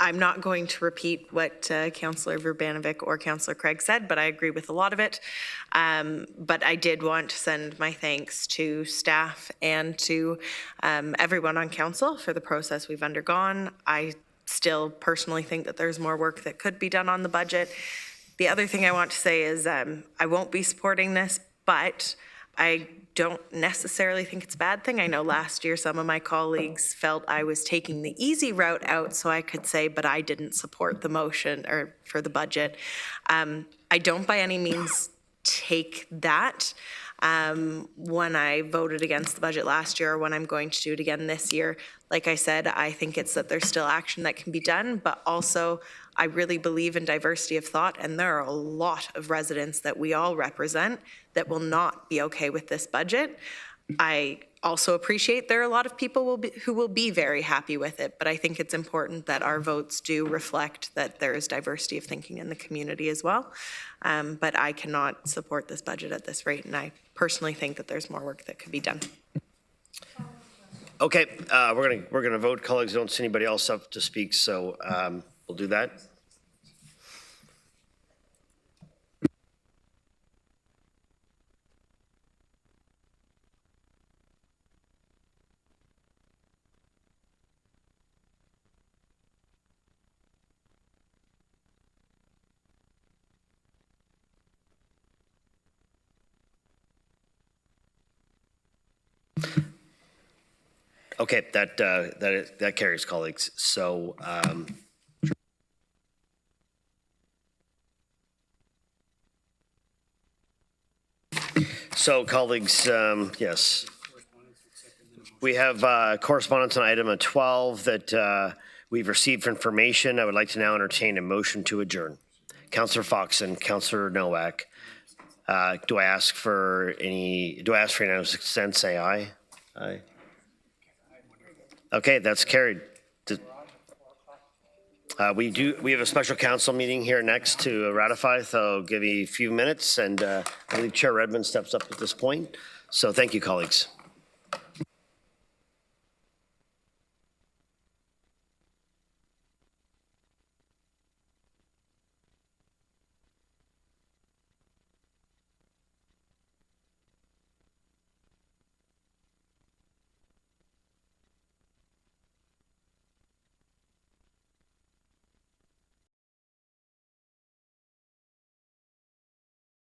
I'm not going to repeat what Councillor Verbanovic or Councillor Craig said, but I agree with a lot of it. But I did want to send my thanks to staff and to everyone on council for the process we've undergone. I still personally think that there's more work that could be done on the budget. The other thing I want to say is I won't be supporting this, but I don't necessarily think it's a bad thing. I know last year some of my colleagues felt I was taking the easy route out, so I could say, but I didn't support the motion or for the budget. I don't by any means take that when I voted against the budget last year or when I'm going to do it again this year. Like I said, I think it's that there's still action that can be done, but also I really believe in diversity of thought, and there are a lot of residents that we all represent that will not be okay with this budget. I also appreciate there are a lot of people who will be very happy with it, but I think it's important that our votes do reflect that there is diversity of thinking in the community as well. But I cannot support this budget at this rate, and I personally think that there's more work that could be done. Okay, we're gonna vote. Colleagues, I don't see anybody else up to speak, so we'll do that. Okay, that carries, colleagues. So colleagues, yes. We have correspondence on item 12 that we've received for information. I would like to now entertain a motion to adjourn. Councillor Fox and Councillor Nowak. Do I ask for any consent? Say aye. Aye. Okay, that's carried. We have a special council meeting here next to ratify, so I'll give you a few minutes, and I believe Chair Redmond steps up at this point. So thank you, colleagues.